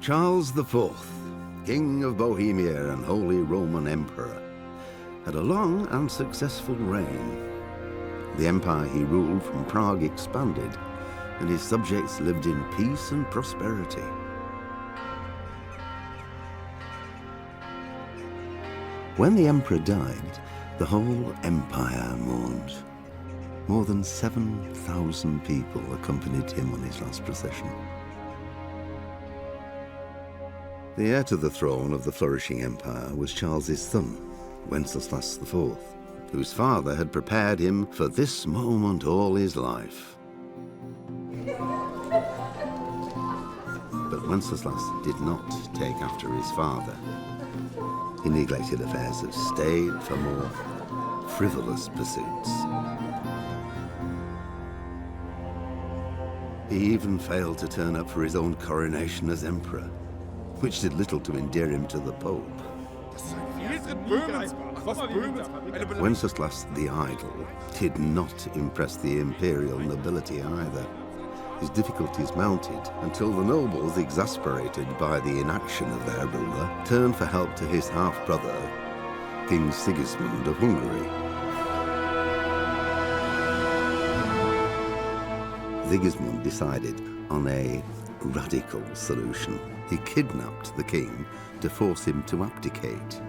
Charles IV, King of Bohemia and Holy Roman Emperor, had a long and successful reign. The empire he ruled from Prague expanded, and his subjects lived in peace and prosperity. When the emperor died, the whole empire mourned. More than 7,000 people accompanied him on his last procession. The heir to the throne of the flourishing empire was Charles's son, Wenceslas IV, whose father had prepared him for this moment all his life. But Wenceslas did not take after his father. He neglected affairs of state for more frivolous pursuits. He even failed to turn up for his own coronation as emperor, which did little to endear him to the Pope. Wenceslas the Idle did not impress the imperial nobility either. His difficulties mounted until the nobles, exasperated by the inaction of their ruler, turned for help to his half-brother, King Sigismund of Hungary. Sigismund decided on a radical solution. He kidnapped the king to force him to abdicate,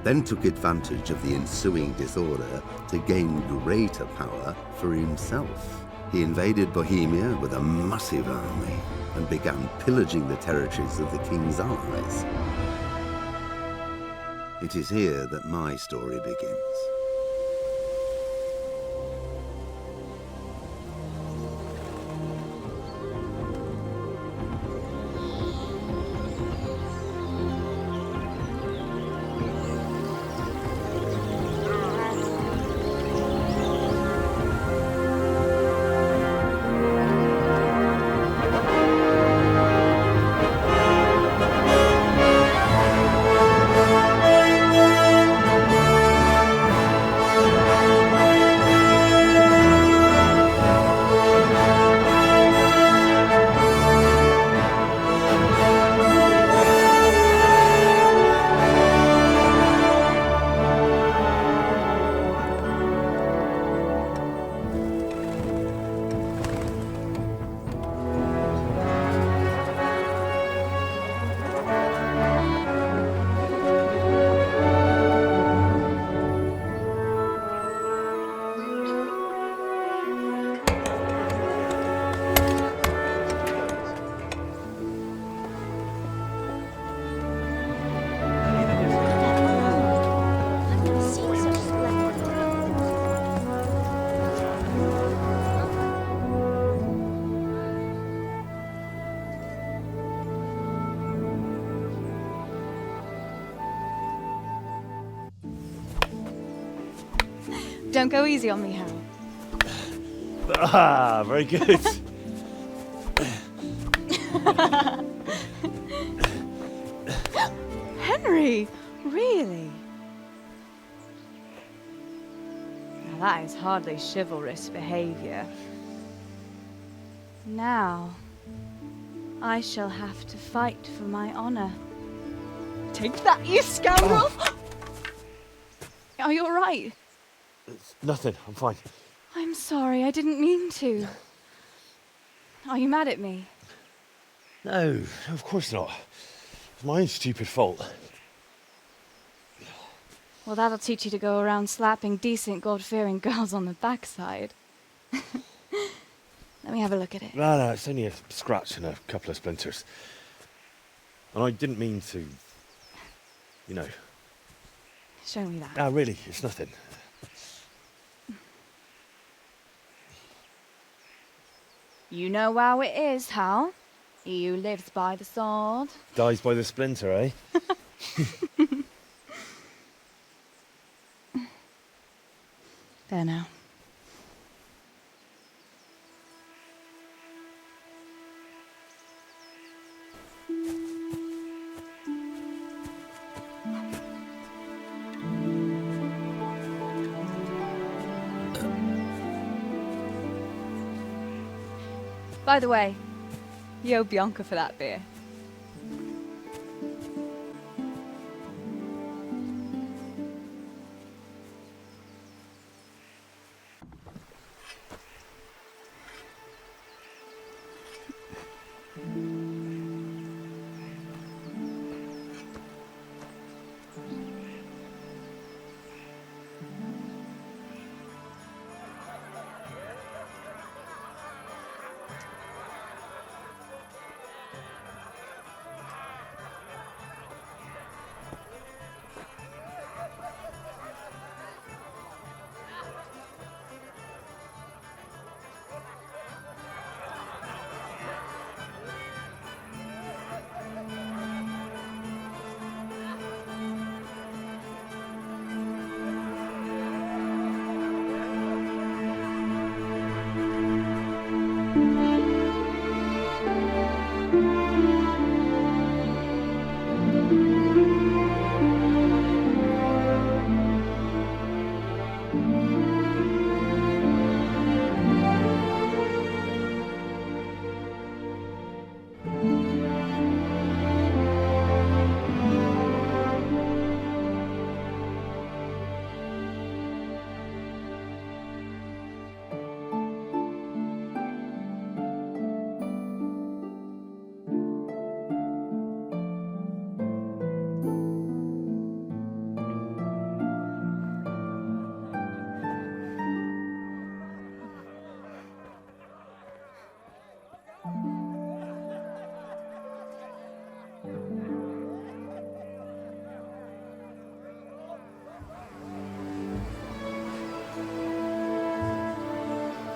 then took advantage of the ensuing disorder to gain greater power for himself. He invaded Bohemia with a massive army and began pillaging the territories of the king's allies. It is here that my story begins. Don't go easy on me, Hal. Ah, very good. Henry, really? Now that is hardly chivalrous behavior. Now, I shall have to fight for my honor. Take that, you scoundrel! Are you all right? It's nothing, I'm fine. I'm sorry, I didn't mean to. Are you mad at me? No, of course not. It's my own stupid fault. Well, that'll teach you to go around slapping decent, God-fearing girls on the backside. Let me have a look at it. No, it's only a scratch and a couple of splinters. And I didn't mean to, you know. Show me that. No, really, it's nothing. You know how it is, Hal. He who lives by the sword Dies by the splinter, eh? There now. By the way, you owe Bianca for that beer.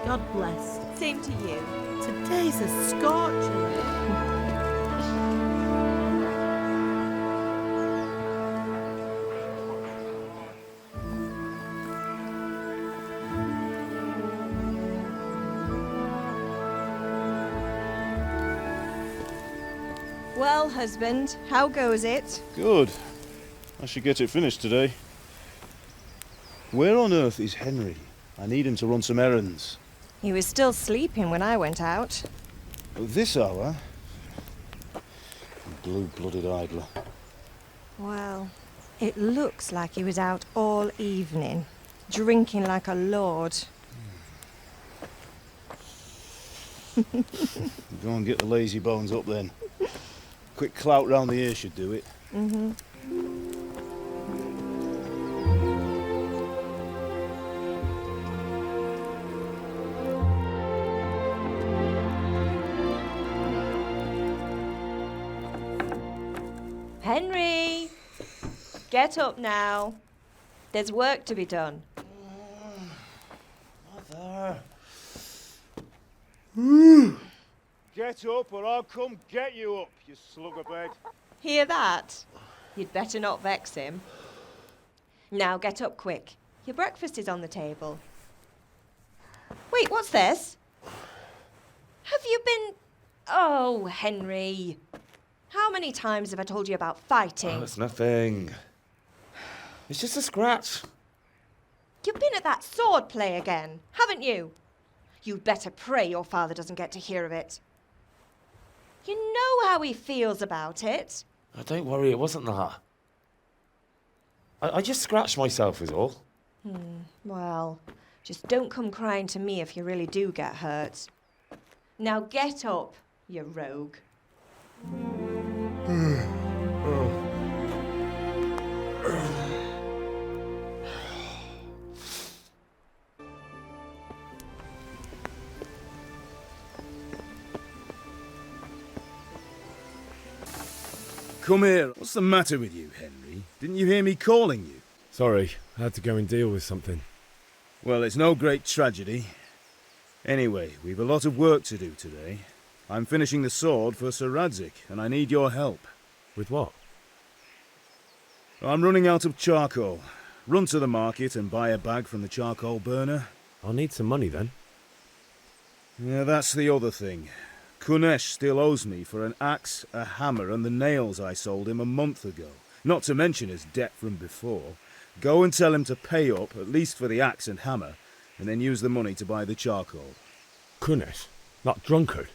God bless. Same to you. Today's a scorcher. Well, husband, how goes it? Good. I should get it finished today. Where on earth is Henry? I need him to run some errands. He was still sleeping when I went out. At this hour? Blue-blooded idler. Well, it looks like he was out all evening, drinking like a lord. Go and get the lazy bones up then. Quick clout round the ear should do it. Mm-hmm. Henry! Get up now. There's work to be done. Mother. Get up or I'll come get you up, you slug of bed. Hear that? You'd better not vex him. Now get up quick. Your breakfast is on the table. Wait, what's this? Have you been... Oh, Henry. How many times have I told you about fighting? Oh, it's nothing. It's just a scratch. You've been at that sword play again, haven't you? You'd better pray your father doesn't get to hear of it. You know how he feels about it. Oh, don't worry, it wasn't that. I just scratched myself is all. Well, just don't come crying to me if you really do get hurt. Now get up, you rogue. Come here. What's the matter with you, Henry? Didn't you hear me calling you? Sorry, I had to go and deal with something. Well, it's no great tragedy. Anyway, we've a lot of work to do today. I'm finishing the sword for Sir Radzig, and I need your help. With what? I'm running out of charcoal. Run to the market and buy a bag from the charcoal burner. I'll need some money then. Yeah, that's the other thing. Kunesh still owes me for an axe, a hammer, and the nails I sold him a month ago. Not to mention his debt from before. Go and tell him to pay up, at least for the axe and hammer, and then use the money to buy the charcoal. Kunesh? That drunkard?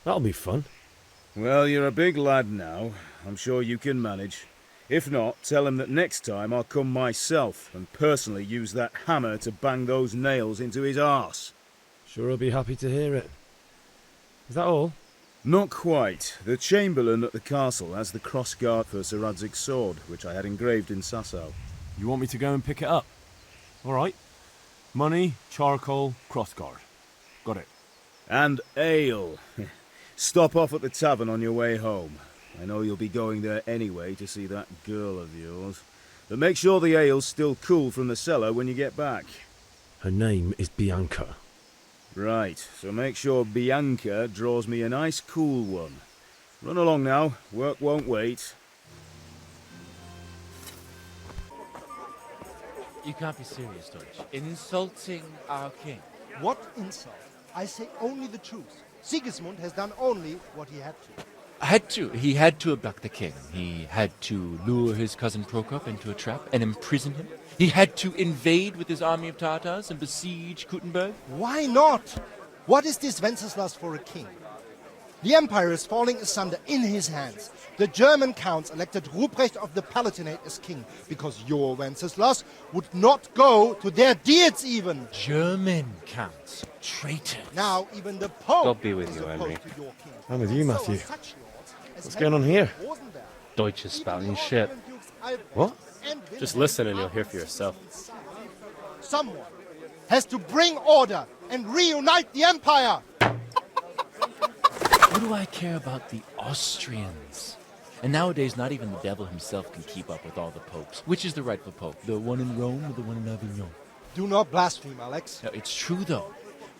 That'll be fun. Well, you're a big lad now. I'm sure you can manage. If not, tell him that next time I'll come myself and personally use that hammer to bang those nails into his arse. Sure I'll be happy to hear it. Is that all? Not quite. The Chamberlain at the castle has the crossguard for Sir Radzig's sword, which I had engraved in Sasau. You want me to go and pick it up? All right. Money, charcoal, crossguard. Got it. And ale. Stop off at the tavern on your way home. I know you'll be going there anyway to see that girl of yours. But make sure the ale's still cool from the cellar when you get back. Her name is Bianca. Right, so make sure Bianca draws me a nice cool one. Run along now, work won't wait. You can't be serious, Deutsch. In insulting our king. What insult? I say only the truth. Sigismund has done only what he had to. He had to abduct the king. He had to lure his cousin Prokop into a trap and imprison him. He had to invade with his army of Tatars and besiege Kuttenberg. Why not? What is this Wenceslas for a king? The empire is falling asunder in his hands. The German counts elected Ruprecht of the Palatinate as king because your Wenceslas would not go to their deeds even. German counts. Traitors. Now even the Pope God be with is you, opposed Henry. to your king. I'm with you, So Matthew. are such lords as What's going on Henry here? Rosenberg, Deutsch is even spouting the shit. Austrian dukes Albrecht What? and Just Wilhelm listen and you'll are hear for yourself. Someone has to bring order and reunite the empire. What do I care about the Austrians? And nowadays, not even the devil himself can keep up with all the popes. Which is the rightful pope? The one in Rome or the one in Avignon? Do not blaspheme, Alex. No, it's true, though.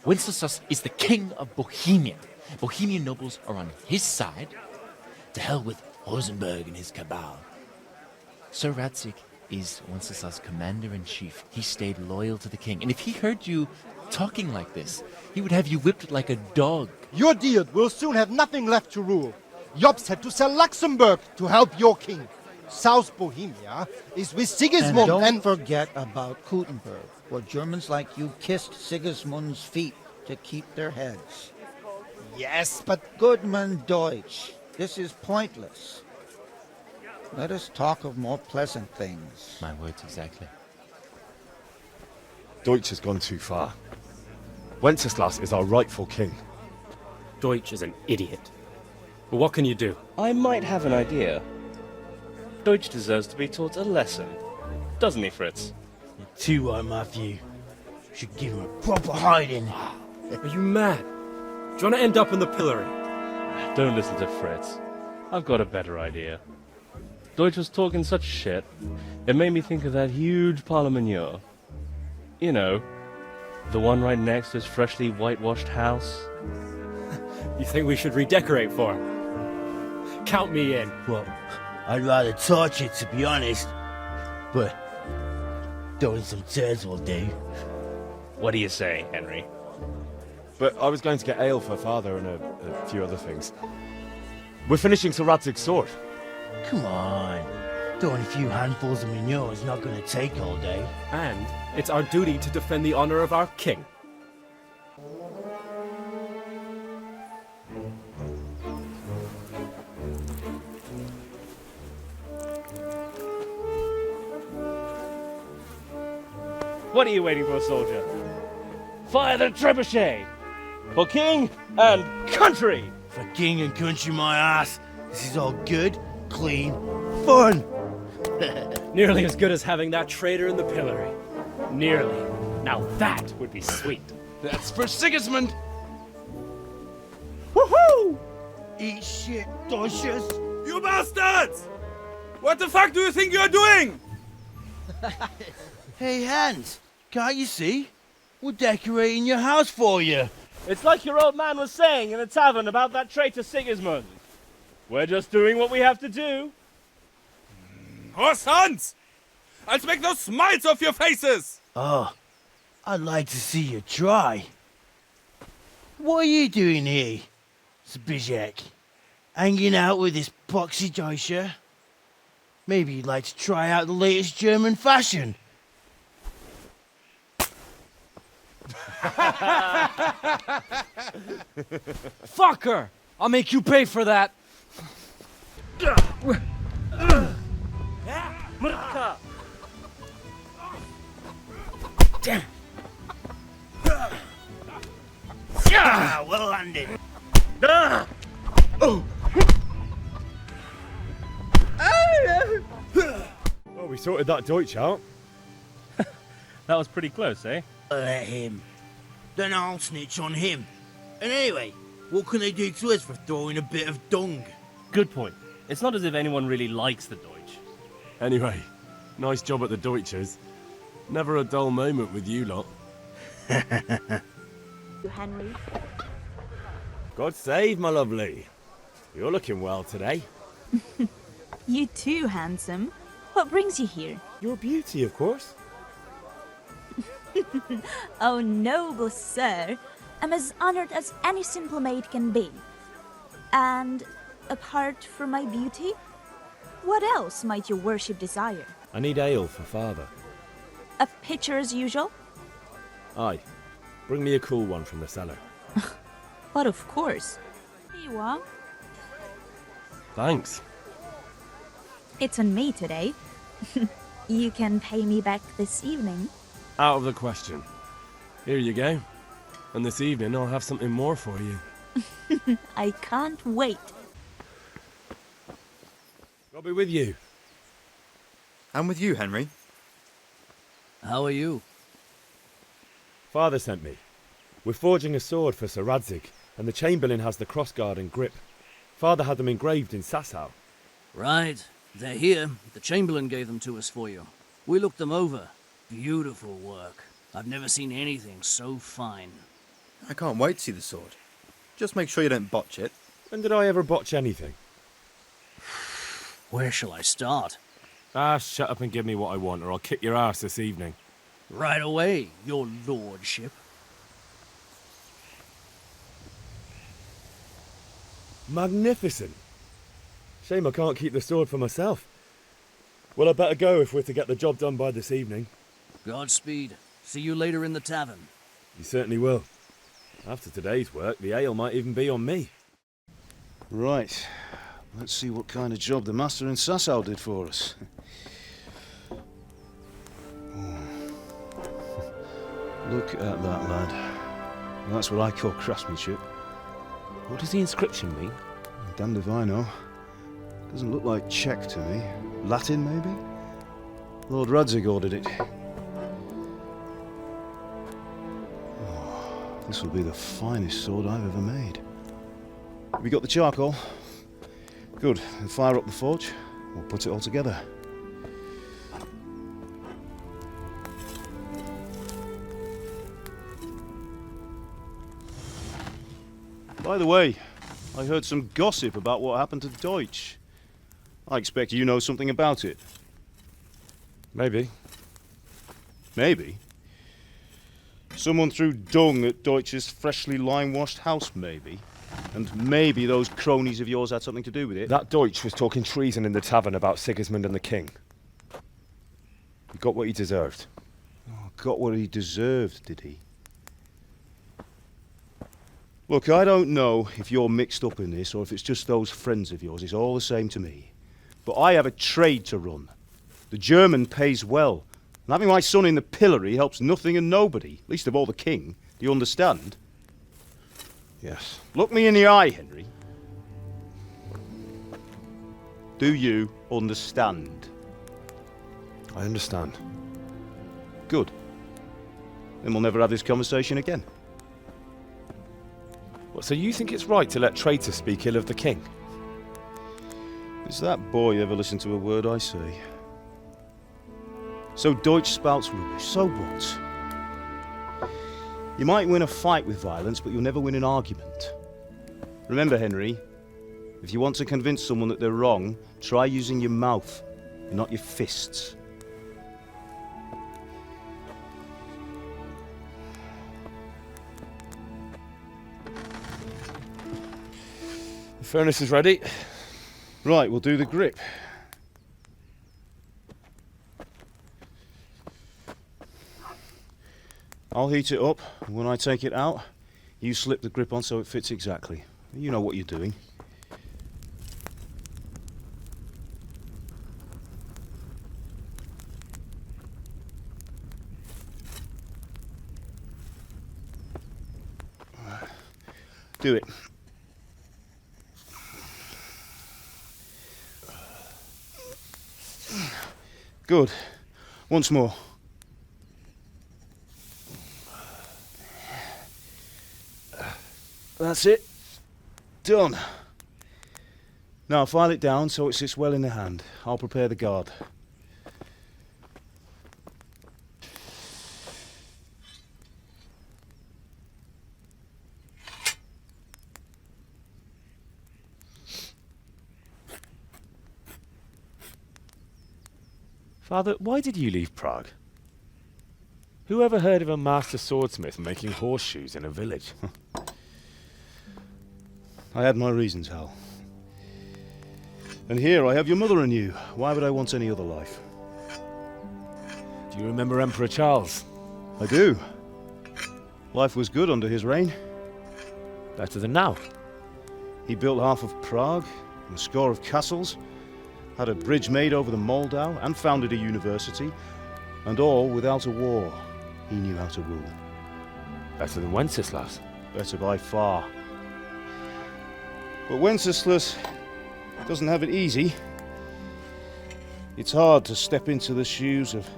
Wenceslas is the king of Bohemia. Bohemian nobles are on his side. To hell with Rosenberg and his cabal. Sir Radzig is Wenceslas' commander-in-chief. He stayed loyal to the king. And if he heard you talking like this, he would have you whipped like a dog. Your deed will soon have nothing left to rule. Jobst had to sell Luxembourg to help your king. South Bohemia is with Sigismund And don't forget about Kuttenberg, where Germans like you kissed Sigismund's feet to keep their heads. Yes, but Goodman Deutsch, this is pointless. Let us talk of more pleasant things. My words exactly. Deutsch has gone too far. Wenceslas is our rightful king. Deutsch is an idiot. But what can you do? I might have an idea. Deutsch deserves to be taught a lesson. Doesn't he, Fritz? You're too right, Matthew. Should give him a proper hiding. Are you mad? Do you want to end up in the pillory? Don't listen to Fritz. I've got a better idea. Deutsch was talking such shit, it made me think of that huge pile of manure. You know, the one right next to his freshly whitewashed house. You think we should redecorate for him? Count me in. Well, I'd rather torch it, to be honest. But throwing some turds will do. What do you say, Henry? But I was going to get ale for father and a few other things. We're finishing Sir Radzig's sword. Come on. Throwing a few handfuls of manure is not going to take all day. And it's our duty to defend the honor of our king. What are you waiting for, soldier? Fire the trebuchet! For king and country! For king and country, my ass. This is all good, clean, fun. Nearly as good as having that traitor in the pillory. Nearly. Now that would be sweet. That's for Sigismund! Woohoo! Eat shit, Deutsches. You bastards! What the fuck do you think you're doing? Hey, Hans, can't you see? We're decorating your house for you. It's like your old man was saying in the tavern about that traitor Sigismund. We're just doing what we have to do. Horse Hans! I'll make those smiles off your faces! Oh, I'd like to see you try. What are you doing here, Zbigniew? Hanging out with this poxy Deutscher? Maybe you'd like to try out the latest German fashion. Fucker! I'll make you pay for that. Damn. Yeah, well landed. Oh, we sorted that Deutsch out. That was pretty close, eh? Let him. Then I'll snitch on him. And anyway, what can they do to us for throwing a bit of dung? Good point. It's not as if anyone really likes the Deutsch. Anyway, nice job at the Deutschers. Never a dull moment with you lot. Henry. God save, my lovely. You're looking well today. You too, handsome. What brings you here? Your beauty, of course. Oh, noble sir. I'm as honored as any simple maid can be. And apart from my beauty, what else might your worship desire? I need ale for father. A pitcher as usual? Aye. Bring me a cool one from the cellar. But of course. Here you are. Thanks. It's on me today. You can pay me back this evening. Out of the question. Here you go. And this evening I'll have something more for you. I can't wait. I'll be with you. And with you, Henry. How are you? Father sent me. We're forging a sword for Sir Radzig, and the Chamberlain has the crossguard and grip. Father had them engraved in Sasau. Right. They're here. The Chamberlain gave them to us for you. We looked them over. Beautiful work. I've never seen anything so fine. I can't wait to see the sword. Just make sure you don't botch it. When did I ever botch anything? Where shall I start? Ah, shut up and give me what I want, or I'll kick your ass this evening. Right away, your lordship. Magnificent. Shame I can't keep the sword for myself. Well, I better go if we're to get the job done by this evening. Godspeed. See you later in the tavern. You certainly will. After today's work, the ale might even be on me. Right. Let's see what kind of job the master in Sasau did for us. Look at that lad. That's what I call craftsmanship. What does the inscription mean? Damned if I know. Doesn't look like Czech to me. Latin, maybe? Lord Radzig ordered it. Oh, this will be the finest sword I've ever made. Have you got the charcoal? Good. Then fire up the forge. We'll put it all together. By the way, I heard some gossip about what happened to Deutsch. I expect you know something about it. Maybe. Maybe? Someone threw dung at Deutsch's freshly lime-washed house, maybe? And maybe those cronies of yours had something to do with it? That Deutsch was talking treason in the tavern about Sigismund and the king. He got what he deserved. Oh, got what he deserved, did he? Look, I don't know if you're mixed up in this or if it's just those friends of yours. It's all the same to me. But I have a trade to run. The German pays well. And having my son in the pillory helps nothing and nobody, least of all the king. Do you understand? Yes. Look me in the eye, Henry. Do you understand? I understand. Good. Then we'll never have this conversation again. What, so you think it's right to let traitors speak ill of the king? Does that boy ever listen to a word I say? So Deutsch spouts rubbish, so what? You might win a fight with violence, but you'll never win an argument. Remember, Henry, if you want to convince someone that they're wrong, try using your mouth, and not your fists. The furnace is ready. Right, we'll do the grip. I'll heat it up, and when I take it out, you slip the grip on so it fits exactly. You know what you're doing. Do it. Good. Once more. That's it. Done. Now file it down so it sits well in the hand. I'll prepare the guard. Father, why did you leave Prague? Who ever heard of a master swordsmith making horseshoes in a village? I had my reasons, Hal. And here I have your mother and you. Why would I want any other life? Do you remember Emperor Charles? I do. Life was good under his reign. Better than now. He built half of Prague, and a score of castles, had a bridge made over the Moldau, and founded a university, and all without a war. He knew how to rule. Better than Wenceslas. Better by far. But Wenceslas doesn't have it easy. It's hard to step into the shoes of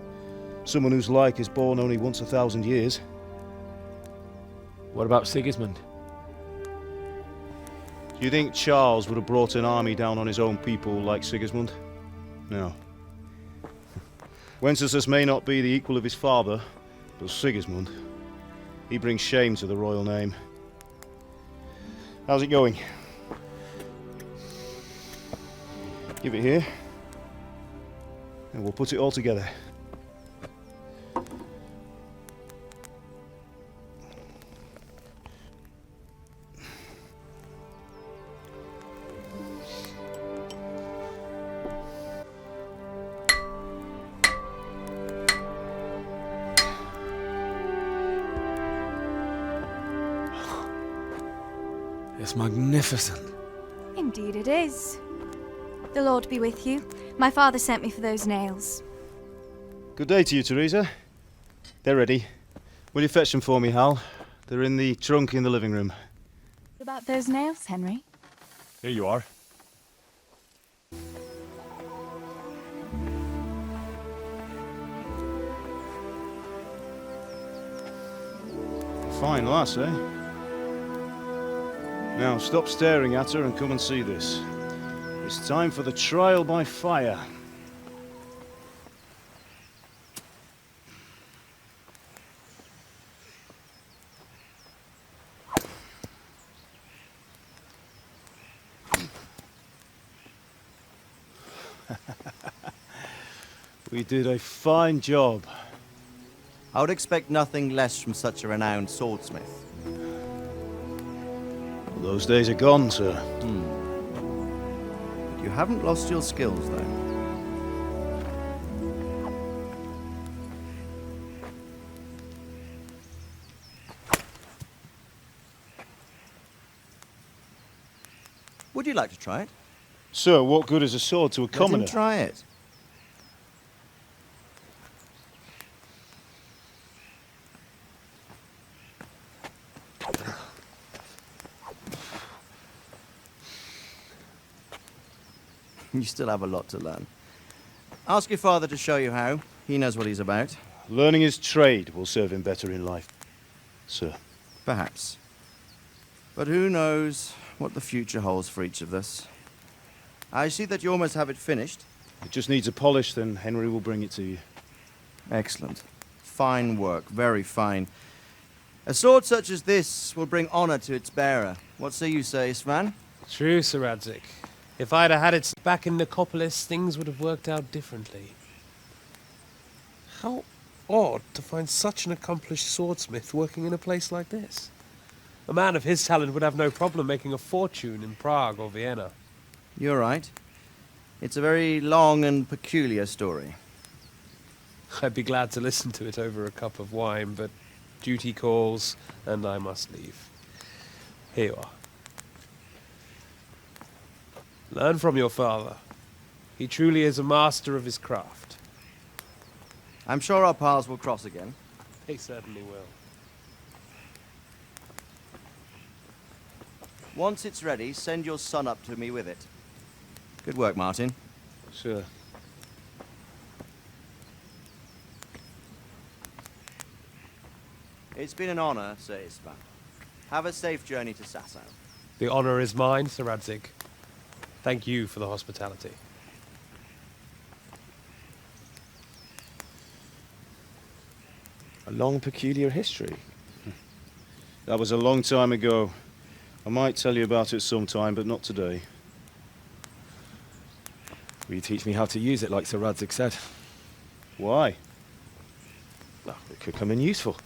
someone whose like is born only once 1,000 years. What about Sigismund? Do you think Charles would have brought an army down on his own people like Sigismund? No. Wenceslas may not be the equal of his father, but Sigismund, he brings shame to the royal name. How's it going? Give it here, and we'll put it all together. It's magnificent. Indeed it is. The Lord be with you. My father sent me for those nails. Good day to you, Teresa. They're ready. Will you fetch them for me, Hal? They're in the trunk in the living room. About those nails, Henry? Here you are. Fine lass, eh? Now stop staring at her and come and see this. It's time for the trial by fire. We did a fine job. I would expect nothing less from such a renowned swordsmith. Well, those days are gone, sir. You haven't lost your skills, though. Would you like to try it? Sir, what good is a sword to a commoner? Let him try it. You still have a lot to learn. Ask your father to show you how. He knows what he's about. Learning his trade will serve him better in life, sir. Perhaps. But who knows what the future holds for each of us. I see that you almost have it finished. It just needs a polish, then Henry will bring it to you. Excellent. Fine work, very fine. A sword such as this will bring honor to its bearer. What say you, Sir Istvan? True, Sir Radzig. If I'd have had it back in Nicopolis, things would have worked out differently. How odd to find such an accomplished swordsmith working in a place like this. A man of his talent would have no problem making a fortune in Prague or Vienna. You're right. It's a very long and peculiar story. I'd be glad to listen to it over a cup of wine, but duty calls, and I must leave. Here you are. Learn from your father. He truly is a master of his craft. I'm sure our paths will cross again. They certainly will. Once it's ready, send your son up to me with it. Good work, Martin. Sure. It's been an honor, Sir Istvan. Have a safe journey to Sasau. The honor is mine, Sir Radzig. Thank you for the hospitality. A long, peculiar history. That was a long time ago. I might tell you about it sometime, but not today. Will you teach me how to use it like Sir Radzig said? Why? Well, it could come in useful.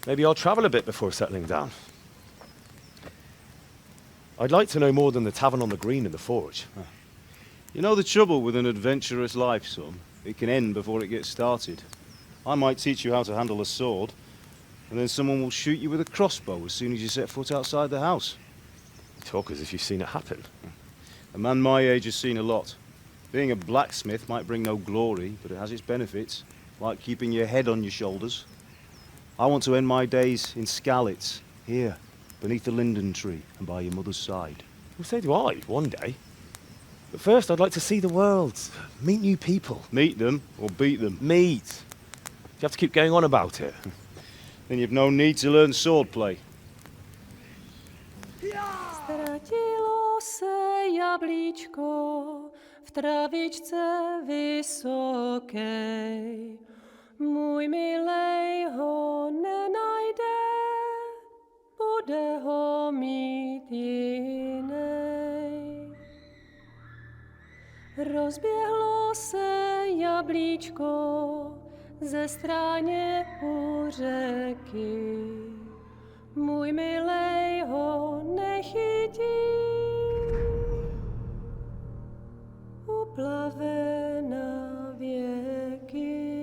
Maybe I'll travel a bit before settling down. I'd like to know more than the tavern on the green and the forge. You know the trouble with an adventurous life, son? It can end before it gets started. I might teach you how to handle a sword, and then someone will shoot you with a crossbow as soon as you set foot outside the house. You talk as if you've seen it happen. A man my age has seen a lot. Being a blacksmith might bring no glory, but it has its benefits, like keeping your head on your shoulders. I want to end my days in Skalitz, here, beneath the linden tree and by your mother's side. Well, so do I, one day. But first, I'd like to see the world, meet new people. Meet them or beat them? Meet. You have to keep going on about it. Then you've no need to learn swordplay. Ztratilo se jablíčko v travičce vysokej. Můj milej ho nenajde, bude ho mít jinej. Rozběhlo se jablíčko ze stráně u řeky. Můj milej ho nechytí, uplave na věky.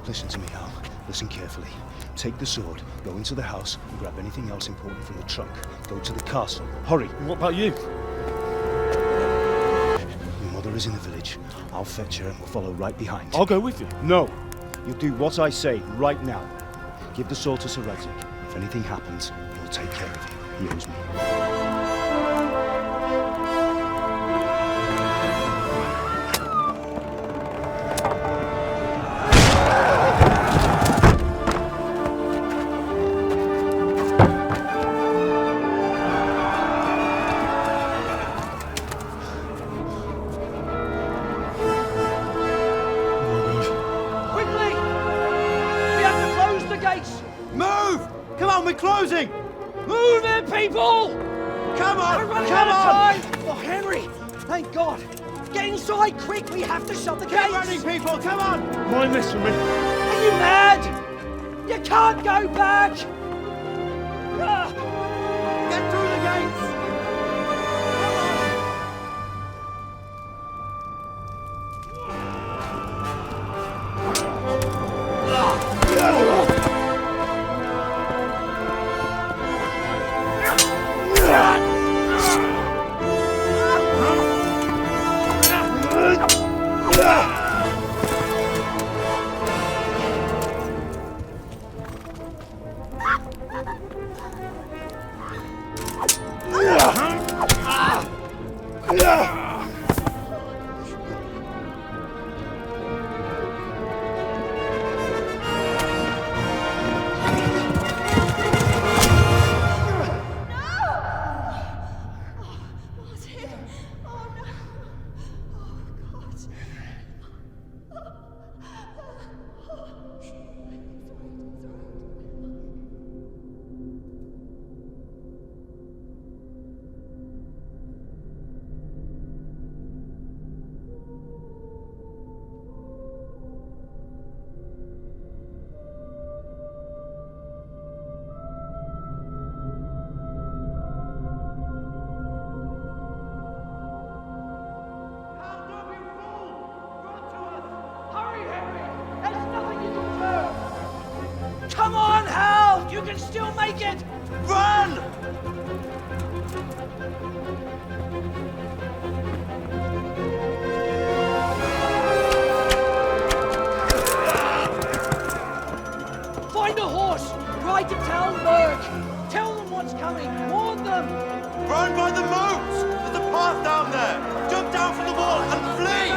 Listen to me, Al. Listen carefully. Take the sword, go into the house, and grab anything else important from the trunk. Go to the castle. Hurry! What about you? Your mother is in the village. I'll fetch her and we'll follow right behind. I'll go with you. No! You'll do what I say right now. Give the sword to Sir Radzig. If anything happens, he'll take care of you. He owes me. Closing! Move it, people! Come on! We're running out of time! Oh, Henry! Thank God! Get inside, quick! We have to shut the gates! Keep running, people! Come on! Mind this for me. Are you mad? You can't go back! Get through the gates! Come on, Hal! You can still make it! Run! Find a horse! Ride to Talberg! Tell them what's coming! Warn them! Run by the moat! There's a path down there! Jump down from the wall and flee!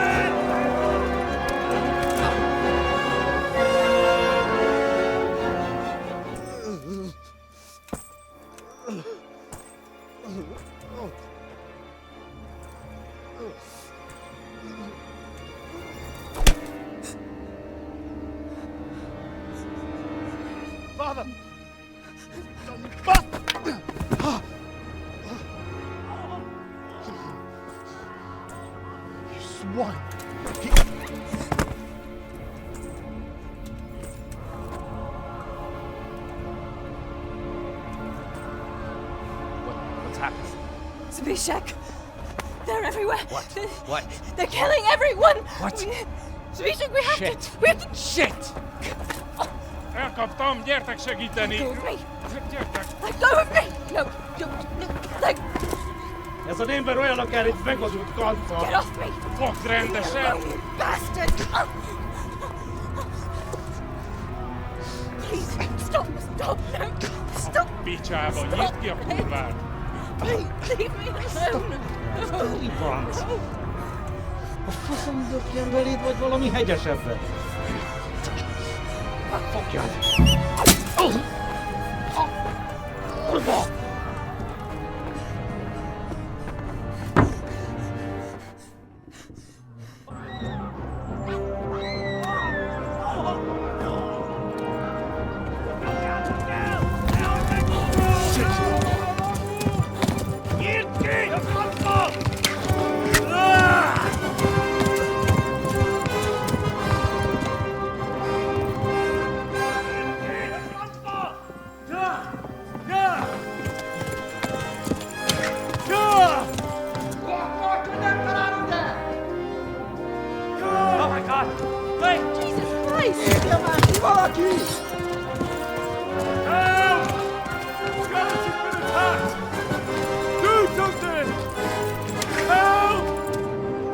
happened? Zbyszek! They're everywhere! What? They're killing everyone! What? Zbyszek, we have Shit! to... We have to... Shit! Elkaptam, gyertek segíteni! Let go of me! Gyertek! Let go of me! No, let... Ez az ember olyan, akár egy megazult kanccal! Get off me! Fogd rendesen! You bastard! Please, stop, no, stop! Picsába, nyisd ki a kurvát! Please, leave me alone! Stoli banc! A faszom dökjen beléd, vagy valami hegyesebbre? Fogjad! Kurva!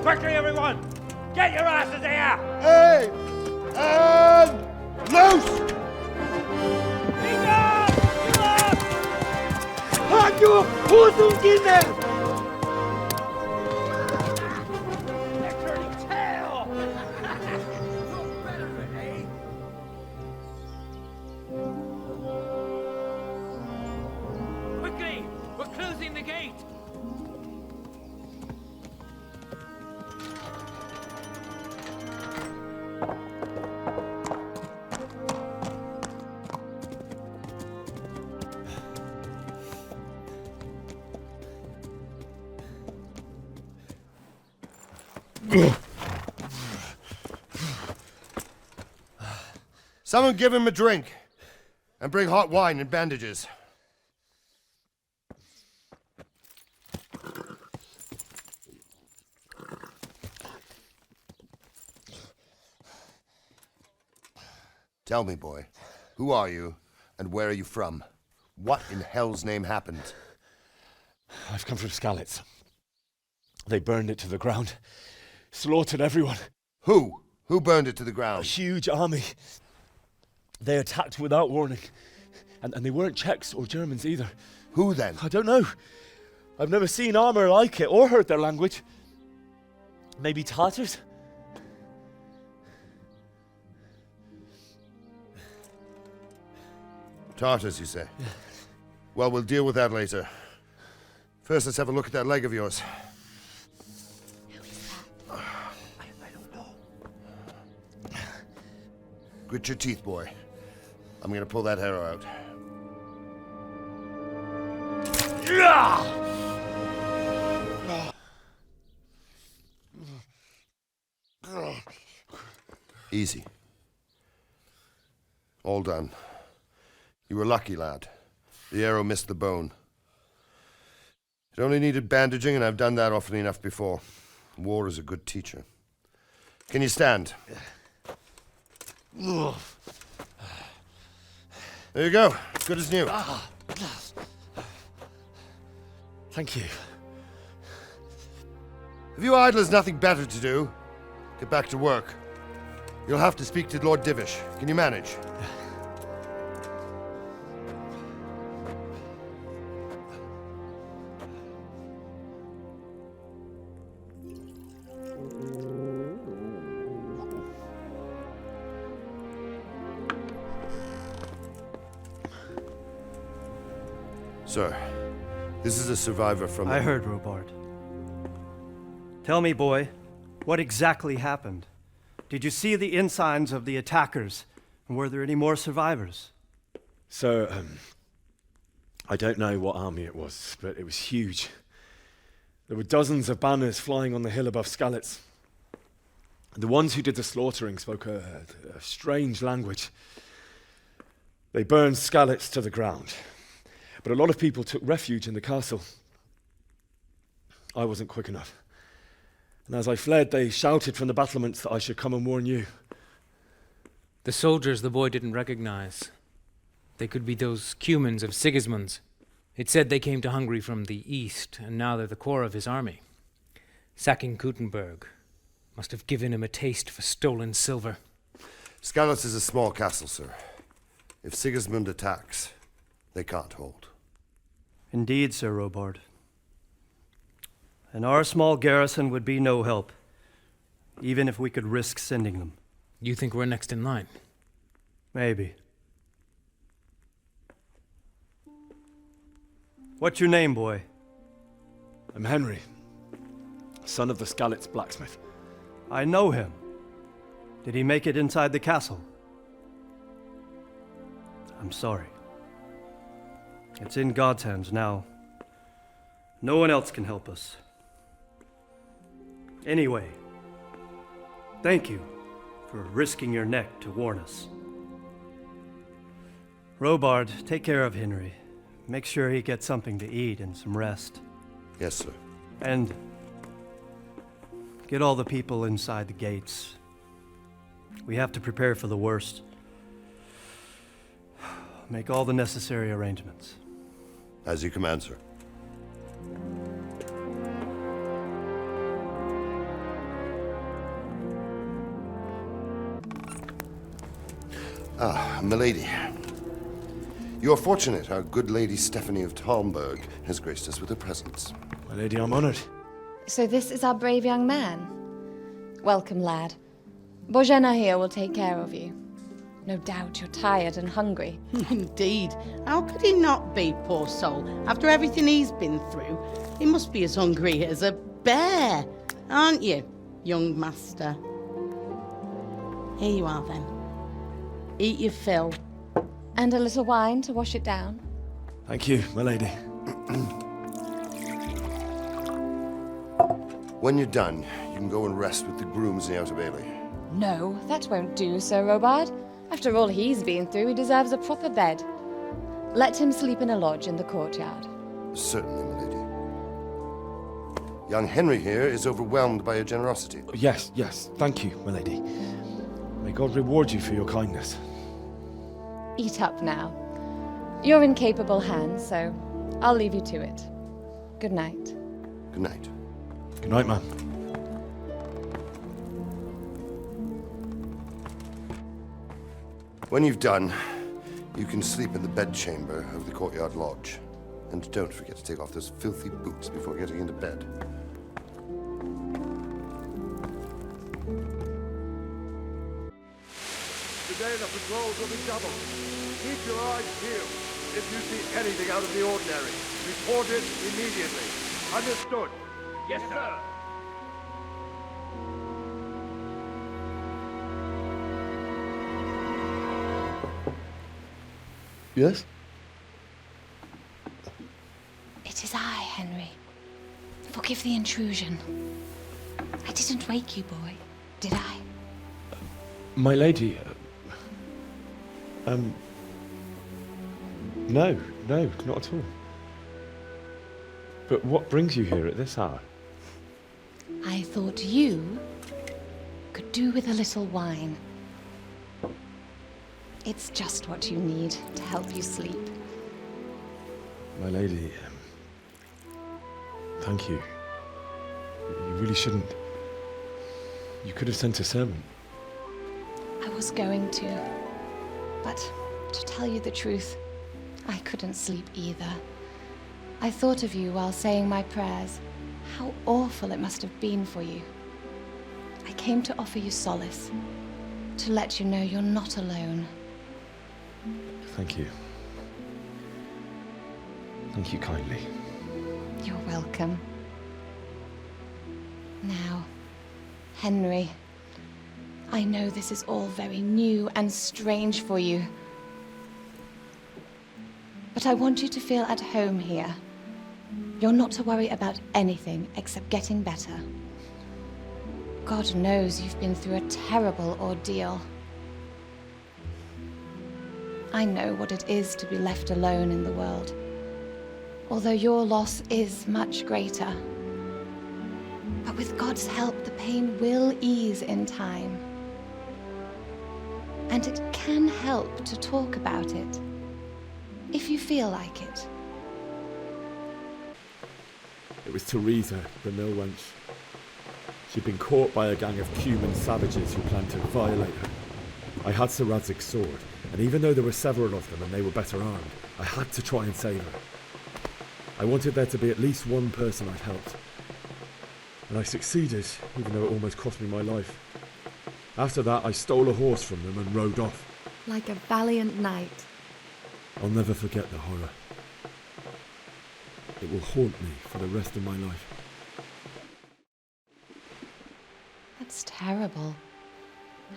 Quickly, everyone! Get your asses here! Hey! And loose! Hacu! Húzzunk innen! They're turning tail! Quickly! We're closing the gate! Someone give him a drink. And bring hot wine and bandages. Tell me, boy, who are you and where are you from? What in hell's name happened? I've come from Skalitz. They burned it to the ground. Slaughtered everyone. Who? Who burned it to the ground? A huge army. They attacked without warning. And they weren't Czechs or Germans either. Who then? I don't know. I've never seen armor like it or heard their language. Maybe Tatars? Tartars, you say? Yeah. Well, we'll deal with that later. First, let's have a look at that leg of yours. Who is that? I don't know. Grit your teeth, boy. I'm gonna pull that arrow out. Easy. All done. You were lucky, lad. The arrow missed the bone. It only needed bandaging, and I've done that often enough before. War is a good teacher. Can you stand? There you go. Good as new. Thank you. If you idlers nothing better to do, get back to work. You'll have to speak to Lord Divish. Can you manage? Sir, this is a survivor from... I heard, Robart. Tell me, boy, what exactly happened? Did you see the ensigns of the attackers? And were there any more survivors? So, I don't know what army it was, but it was huge. There were dozens of banners flying on the hill above Skalitz. The ones who did the slaughtering spoke a strange language. They burned Skalitz to the ground. But a lot of people took refuge in the castle. I wasn't quick enough. And as I fled, they shouted from the battlements that I should come and warn you. The soldiers the boy didn't recognize. They could be those Cumans of Sigismund's. It said they came to Hungary from the east, and now they're the core of his army. Sacking Kuttenberg must have given him a taste for stolen silver. Skmivl is a small castle, sir. If Sigismund attacks, they can't hold. Indeed, Sir Robard. And our small garrison would be no help, even if we could risk sending them. You think we're next in line? Maybe. What's your name, boy? I'm Henry, son of the Skalitz blacksmith. I know him. Did he make it inside the castle? I'm sorry. It's in God's hands now. No one else can help us. Anyway, thank you for risking your neck to warn us. Robard, take care of Henry. Make sure he gets something to eat and some rest. Yes, sir. And get all the people inside the gates. We have to prepare for the worst. Make all the necessary arrangements. As you command, sir. Ah, milady. You are fortunate our good lady Stephanie of Talmberg has graced us with her presence. My lady, I'm honored. So this is our brave young man. Welcome, lad. Bozhena here will take care of you. No doubt you're tired and hungry. Indeed. How could he not be, poor soul? After everything he's been through, he must be as hungry as a bear, aren't you, young master? Here you are, then. Eat your fill. And a little wine to wash it down. Thank you, my lady. When you're done, you can go and rest with the grooms in the Outer Bailey. No, that won't do, Sir Robard. After all he's been through, he deserves a proper bed. Let him sleep in a lodge in the courtyard. Certainly, my lady. Young Henry here is overwhelmed by your generosity. Yes, yes, thank you, my lady. May God reward you for your kindness. Eat up now. You're in capable hands, so I'll leave you to it. Good night. Good night. Good night, ma'am. When you've done, you can sleep in the bedchamber of the courtyard lodge. And don't forget to take off those filthy boots before getting into bed. Today the patrols will be doubled. Keep your eyes peeled. If you see anything out of the ordinary, report it immediately. Understood? Yes, sir. Yes? It is I, Henry. Forgive the intrusion. I didn't wake you, boy, did I? My lady, no, not at all. But what brings you here at this hour? I thought you could do with a little wine. It's just what you need to help you sleep. My lady, thank you. You really shouldn't. You could have sent a servant. I was going to, but to tell you the truth, I couldn't sleep either. I thought of you while saying my prayers. How awful it must have been for you. I came to offer you solace, to let you know you're not alone. Thank you. Thank you kindly. You're welcome. Now, Henry, I know this is all very new and strange for you. But I want you to feel at home here. You're not to worry about anything except getting better. God knows you've been through a terrible ordeal. I know what it is to be left alone in the world. Although your loss is much greater. With God's help, the pain will ease in time. And it can help to talk about it, if you feel like it. It was Teresa, the mill wench. She'd been caught by a gang of Cuman savages who planned to violate her. I had Sir Radzig's sword, and even though there were several of them and they were better armed, I had to try and save her. I wanted there to be at least one person I'd helped. And I succeeded, even though it almost cost me my life. After that, I stole a horse from them and rode off. Like a valiant knight. I'll never forget the horror. It will haunt me for the rest of my life. That's terrible.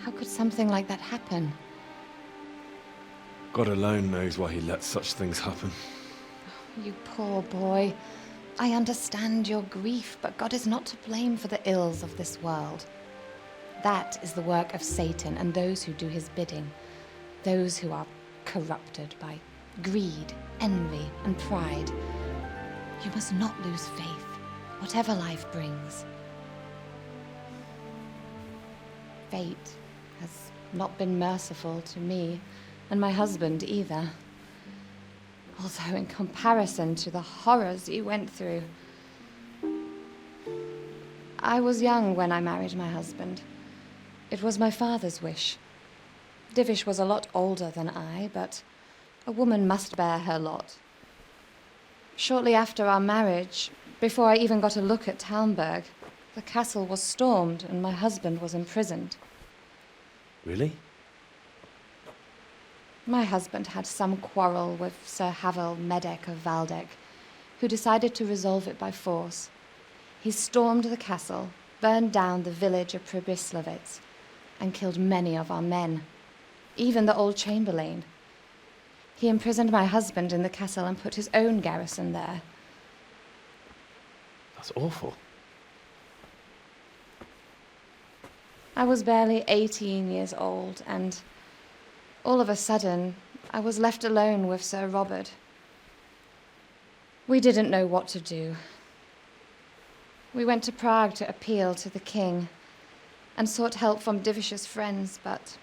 How could something like that happen? God alone knows why he lets such things happen. You poor boy. I understand your grief, but God is not to blame for the ills of this world. That is the work of Satan and those who do his bidding. Those who are corrupted by greed, envy, and pride. You must not lose faith, whatever life brings. Fate has not been merciful to me, and my husband either. Although in comparison to the horrors you went through. I was young when I married my husband. It was my father's wish. Divish was a lot older than I, but a woman must bear her lot. Shortly after our marriage, before I even got a look at Talmberg, the castle was stormed and my husband was imprisoned. Really? My husband had some quarrel with Sir Havel Medek of Valdek, who decided to resolve it by force. He stormed the castle, burned down the village of Pribislovitz, and killed many of our men, even the old chamberlain. He imprisoned my husband in the castle and put his own garrison there. That's awful. I was barely 18 years old, and all of a sudden, I was left alone with Sir Robert. We didn't know what to do. We went to Prague to appeal to the king and sought help from Divish's friends, but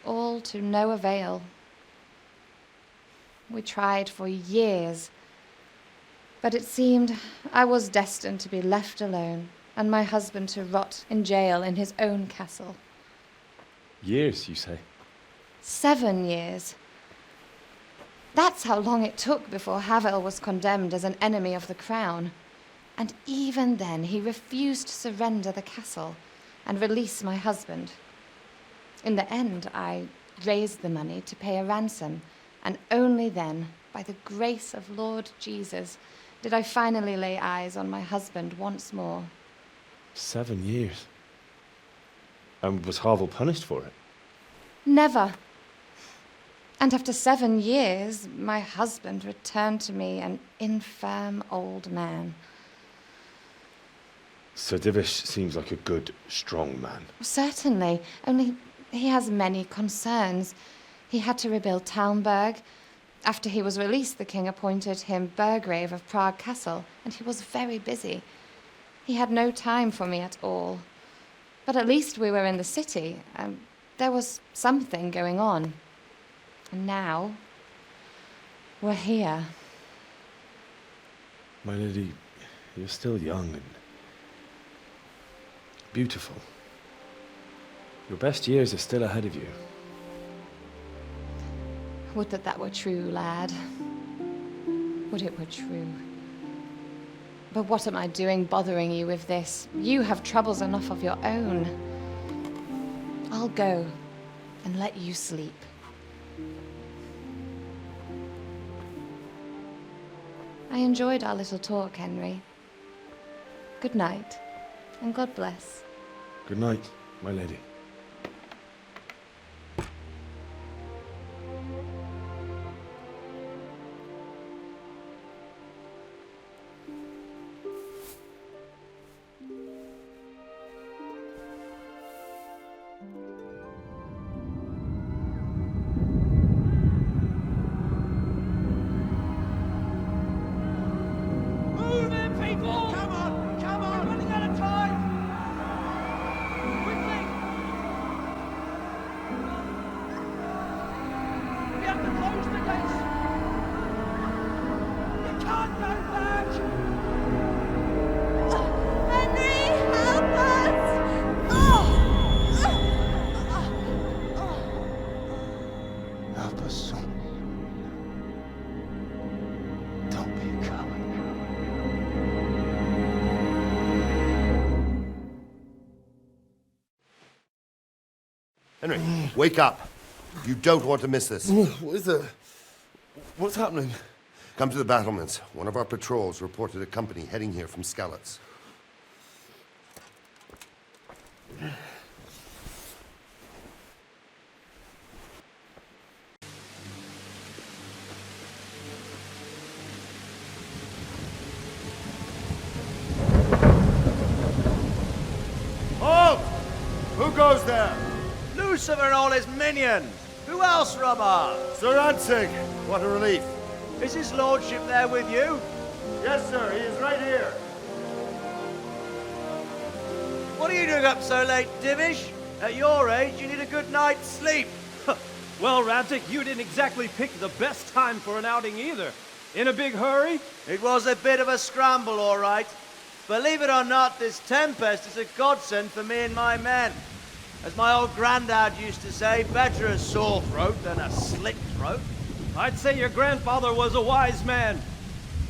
all to no avail. We tried for years, but it seemed I was destined to be left alone and my husband to rot in jail in his own castle. Years, you say? 7 years. That's how long it took before Havel was condemned as an enemy of the crown. And even then, he refused to surrender the castle and release my husband. In the end, I raised the money to pay a ransom, and only then, by the grace of Lord Jesus, did I finally lay eyes on my husband once more. 7 years? And was Havel punished for it? Never. And after 7 years, my husband returned to me an infirm old man. Sir Divish seems like a good, strong man. Certainly, only he has many concerns. He had to rebuild Talmberg. After he was released, the king appointed him Burgrave of Prague Castle, and he was very busy. He had no time for me at all. But at least we were in the city, and there was something going on. And now, we're here. My lady, you're still young and beautiful. Your best years are still ahead of you. Would that were true, lad. Would it were true. But what am I doing bothering you with this? You have troubles enough of your own. I'll go and let you sleep. I enjoyed our little talk, Henry. Good night, and God bless. Good night, my lady. Move it, people! Come on! Come on! We're running out of time! Help us soon. Don't be a coward. Henry, wake up. You don't want to miss this. What is it? What's happening? Come to the battlements. One of our patrols reported a company heading here from Skalitz. Halt! Who goes there? Lucifer and all his minions! Who else, Robber? Sir Radzig! What a relief. Is his lordship there with you? Yes, sir. He is right here. What are you doing up so late, Divish? At your age, you need a good night's sleep. Well, Radzig, you didn't exactly pick the best time for an outing either. In a big hurry? It was a bit of a scramble, all right. Believe it or not, this tempest is a godsend for me and my men. As my old granddad used to say, better a sore throat than a slit throat. I'd say your grandfather was a wise man.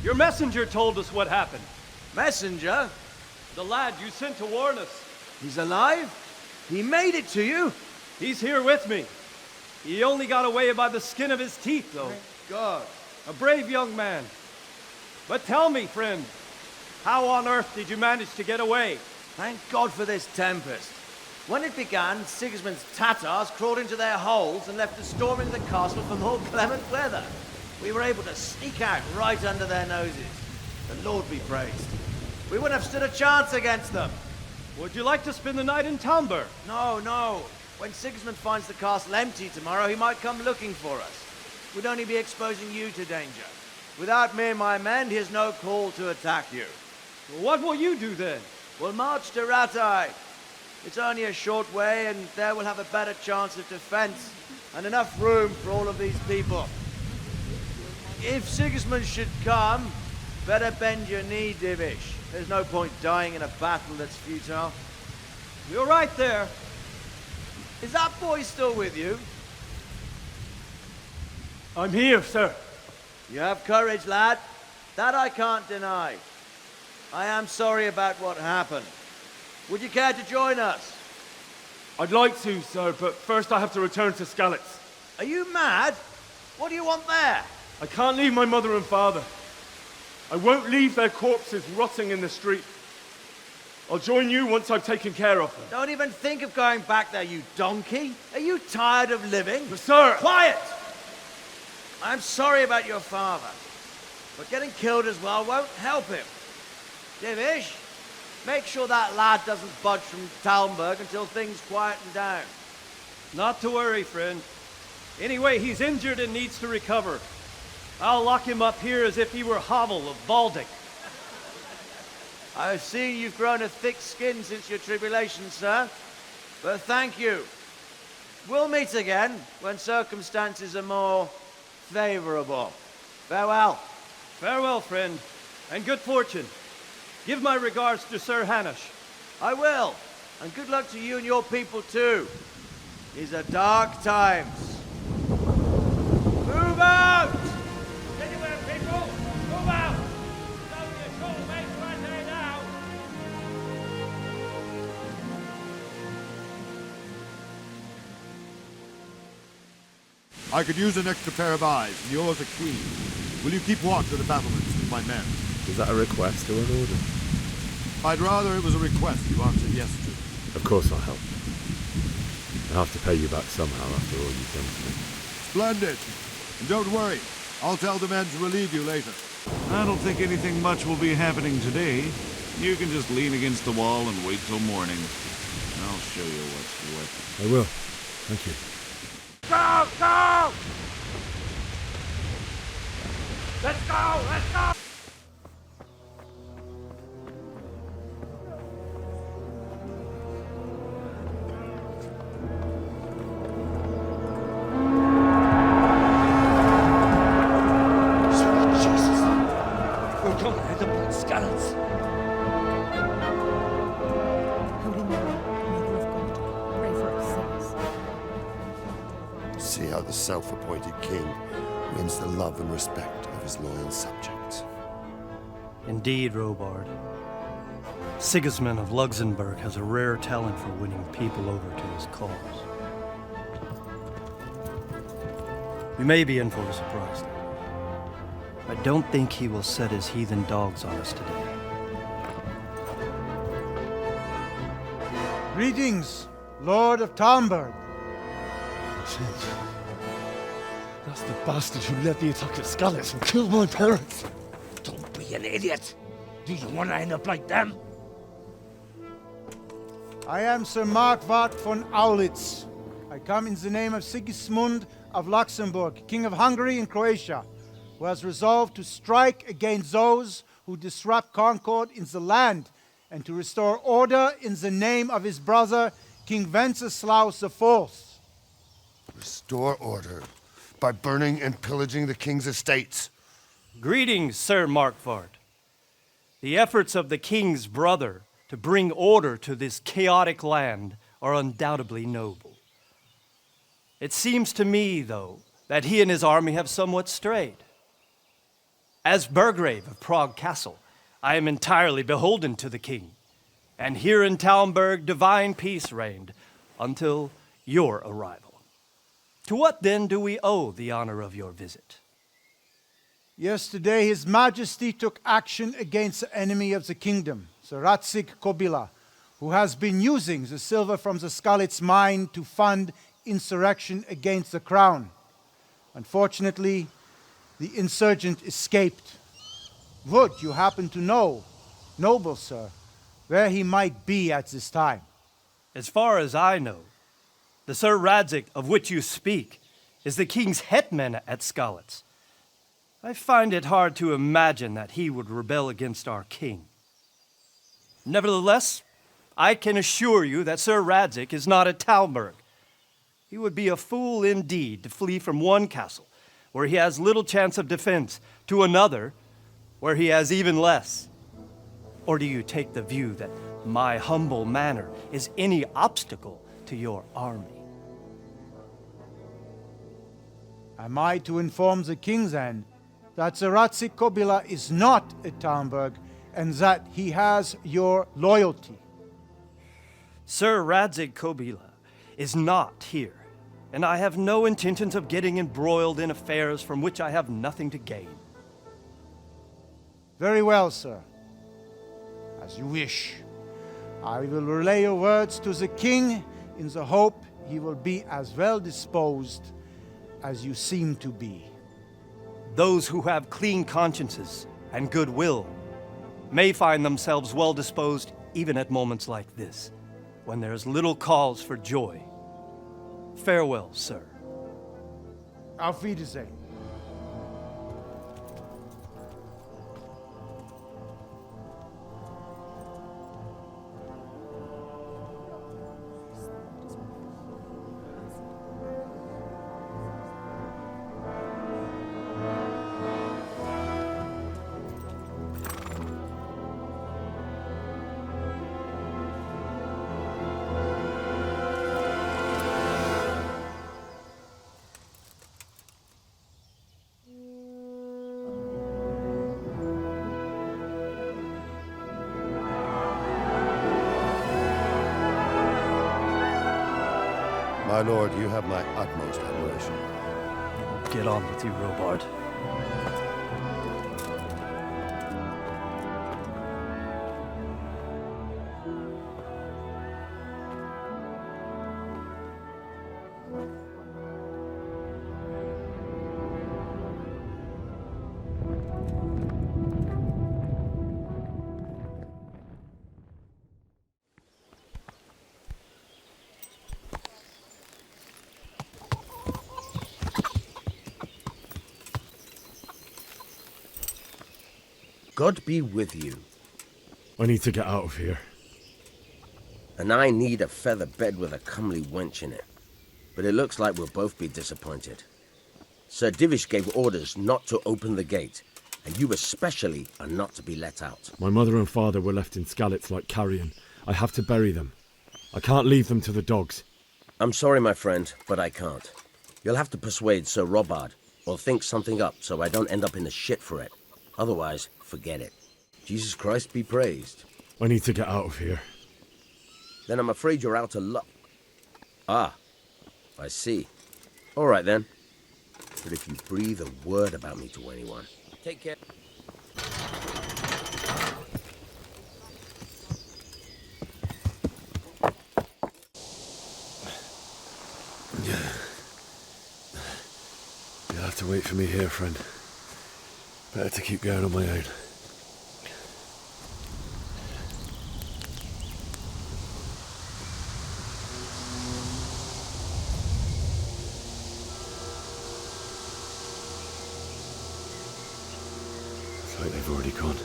Your messenger told us what happened. Messenger? The lad you sent to warn us. He's alive? He made it to you? He's here with me. He only got away by the skin of his teeth, though. Thank God. A brave young man. But tell me, friend, how on earth did you manage to get away? Thank God for this tempest. When it began, Sigismund's Tatars crawled into their holes and left us storming the castle for more clement weather. We were able to sneak out right under their noses. The Lord be praised. We wouldn't have stood a chance against them. Would you like to spend the night in Talmberg? No, no. When Sigismund finds the castle empty tomorrow, he might come looking for us. We'd only be exposing you to danger. Without me and my men, he has no call to attack you. Well, what will you do then? We'll march to Ratai. It's only a short way, and there we'll have a better chance of defense and enough room for all of these people. If Sigismund should come, better bend your knee, Divish. There's no point dying in a battle that's futile. You're right there. Is that boy still with you? I'm here, sir. You have courage, lad. That I can't deny. I am sorry about what happened. Would you care to join us? I'd like to, sir, but first I have to return to Skalitz. Are you mad? What do you want there? I can't leave my mother and father. I won't leave their corpses rotting in the street. I'll join you once I've taken care of them. Don't even think of going back there, you donkey. Are you tired of living? But sir! Quiet! I'm sorry about your father, but getting killed as well won't help him. Divish, make sure that lad doesn't budge from Talmberg until things quieten down. Not to worry, friend. Anyway, he's injured and needs to recover. I'll lock him up here as if he were Havel of Baldic. I've seen you've grown a thick skin since your tribulation, sir. But thank you. We'll meet again when circumstances are more favorable. Farewell. Farewell, friend, and good fortune. Give my regards to Sir Hanush. I will. And good luck to you and your people, too. These are dark times. Move out! Anywhere, people! Move out! Don't be a troublemaker right there now! I could use an extra pair of eyes, and yours are keen. Will you keep watch of the battlements with my men? Is that a request or an order? I'd rather it was a request you answered yes to. Of course I'll help. I'll have to pay you back somehow after all you've done for me. Splendid. And don't worry, I'll tell the men to relieve you later. I don't think anything much will be happening today. You can just lean against the wall and wait till morning. I'll show you what's what. I will. Thank you. Go! Go! Let's go! Let's go! the self-appointed king wins the love and respect of his loyal subjects. Indeed, Robard. Sigismund of Luxembourg has a rare talent for winning people over to his cause. We may be in for a surprise, though. I don't think he will set his heathen dogs on us today. Greetings, Lord of Talmberg. That's the bastard who led the attack at Skalitz and killed my parents. Don't be an idiot. Do you want to end up like them? I am Sir Markwart von Aulitz. I come in the name of Sigismund of Luxembourg, King of Hungary and Croatia, who has resolved to strike against those who disrupt concord in the land and to restore order in the name of his brother, King Wenceslaus IV. Restore order by burning and pillaging the king's estates. Greetings, Sir Markwart. The efforts of the king's brother to bring order to this chaotic land are undoubtedly noble. It seems to me, though, that he and his army have somewhat strayed. As Burgrave of Prague Castle, I am entirely beholden to the king, and here in Talmberg divine peace reigned until your arrival. To what then do we owe the honor of your visit? Yesterday, His Majesty took action against the enemy of the kingdom, Sir Radzig Kobila, who has been using the silver from the Skalitz mine to fund insurrection against the crown. Unfortunately, the insurgent escaped. Would you happen to know, noble sir, where he might be at this time? As far as I know, the Sir Radzig of which you speak is the king's hetman at Skalitz. I find it hard to imagine that he would rebel against our king. Nevertheless, I can assure you that Sir Radzig is not at Talmberg. He would be a fool indeed to flee from one castle, where he has little chance of defense, to another, where he has even less. Or do you take the view that my humble manner is any obstacle to your army? Am I to inform the king then that Sir Radzig Kobila is not at Talmberg and that he has your loyalty? Sir Radzig Kobila is not here, and I have no intentions of getting embroiled in affairs from which I have nothing to gain. Very well, sir. As you wish. I will relay your words to the king in the hope he will be as well disposed as you seem to be. Those who have clean consciences and goodwill may find themselves well disposed even at moments like this, when there is little cause for joy. Farewell, sir. Auf Wiedersehen. My lord, you have my utmost admiration. Get on with you, Robard. God be with you. I need to get out of here. And I need a feather bed with a comely wench in it. But it looks like we'll both be disappointed. Sir Divish gave orders not to open the gate, and you especially are not to be let out. My mother and father were left in Skalitz like carrion. I have to bury them. I can't leave them to the dogs. I'm sorry, my friend, but I can't. You'll have to persuade Sir Robard, or think something up so I don't end up in the shit for it. Otherwise, forget it. Jesus Christ be praised. I need to get out of here. Then I'm afraid you're out of luck. Ah, I see. All right then. But if you breathe a word about me to anyone, take care. You'll have to wait for me here, friend. Better to keep going on my own. It's like they've already gone.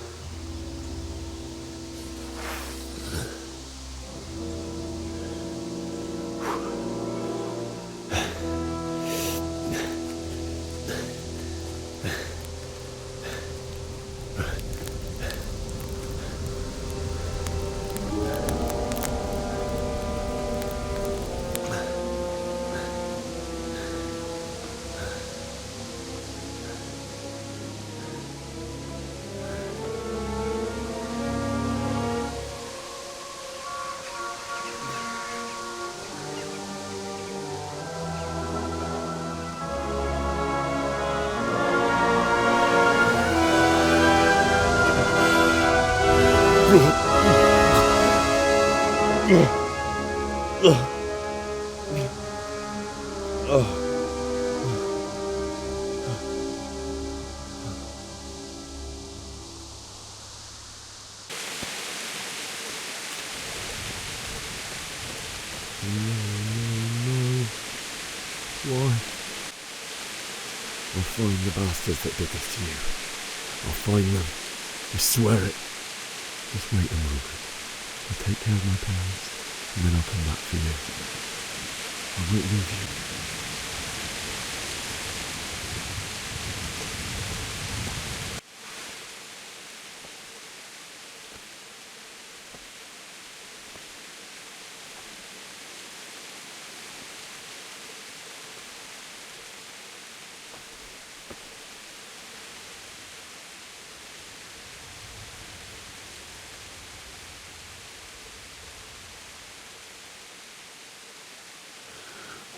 Why? I'll find the bastards that did this to you. I'll find them. I swear it. Just wait a moment. I'll take care of my parents, and then I'll come back for you. I won't leave you.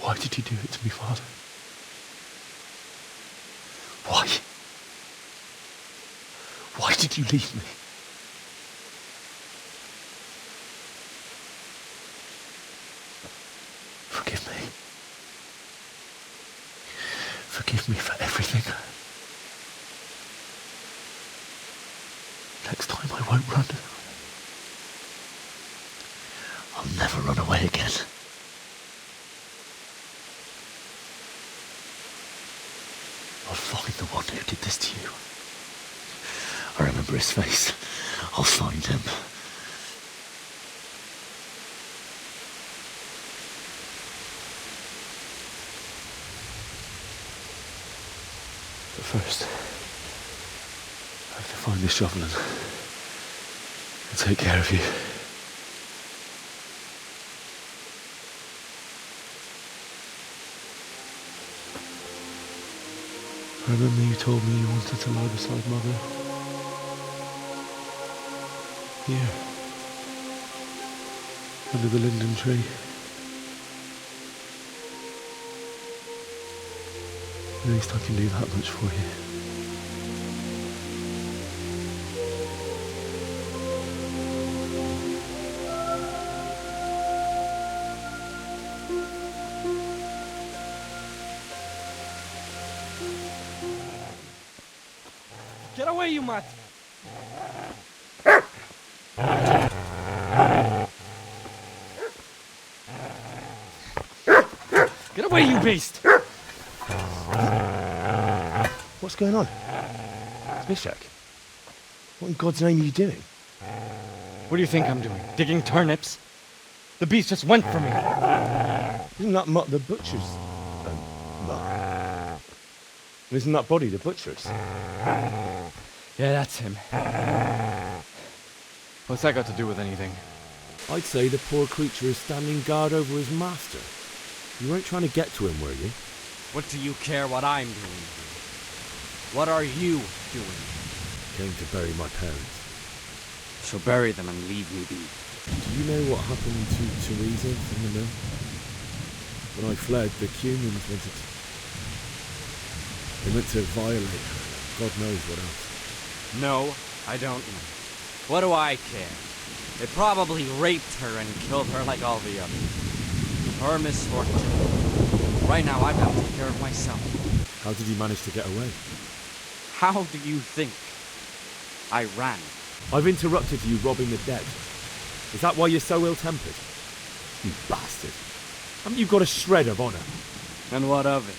Why did you do it to me, Father? Why? Why did you leave me? Forgive me. Forgive me for everything. Next time I won't run. I'll never run away again. I'll find the one who did this to you. I remember his face. I'll find him. But first, I have to find the shovel and take care of you. I remember you told me you wanted to lie beside Mother. Here. Under the linden tree. At least I can do that much for you. Get away, you mutt! Get away, you beast! What's going on? Smithjack? What in God's name are you doing? What do you think I'm doing? Digging turnips? The beast just went for me. Isn't that Mutt the butcher's? Mutt? Isn't that body the butcher's? Yeah, that's him. What's that got to do with anything? I'd say the poor creature is standing guard over his master. You weren't trying to get to him, were you? What do you care what I'm doing? What are you doing? Came to bury my parents. So bury them and leave me be. Do you know what happened to Teresa from the mill? When I fled, the humans wanted to... They meant to violate her. God knows what else. No, I don't know. What do I care? They probably raped her and killed her like all the others. Her misfortune. Right now, I've got to take care of myself. How did you manage to get away? How do you think I ran? I've interrupted you robbing the dead. Is that why you're so ill-tempered? You bastard. Haven't you got a shred of honor? And what of it?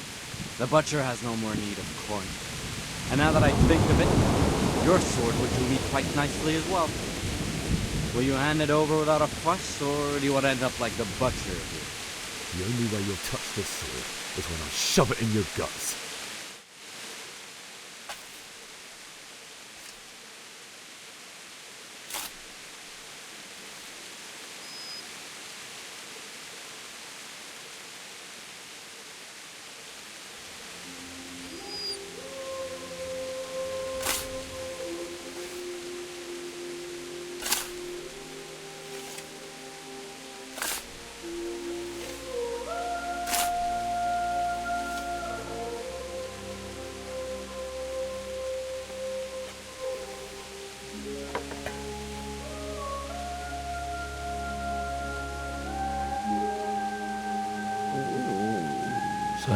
The butcher has no more need of corn. And now that I think of it, your sword would do me quite nicely as well. Will you hand it over without a fuss, or do you want to end up like the butcher did? The only way you'll touch this sword is when I shove it in your guts. So,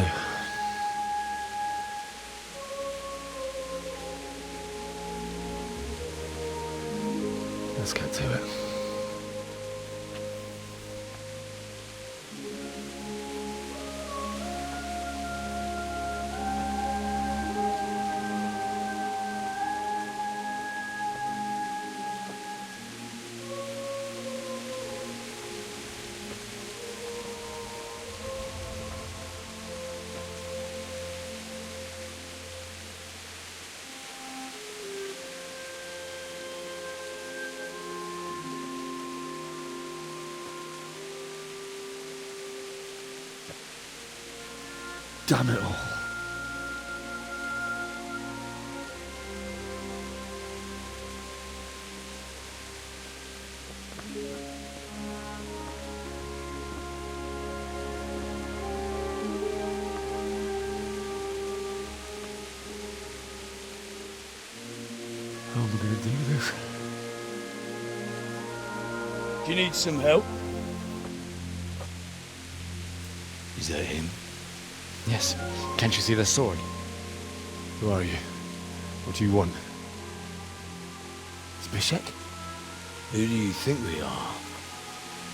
let's get to it. Damn it all. How am I going to do this? Do you need some help? Is that him? Yes. Can't you see the sword? Who are you? What do you want? Zbyszek? Who do you think we are?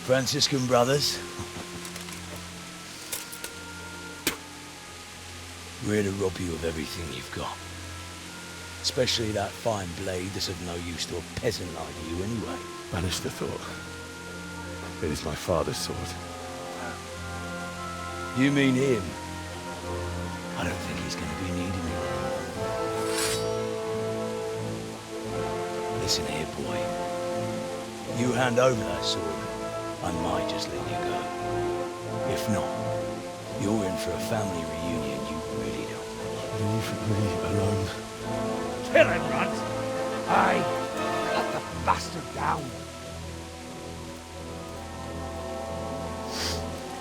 Franciscan brothers? We're here to rob you of everything you've got. Especially that fine blade that's of no use to a peasant like you anyway. Banish the thought. It is my father's sword. You mean him? I don't think he's going to be needing it. Listen here, boy. You hand over that sword, I might just let you go. If not, you're in for a family reunion you really don't want. Leave me alone. Kill him, Runt! Aye! Cut the bastard down!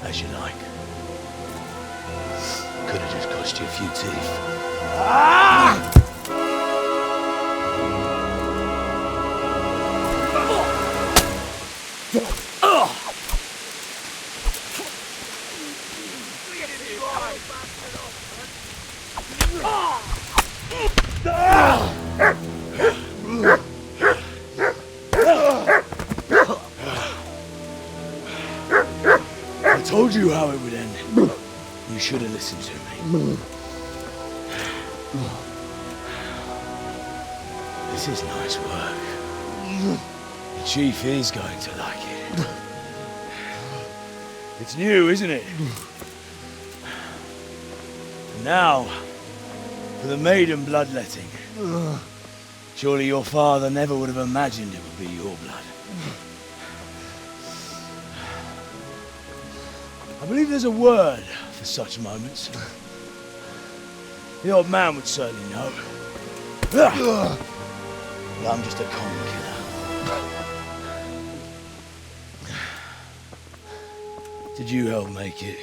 As you like. Could have just cost you a few teeth. Ah! I told you how it would end. You should have listened to me. This is nice work. The chief is going to like it. It's new, isn't it? And now, for the maiden bloodletting. Surely your father never would have imagined it would be your blood. I believe there's a word for such moments. The old man would certainly know. But I'm just a common killer. Did you help make it?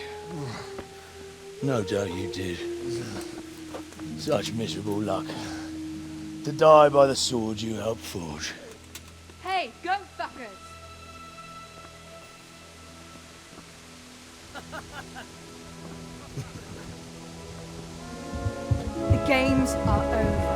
No doubt you did. Such miserable luck. To die by the sword you helped forge. Hey, go fuckers! The games are over.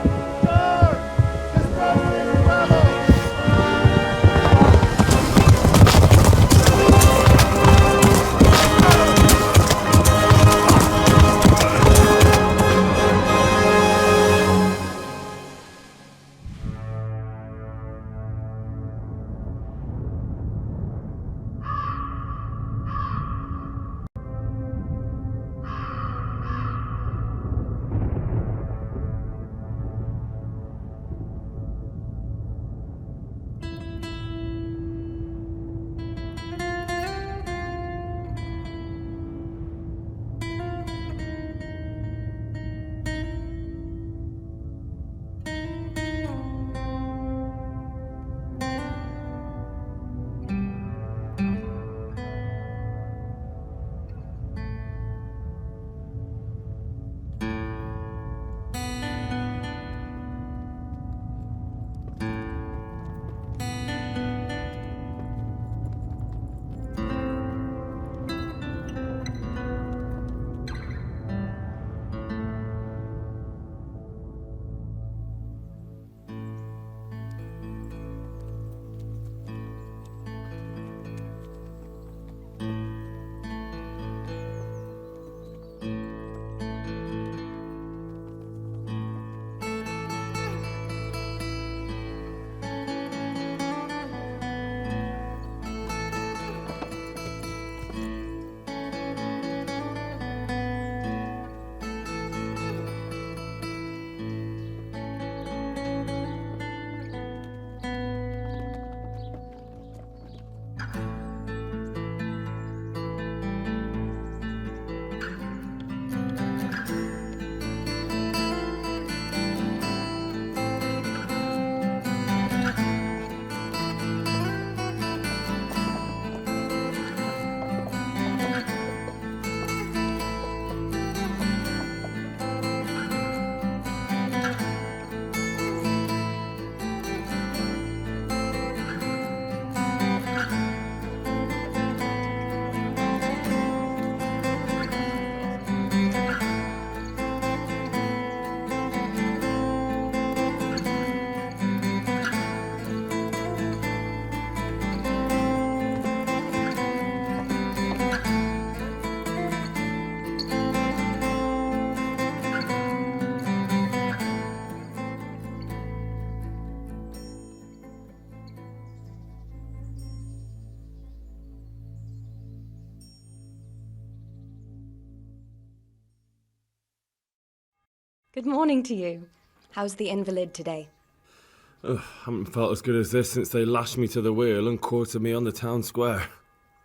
Good morning to you. How's the invalid today? Ugh, haven't felt as good as this since they lashed me to the wheel and quartered me on the town square.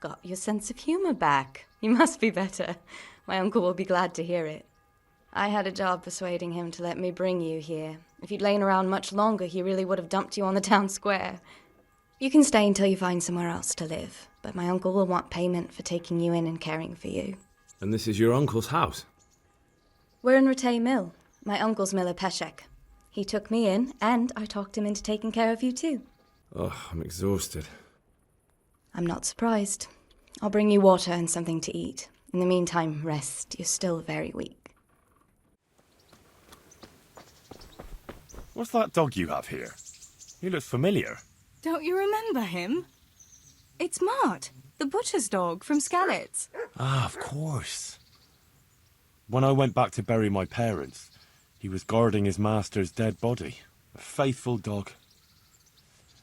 Got your sense of humour back. You must be better. My uncle will be glad to hear it. I had a job persuading him to let me bring you here. If you'd lain around much longer, he really would have dumped you on the town square. You can stay until you find somewhere else to live, but my uncle will want payment for taking you in and caring for you. And this is your uncle's house? We're in Ratay Mill. My uncle's miller Peshek. He took me in, and I talked him into taking care of you too. Oh, I'm exhausted. I'm not surprised. I'll bring you water and something to eat. In the meantime, rest. You're still very weak. What's that dog you have here? He looks familiar. Don't you remember him? It's Mart, the butcher's dog from Skalitz. Ah, of course. When I went back to bury my parents, he was guarding his master's dead body. A faithful dog.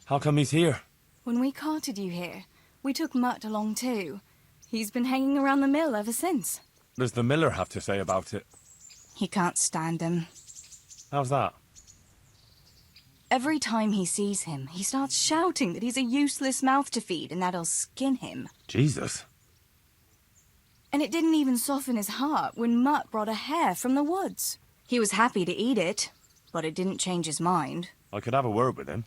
How come he's here? When we carted you here, we took Mutt along too. He's been hanging around the mill ever since. What does the miller have to say about it? He can't stand him. How's that? Every time he sees him, he starts shouting that he's a useless mouth to feed and that he'll skin him. Jesus. And it didn't even soften his heart when Mutt brought a hare from the woods. He was happy to eat it, but it didn't change his mind. I could have a word with him.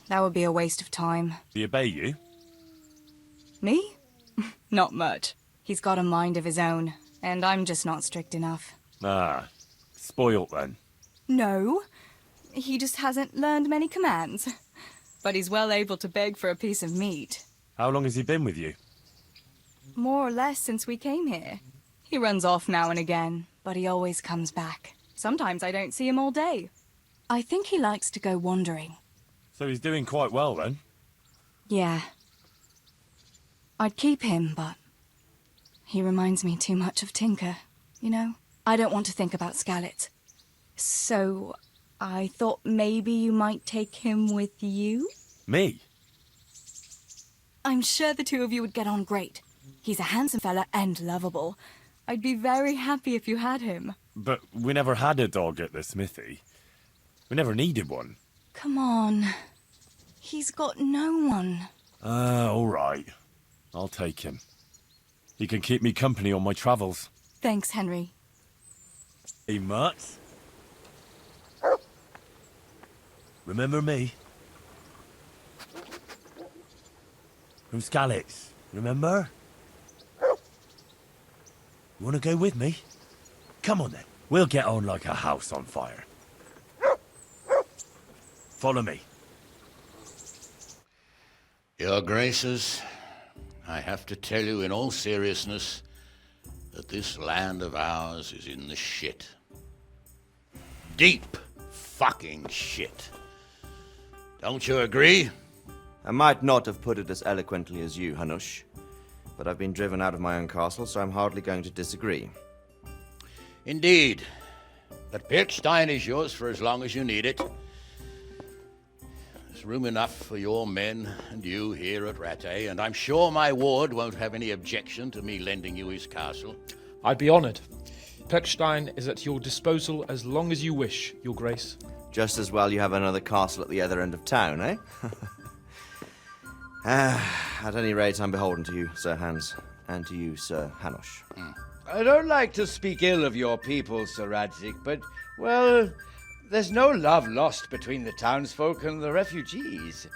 That would be a waste of time. He obey you? Me? Not much. He's got a mind of his own, and I'm just not strict enough. Ah, spoilt then. No, he just hasn't learned many commands. But he's well able to beg for a piece of meat. How long has he been with you? More or less since we came here. He runs off now and again, but he always comes back. Sometimes I don't see him all day. I think he likes to go wandering. So he's doing quite well then? Yeah. I'd keep him, but he reminds me too much of Tinker, you know? I don't want to think about Skalitz. So I thought maybe you might take him with you? Me? I'm sure the two of you would get on great. He's a handsome fella and lovable. I'd be very happy if you had him. But we never had a dog at the smithy. We never needed one. Come on. He's got no one. All right. I'll take him. He can keep me company on my travels. Thanks, Henry. Hey, Mutts. Remember me? From Skalitz, remember? You want to go with me? Come on then. We'll get on like a house on fire. Follow me. Your Graces, I have to tell you in all seriousness that this land of ours is in the shit. Deep fucking shit. Don't you agree? I might not have put it as eloquently as you, Hanush, but I've been driven out of my own castle, so I'm hardly going to disagree. Indeed. But Pirkstein is yours for as long as you need it. There's room enough for your men and you here at Rattay, and I'm sure my ward won't have any objection to me lending you his castle. I'd be honoured. Pirkstein is at your disposal as long as you wish, Your Grace. Just as well you have another castle at the other end of town, eh? At any rate, I'm beholden to you, Sir Hans, and to you, Sir Hanush. I don't like to speak ill of your people, Sir Radzig, but, well, there's no love lost between the townsfolk and the refugees.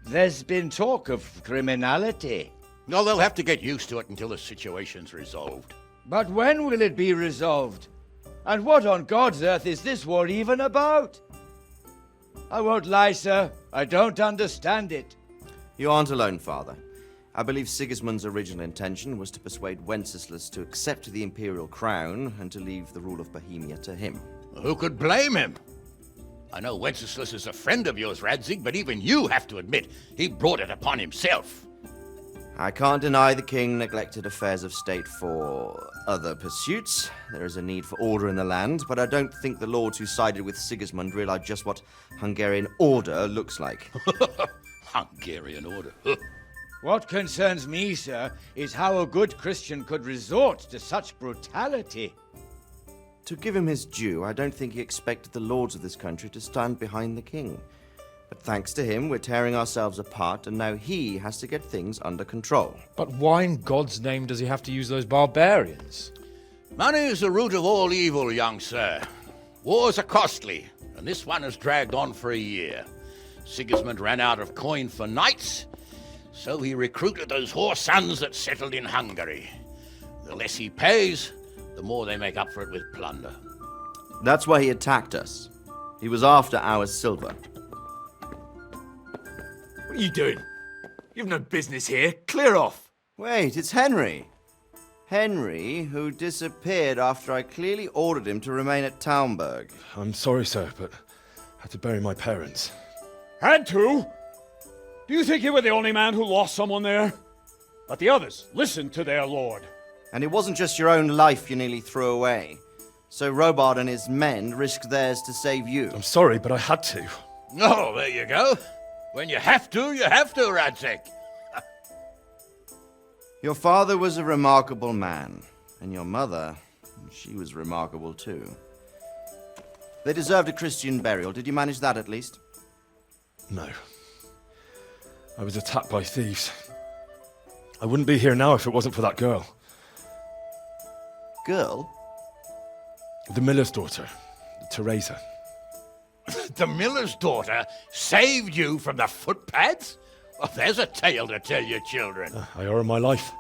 There's been talk of criminality. No, they'll have to get used to it until the situation's resolved. But when will it be resolved? And what on God's earth is this war even about? I won't lie, sir. I don't understand it. You aren't alone, Father. I believe Sigismund's original intention was to persuade Wenceslas to accept the imperial crown and to leave the rule of Bohemia to him. Who could blame him? I know Wenceslas is a friend of yours, Radzig, but even you have to admit he brought it upon himself. I can't deny the king neglected affairs of state for other pursuits. There is a need for order in the land, but I don't think the lords who sided with Sigismund realized just what Hungarian order looks like. Hungarian order? What concerns me, sir, is how a good Christian could resort to such brutality. To give him his due, I don't think he expected the lords of this country to stand behind the king. But thanks to him, we're tearing ourselves apart, and now he has to get things under control. But why in God's name does he have to use those barbarians? Money is the root of all evil, young sir. Wars are costly, and this one has dragged on for a year. Sigismund ran out of coin for knights, so he recruited those whore sons that settled in Hungary. The less he pays, the more they make up for it with plunder. That's why he attacked us. He was after our silver. What are you doing? You've no business here. Clear off. Wait, it's Henry. Henry, who disappeared after I clearly ordered him to remain at Taunberg. I'm sorry, sir, but I had to bury my parents. Had to? Do you think you were the only man who lost someone there? But the others listened to their lord. And it wasn't just your own life you nearly threw away. So Robard and his men risked theirs to save you. I'm sorry, but I had to. Oh, there you go. When you have to, Radzig. Your father was a remarkable man, and your mother, she was remarkable too. They deserved a Christian burial. Did you manage that at least? No. I was attacked by thieves. I wouldn't be here now if it wasn't for that girl. Girl? The miller's daughter, Teresa. The miller's daughter saved you from the footpads? Well, there's a tale to tell your children. I owe her my life.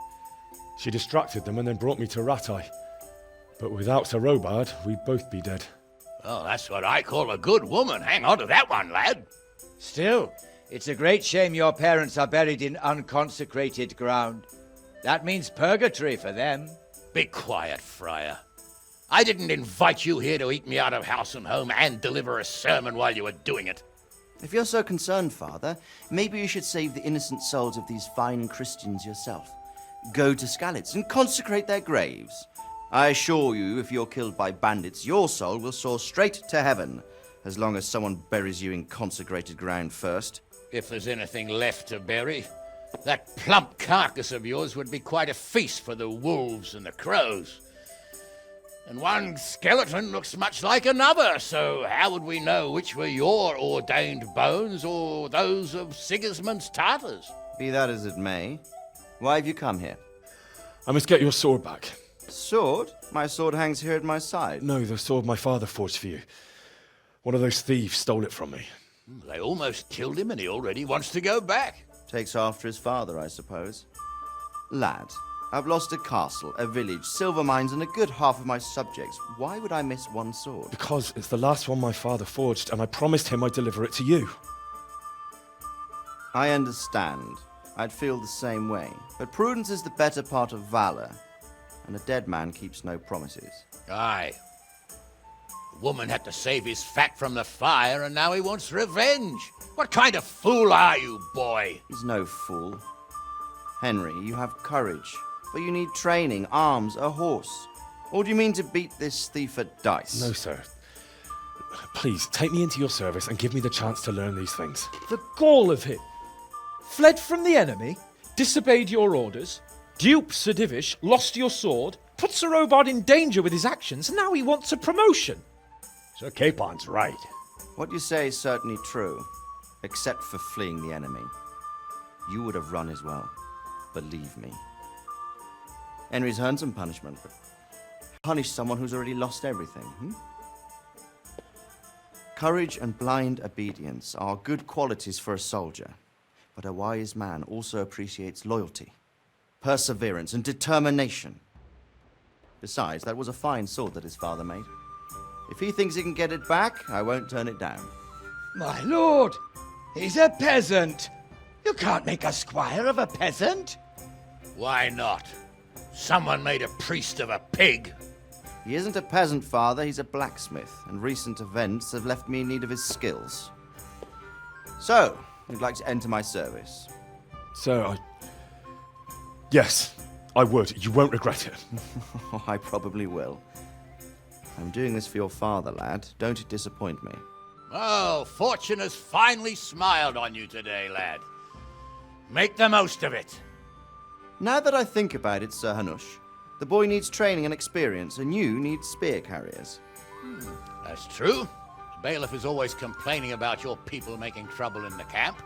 She distracted them and then brought me to Rattay. But without Sir Robard, we'd both be dead. Oh, that's what I call a good woman. Hang on to that one, lad. Still, it's a great shame your parents are buried in unconsecrated ground. That means purgatory for them. Be quiet, Friar. I didn't invite you here to eat me out of house and home and deliver a sermon while you were doing it. If you're so concerned, Father, maybe you should save the innocent souls of these fine Christians yourself. Go to Skalitz and consecrate their graves. I assure you, if you're killed by bandits, your soul will soar straight to heaven, as long as someone buries you in consecrated ground first. If there's anything left to bury, that plump carcass of yours would be quite a feast for the wolves and the crows. And one skeleton looks much like another, so how would we know which were your ordained bones or those of Sigismund's Tartars? Be that as it may, why have you come here? I must get your sword back. Sword? My sword hangs here at my side. No, the sword my father forged for you. One of those thieves stole it from me. They almost killed him and he already wants to go back. Takes after his father, I suppose. Lad, I've lost a castle, a village, silver mines, and a good half of my subjects. Why would I miss one sword? Because it's the last one my father forged, and I promised him I'd deliver it to you. I understand. I'd feel the same way. But prudence is the better part of valor, and a dead man keeps no promises. Aye. The woman had to save his fat from the fire, and now he wants revenge. What kind of fool are you, boy? He's no fool. Henry, you have courage, but you need training, arms, a horse. Or do you mean to beat this thief at dice? No, sir. Please, take me into your service and give me the chance to learn these things. The gall of him. Fled from the enemy, disobeyed your orders, duped Sir Divish, lost your sword, put Sir Robard in danger with his actions, and now he wants a promotion. Sir Capon's right. What you say is certainly true, except for fleeing the enemy. You would have run as well, believe me. Henry's earned some punishment, but punish someone who's already lost everything, Courage and blind obedience are good qualities for a soldier, but a wise man also appreciates loyalty, perseverance, and determination. Besides, that was a fine sword that his father made. If he thinks he can get it back, I won't turn it down. My lord, he's a peasant. You can't make a squire of a peasant. Why not? Someone made a priest of a pig. He isn't a peasant, Father. He's a blacksmith, and recent events have left me in need of his skills. So, you'd like to enter my service? Sir, Yes, I would. You won't regret it. I probably will. I'm doing this for your father, lad. Don't disappoint me. Oh, fortune has finally smiled on you today, lad. Make the most of it. Now that I think about it, Sir Hanush, the boy needs training and experience, and you need spear carriers. That's true. The bailiff is always complaining about your people making trouble in the camp.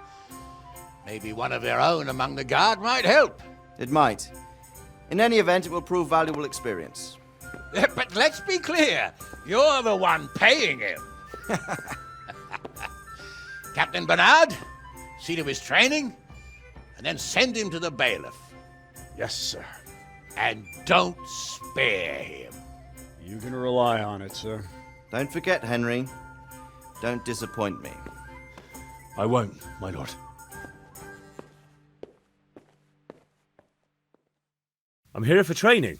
Maybe one of their own among the guard might help. It might. In any event, it will prove valuable experience. But let's be clear. You're the one paying him. Captain Bernard, see to his training, and then send him to the bailiff. Yes, sir. And don't spare him. You can rely on it, sir. Don't forget, Henry. Don't disappoint me. I won't, my lord. I'm here for training.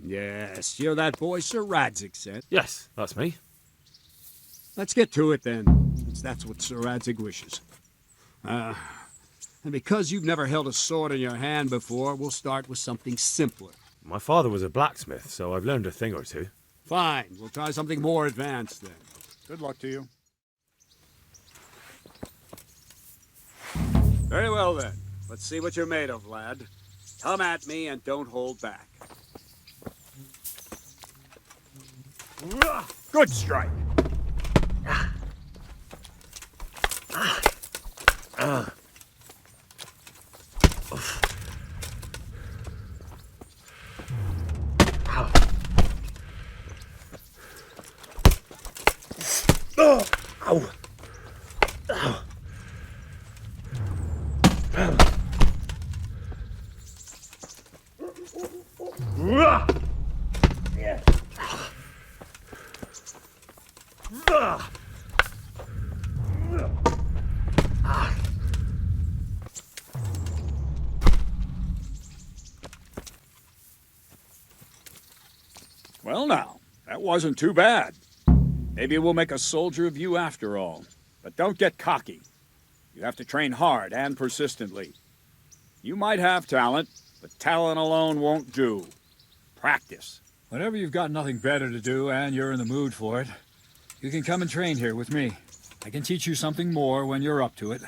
Yes, you're that boy Sir Radzig sent. Yes, that's me. Let's get to it then, since that's what Sir Radzig wishes. And because you've never held a sword in your hand before, we'll start with something simpler. My father was a blacksmith, so I've learned a thing or two. Fine, we'll try something more advanced then. Good luck to you. Very well then. Let's see what you're made of, lad. Come at me and don't hold back. Good strike. Ow! Ow! Well, now, that wasn't too bad. Maybe we'll make a soldier of you after all. But don't get cocky. You have to train hard and persistently. You might have talent, but talent alone won't do. Practice. Whenever you've got nothing better to do and you're in the mood for it, you can come and train here with me. I can teach you something more when you're up to it.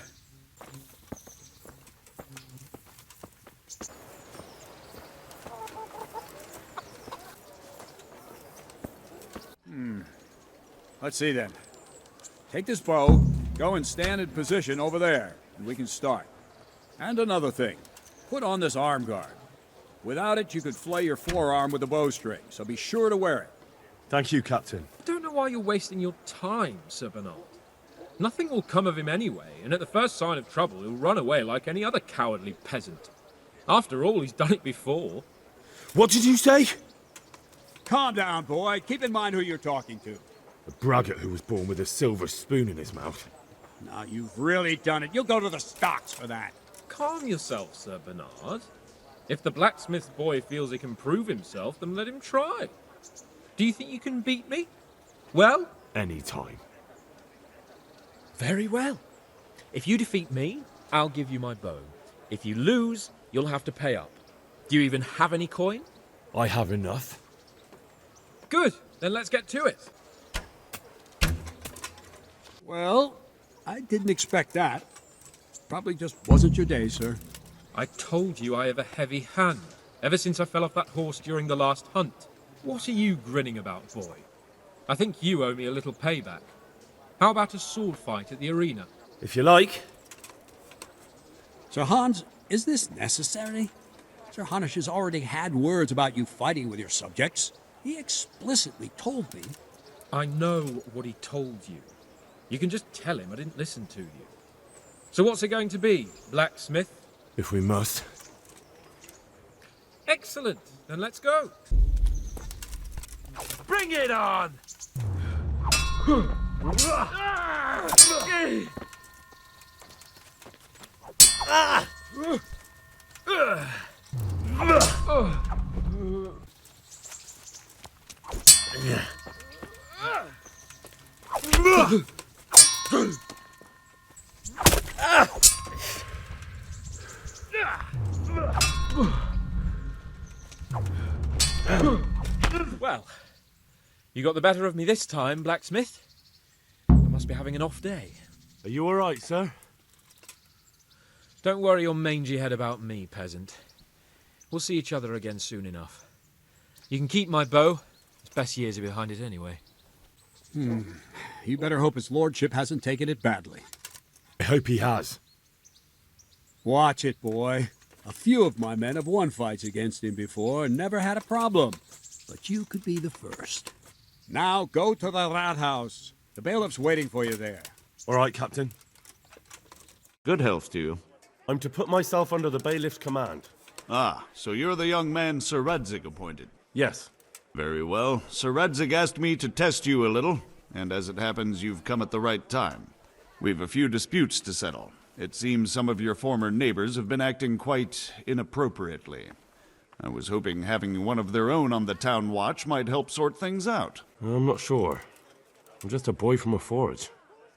Let's see then. Take this bow, go and stand in position over there, and we can start. And another thing, put on this arm guard. Without it, you could flay your forearm with a bowstring, so be sure to wear it. Thank you, Captain. I don't know why you're wasting your time, Sir Bernard. Nothing will come of him anyway, and at the first sign of trouble, he'll run away like any other cowardly peasant. After all, he's done it before. What did you say? Calm down, boy. Keep in mind who you're talking to. A braggart who was born with a silver spoon in his mouth. Now, you've really done it. You'll go to the stocks for that. Calm yourself, Sir Bernard. If the blacksmith boy feels he can prove himself, then let him try. Do you think you can beat me? Well? Any time. Very well. If you defeat me, I'll give you my bow. If you lose, you'll have to pay up. Do you even have any coin? I have enough. Good. Then let's get to it. Well, I didn't expect that. Probably just wasn't your day, sir. I told you I have a heavy hand, ever since I fell off that horse during the last hunt. What are you grinning about, boy? I think you owe me a little payback. How about a sword fight at the arena? If you like. Sir Hans, is this necessary? Sir Hanush has already had words about you fighting with your subjects. He explicitly told me. I know what he told you. You can just tell him I didn't listen to you. So what's it going to be, blacksmith? If we must. Excellent. Then let's go. Bring it on! Well, you got the better of me this time, blacksmith. I must be having an off day. Are you all right, sir? Don't worry your mangy head about me, peasant. We'll see each other again soon enough. You can keep my bow. Its best years are behind it anyway. You better hope his lordship hasn't taken it badly. I hope he has. Watch it, boy. A few of my men have won fights against him before and never had a problem. But you could be the first. Now go to the rat house. The bailiff's waiting for you there. All right, Captain. Good health to you. I'm to put myself under the bailiff's command. Ah, so you're the young man Sir Radzig appointed. Yes. Very well. Sir Radzig asked me to test you a little, and as it happens, you've come at the right time. We've a few disputes to settle. It seems some of your former neighbors have been acting quite inappropriately. I was hoping having one of their own on the town watch might help sort things out. I'm not sure. I'm just a boy from a forge.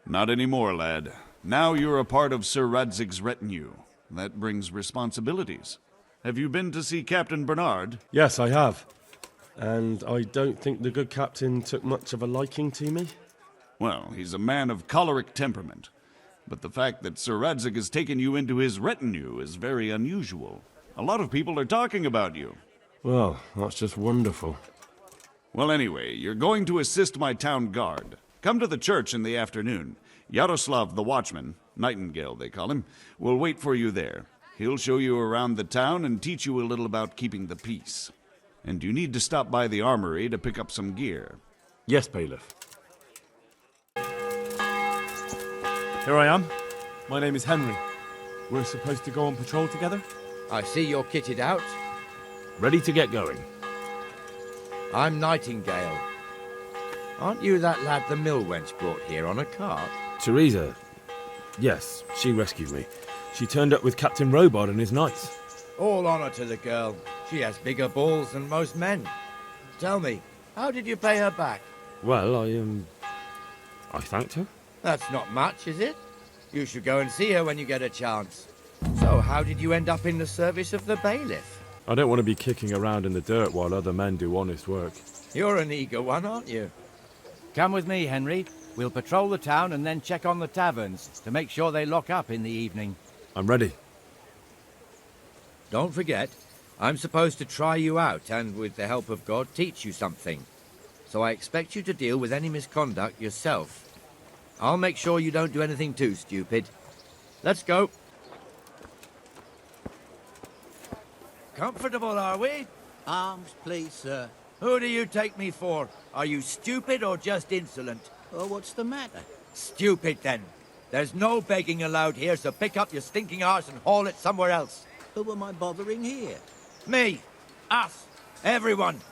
Not anymore, lad. Now you're a part of Sir Radzig's retinue. That brings responsibilities. Have you been to see Captain Bernard? Yes, I have. And I don't think the good captain took much of a liking to me. Well, he's a man of choleric temperament. But the fact that Sir Radzig has taken you into his retinue is very unusual. A lot of people are talking about you. Well, that's just wonderful. Well, anyway, you're going to assist my town guard. Come to the church in the afternoon. Yaroslav the watchman, Nightingale they call him, will wait for you there. He'll show you around the town and teach you a little about keeping the peace. And you need to stop by the armory to pick up some gear. Yes, bailiff. Here I am. My name is Henry. We're supposed to go on patrol together? I see you're kitted out. Ready to get going. I'm Nightingale. Aren't you that lad the mill wench brought here on a cart? Teresa. Yes, she rescued me. She turned up with Captain Robot and his knights. All honor to the girl. She has bigger balls than most men. Tell me, how did you pay her back? Well, I thanked her. That's not much, is it? You should go and see her when you get a chance. So, how did you end up in the service of the bailiff? I don't want to be kicking around in the dirt while other men do honest work. You're an eager one, aren't you? Come with me, Henry. We'll patrol the town and then check on the taverns to make sure they lock up in the evening. I'm ready. Don't forget, I'm supposed to try you out and, with the help of God, teach you something. So I expect you to deal with any misconduct yourself. I'll make sure you don't do anything too stupid. Let's go. Comfortable, are we? Arms, please, sir. Who do you take me for? Are you stupid or just insolent? Oh, what's the matter? Stupid, then. There's no begging allowed here, so pick up your stinking arse and haul it somewhere else. Who am I bothering here? Me. Us. Everyone.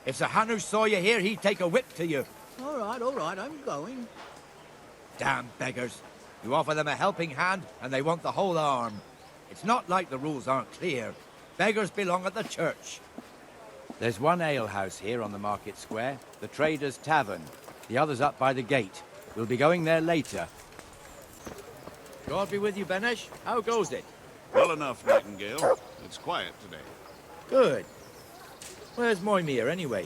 If Sir Hanush saw you here, he'd take a whip to you. All right, I'm going. Damn beggars. You offer them a helping hand, and they want the whole arm. It's not like the rules aren't clear. Beggars belong at the church. There's one alehouse here on the market square, the Trader's Tavern. The other's up by the gate. We'll be going there later. God be with you, Benesh. How goes it? Well enough, Nightingale. It's quiet today. Good. Where's Moimir, anyway?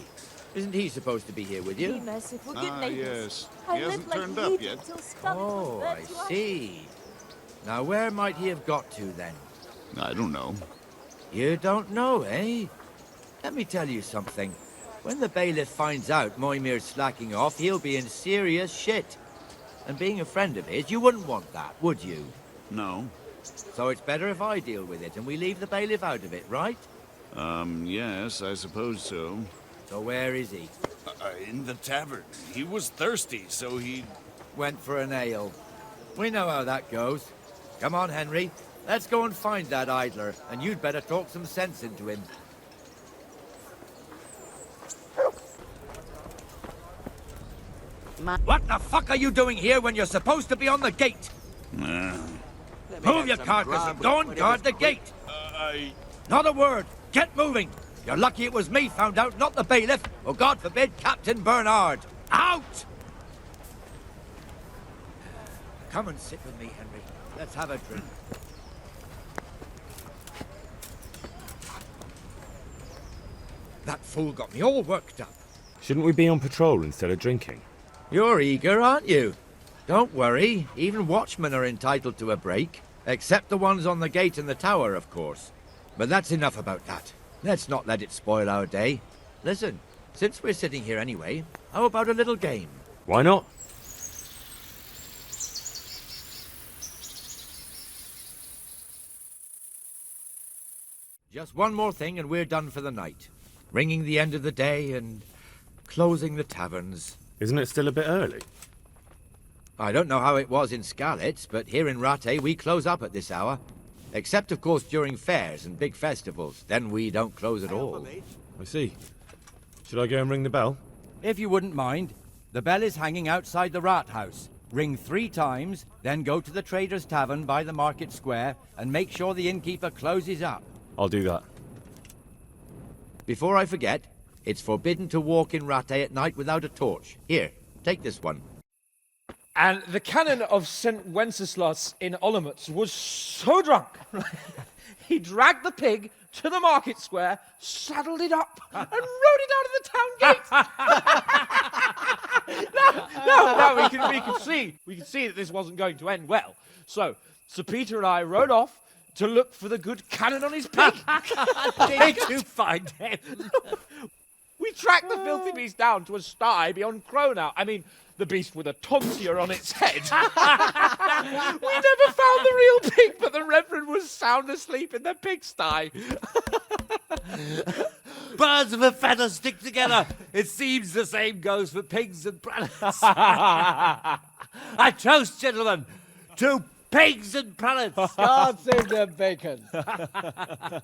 Isn't he supposed to be here with you? Be merciful, good Ah, neighbours. yes. He hasn't turned up yet. Oh, I see. Now, where might he have got to, then? I don't know. You don't know, eh? Let me tell you something. When the bailiff finds out Moimir's slacking off, he'll be in serious shit. And being a friend of his, you wouldn't want that, would you? No. So it's better if I deal with it and we leave the bailiff out of it, right? Yes, I suppose so. So where is he? In the tavern. He was thirsty, so he... Went for an ale. We know how that goes. Come on, Henry. Let's go and find that idler, and you'd better talk some sense into him. What the fuck are you doing here when you're supposed to be on the gate? Move your carcass and go and guard the gate. Not a word. Get moving. You're lucky it was me found out, not the bailiff, or God forbid, Captain Bernard. Out! Come and sit with me, Henry. Let's have a drink. That fool got me all worked up. Shouldn't we be on patrol instead of drinking? You're eager, aren't you? Don't worry. Even watchmen are entitled to a break. Except the ones on the gate and the tower, of course. But that's enough about that. Let's not let it spoil our day. Listen, since we're sitting here anyway, how about a little game? Why not? Just one more thing and we're done for the night. Ringing the end of the day and closing the taverns. Isn't it still a bit early? I don't know how it was in Skalitz, but here in Rattay we close up at this hour. Except, of course, during fairs and big festivals. Then we don't close at all. I see. Should I go and ring the bell? If you wouldn't mind, the bell is hanging outside the rat house. Ring 3 times, then go to the Trader's Tavern by the market square and make sure the innkeeper closes up. I'll do that. Before I forget, it's forbidden to walk in Rattay at night without a torch. Here, take this one. And the canon of St. Wenceslas in Olomouc was so drunk, he dragged the pig to the market square, saddled it up, and rode it out of the town gate. No, we can see that this wasn't going to end well. So, Sir Peter and I rode off to look for the good canon on his pig. Did you find him? We tracked the filthy beast down to a sty beyond Cronau. I mean, the beast with a tonsure on its head. We never found the real pig, but the Reverend was sound asleep in the pigsty. Birds of a feather stick together. It seems the same goes for pigs and brannets. I toast, gentlemen, 2 pigs and pellets. God save the bacon.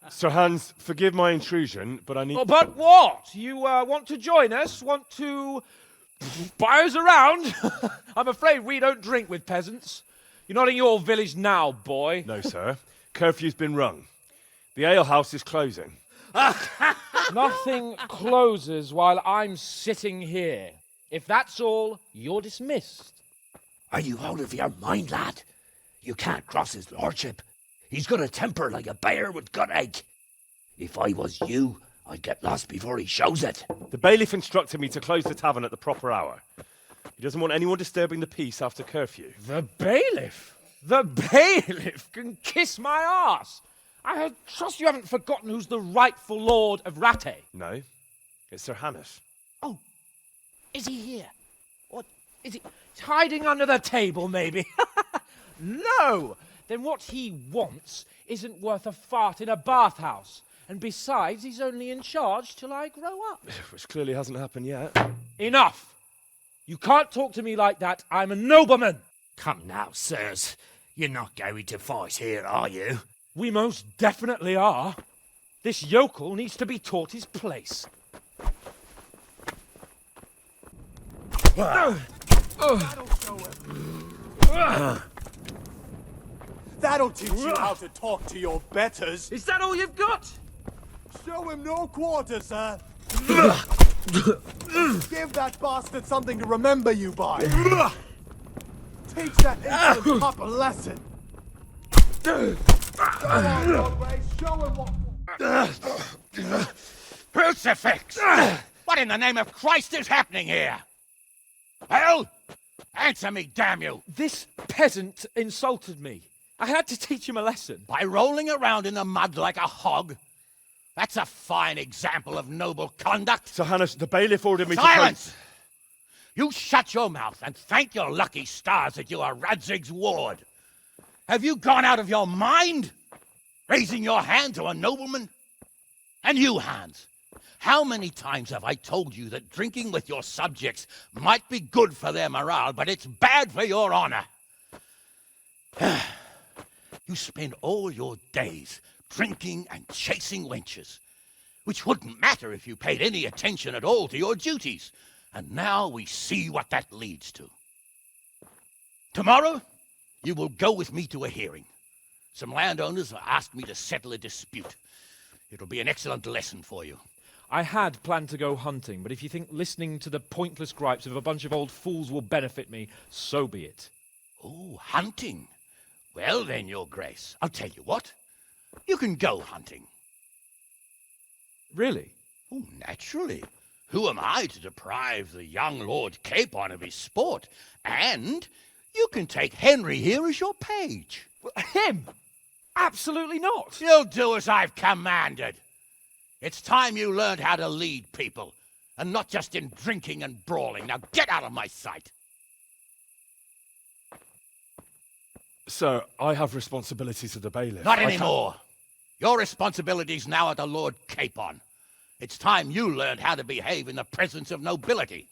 Sir Hans, forgive my intrusion, but I need... Oh, but what? You want to join us? Want to buy us around? I'm afraid we don't drink with peasants. You're not in your village now, boy. No, sir. Curfew's been rung. The alehouse is closing. Nothing closes while I'm sitting here. If that's all, you're dismissed. Are you out of your mind, lad? You can't cross his lordship. He's got a temper like a bear with gut ache. If I was you, I'd get lost before he shows it. The bailiff instructed me to close the tavern at the proper hour. He doesn't want anyone disturbing the peace after curfew. The bailiff? The bailiff can kiss my arse. I trust you haven't forgotten who's the rightful lord of Rattay. No, it's Sir Hannes. Oh, is he here? What, is he hiding under the table, maybe? No! Then what he wants isn't worth a fart in a bathhouse. And besides, he's only in charge till I grow up. Which clearly hasn't happened yet. Enough! You can't talk to me like that. I'm a nobleman. Come now, sirs. You're not going to fight here, are you? We most definitely are. This yokel needs to be taught his place. That'll teach you how to talk to your betters. Is that all you've got? Show him no quarter, sir. Give that bastard something to remember you by. Teach that insolent pup a lesson. Go on, Broadway, show him what... Crucifix! What in the name of Christ is happening here? Well, answer me, damn you! This peasant insulted me. I had to teach him a lesson. By rolling around in the mud like a hog? That's a fine example of noble conduct. Sir Hannes, the bailiff ordered me Silence! to... You shut your mouth and thank your lucky stars that you are Radzig's ward. Have you gone out of your mind? Raising your hand to a nobleman? And you, Hans, how many times have I told you that drinking with your subjects might be good for their morale, but it's bad for your honor? You spend all your days drinking and chasing wenches, which wouldn't matter if you paid any attention at all to your duties. And now we see what that leads to. Tomorrow, you will go with me to a hearing. Some landowners have asked me to settle a dispute. It'll be an excellent lesson for you. I had planned to go hunting, but if you think listening to the pointless gripes of a bunch of old fools will benefit me, so be it. Oh, hunting. Well then, Your Grace, I'll tell you what. You can go hunting. Really? Oh, naturally. Who am I to deprive the young Lord Capon of his sport? And you can take Henry here as your page. Him? Absolutely not. You'll do as I've commanded. It's time you learned how to lead people, and not just in drinking and brawling. Now get out of my sight. Sir, I have responsibilities to the bailiff. Not anymore. Your responsibilities now are to Lord Capon. It's time you learned how to behave in the presence of nobility.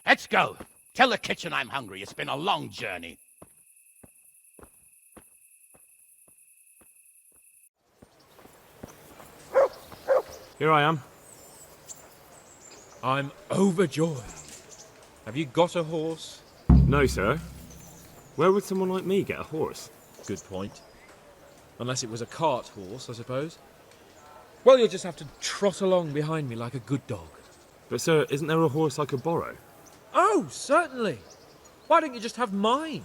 Let's go. Tell the kitchen I'm hungry. It's been a long journey. Here I am. I'm overjoyed. Have you got a horse? No, sir. Where would someone like me get a horse? Good point. Unless it was a cart horse, I suppose. Well, you'll just have to trot along behind me like a good dog. But, sir, isn't there a horse I could borrow? Oh, certainly. Why don't you just have mine?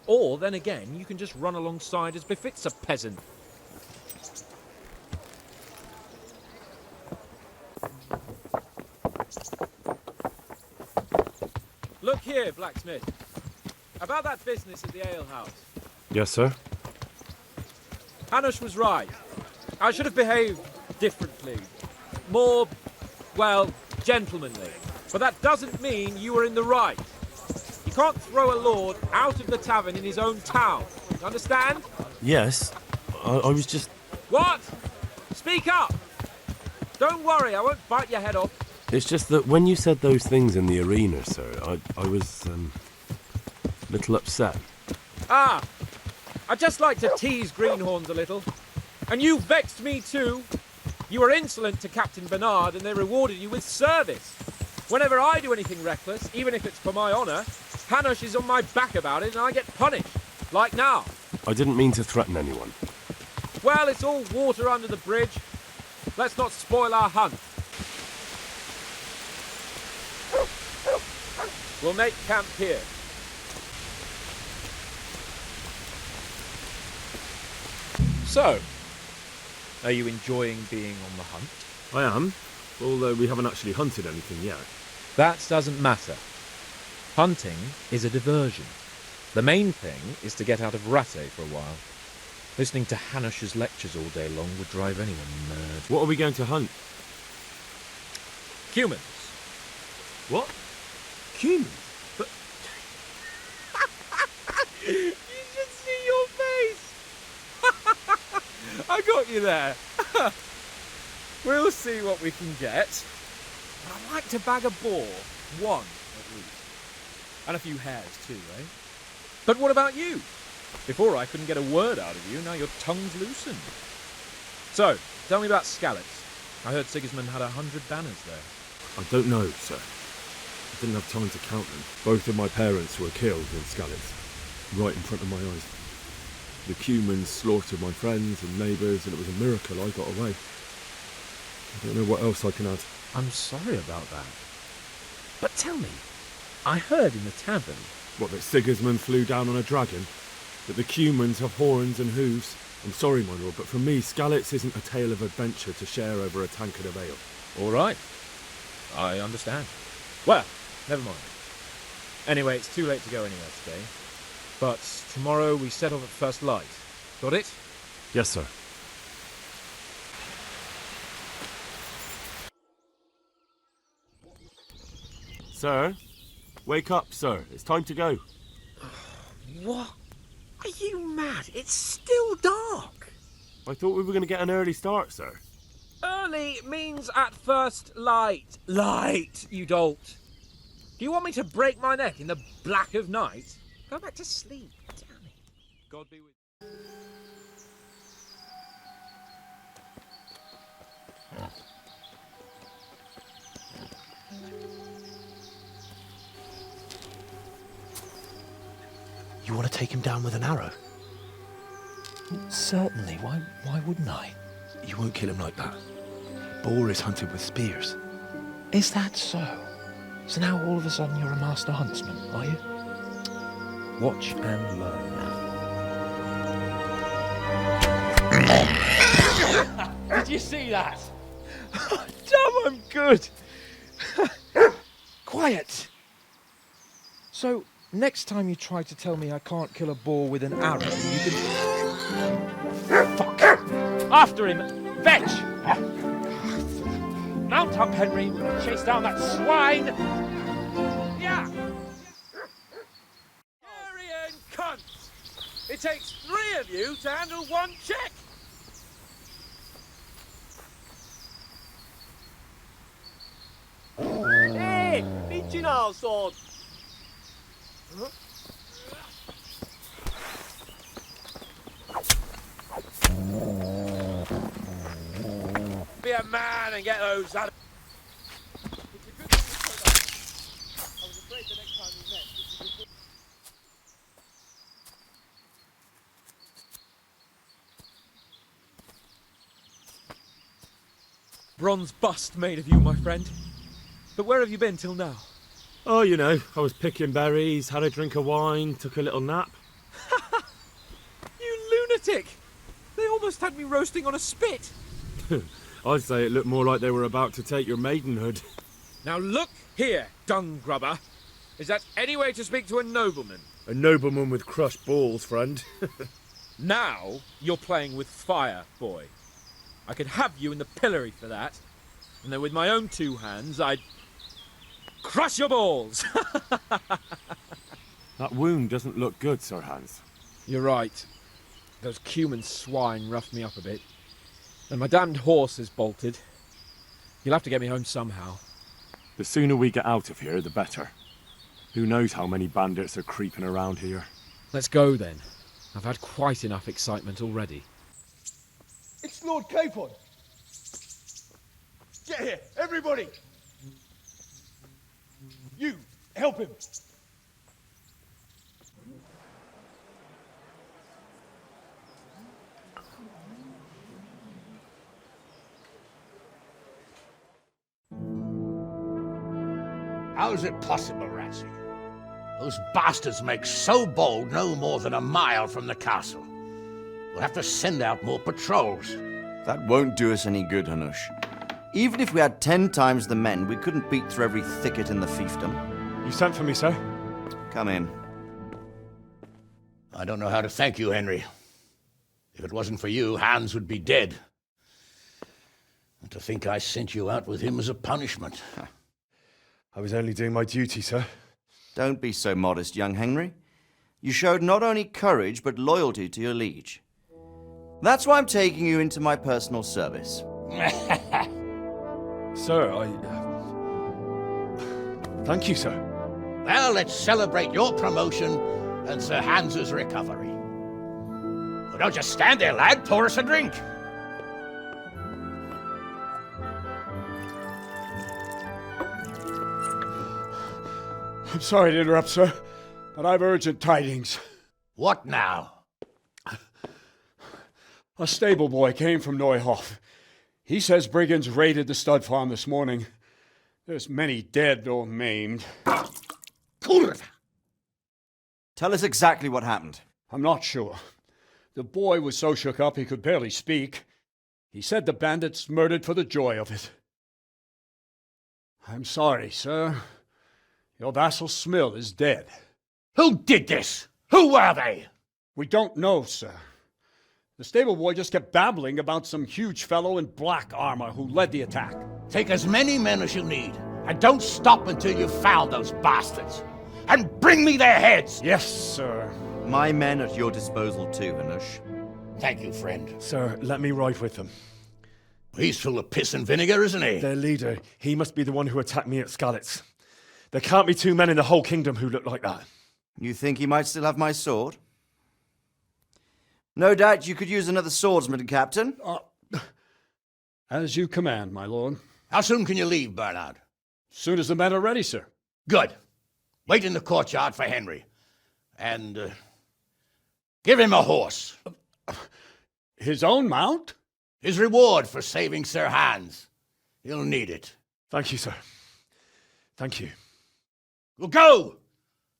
Or, then again, you can just run alongside as befits a peasant. Look here, blacksmith. About that business at the alehouse. Yes, sir. Hanush was right. I should have behaved differently. More, well, gentlemanly. But that doesn't mean you were in the right. You can't throw a lord out of the tavern in his own town. You understand? Yes. I was just... What? Speak up! Don't worry, I won't bite your head off. It's just that when you said those things in the arena, sir, I was, Little upset. Ah! I'd just like to tease Greenhorns a little. And you vexed me too. You were insolent to Captain Bernard and they rewarded you with service. Whenever I do anything reckless, even if it's for my honour, Hanush is on my back about it and I get punished. Like now. I didn't mean to threaten anyone. Well, it's all water under the bridge. Let's not spoil our hunt. We'll make camp here. So, are you enjoying being on the hunt? I am, although we haven't actually hunted anything yet. That doesn't matter. Hunting is a diversion. The main thing is to get out of Rattay for a while. Listening to Hanush's lectures all day long would drive anyone mad. What are we going to hunt? Humans. What? Humans? But... You should see your face! I got you there. We'll see what we can get. I'd like to bag a boar. One, at least. And a few hares too, eh? But what about you? Before I couldn't get a word out of you, now your tongue's loosened. So, tell me about Skalitz. I heard Sigismund had 100 banners there. I don't know, sir. I didn't have time to count them. Both of my parents were killed in Skalitz, right in front of my eyes. The Cumans slaughtered my friends and neighbours, and it was a miracle I got away. I don't know what else I can add. I'm sorry about that. But tell me, I heard in the tavern... What, that Sigismund flew down on a dragon? That the Cumans have horns and hooves? I'm sorry, my lord, but for me, Skalitz isn't a tale of adventure to share over a tankard of ale. All right. I understand. Well, never mind. Anyway, it's too late to go anywhere today. But tomorrow we set off at first light. Got it? Yes, sir. Sir? Wake up, sir. It's time to go. What? Are you mad? It's still dark. I thought we were going to get an early start, sir. Early means at first light. Light, you dolt. Do you want me to break my neck in the black of night? Go back to sleep. Damn it. God be with you. You want to take him down with an arrow? Certainly. Why wouldn't I? You won't kill him like that. Boar is hunted with spears. Is that so? So now all of a sudden you're a master huntsman, are you? Watch and learn. Did you see that? Damn, I'm good. Quiet. So, next time you try to tell me I can't kill a boar with an arrow, you can... Fuck! After him! Fetch! Mount up, Henry. We're gonna chase down that swine! Yeah! Aryan cunt! It takes 3 of you to handle 1 check! Hey! Beat now, sword! Huh? Be a man and get those out. It's a good thing you showed up. I was afraid the next time we met, this would be... Bronze bust made of you, my friend. But where have you been till now? Oh, you know, I was picking berries, had a drink of wine, took a little nap. You lunatic! They almost had me roasting on a spit. I'd say it looked more like they were about to take your maidenhood. Now look here, dung grubber. Is that any way to speak to a nobleman? A nobleman with crushed balls, friend. Now you're playing with fire, boy. I could have you in the pillory for that. And then with my own 2 hands, I'd... crush your balls! That wound doesn't look good, Sir Hans. You're right. Those Cuman swine roughed me up a bit. And my damned horse is bolted. You'll have to get me home somehow. The sooner we get out of here, the better. Who knows how many bandits are creeping around here? Let's go then. I've had quite enough excitement already. It's Lord Capon! Get here, everybody! You, help him! How is it possible, Radzig? Those bastards make so bold no more than a mile from the castle. We'll have to send out more patrols. That won't do us any good, Hanush. Even if we had 10 times the men, we couldn't beat through every thicket in the fiefdom. You sent for me, sir? Come in. I don't know how to thank you, Henry. If it wasn't for you, Hans would be dead. And to think I sent you out with him as a punishment. I was only doing my duty, sir. Don't be so modest, young Henry. You showed not only courage, but loyalty to your liege. That's why I'm taking you into my personal service. Sir, thank you, sir. Well, let's celebrate your promotion and Sir Hans's recovery. Well, don't just stand there, lad. Pour us a drink. I'm sorry to interrupt, sir, but I've urgent tidings. What now? A stable boy came from Neuhof. He says brigands raided the stud farm this morning. There's many dead or maimed. Tell us exactly what happened. I'm not sure. The boy was so shook up he could barely speak. He said the bandits murdered for the joy of it. I'm sorry, sir. Your vassal Skmivl is dead. Who did this? Who were they? We don't know, sir. The stable boy just kept babbling about some huge fellow in black armor who led the attack. Take as many men as you need, and don't stop until you've found those bastards. And bring me their heads! Yes, sir. My men at your disposal too, Hanush. Thank you, friend. Sir, let me ride with them. He's full of piss and vinegar, isn't he? Their leader, he must be the one who attacked me at Skalitz. There can't be 2 men in the whole kingdom who look like that. You think he might still have my sword? No doubt you could use another swordsman, Captain. As you command, my lord. How soon can you leave, Bernard? Soon as the men are ready, sir. Good. Wait in the courtyard for Henry. And, give him a horse. His own mount? His reward for saving Sir Hans. He'll need it. Thank you, sir. Thank you. Well, go!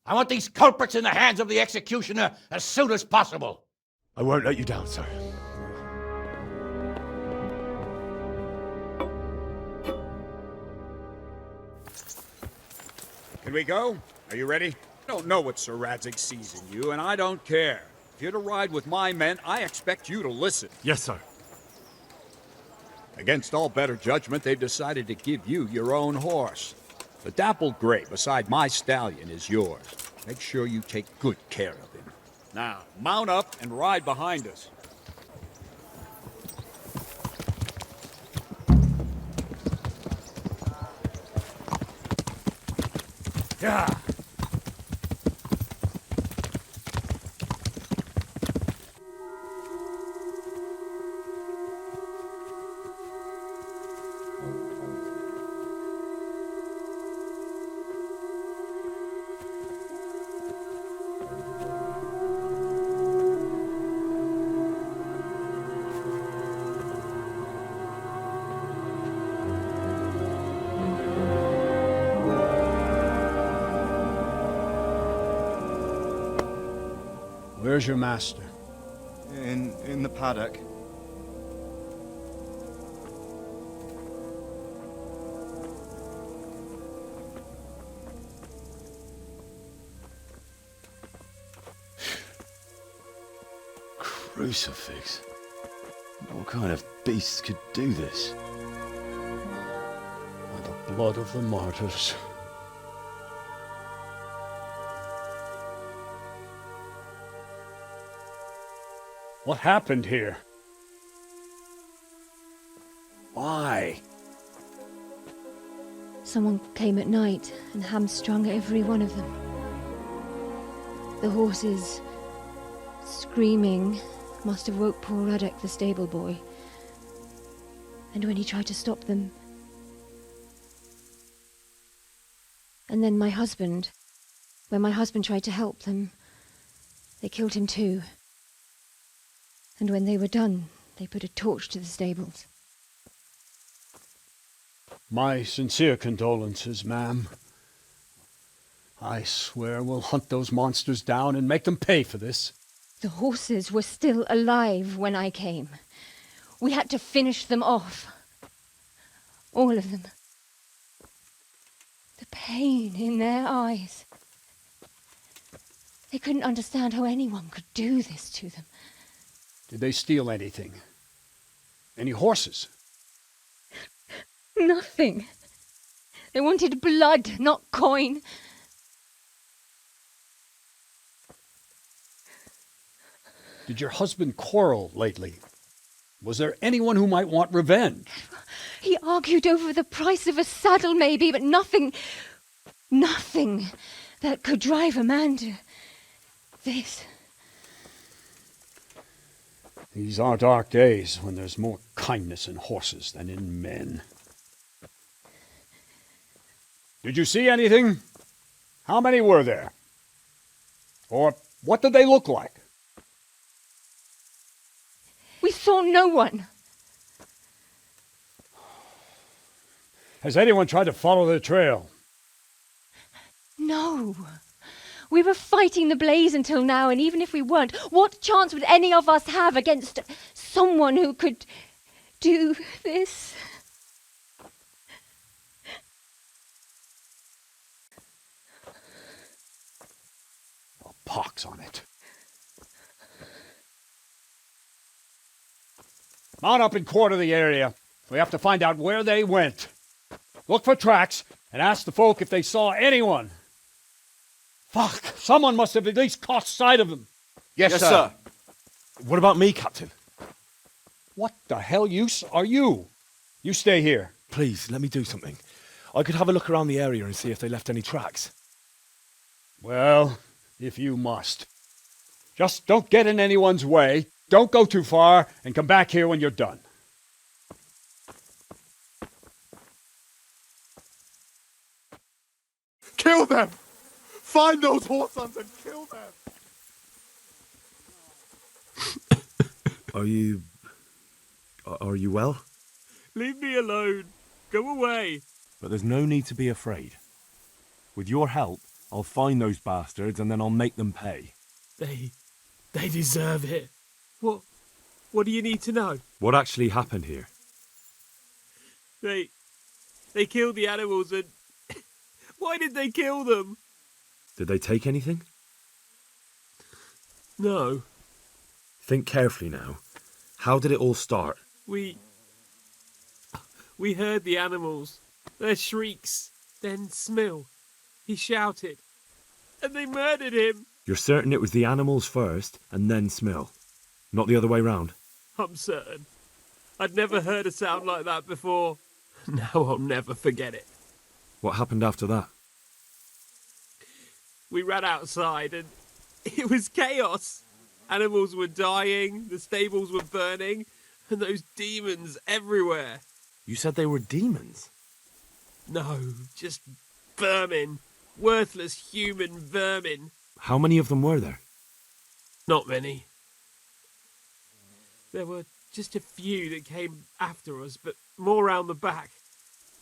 I want these culprits in the hands of the executioner as soon as possible. I won't let you down, sir. Can we go? Are you ready? I don't know what Sir Radzig sees in you, and I don't care. If you're to ride with my men, I expect you to listen. Yes, sir. Against all better judgment, they've decided to give you your own horse. The dappled gray beside my stallion is yours. Make sure you take good care of him. Now, mount up and ride behind us. Yeah. Where's your master? In the paddock. Crucifix? What kind of beast could do this? By the blood of the martyrs. What happened here? Why? Someone came at night and hamstrung every one of them. The horses screaming must have woke poor Radzig, the stable boy. And when he tried to stop them... And then my husband... When my husband tried to help them, they killed him too. And when they were done, they put a torch to the stables. My sincere condolences, ma'am. I swear we'll hunt those monsters down and make them pay for this. The horses were still alive when I came. We had to finish them off. All of them. The pain in their eyes. They couldn't understand how anyone could do this to them. Did they steal anything? Any horses? Nothing. They wanted blood, not coin. Did your husband quarrel lately? Was there anyone who might want revenge? He argued over the price of a saddle, maybe, but nothing that could drive a man to this. These are dark days when there's more kindness in horses than in men. Did you see anything? How many were there? Or what did they look like? We saw no one. Has anyone tried to follow their trail? No. We were fighting the blaze until now, and even if we weren't, what chance would any of us have against someone who could do this? Oh, pox on it. Mount up and quarter the area. We have to find out where they went. Look for tracks and ask the folk if they saw anyone. Fuck! Someone must have at least caught sight of them. Yes, sir. What about me, Captain? What the hell use are you? You stay here. Please, let me do something. I could have a look around the area and see if they left any tracks. Well, if you must. Just don't get in anyone's way. Don't go too far, and come back here when you're done. Kill them! Find those whoresons and kill them! Are you well? Leave me alone. Go away. But there's no need to be afraid. With your help, I'll find those bastards and then I'll make them pay. They deserve it. What do you need to know? What actually happened here? They killed the animals and... Why did they kill them? Did they take anything? No. Think carefully now. How did it all start? We heard the animals, their shrieks, then Skmivl. He shouted, and they murdered him. You're certain it was the animals first and then Skmivl, not the other way round? I'm certain. I'd never heard a sound like that before. Now I'll never forget it. What happened after that? We ran outside and it was chaos. Animals were dying, the stables were burning, and those demons everywhere. You said they were demons? No, just vermin. Worthless human vermin. How many of them were there? Not many. There were just a few that came after us, but more round the back.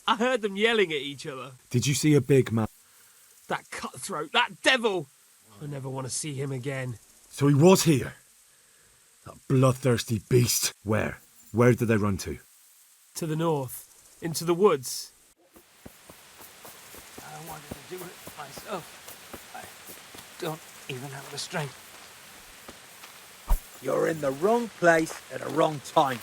I heard them yelling at each other. Did you see a big man? That cutthroat, that devil! I never want to see him again. So he was here? That bloodthirsty beast. Where? Where did they run to? To the north, into the woods. I wanted to do it myself. I don't even have the strength. You're in the wrong place at the wrong time.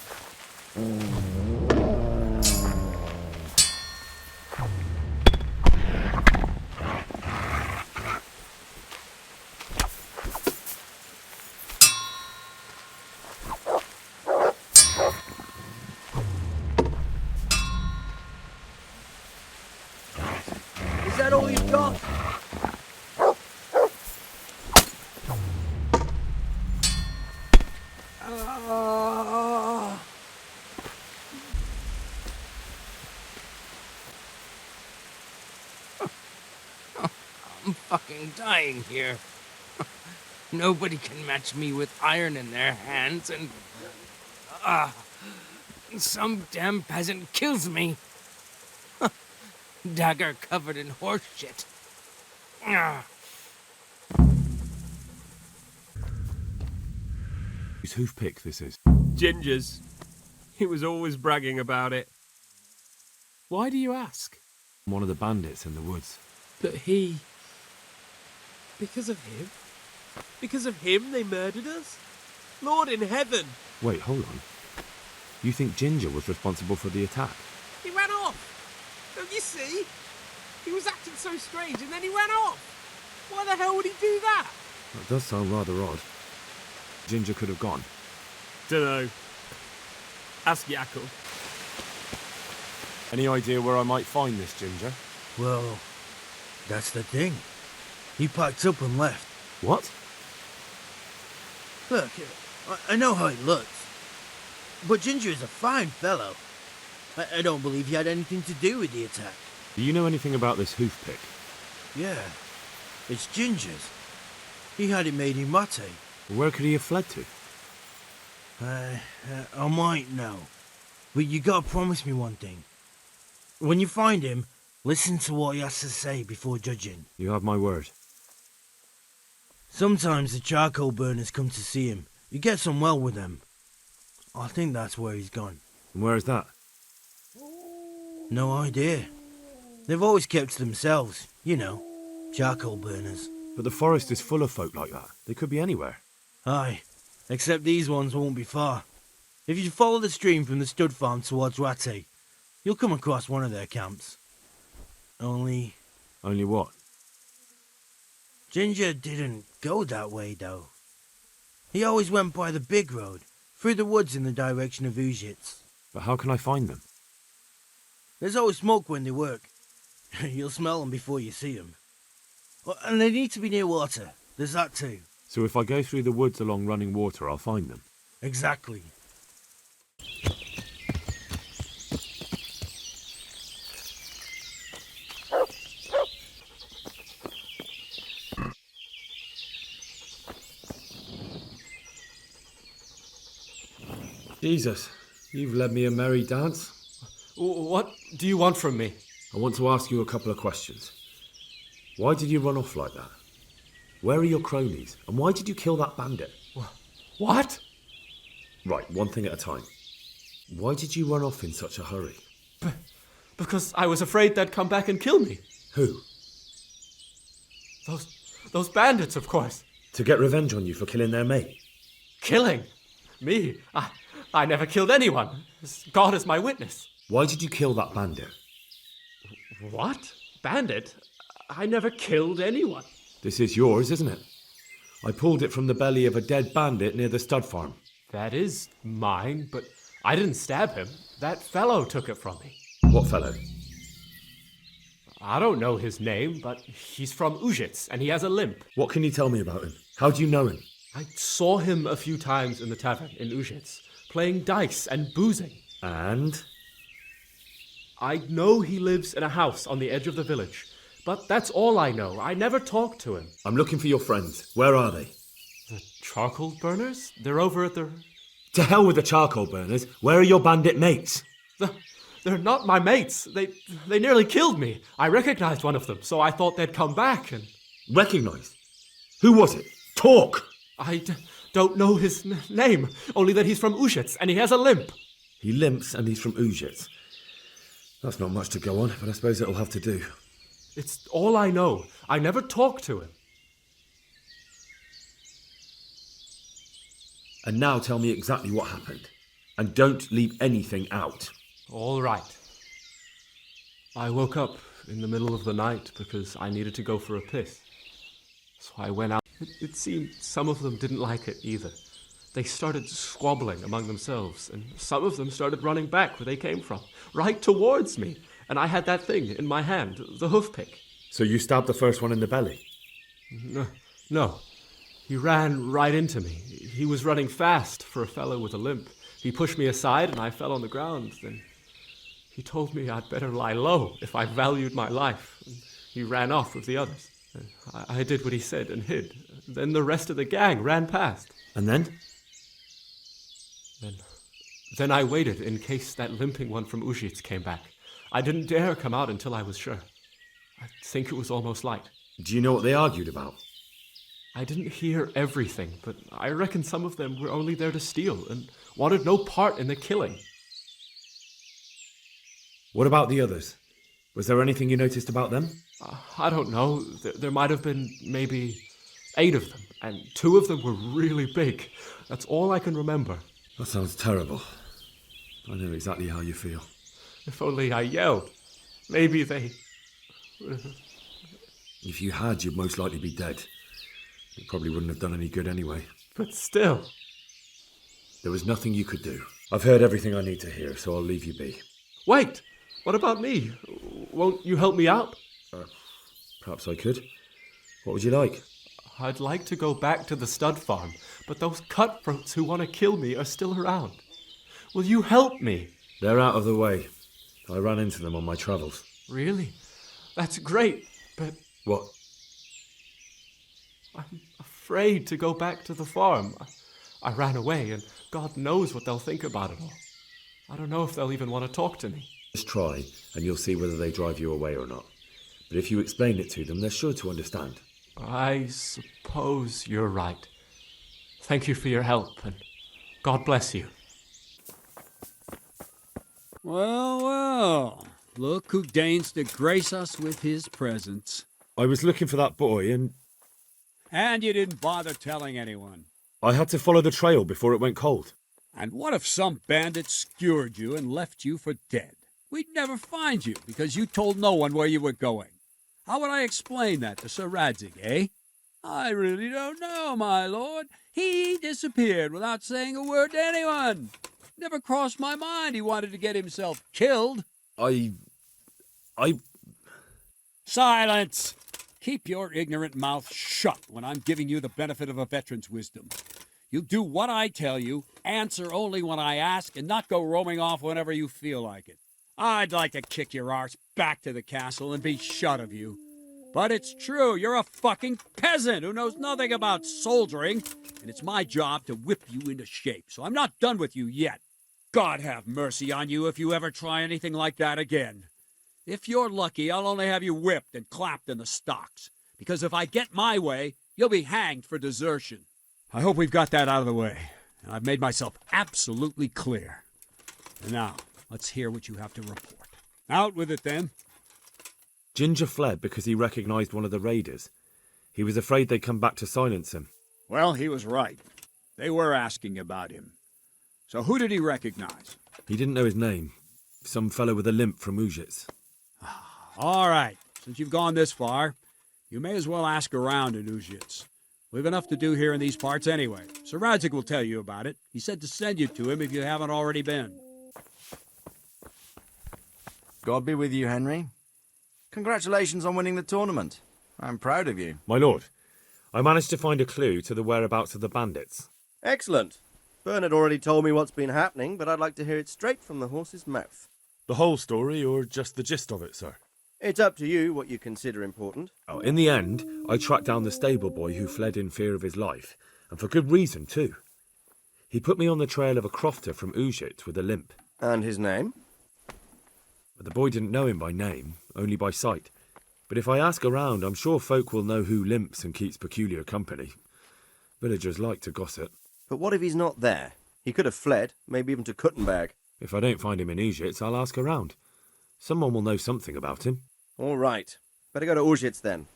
Is that all you've got? I'm fucking dying here. Nobody can match me with iron in their hands, and some damn peasant kills me. Dagger covered in horse shit. Whose hoof-pick this is? Ginger's. He was always bragging about it. Why do you ask? One of the bandits in the woods. But he... Because of him? Because of him they murdered us? Lord in heaven! Wait, hold on. You think Ginger was responsible for the attack? He ran off! Don't you see? He was acting so strange and then he ran off! Why the hell would he do that? That does sound rather odd. Ginger could have gone. Dunno. Ask Yackle. Any idea where I might find this Ginger? Well, that's the thing. He packed up and left. What? Look, I know how he looks. But Ginger is a fine fellow. I don't believe he had anything to do with the attack. Do you know anything about this hoof-pick? Yeah, it's Ginger's. He had it made in Mate. Where could he have fled to? I might know. But you gotta promise me one thing. When you find him, listen to what he has to say before judging. You have my word. Sometimes the charcoal burners come to see him. He gets on well with them. I think that's where he's gone. And where is that? No idea. They've always kept to themselves, you know, charcoal burners. But the forest is full of folk like that. They could be anywhere. Aye, except these ones won't be far. If you follow the stream from the stud farm towards Radzig, you'll come across one of their camps. Only what? Ginger didn't go that way, though. He always went by the big road, through the woods in the direction of Uzhitz. But how can I find them? There's always smoke when they work. You'll smell them before you see them. And they need to be near water. There's that too. So if I go through the woods along running water, I'll find them? Exactly. Jesus, you've led me a merry dance. What do you want from me? I want to ask you a couple of questions. Why did you run off like that? Where are your cronies? And why did you kill that bandit? What? Right, one thing at a time. Why did you run off in such a hurry? Because I was afraid they'd come back and kill me. Who? Those bandits, of course. To get revenge on you for killing their mate? Killing? Me? I never killed anyone. God is my witness. Why did you kill that bandit? What? Bandit? I never killed anyone. This is yours, isn't it? I pulled it from the belly of a dead bandit near the stud farm. That is mine, but I didn't stab him. That fellow took it from me. What fellow? I don't know his name, but he's from Uzhitz, and he has a limp. What can you tell me about him? How do you know him? I saw him a few times in the tavern in Uzhitz, playing dice and boozing. And? I know he lives in a house on the edge of the village, but that's all I know. I never talked to him. I'm looking for your friends. Where are they? The charcoal burners? They're over at the... To hell with the charcoal burners. Where are your bandit mates? They're not my mates. They nearly killed me. I recognized one of them, so I thought they'd come back and... Recognized? Who was it? Talk! I don't know his name, only that he's from Uzhitz and he has a limp. He limps and he's from Uzhitz. That's not much to go on, but I suppose it'll have to do. It's all I know. I never talked to him. And now tell me exactly what happened. And don't leave anything out. All right. I woke up in the middle of the night because I needed to go for a piss. So I went out. It seemed some of them didn't like it either. They started squabbling among themselves, and some of them started running back where they came from, right towards me. And I had that thing in my hand, the hoof pick. So you stabbed the first one in the belly? No. He ran right into me. He was running fast for a fellow with a limp. He pushed me aside and I fell on the ground. Then he told me I'd better lie low if I valued my life. And he ran off with the others. I did what he said and hid. Then the rest of the gang ran past. And then? Then I waited in case that limping one from Ujits came back. I didn't dare come out until I was sure. I think it was almost light. Do you know what they argued about? I didn't hear everything, but I reckon some of them were only there to steal and wanted no part in the killing. What about the others? Was there anything you noticed about them? I don't know. There might have been maybe 8 of them, and 2 of them were really big. That's all I can remember. That sounds terrible. I know exactly how you feel. If only I yelled. Maybe they... If you had, you'd most likely be dead. It probably wouldn't have done any good anyway. But still... There was nothing you could do. I've heard everything I need to hear, so I'll leave you be. Wait! What about me? Won't you help me out? Perhaps I could. What would you like? I'd like to go back to the stud farm, but those cutthroats who want to kill me are still around. Will you help me? They're out of the way. I ran into them on my travels. Really? That's great, but... What? I'm afraid to go back to the farm. I ran away, and God knows what they'll think about it all. I don't know if they'll even want to talk to me. Just try, and you'll see whether they drive you away or not. But if you explain it to them, they're sure to understand. I suppose you're right. Thank you for your help, and God bless you. Well, well. Look who deigns to grace us with his presence. I was looking for that boy, and... And you didn't bother telling anyone. I had to follow the trail before it went cold. And what if some bandit skewered you and left you for dead? We'd never find you because you told no one where you were going. How would I explain that to Sir Radzig, eh? I really don't know, my lord. He disappeared without saying a word to anyone. Never crossed my mind he wanted to get himself killed. Silence! Keep your ignorant mouth shut when I'm giving you the benefit of a veteran's wisdom. You do what I tell you, answer only when I ask, and not go roaming off whenever you feel like it. I'd like to kick your arse back to the castle and be shut of you. But it's true, you're a fucking peasant who knows nothing about soldiering, and it's my job to whip you into shape, so I'm not done with you yet. God have mercy on you if you ever try anything like that again. If you're lucky, I'll only have you whipped and clapped in the stocks, because if I get my way, you'll be hanged for desertion. I hope we've got that out of the way, and I've made myself absolutely clear. And now, let's hear what you have to report. Out with it, then. Ginger fled because he recognized one of the raiders. He was afraid they'd come back to silence him. Well, he was right. They were asking about him. So who did he recognize? He didn't know his name. Some fellow with a limp from Ujits. All right. Since you've gone this far, you may as well ask around in Ujits. We've enough to do here in these parts anyway. Sir Radzig will tell you about it. He said to send you to him if you haven't already been. God be with you, Henry. Congratulations on winning the tournament. I'm proud of you. My lord, I managed to find a clue to the whereabouts of the bandits. Excellent. Bernard already told me what's been happening, but I'd like to hear it straight from the horse's mouth. The whole story, or just the gist of it, sir? It's up to you what you consider important. In the end, I tracked down the stable boy who fled in fear of his life, and for good reason, too. He put me on the trail of a crofter from Ujit with a limp. And his name? The boy didn't know him by name, only by sight. But if I ask around, I'm sure folk will know who limps and keeps peculiar company. Villagers like to gossip. But what if he's not there? He could have fled, maybe even to Kuttenberg. If I don't find him in Ujits, I'll ask around. Someone will know something about him. All right. Better go to Ujits then.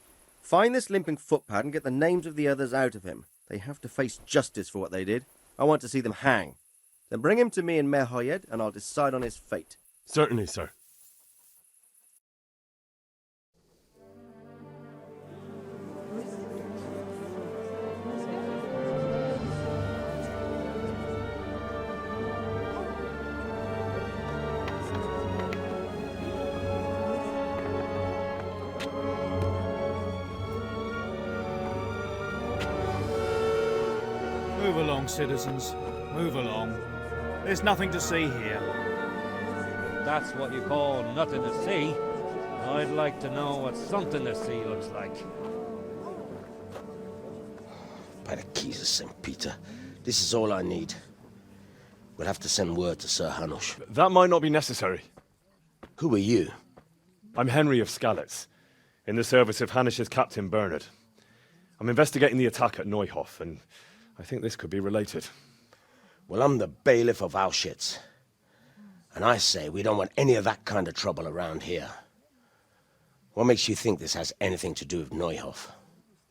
Find this limping footpad and get the names of the others out of him. They have to face justice for what they did. I want to see them hang. Then bring him to me in Merhoyed and I'll decide on his fate. Certainly, sir. Move along, citizens. Move along. There's nothing to see here. That's what you call nothing to see. I'd like to know what something to see looks like. By the keys of St. Peter. This is all I need. We'll have to send word to Sir Hanush. That might not be necessary. Who are you? I'm Henry of Skalitz, in the service of Hanush's Captain Bernard. I'm investigating the attack at Neuhof, and I think this could be related. Well, I'm the bailiff of Auschwitz. And I say we don't want any of that kind of trouble around here. What makes you think this has anything to do with Neuhof?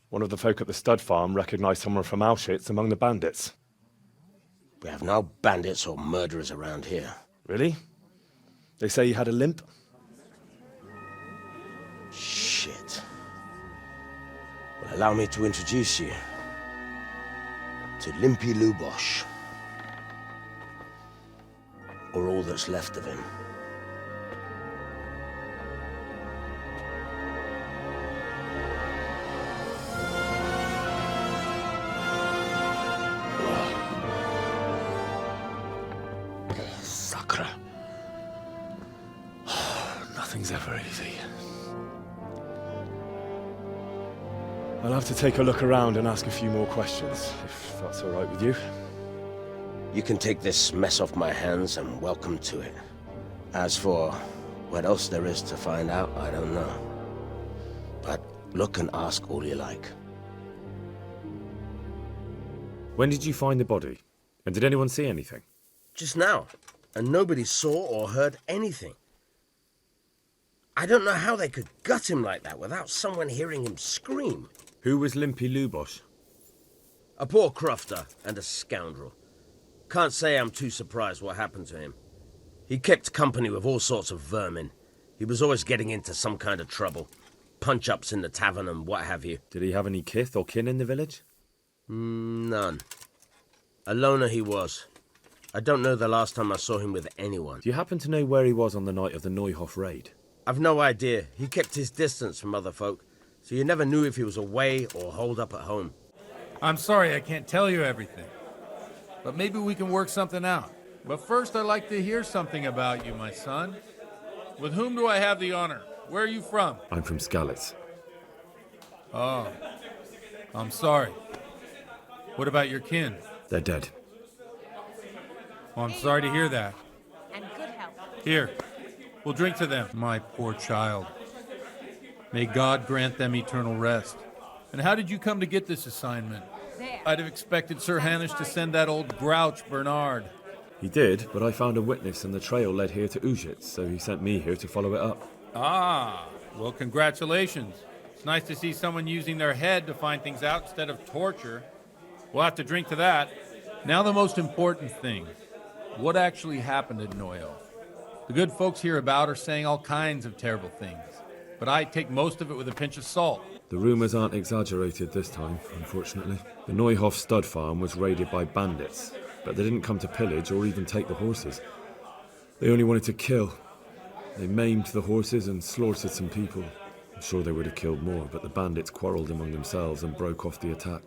One of the folk at the stud farm recognized someone from Auschwitz among the bandits. We have no bandits or murderers around here. Really? They say he had a limp? Shit. Well, allow me to introduce you to Limpy Lubosh. Or all that's left of him. Sakra. Nothing's ever easy. I'll have to take a look around and ask a few more questions, if that's all right with you. You can take this mess off my hands and welcome to it. As for what else there is to find out, I don't know. But look and ask all you like. When did you find the body? And did anyone see anything? Just now, and nobody saw or heard anything. I don't know how they could gut him like that without someone hearing him scream. Who was Limpy Lubosh? A poor crofter and a scoundrel. Can't say I'm too surprised what happened to him. He kept company with all sorts of vermin. He was always getting into some kind of trouble. Punch-ups in the tavern and what have you. Did he have any kith or kin in the village? None. A loner he was. I don't know the last time I saw him with anyone. Do you happen to know where he was on the night of the Neuhof raid? I've no idea. He kept his distance from other folk, so you never knew if he was away or holed up at home. I'm sorry I can't tell you everything, but maybe we can work something out. But first I'd like to hear something about you, my son. With whom do I have the honor? Where are you from? I'm from Skalitz. Oh, I'm sorry. What about your kin? They're dead. Well, I'm sorry to hear that. And good health. Here, we'll drink to them. My poor child. May God grant them eternal rest. And how did you come to get this assignment? There. I'd have expected Sir Hanush to send that old grouch, Bernard. He did, but I found a witness and the trail led here to Auschwitz, so he sent me here to follow it up. Ah, well, congratulations. It's nice to see someone using their head to find things out instead of torture. We'll have to drink to that. Now the most important thing. What actually happened at Neuhof? The good folks hereabout are saying all kinds of terrible things, but I take most of it with a pinch of salt. The rumours aren't exaggerated this time, unfortunately. The Neuhof stud farm was raided by bandits, but they didn't come to pillage or even take the horses. They only wanted to kill. They maimed the horses and slaughtered some people. I'm sure they would have killed more, but the bandits quarrelled among themselves and broke off the attack.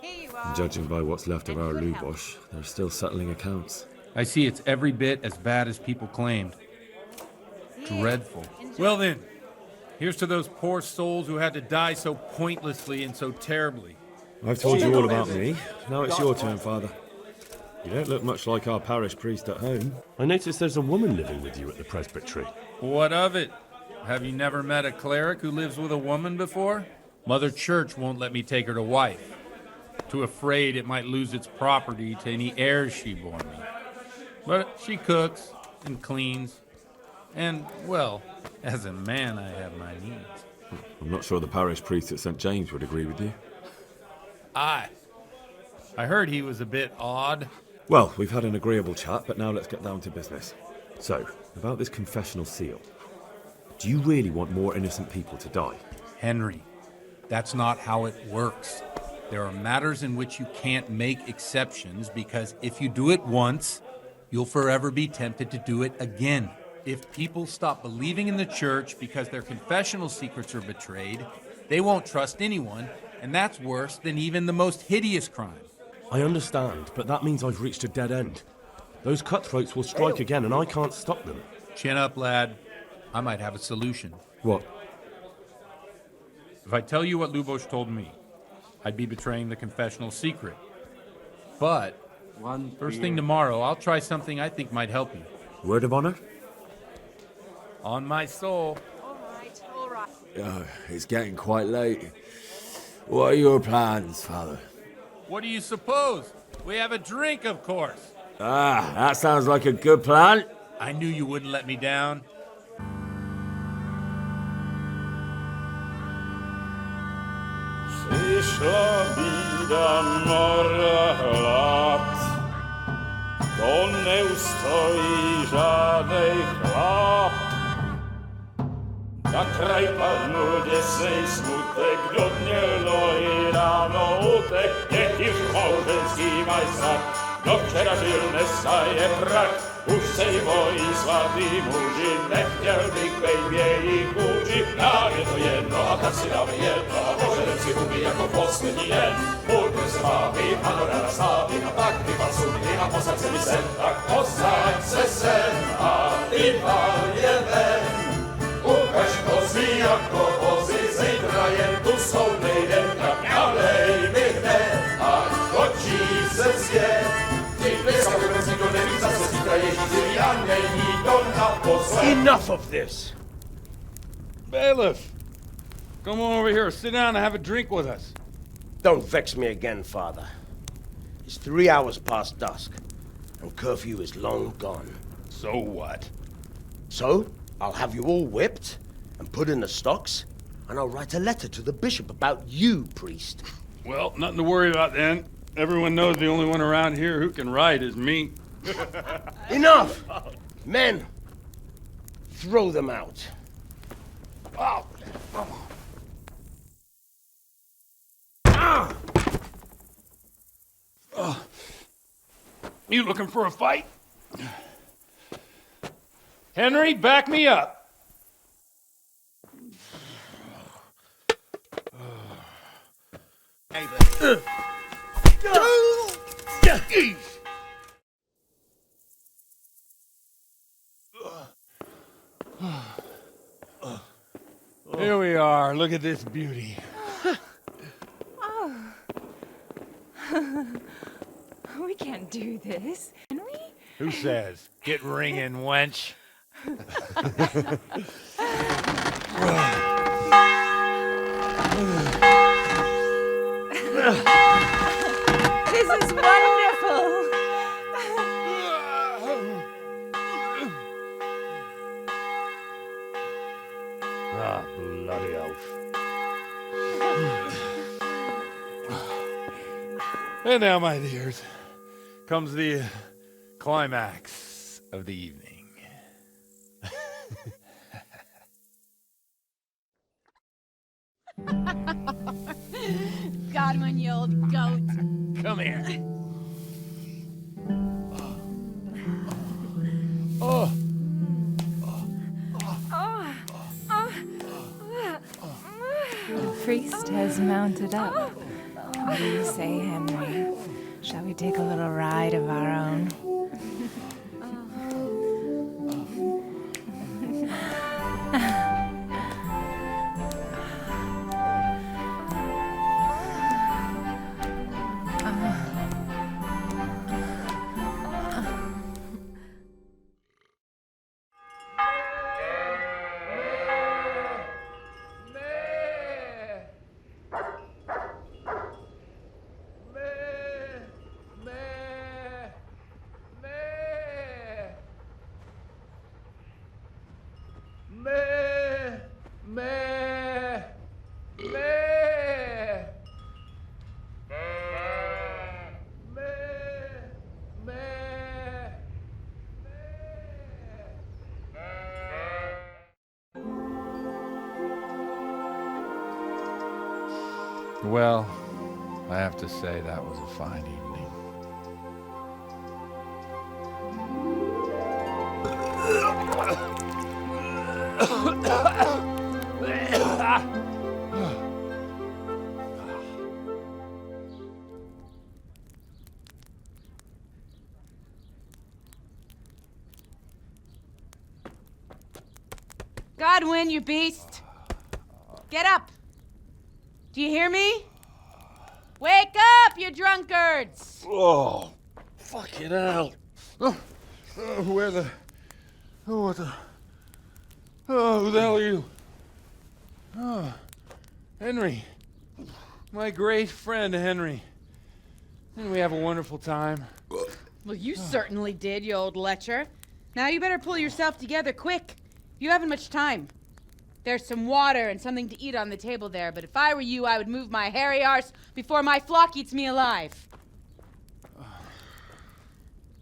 And judging by what's left of our Lubosh, they're still settling accounts. I see it's every bit as bad as people claimed. Dreadful. Well then, here's to those poor souls who had to die so pointlessly and so terribly. I've told you all about me. Now it's your turn, Father. You don't look much like our parish priest at home. I noticed there's a woman living with you at the presbytery. What of it? Have you never met a cleric who lives with a woman before? Mother Church won't let me take her to wife. Too afraid it might lose its property to any heirs she bore me. But she cooks and cleans. And, well, as a man, I have my needs. I'm not sure the parish priest at St. James would agree with you. I heard he was a bit odd. Well, we've had an agreeable chat, but now let's get down to business. So, about this confessional seal. Do you really want more innocent people to die? Henry, that's not how it works. There are matters in which you can't make exceptions because if you do it once, you'll forever be tempted to do it again. If people stop believing in the church because their confessional secrets are betrayed, they won't trust anyone, and that's worse than even the most hideous crime. I understand, but that means I've reached a dead end. Those cutthroats will strike again, and I can't stop them. Chin up, lad. I might have a solution. What? If I tell you what Lubosh told me, I'd be betraying the confessional secret. But first thing tomorrow, I'll try something I think might help you. Word of honor? On my soul. All right. It's getting quite late. What are your plans, Father? What do you suppose? We have a drink, of course. Ah, that sounds like a good plan. I knew you wouldn't let me down. Przyszła bida mora lat, to nie ustoi żadnej chlap. Na kraj padł desej smutek, dodnielo i rano utek, niech już małżeński majstak, do wczera żylne staje prak. Už sejmo i svatý muži, nechtěl bych bejbě jich učit. Nám je to jedno a tak si dáme jedno a požerem si huby jako poslední den. Půjďme se bavit a do rána slávy a tak vypal sudy a posaď se mi sem. Tak posaď se sem a vypal je ven. Ukaž kozy jako vozy, zítra jen tu soudnej den. Tak nalej mi hned a točí se svět. Enough of this! Bailiff! Come on over here, sit down and have a drink with us. Don't vex me again, Father. It's 3 hours past dusk, and curfew is long gone. So what? So, I'll have you all whipped and put in the stocks, and I'll write a letter to the bishop about you, priest. Well, nothing to worry about then. Everyone knows the only one around here who can ride is me. Enough! Men, throw them out. Oh. You looking for a fight? Henry, back me up. Here we are. Look at this beauty. Oh. We can't do this, can we? Who says? Get ringing, wench. This is wonderful. Ah, bloody oath. And now, my dears, comes the climax of the evening. Godwin, you old goat. Come here. Oh. The priest has mounted up. What do you say, Henry? Shall we take a little ride of our own? Well, I have to say that was a fine evening. Godwin, you beast! Get up! Do you hear me? Wake up, you drunkards! Oh, fucking hell. Where the... Oh, what the... Oh, who the hell are you? Oh, Henry. My great friend, Henry. Didn't we have a wonderful time? Well, you certainly did, you old lecher. Now you better pull yourself together quick. You haven't much time. There's some water and something to eat on the table there, but if I were you, I would move my hairy arse before my flock eats me alive.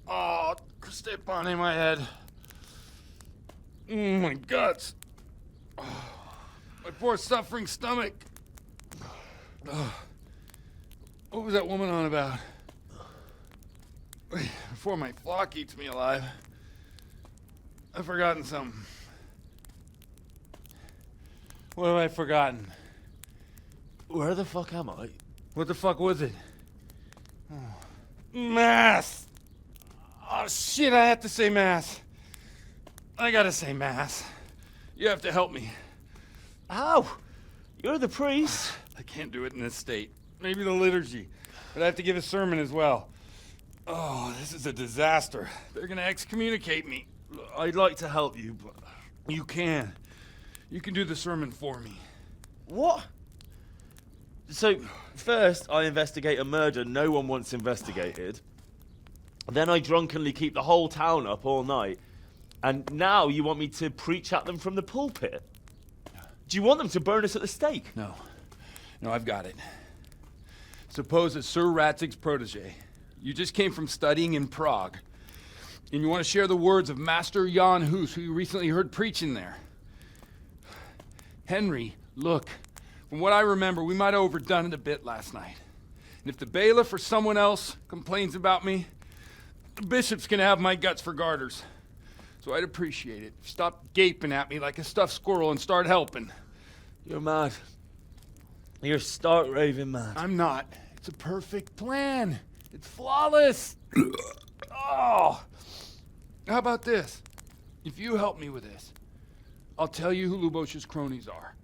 Oh, step on my head. My guts. Oh, my poor suffering stomach. Oh, what was that woman on about? Wait, before my flock eats me alive. I've forgotten something. What have I forgotten? Where the fuck am I? What the fuck was it? Oh. Mass! Oh shit, I have to say mass. I gotta say mass. You have to help me. How? You're the priest. I can't do it in this state. Maybe the liturgy. But I have to give a sermon as well. Oh, this is a disaster. They're gonna excommunicate me. I'd like to help you, but you can. You can do the sermon for me. What? So, first I investigate a murder no one wants investigated. Then I drunkenly keep the whole town up all night. And now you want me to preach at them from the pulpit? Do you want them to burn us at the stake? No. No, I've got it. Suppose that Sir Radzig's protege. You just came from studying in Prague. And you want to share the words of Master Jan Hus, who you recently heard preaching there. Henry, look, from what I remember, we might have overdone it a bit last night. And if the bailiff or someone else complains about me, the bishop's gonna have my guts for garters. So I'd appreciate it. Stop gaping at me like a stuffed squirrel and start helping. You're mad. You're stark raving mad. I'm not. It's a perfect plan. It's flawless. Oh. How about this? If you help me with this, I'll tell you who Lubosh's cronies are.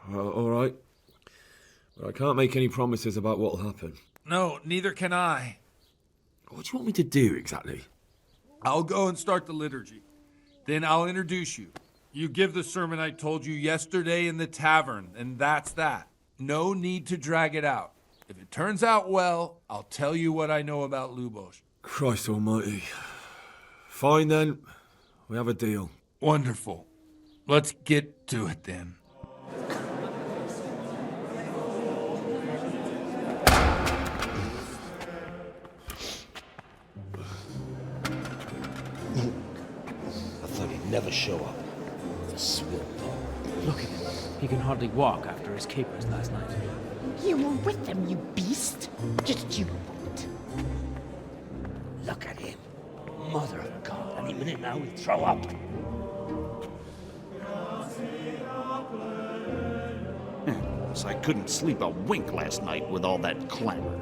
Well, all right. But I can't make any promises about what'll happen. No, neither can I. What do you want me to do exactly? I'll go and start the liturgy. Then I'll introduce you. You give the sermon I told you yesterday in the tavern, and that's that. No need to drag it out. If it turns out well, I'll tell you what I know about Lubosh. Christ almighty. Fine then. We have a deal. Wonderful. Let's get to it then. I thought he'd never show up. The swill dog. Look at him. He can hardly walk after his capers last night. You were with them, you beast. Just you wait. Look at him. Mother of God, any minute now he'll throw up. So I couldn't sleep a wink last night with all that clamor.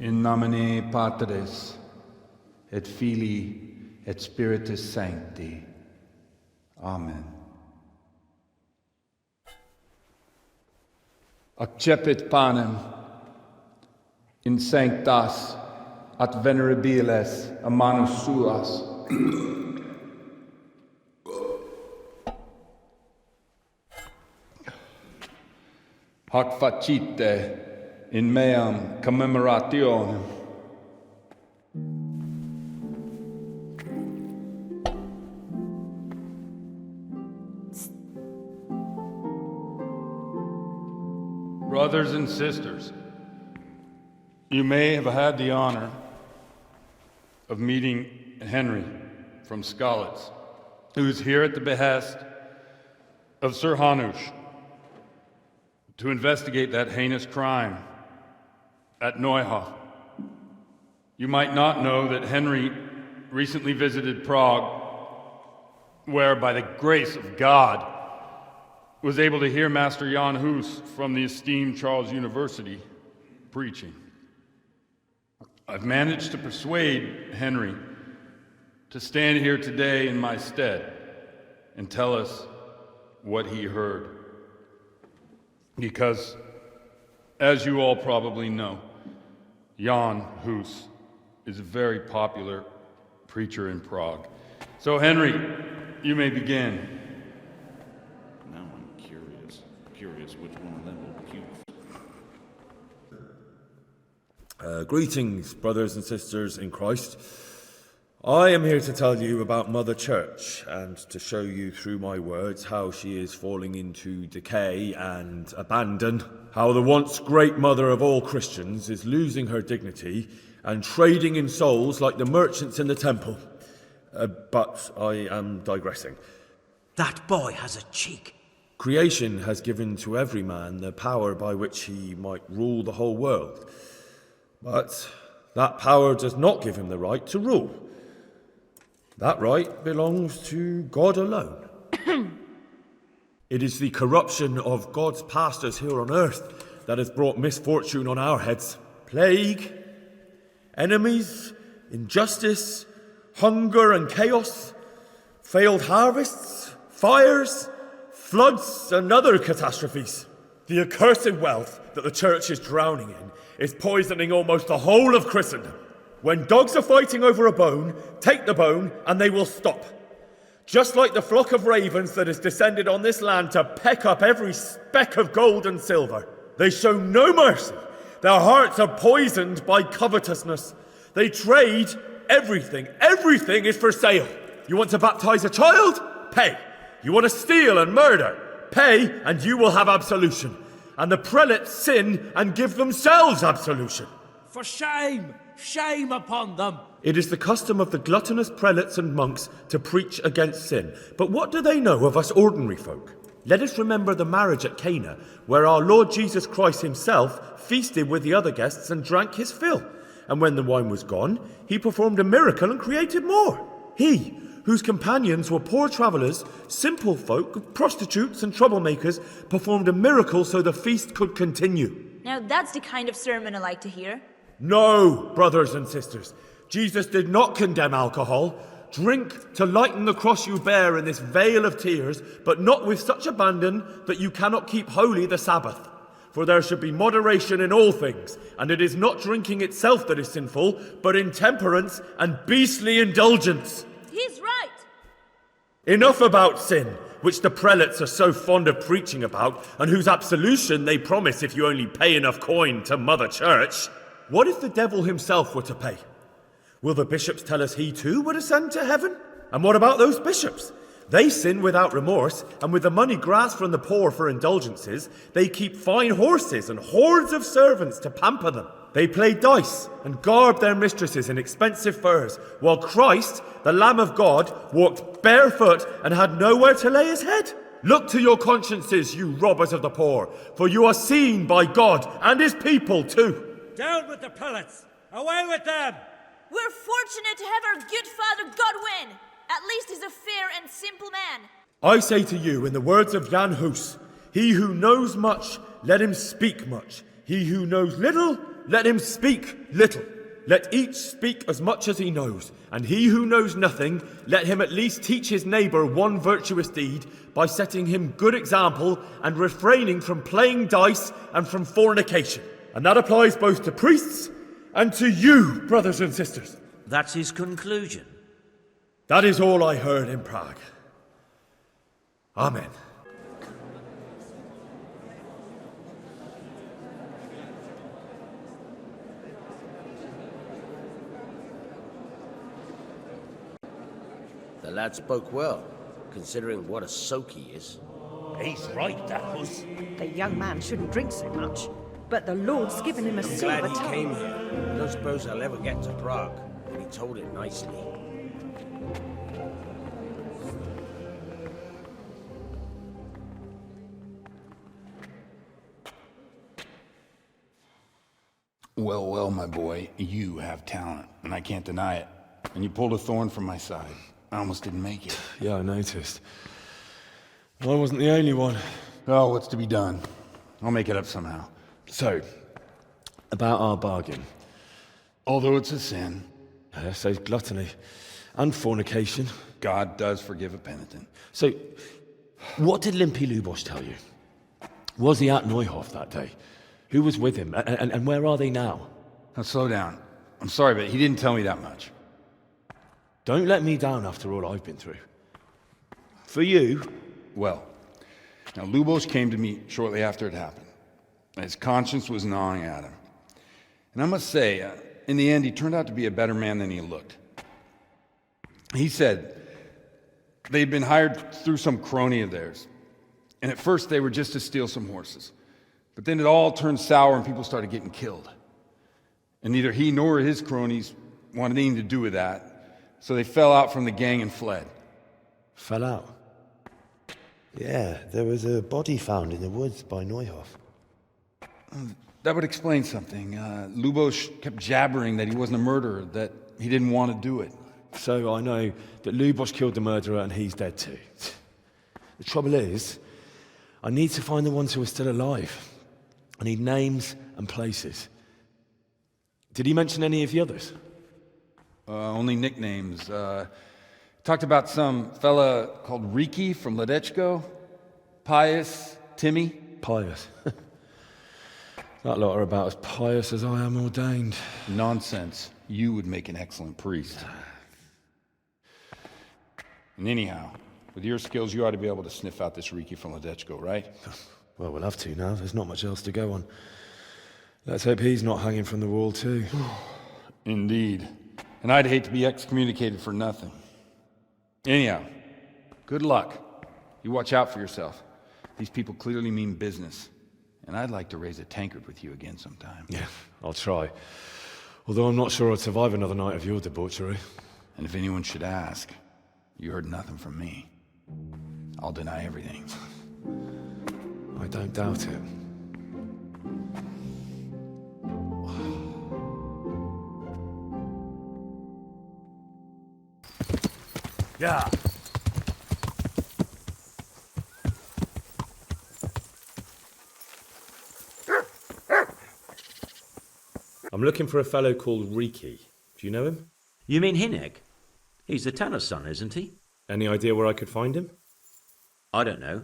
In nomine Patris, et Filii, et Spiritus Sancti. Amen. Accepit panem in sanctas at venerabilis a manus suas. Hac facite in meam commemorationem. Brothers and sisters, you may have had the honor of meeting Henry from Skalitz, who is here at the behest of Sir Hanush to investigate that heinous crime at Neuhof. You might not know that Henry recently visited Prague, where, by the grace of God, was able to hear Master Jan Hus from the esteemed Charles University preaching. I've managed to persuade Henry to stand here today in my stead and tell us what he heard. Because, as you all probably know, Jan Hus is a very popular preacher in Prague. So, Henry, you may begin. Now I'm curious which one of them will cue. Greetings, brothers and sisters in Christ. I am here to tell you about Mother Church and to show you through my words how she is falling into decay and abandon, how the once great mother of all Christians is losing her dignity and trading in souls like the merchants in the temple. But I am digressing. That boy has a cheek. Creation has given to every man the power by which he might rule the whole world. But that power does not give him the right to rule. That right belongs to God alone. It is the corruption of God's pastors here on earth that has brought misfortune on our heads. Plague, enemies, injustice, hunger and chaos, failed harvests, fires, floods and other catastrophes. The accursed wealth that the church is drowning in is poisoning almost the whole of Christendom. When dogs are fighting over a bone, take the bone and they will stop. Just like the flock of ravens that has descended on this land to peck up every speck of gold and silver. They show no mercy. Their hearts are poisoned by covetousness. They trade everything. Everything is for sale. You want to baptize a child? Pay. You want to steal and murder? Pay and you will have absolution. And the prelates sin and give themselves absolution. For shame! Shame upon them! It is the custom of the gluttonous prelates and monks to preach against sin. But what do they know of us ordinary folk? Let us remember the marriage at Cana, where our Lord Jesus Christ himself feasted with the other guests and drank his fill. And when the wine was gone, he performed a miracle and created more. He, whose companions were poor travellers, simple folk, prostitutes and troublemakers, performed a miracle so the feast could continue. Now that's the kind of sermon I like to hear. No, brothers and sisters. Jesus did not condemn alcohol. Drink to lighten the cross you bear in this vale of tears, but not with such abandon that you cannot keep holy the Sabbath. For there should be moderation in all things, and it is not drinking itself that is sinful, but intemperance and beastly indulgence. He's right. Enough about sin, which the prelates are so fond of preaching about, and whose absolution they promise if you only pay enough coin to Mother Church. What if the devil himself were to pay? Will the bishops tell us he too would ascend to heaven? And what about those bishops? They sin without remorse, and with the money grasped from the poor for indulgences, they keep fine horses and hordes of servants to pamper them. They play dice and garb their mistresses in expensive furs, while Christ, the Lamb of God, walked barefoot and had nowhere to lay his head. Look to your consciences, you robbers of the poor, for you are seen by God and his people too. Down with the prelates! Away with them! We're fortunate to have our good father Godwin. At least he's a fair and simple man. I say to you in the words of Jan Hus, he who knows much, let him speak much. He who knows little, let him speak little. Let each speak as much as he knows, and he who knows nothing, let him at least teach his neighbour one virtuous deed by setting him good example and refraining from playing dice and from fornication. And that applies both to priests and to you, brothers and sisters. That's his conclusion. That is all I heard in Prague. Amen. The lad spoke well, considering what a soak he is. He's right, that was. The young man shouldn't drink so much, but the Lord's given him a I'm silver glad he tongue. came here. I don't suppose I'll ever get to Prague, but he told it nicely. Well, well, my boy, you have talent, and I can't deny it. And you pulled a thorn from my side. I almost didn't make it. Yeah, I noticed. Well, I wasn't the only one. Oh, what's to be done? I'll make it up somehow. So, about our bargain. Although it's a sin. So's gluttony. And fornication. God does forgive a penitent. So, what did Limpy Lubosh tell you? Was he at Neuhof that day? Who was with him? And where are they now? Now slow down. I'm sorry, but he didn't tell me that much. Don't let me down after all I've been through. For you? Well, now Lubosh came to me shortly after it happened. His conscience was gnawing at him. And I must say, in the end, he turned out to be a better man than he looked. He said they'd been hired through some crony of theirs. And at first they were just to steal some horses. But then it all turned sour and people started getting killed. And neither he nor his cronies wanted anything to do with that. So they fell out from the gang and fled. Fell out? Yeah, there was a body found in the woods by Neuhof. That would explain something. Lubosh kept jabbering that he wasn't a murderer, that he didn't want to do it. So I know that Lubosh killed the murderer and he's dead too. The trouble is, I need to find the ones who are still alive. I need names and places. Did he mention any of the others? Only nicknames. Talked about some fella called Riki from Ledechko, Pius, Timmy. Pius. That lot are about as pious as I am ordained. Nonsense. You would make an excellent priest. And anyhow, with your skills, you ought to be able to sniff out this Riki from Ledechko, right? Well, we'll have to now. There's not much else to go on. Let's hope he's not hanging from the wall too. Indeed. And I'd hate to be excommunicated for nothing. Anyhow, good luck. You watch out for yourself. These people clearly mean business. And I'd like to raise a tankard with you again sometime. Yeah, I'll try. Although I'm not sure I'd survive another night of your debauchery. And if anyone should ask, you heard nothing from me. I'll deny everything. I don't doubt it. Yeah. I'm looking for a fellow called Riki. Do you know him? You mean Hinek? He's the tanner's son, isn't he? Any idea where I could find him? I don't know.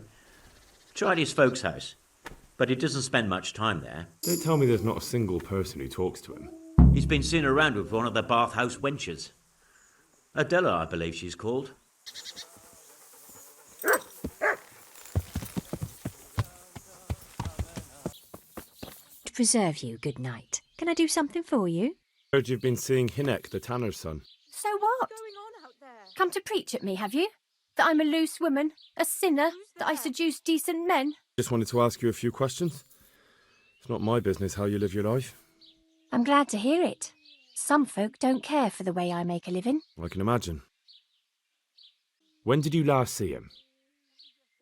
Tried his folks' house, but he doesn't spend much time there. Don't tell me there's not a single person who talks to him. He's been seen around with one of the bathhouse wenches. Adela, I believe she's called. To preserve you, good night. Can I do something for you? Heard you've been seeing Hinek, the tanner's son. So what? Come to preach at me, have you? That I'm a loose woman, a sinner, that I seduce decent men? Just wanted to ask you a few questions. It's not my business how you live your life. I'm glad to hear it. Some folk don't care for the way I make a living. I can imagine. When did you last see him?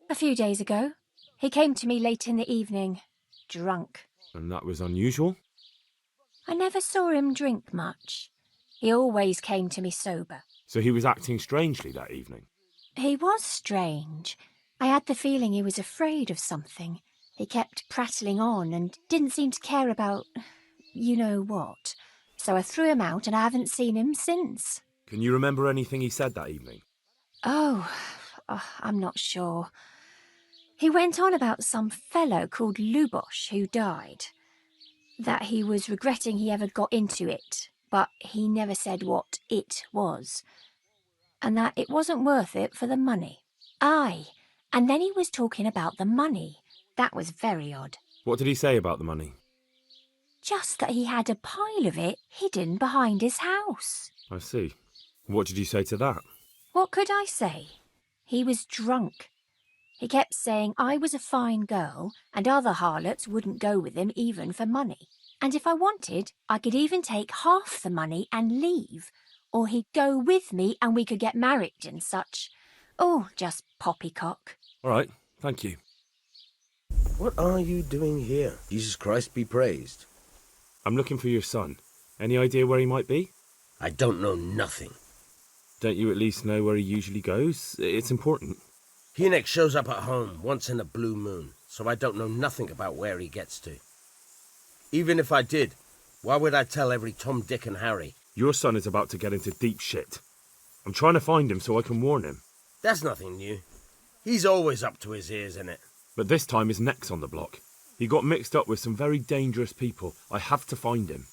A few days ago. He came to me late in the evening, drunk. And that was unusual? I never saw him drink much. He always came to me sober. So he was acting strangely that evening? He was strange. I had the feeling he was afraid of something. He kept prattling on and didn't seem to care about you know what. So I threw him out and I haven't seen him since. Can you remember anything he said that evening? Oh, I'm not sure. He went on about some fellow called Lubosh who died. That he was regretting he ever got into it, but he never said what it was. And that it wasn't worth it for the money. Aye, and then he was talking about the money. That was very odd. What did he say about the money? Just that he had a pile of it hidden behind his house. I see. What did you say to that? What could I say? He was drunk. He kept saying I was a fine girl and other harlots wouldn't go with him even for money. And if I wanted, I could even take half the money and leave. Or he'd go with me and we could get married and such. Oh, just poppycock. All right, thank you. What are you doing here? Jesus Christ be praised. I'm looking for your son. Any idea where he might be? I don't know nothing. Don't you at least know where he usually goes? It's important. Hinek shows up at home once in a blue moon, so I don't know nothing about where he gets to. Even if I did, why would I tell every Tom, Dick and Harry? Your son is about to get into deep shit. I'm trying to find him so I can warn him. That's nothing new. He's always up to his ears in it. But this time his neck's on the block. He got mixed up with some very dangerous people. I have to find him.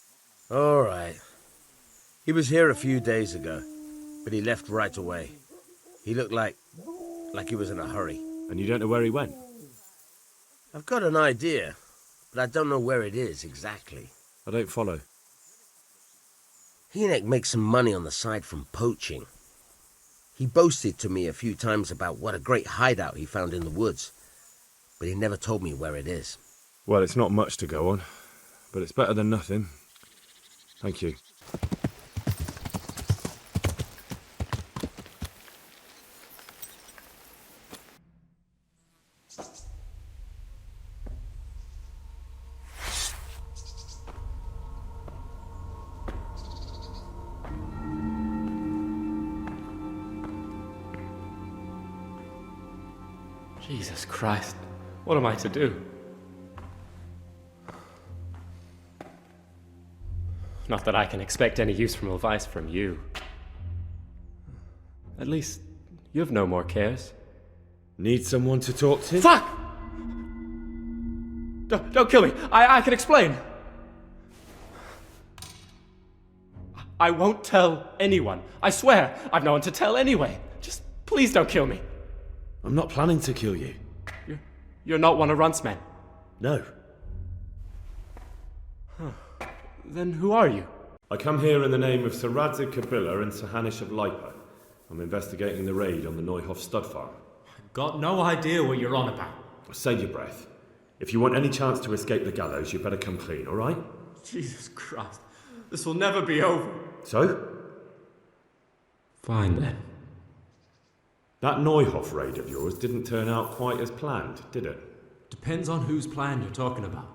All right. He was here a few days ago, but he left right away. He looked like he was in a hurry. And you don't know where he went? I've got an idea, but I don't know where it is exactly. I don't follow. Hynek makes some money on the side from poaching. He boasted to me a few times about what a great hideout he found in the woods, but he never told me where it is. Well, it's not much to go on, but it's better than nothing. Thank you. Jesus Christ, what am I to do? Not that I can expect any useful advice from you. At least, you've no more cares. Need someone to talk to? Fuck! Don't kill me. I can explain. I won't tell anyone. I swear, I've no one to tell anyway. Just please don't kill me. I'm not planning to kill you. You're not one of Runt's men? No. Huh. Then who are you? I come here in the name of Sir Radzig Kabila and Sir Hanish of Lipa. I'm investigating the raid on the Neuhof stud farm. Got no idea what you're on about. Save your breath. If you want any chance to escape the gallows, you better come clean, all right? Jesus Christ. This will never be over. So? Fine then. That Neuhof raid of yours didn't turn out quite as planned, did it? Depends on whose plan you're talking about.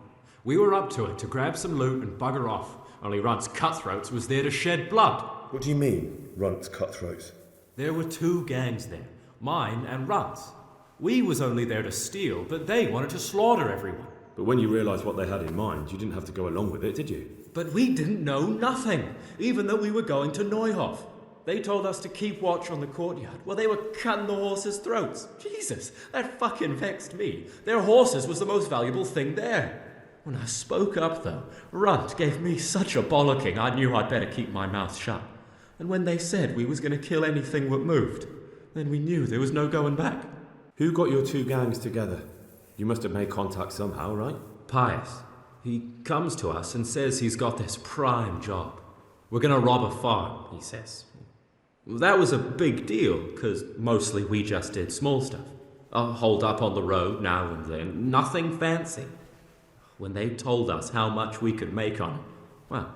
We were up to it to grab some loot and bugger off. Only Runt's cutthroats was there to shed blood. What do you mean, Runt's cutthroats? There were two gangs there, mine and Runt's. We was only there to steal, but they wanted to slaughter everyone. But when you realised what they had in mind, you didn't have to go along with it, did you? But we didn't know nothing, even though we were going to Neuhof. They told us to keep watch on the courtyard while they were cutting the horses' throats. Jesus, that fucking vexed me. Their horses was the most valuable thing there. When I spoke up, though, Runt gave me such a bollocking I knew I'd better keep my mouth shut. And when they said we was going to kill anything that moved, then we knew there was no going back. Who got your two gangs together? You must have made contact somehow, right? Pius. He comes to us and says he's got this prime job. We're going to rob a farm, he says. That was a big deal, because mostly we just did small stuff. A hold up on the road now and then, nothing fancy. When they told us how much we could make on it, well,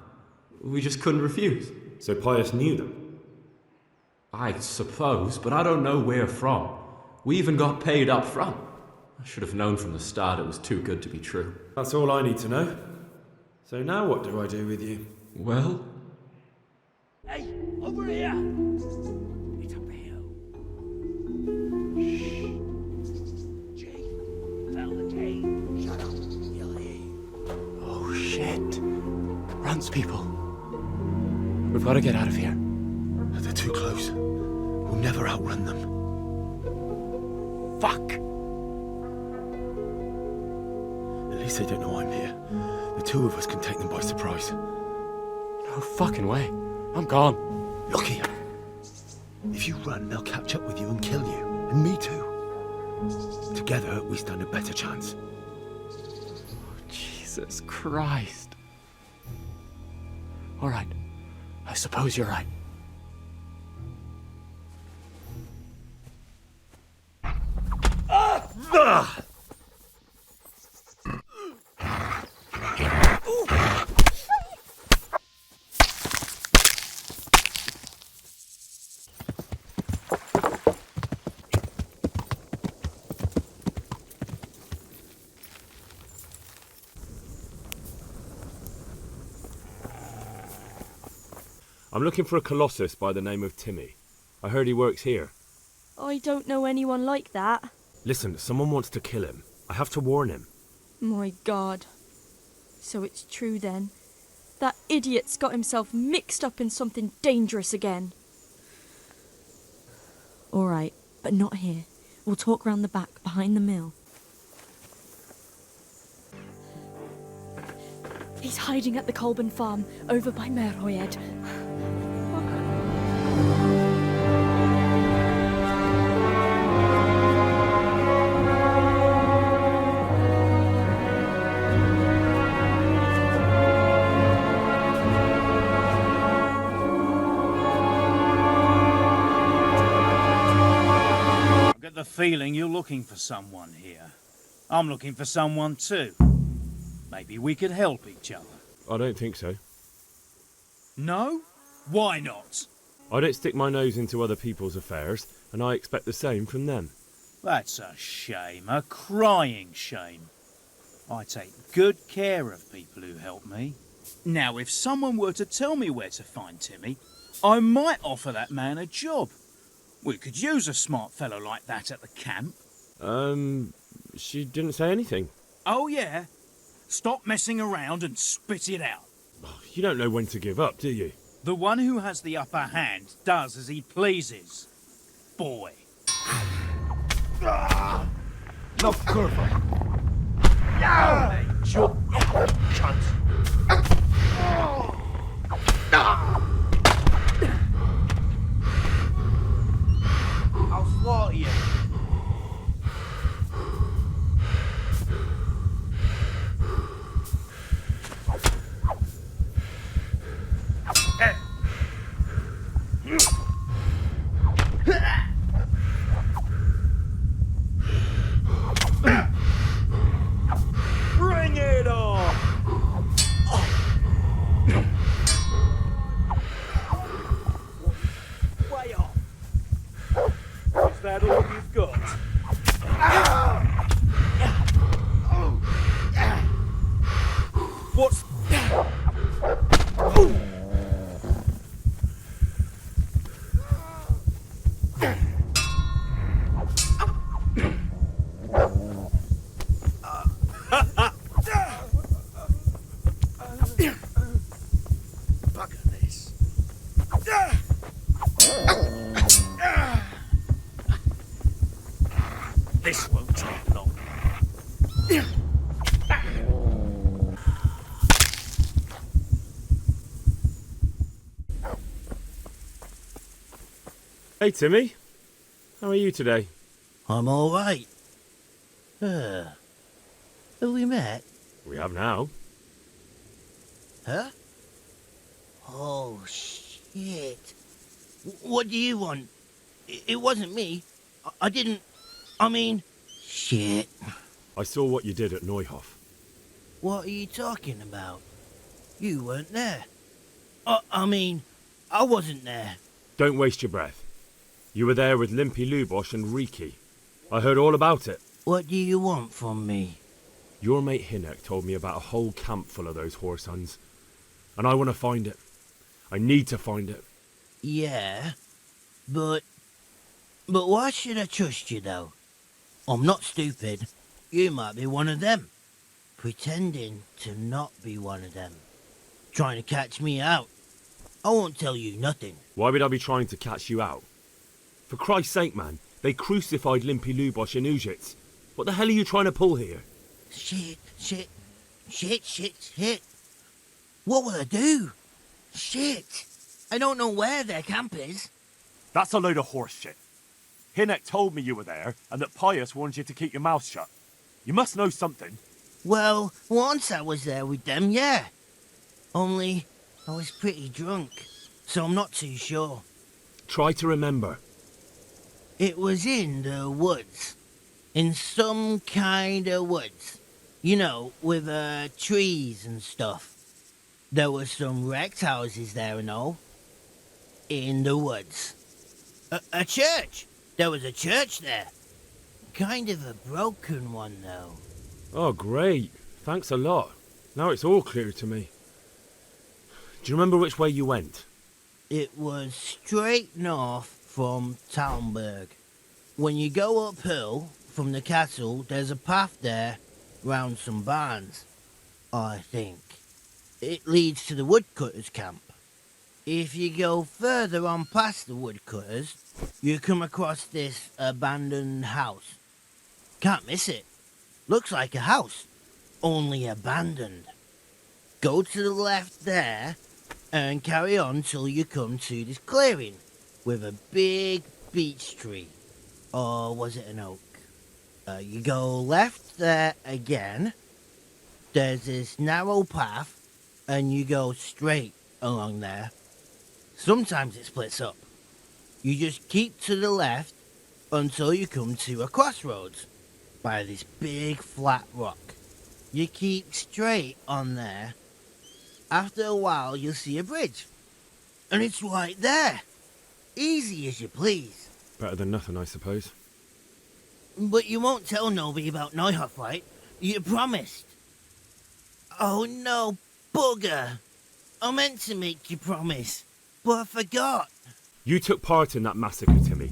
we just couldn't refuse. So Pius knew them? I suppose, but I don't know where from. We even got paid up front. I should have known from the start it was too good to be true. That's all I need to know. So now what do I do with you? Well... Hey, over here! It's up the hill. Shh. Jake, tell the game. Shut up. He'll hear you. Oh shit. Runt's people. We've got to get out of here. They're too close. We'll never outrun them. Fuck! At least they don't know I'm here. The two of us can take them by surprise. No fucking way. I'm gone. Look here. If you run, they'll catch up with you and kill you. And me too. Together, we stand a better chance. Jesus Christ. All right. I suppose you're right. I'm looking for a colossus by the name of Timmy. I heard he works here. I don't know anyone like that. Listen, someone wants to kill him. I have to warn him. My God. So it's true then. That idiot's got himself mixed up in something dangerous again. All right, but not here. We'll talk round the back, behind the mill. He's hiding at the Colburn farm, over by Merhoyed. I get the feeling you're looking for someone here. I'm looking for someone too. Maybe we could help each other. I don't think so. No? Why not? I don't stick my nose into other people's affairs, and I expect the same from them. That's a shame, a crying shame. I take good care of people who help me. Now, if someone were to tell me where to find Timmy, I might offer that man a job. We could use a smart fellow like that at the camp. She didn't say anything. Oh, yeah? Stop messing around and spit it out. You don't know when to give up, do you? The one who has the upper hand does as he pleases. Boy. No curva. Jump, cunt. I'll slaughter you. Bring it on! Way off. Is that all you've got? What's... This won't take long. Hey, Timmy. How are you today? I'm all right. Have we met? We have now. Huh? Oh, shit. What do you want? It wasn't me. I didn't... I mean... Shit. I saw what you did at Neuhof. What are you talking about? You weren't there. I mean, I wasn't there. Don't waste your breath. You were there with Limpy Lubosh and Riki. I heard all about it. What do you want from me? Your mate Hinek told me about a whole camp full of those horse huns. And I want to find it. I need to find it. Yeah, but why should I trust you, though? I'm not stupid. You might be one of them. Pretending to not be one of them. Trying to catch me out. I won't tell you nothing. Why would I be trying to catch you out? For Christ's sake, man, they crucified Limpy Lubosh in Ujits. What the hell are you trying to pull here? Shit. What will I do? Shit. I don't know where their camp is. That's a load of horse shit. Hinek told me you were there, and that Pius warned you to keep your mouth shut. You must know something. Well, once I was there with them, yeah. Only, I was pretty drunk, so I'm not too sure. Try to remember. It was in the woods. In some kind of woods. You know, with trees and stuff. There were some wrecked houses there and all. In the woods. A church! There was a church there. Kind of a broken one, though. Oh, great. Thanks a lot. Now it's all clear to me. Do you remember which way you went? It was straight north from Talmberg. When you go uphill from the castle, there's a path there round some barns, I think. It leads to the woodcutter's camp. If you go further on past the woodcutters, you come across this abandoned house. Can't miss it. Looks like a house, only abandoned. Go to the left there and carry on till you come to this clearing with a big beech tree. Or was it an oak? You go left there again. There's this narrow path and you go straight along there. Sometimes it splits up. You just keep to the left until you come to a crossroads by this big flat rock. You keep straight on there. After a while, you'll see a bridge. And it's right there. Easy as you please. Better than nothing, I suppose. But you won't tell nobody about Neuhof, right? You promised. Oh no, bugger. I meant to make you promise, but I forgot. You took part in that massacre, Timmy.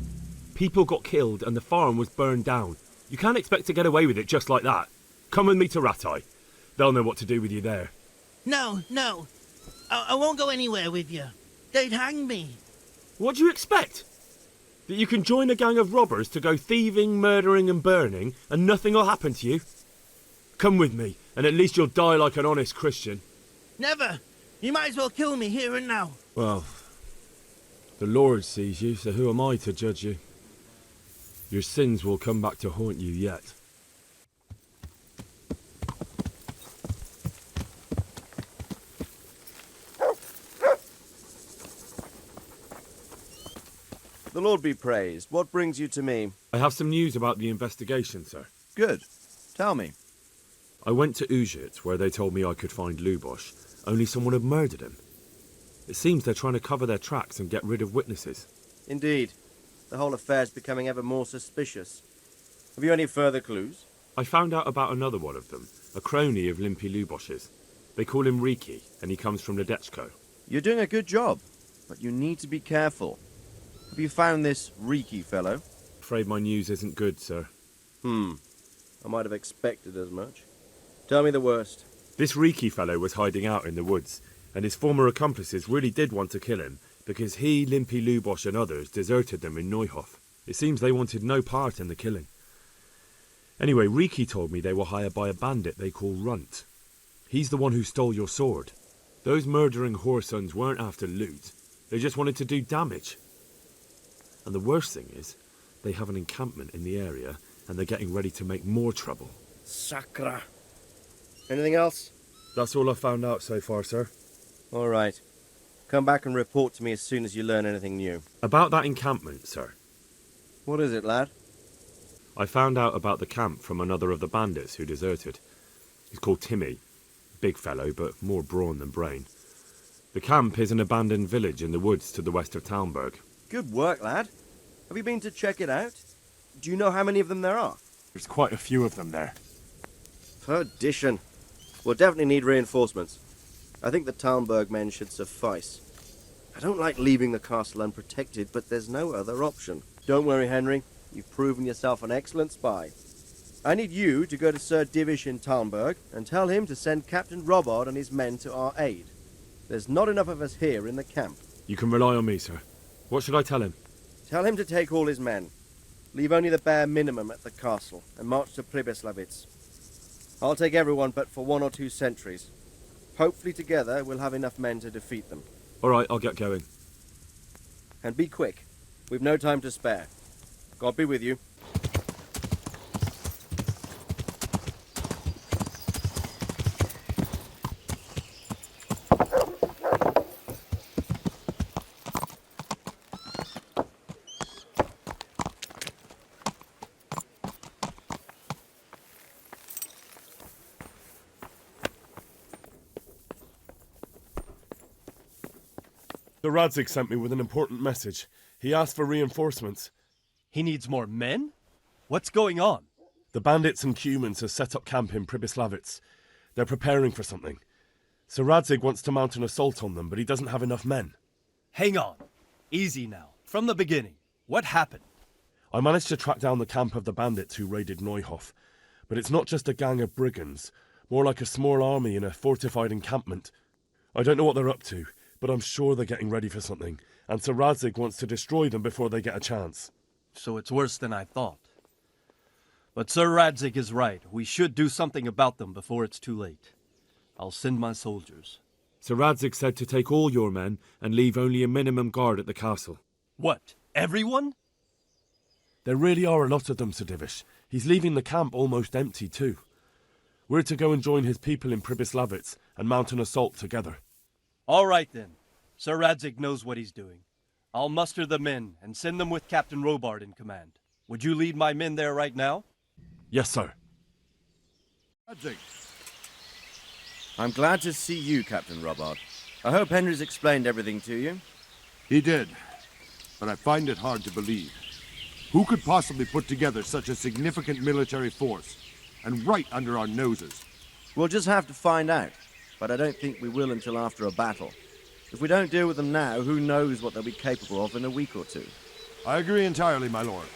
People got killed and the farm was burned down. You can't expect to get away with it just like that. Come with me to Rattay. They'll know what to do with you there. No. I won't go anywhere with you. They'd hang me. What do you expect? That you can join a gang of robbers to go thieving, murdering and burning and nothing will happen to you? Come with me, and at least you'll die like an honest Christian. Never. You might as well kill me here and now. Well, the Lord sees you, so who am I to judge you? Your sins will come back to haunt you yet. The Lord be praised. What brings you to me? I have some news about the investigation, sir. Good. Tell me. I went to Uzhit, where they told me I could find Lubosh, only someone had murdered him. It seems they're trying to cover their tracks and get rid of witnesses. Indeed. The whole affair's becoming ever more suspicious. Have you any further clues? I found out about another one of them, a crony of Limpy Lubosh's. They call him Riki, and he comes from Ledechko. You're doing a good job, but you need to be careful. Have you found this Riki fellow? Afraid my news isn't good, sir. I might have expected as much. Tell me the worst. This Riki fellow was hiding out in the woods, and his former accomplices really did want to kill him, because he, Limpy Lubosh and others deserted them in Neuhof. It seems they wanted no part in the killing. Anyway, Riki told me they were hired by a bandit they call Runt. He's the one who stole your sword. Those murdering whoresons weren't after loot. They just wanted to do damage. And the worst thing is, they have an encampment in the area, and they're getting ready to make more trouble. Sakra. Anything else? That's all I've found out so far, sir. All right. Come back and report to me as soon as you learn anything new. About that encampment, sir. What is it, lad? I found out about the camp from another of the bandits who deserted. He's called Timmy. Big fellow, but more brawn than brain. The camp is an abandoned village in the woods to the west of Talmberg. Good work, lad. Have you been to check it out? Do you know how many of them there are? There's quite a few of them there. Perdition. We'll definitely need reinforcements. I think the Talmberg men should suffice. I don't like leaving the castle unprotected, but there's no other option. Don't worry, Henry. You've proven yourself an excellent spy. I need you to go to Sir Divish in Talmberg and tell him to send Captain Robard and his men to our aid. There's not enough of us here in the camp. You can rely on me, sir. What should I tell him? Tell him to take all his men. Leave only the bare minimum at the castle and march to Pribislovitz. I'll take everyone but for 1 or 2 sentries. Hopefully together we'll have enough men to defeat them. All right, I'll get going. And be quick. We've no time to spare. God be with you. Sir Radzig sent me with an important message. He asked for reinforcements. He needs more men? What's going on? The bandits and humans have set up camp in Pribislovitz. They're preparing for something. Sir Radzig wants to mount an assault on them, but he doesn't have enough men. Hang on. Easy now. From the beginning. What happened? I managed to track down the camp of the bandits who raided Neuhof. But it's not just a gang of brigands, more like a small army in a fortified encampment. I don't know what they're up to, but I'm sure they're getting ready for something, and Sir Radzig wants to destroy them before they get a chance. So it's worse than I thought. But Sir Radzig is right. We should do something about them before it's too late. I'll send my soldiers. Sir Radzig said to take all your men and leave only a minimum guard at the castle. What? Everyone? There really are a lot of them, Sir Divish. He's leaving the camp almost empty, too. We're to go and join his people in Pribislovitz and mount an assault together. All right, then. Sir Radzig knows what he's doing. I'll muster the men and send them with Captain Robard in command. Would you lead my men there right now? Yes, sir. Radzig. I'm glad to see you, Captain Robard. I hope Henry's explained everything to you. He did, but I find it hard to believe. Who could possibly put together such a significant military force, and right under our noses? We'll just have to find out, but I don't think we will until after a battle. If we don't deal with them now, who knows what they'll be capable of in a week or two. I agree entirely, my lord.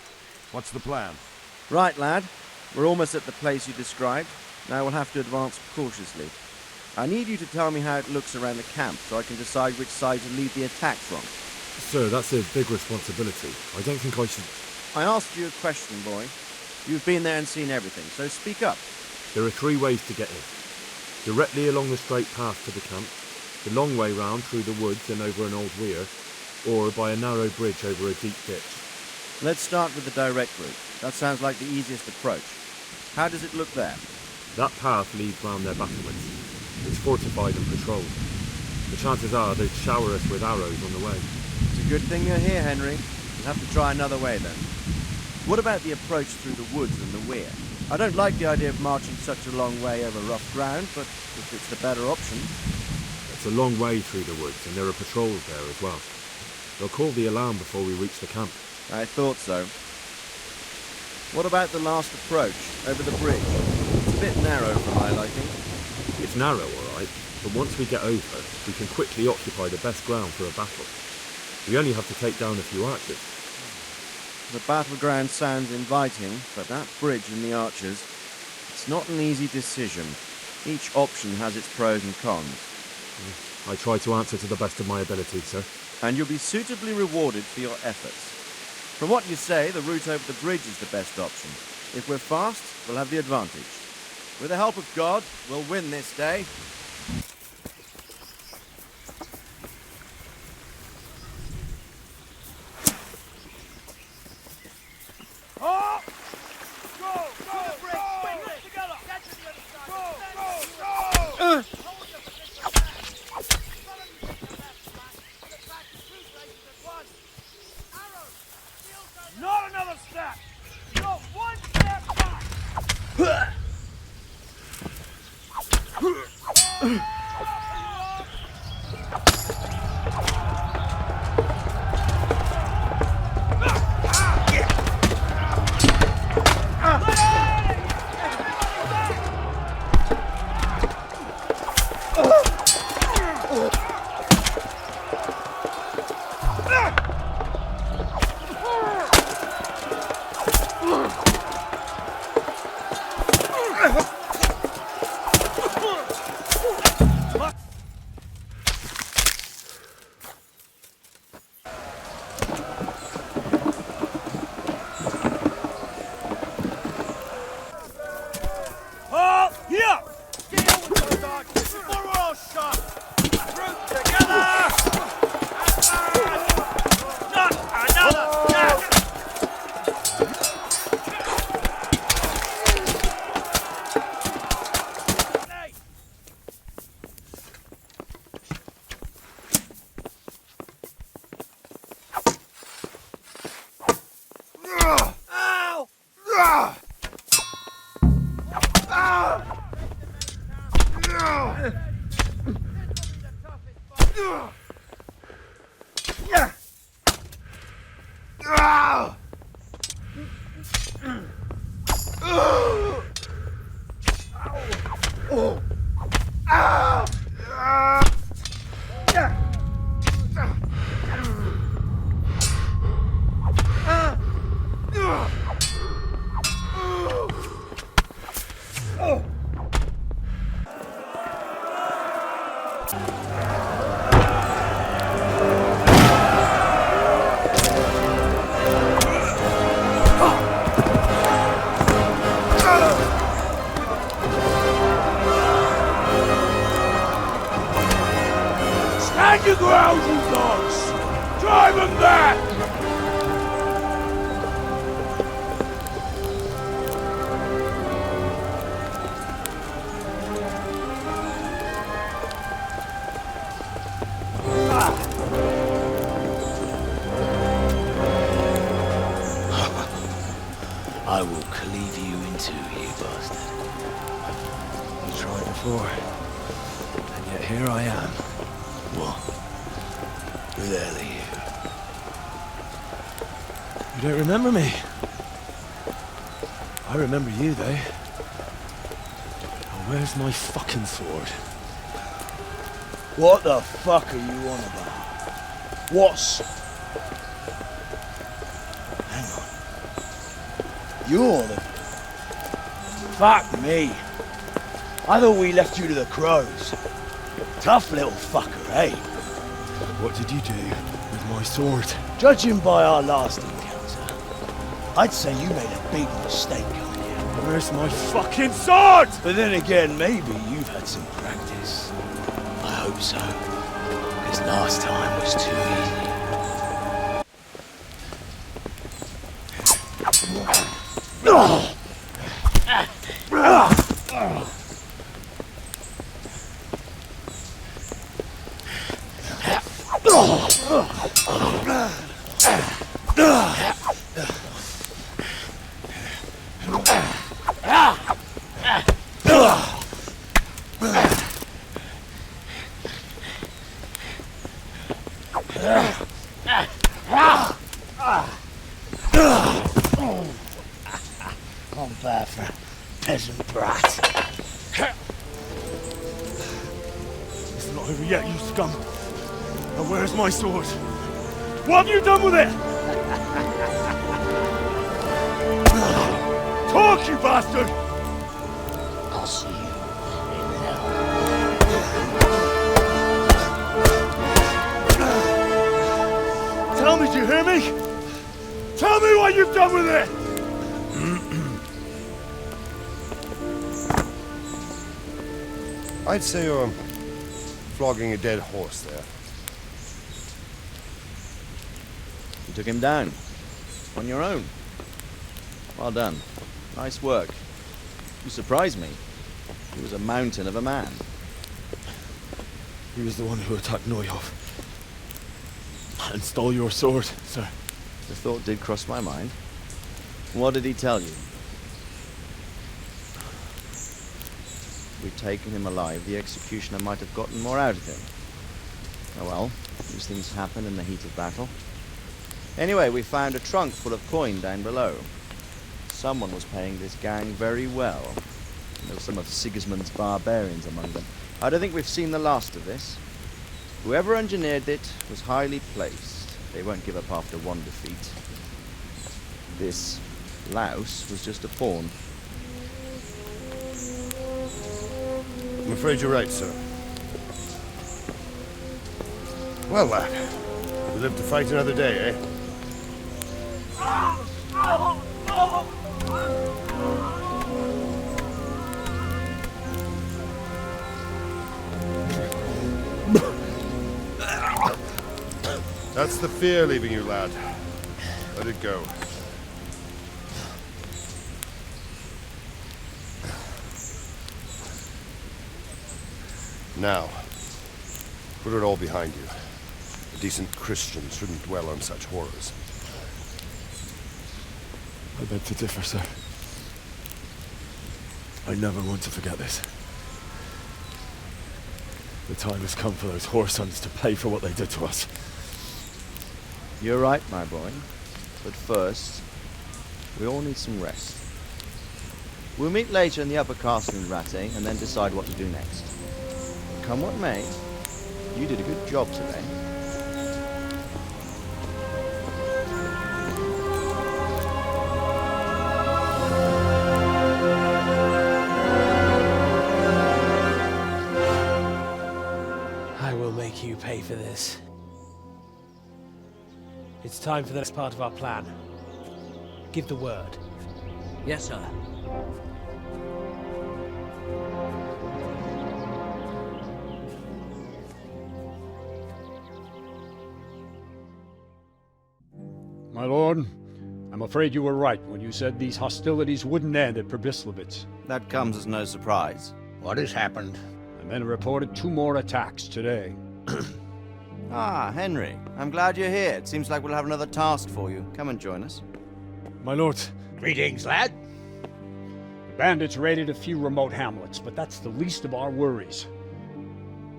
What's the plan? Right, lad. We're almost at the place you described. Now we'll have to advance cautiously. I need you to tell me how it looks around the camp so I can decide which side to lead the attack from. Sir, that's a big responsibility. I don't think I should... I asked you a question, boy. You've been there and seen everything, so speak up. There are 3 ways to get in. Directly along the straight path to the camp, the long way round through the woods and over an old weir, or by a narrow bridge over a deep ditch. Let's start with the direct route. That sounds like the easiest approach. How does it look there? That path leads round their battlements. It's fortified and patrolled. The chances are they'd shower us with arrows on the way. It's a good thing you're here, Henry. We'll have to try another way then. What about the approach through the woods and the weir? I don't like the idea of marching such a long way over rough ground, but if it's the better option... It's a long way through the woods, and there are patrols there as well. They'll call the alarm before we reach the camp. I thought so. What about the last approach, over the bridge? It's a bit narrow for my liking. It's narrow, all right, but once we get over, we can quickly occupy the best ground for a battle. We only have to take down a few archers. The battleground sounds inviting, but that bridge and the archers, it's not an easy decision. Each option has its pros and cons. I try to answer to the best of my ability, sir. And you'll be suitably rewarded for your efforts. From what you say, the route over the bridge is the best option. If we're fast, we'll have the advantage. With the help of God, we'll win this day. Oh! Go! Go! Go! Together! Get to the other side! Go! Go! Go! Not another step! Not one step back! now, you dogs! Drive them back! I will cleave you in two, you bastard. You tried before, and yet here I am. What? Who the hell are you? You don't remember me? I remember you, though. Now, where's my fucking sword? What the fuck are you on about? What's... Hang on. You're the... Fuck me. I thought we left you to the crows. Tough little fucker, eh? What did you do with my sword? Judging by our last encounter, I'd say you made a big mistake on you. Where's my fucking sword? But then again, maybe you've had some practice. I hope so. Because last time was too easy. I'm bad for a peasant brat. It's not over yet, you scum. Now where's my sword? What have you done with it? Talk, you bastard! I'll see you in hell. Tell me, do you hear me? Tell me what you've done with it! I'd say you're flogging a dead horse there. You took him down. On your own. Well done. Nice work. You surprised me. He was a mountain of a man. He was the one who attacked Neuhoff. And stole your sword, sir. The thought did cross my mind. What did he tell you? We'd taken him alive, the executioner might have gotten more out of him. Oh well, these things happen in the heat of battle. Anyway, we found a trunk full of coin down below. Someone was paying this gang very well. There were some of Sigismund's barbarians among them. I don't think we've seen the last of this. Whoever engineered it was highly placed. They won't give up after one defeat. This louse was just a pawn. I'm afraid you're right, sir. Well, lad, we live to fight another day, eh? That's the fear leaving you, lad. Let it go. Now, put it all behind you. A decent Christian shouldn't dwell on such horrors. I beg to differ, sir. I never want to forget this. The time has come for those whoresons to pay for what they did to us. You're right, my boy. But first, we all need some rest. We'll meet later in the upper castle in Radzig and then decide what to do next. Come what may, you did a good job today. I will make you pay for this. It's time for the next part of our plan. Give the word. Yes, sir. afraid you were right when you said these hostilities wouldn't end at Pribislovitz. That comes as no surprise. What has happened? The men reported 2 more attacks today. Ah, Henry. I'm glad you're here. It seems like we'll have another task for you. Come and join us. My lord. Greetings, lad. The bandits raided a few remote hamlets, but that's the least of our worries.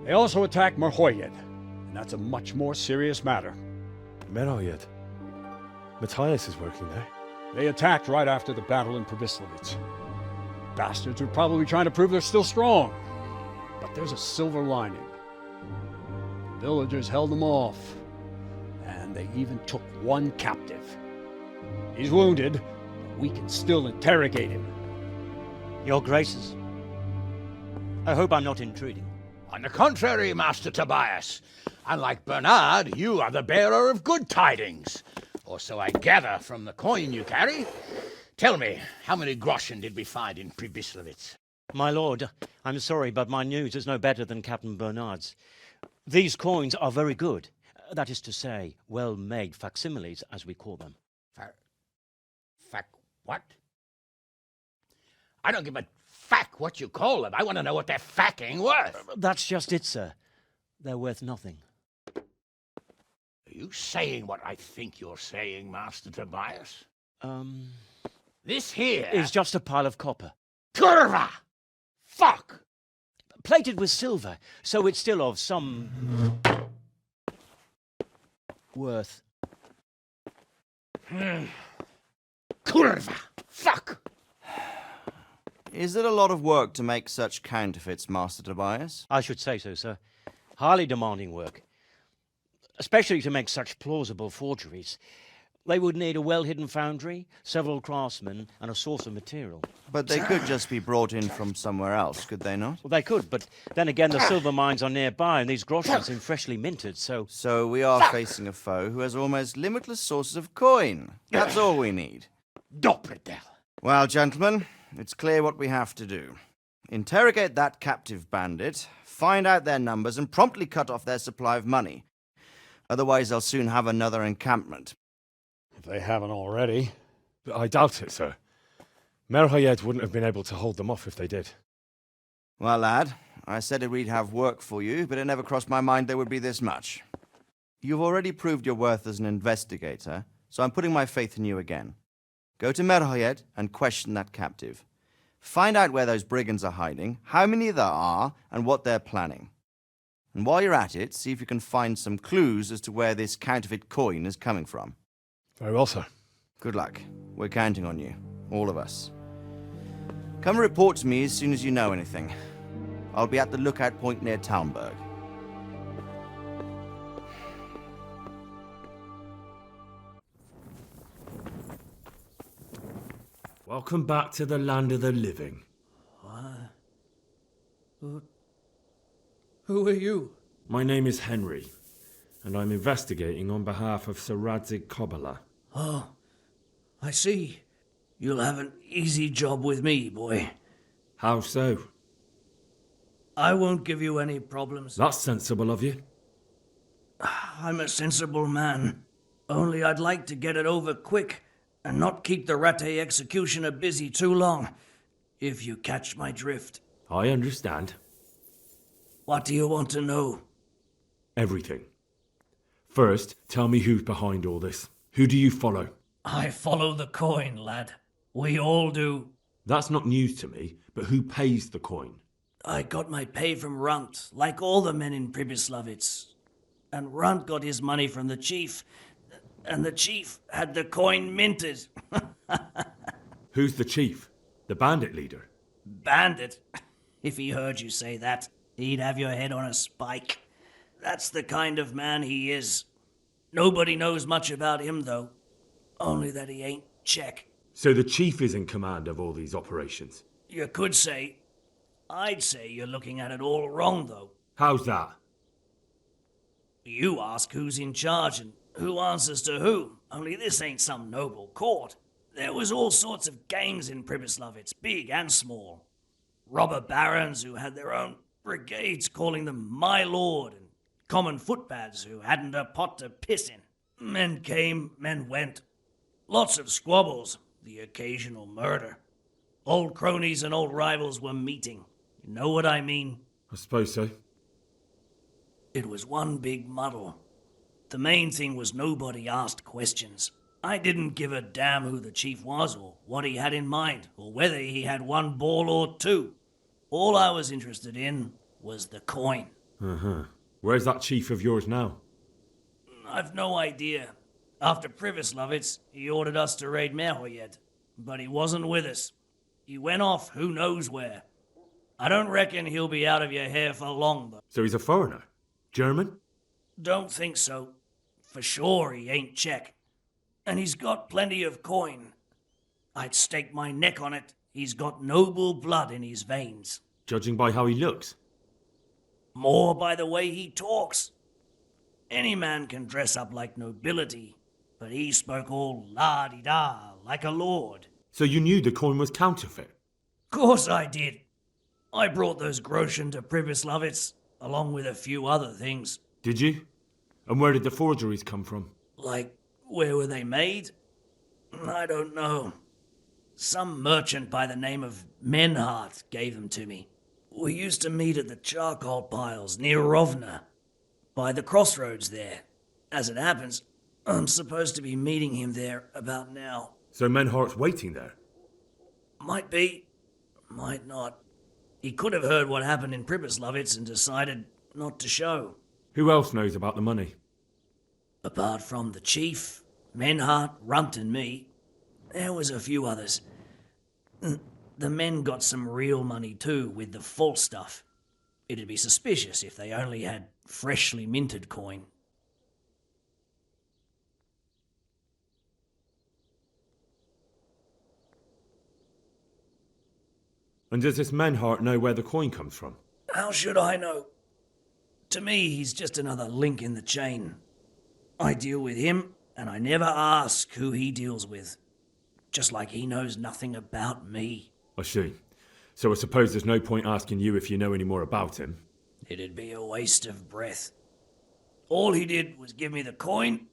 They also attacked Merhoyed, and that's a much more serious matter. Merhoyed? Matthias is working there. They attacked right after the battle in Pribislovitz. Bastards were probably trying to prove they're still strong. But there's a silver lining. The villagers held them off, and they even took 1 captive. He's wounded, but we can still interrogate him. Your Graces, I hope I'm not intruding. On the contrary, Master Tobias. Unlike Bernard, you are the bearer of good tidings. Or so I gather from the coin you carry. Tell me, how many groschen did we find in Pribislovitz? My lord, I'm sorry, but my news is no better than Captain Bernard's. These coins are very good. That is to say, well-made facsimiles, as we call them. What? I don't give a what you call them. I want to know what they're facking worth. That's just it, sir. They're worth nothing. Are you saying what I think you're saying, Master Tobias? This here is just a pile of copper. Kurva! Fuck! Plated with silver, so it's still of some worth. Kurva! Fuck! Is it a lot of work to make such counterfeits, Master Tobias? I should say so, sir. Highly demanding work. Especially to make such plausible forgeries. They would need a well-hidden foundry, several craftsmen, and a source of material. But they could just be brought in from somewhere else, could they not? Well, they could, but then again, the silver mines are nearby, and these groschen seem freshly minted, so... So we are facing a foe who has almost limitless sources of coin. That's all we need. Doppelter. Well, gentlemen, it's clear what we have to do. Interrogate that captive bandit, find out their numbers, and promptly cut off their supply of money. Otherwise, they'll soon have another encampment. If they haven't already. But I doubt it, sir. Merhoyed wouldn't have been able to hold them off if they did. Well, lad, I said we'd have work for you, but it never crossed my mind there would be this much. You've already proved your worth as an investigator, so I'm putting my faith in you again. Go to Merhoyed and question that captive. Find out where those brigands are hiding, how many there are, and what they're planning. And while you're at it, see if you can find some clues as to where this counterfeit coin is coming from. Very well, sir. Good luck. We're counting on you. All of us. Come report to me as soon as you know anything. I'll be at the lookout point near Talmberg. Welcome back to the land of the living. Who are you? My name is Henry, and I'm investigating on behalf of Sir Radzig Kobyla. Oh, I see. You'll have an easy job with me, boy. How so? I won't give you any problems. That's sensible of you. I'm a sensible man. Only I'd like to get it over quick and not keep the Ratte executioner busy too long, if you catch my drift. I understand. What do you want to know? Everything. First, tell me who's behind all this. Who do you follow? I follow the coin, lad. We all do. That's not news to me, but who pays the coin? I got my pay from Runt, like all the men in Pribislovitz. And Runt got his money from the chief, and the chief had the coin minted. Who's the chief? The bandit leader? Bandit? If he heard you say that, he'd have your head on a spike. That's the kind of man he is. Nobody knows much about him, though. Only that he ain't Czech. So the chief is in command of all these operations? You could say. I'd say you're looking at it all wrong, though. How's that? You ask who's in charge and who answers to who. Only this ain't some noble court. There was all sorts of gangs in Pribislovitz, big and small. Robber barons who had their own brigades calling them my lord, and common footpads who hadn't a pot to piss in. Men came, men went. Lots of squabbles, the occasional murder. Old cronies and old rivals were meeting. You know what I mean? I suppose so. It was one big muddle. The main thing was nobody asked questions. I didn't give a damn who the chief was or what he had in mind or whether he had one ball or two. All I was interested in was the coin. Uh-huh. Where's that chief of yours now? I've no idea. After Pribislovitz, he ordered us to raid Merhoyed, but he wasn't with us. He went off who knows where. I don't reckon he'll be out of your hair for long, though. So he's a foreigner? German? Don't think so. For sure he ain't Czech. And he's got plenty of coin. I'd stake my neck on it. He's got noble blood in his veins. Judging by how he looks? More by the way he talks. Any man can dress up like nobility, but he spoke all la-di-da, like a lord. So you knew the coin was counterfeit? Course I did. I brought those groschen to Pribislovitz, along with a few other things. Did you? And where did the forgeries come from? Like, where were they made? I don't know. Some merchant by the name of Menhart gave them to me. We used to meet at the charcoal piles near Rovna, by the crossroads there. As it happens, I'm supposed to be meeting him there about now. So Menhart's waiting there? Might be, might not. He could have heard what happened in Pribislovitz and decided not to show. Who else knows about the money? Apart from the chief, Menhart, Runt and me, there was a few others. The men got some real money too, with the false stuff. It'd be suspicious if they only had freshly minted coin. And does this Menhart know where the coin comes from? How should I know? To me, he's just another link in the chain. I deal with him, and I never ask who he deals with. Just like he knows nothing about me. I see. So I suppose there's no point asking you if you know any more about him. It'd be a waste of breath. All he did was give me the coin,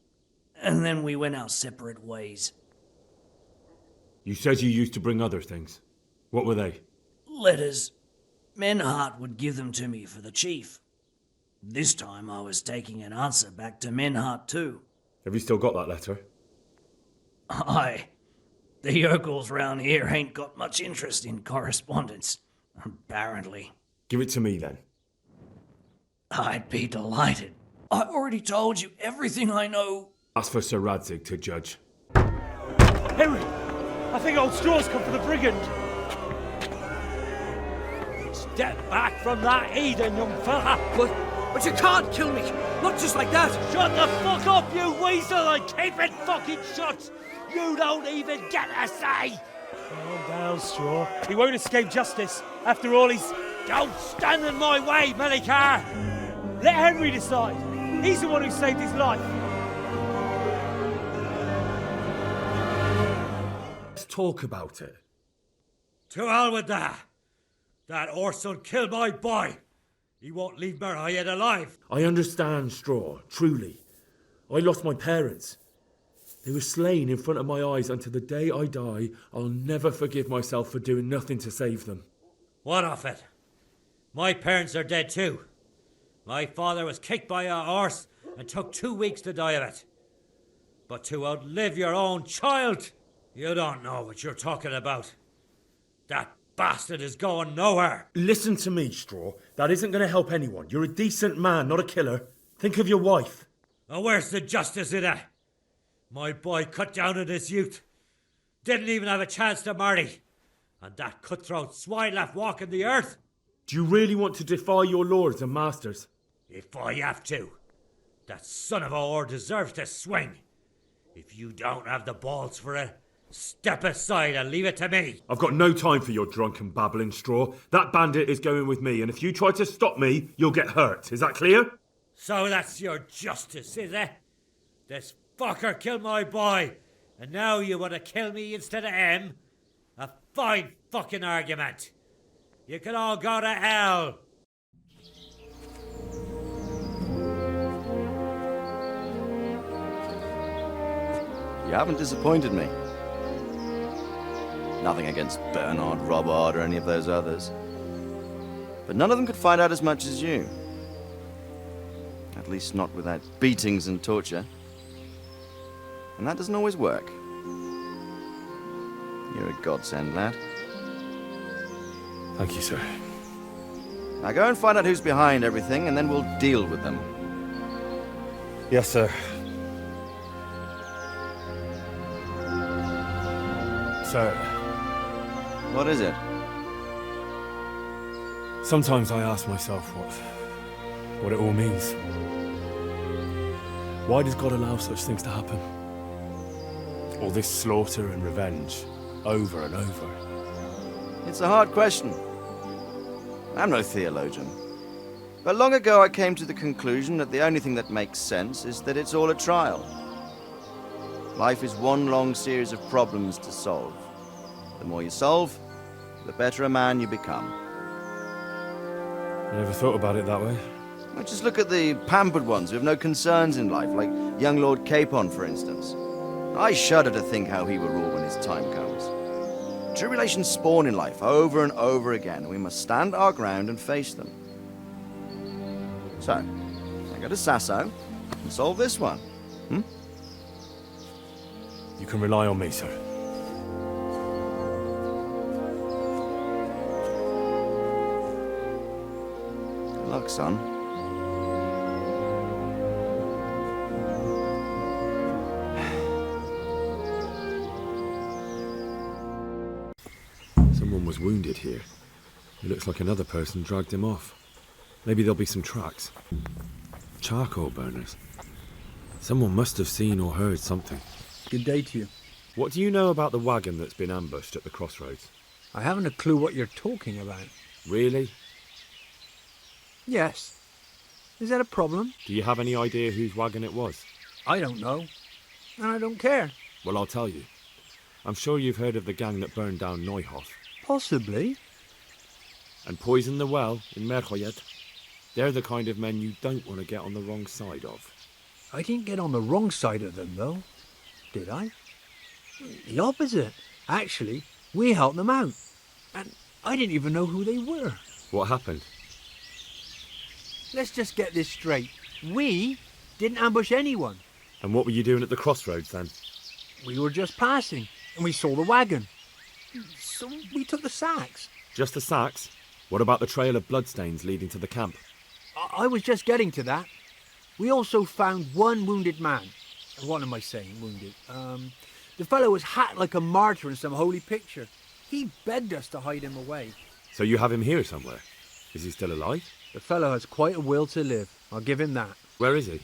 and then we went our separate ways. You said you used to bring other things. What were they? Letters. Menhart would give them to me for the chief. This time I was taking an answer back to Menhart too. Have you still got that letter? Aye. The yokels round here ain't got much interest in correspondence, apparently. Give it to me then. I'd be delighted. I already told you everything I know. That's for Sir Radzig to judge. Henry! I think old Straw's come for the brigand. Step back from that Eden, young fella! But you can't kill me! Not just like that! Shut the fuck up, you weasel, and keep it fucking shut! You don't even get a say! Calm down, Straw. He won't escape justice. After all, he's... Don't stand in my way, Melikar! Let Henry decide. He's the one who saved his life. Let's talk about it. To hell with that! That horse will kill my boy! He won't leave Merhoyed alive! I understand, Straw, truly. I lost my parents. They were slain in front of my eyes until the day I die. I'll never forgive myself for doing nothing to save them. What of it? My parents are dead too. My father was kicked by a horse and took 2 weeks to die of it. But to outlive your own child, you don't know what you're talking about. That bastard is going nowhere. Listen to me, Straw. That isn't going to help anyone. You're a decent man, not a killer. Think of your wife. And where's the justice in it? My boy cut down in his youth. Didn't even have a chance to marry. And that cutthroat swine left walking the earth. Do you really want to defy your lords and masters? If I have to. That son of a whore deserves to swing. If you don't have the balls for it, step aside and leave it to me. I've got no time for your drunken babbling, Straw. That bandit is going with me, and if you try to stop me, you'll get hurt. Is that clear? So that's your justice, is it? This fucker killed my boy, and now you want to kill me instead of him? A fine fucking argument. You can all go to hell. You haven't disappointed me. Nothing against Bernard, Robert, or any of those others. But none of them could find out as much as you. At least not without beatings and torture. And that doesn't always work. You're a godsend, lad. Thank you, sir. Now go and find out who's behind everything, and then we'll deal with them. Yes, sir. Sir. What is it? Sometimes I ask myself what it all means. Why does God allow such things to happen? All this slaughter and revenge, over and over. It's a hard question. I'm no theologian. But long ago I came to the conclusion that the only thing that makes sense is that it's all a trial. Life is one long series of problems to solve. The more you solve, the better a man you become. I never thought about it that way. Well, just look at the pampered ones who have no concerns in life, like young Lord Capon, for instance. I shudder to think how he will rule when his time comes. Tribulations spawn in life over and over again, and we must stand our ground and face them. So, I go to Sasso and solve this one. You can rely on me, sir. Good luck, son. Someone was wounded here. It looks like another person dragged him off. Maybe there'll be some tracks. Charcoal burners. Someone must have seen or heard something. Good day to you. What do you know about the wagon that's been ambushed at the crossroads? I haven't a clue what you're talking about. Really? Yes. Is that a problem? Do you have any idea whose wagon it was? I don't know. And I don't care. Well, I'll tell you. I'm sure you've heard of the gang that burned down Neuhof. Possibly. And poisoned the well in Merhoyet. They're the kind of men you don't want to get on the wrong side of. I didn't get on the wrong side of them, though. Did I? The opposite. Actually, we helped them out. And I didn't even know who they were. What happened? Let's just get this straight. We didn't ambush anyone. And what were you doing at the crossroads then? We were just passing, and we saw the wagon. So we took the sacks. Just the sacks? What about the trail of bloodstains leading to the camp? I was just getting to that. We also found one wounded man. What am I saying, wounded? The fellow was hacked like a martyr in some holy picture. He begged us to hide him away. So you have him here somewhere? Is he still alive? The fellow has quite a will to live. I'll give him that. Where is he?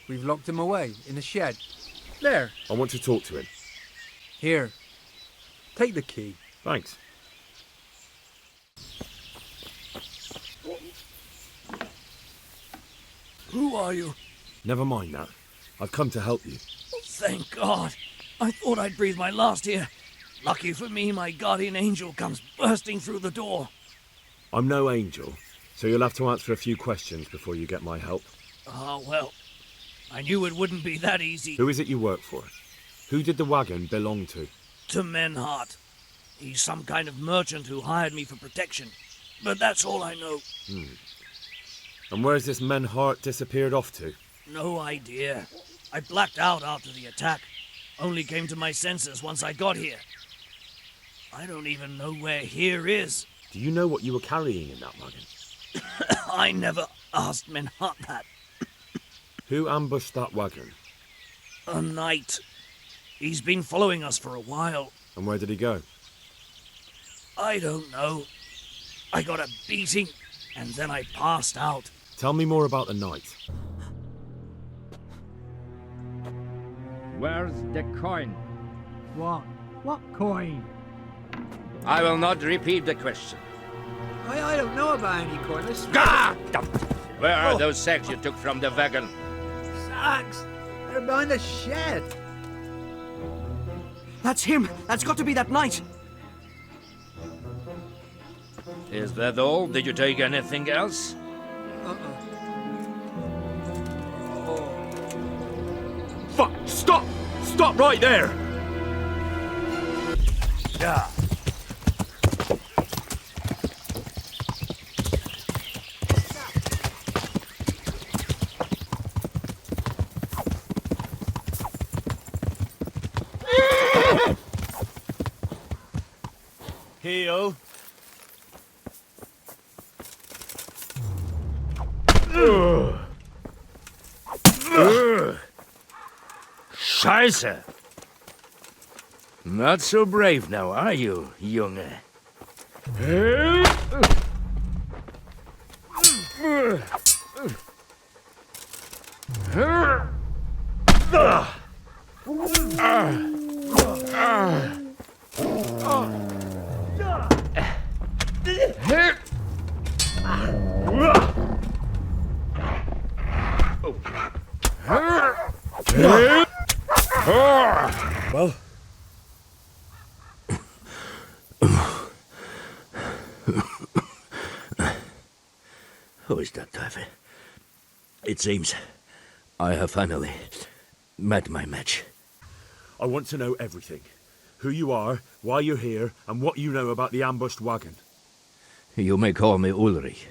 We've locked him away in the shed. There. I want to talk to him. Here. Take the key. Thanks. Who are you? Never mind that. I've come to help you. Thank God. I thought I'd breathe my last here. Lucky for me, my guardian angel comes bursting through the door. I'm no angel, so you'll have to answer a few questions before you get my help. Ah, well, I knew it wouldn't be that easy. Who is it you work for? Who did the wagon belong to? To Menhart. He's some kind of merchant who hired me for protection. But that's all I know. And where's this Menhart disappeared off to? No idea. I blacked out after the attack. Only came to my senses once I got here. I don't even know where here is. Do you know what you were carrying in that wagon? I never asked Menhart that. Who ambushed that wagon? A knight. He's been following us for a while. And where did he go? I don't know. I got a beating, and then I passed out. Tell me more about the knight. Where's the coin? What? What coin? I will not repeat the question. I don't know about any coin. Where are those sacks you took from the wagon? Sacks? They're behind the shed. That's him. That's got to be that knight. Is that all? Did you take anything else? Fuck! Stop! Stop right there! Yeah. Heel. Scheiße! Not so brave now, are you, Junge? Well, Who is that, Teufel? It seems I have finally met my match. I want to know everything. Who you are, why you're here, and what you know about the ambushed wagon. You may call me Ulrich.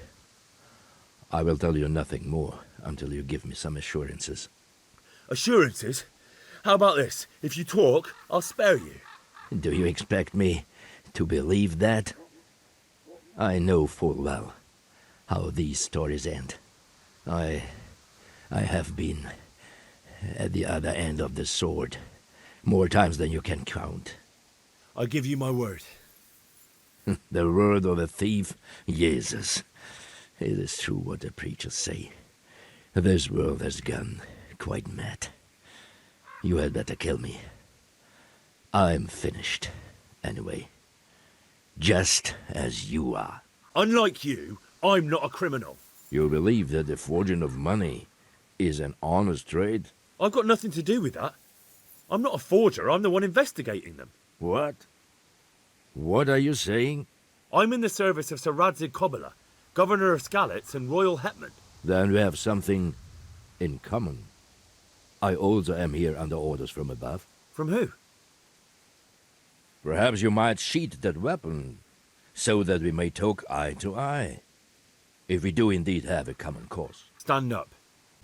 I will tell you nothing more until you give me some assurances. Assurances? How about this? If you talk, I'll spare you. Do you expect me to believe that? I know full well how these stories end. I have been at the other end of the sword more times than you can count. I give you my word. The word of a thief? Jesus. It is true what the preachers say. This world has gone quite mad. You had better kill me. I'm finished, anyway. Just as you are. Unlike you, I'm not a criminal. You believe that the forging of money is an honest trade? I've got nothing to do with that. I'm not a forger, I'm the one investigating them. What? What are you saying? I'm in the service of Sir Radzig, Governor of Skalitz and Royal Hetman. Then we have something in common. I also am here under orders from above. From who? Perhaps you might sheath that weapon, so that we may talk eye to eye. If we do indeed have a common cause. Stand up.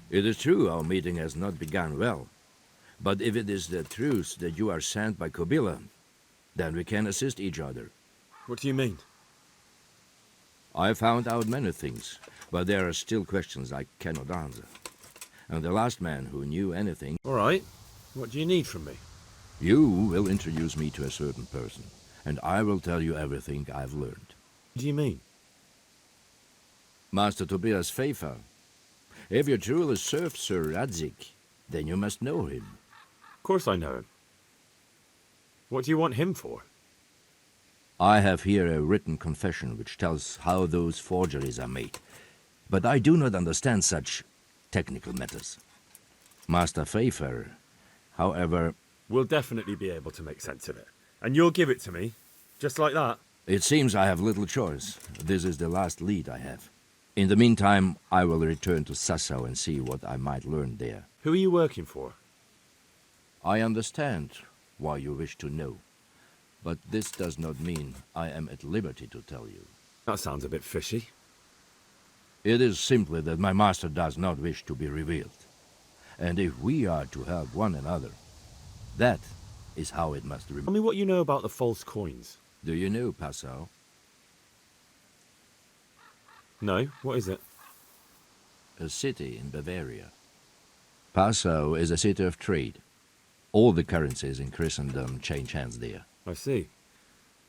It is true our meeting has not begun well. But if it is the truth that you are sent by Kobila, then we can assist each other. What do you mean? I found out many things, but there are still questions I cannot answer. And the last man who knew anything... All right. What do you need from me? You will introduce me to a certain person, and I will tell you everything I've learned. What do you mean? Master Tobias Pfeiffer. If you truly serve Sir Radzig, then you must know him. Of course I know him. What do you want him for? I have here a written confession which tells how those forgeries are made. But I do not understand such technical matters. Master Pfeiffer, however... We'll definitely be able to make sense of it. And you'll give it to me, just like that. It seems I have little choice. This is the last lead I have. In the meantime, I will return to Sassau and see what I might learn there. Who are you working for? I understand why you wish to know. But this does not mean I am at liberty to tell you. That sounds a bit fishy. It is simply that my master does not wish to be revealed. And if we are to help one another, that is how it must remain. Tell me what you know about the false coins. Do you know Passau? No, what is it? A city in Bavaria. Passau is a city of trade. All the currencies in Christendom change hands there. I see.